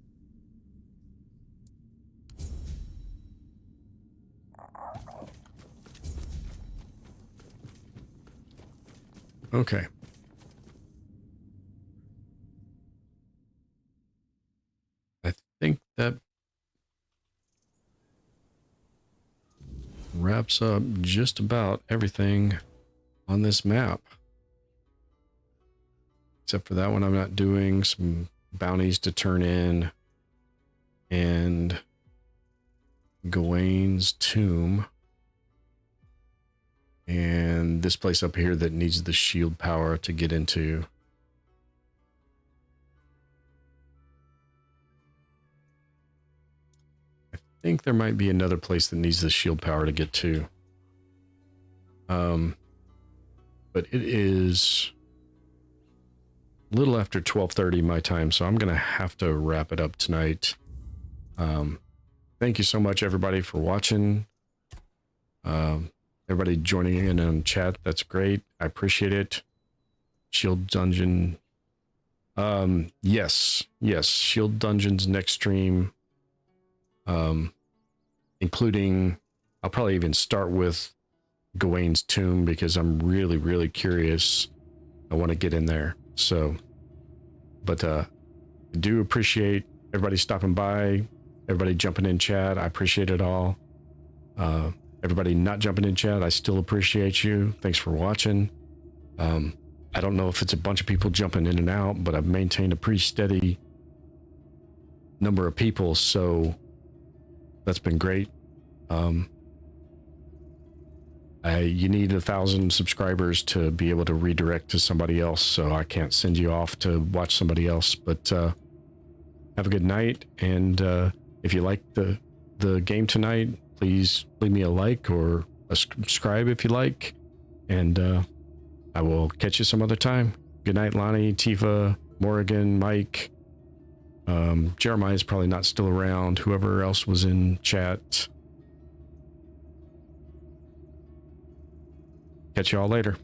Okay. I think that wraps up just about everything on this map. Except for that one, I'm not doing some bounties to turn in and Gawain's tomb. And this place up here that needs the shield power to get into. I think there might be another place that needs the shield power to get to. But it is a little after 12:30 my time, so I'm going to have to wrap it up tonight. Thank you so much, everybody, for watching. Everybody joining in on chat, that's great. I appreciate it. Shield Dungeon. Yes, Shield Dungeon's next stream. Including, I'll probably even start with Gawain's tomb because I'm really, really curious. I want to get in there. So, but I do appreciate everybody stopping by, everybody jumping in chat. I appreciate it all. Everybody not jumping in chat, I still appreciate you. Thanks for watching. I don't know if it's a bunch of people jumping in and out, but I've maintained a pretty steady number of people, so that's been great. You need 1,000 subscribers to be able to redirect to somebody else, so I can't send you off to watch somebody else, but have a good night, and if you like the game tonight, please leave me a like or a subscribe if you like, and I will catch you some other time. Good night, Lonnie, Tifa, Morrigan, Mike. Jeremiah's probably not still around. Whoever else was in chat. Catch you all later.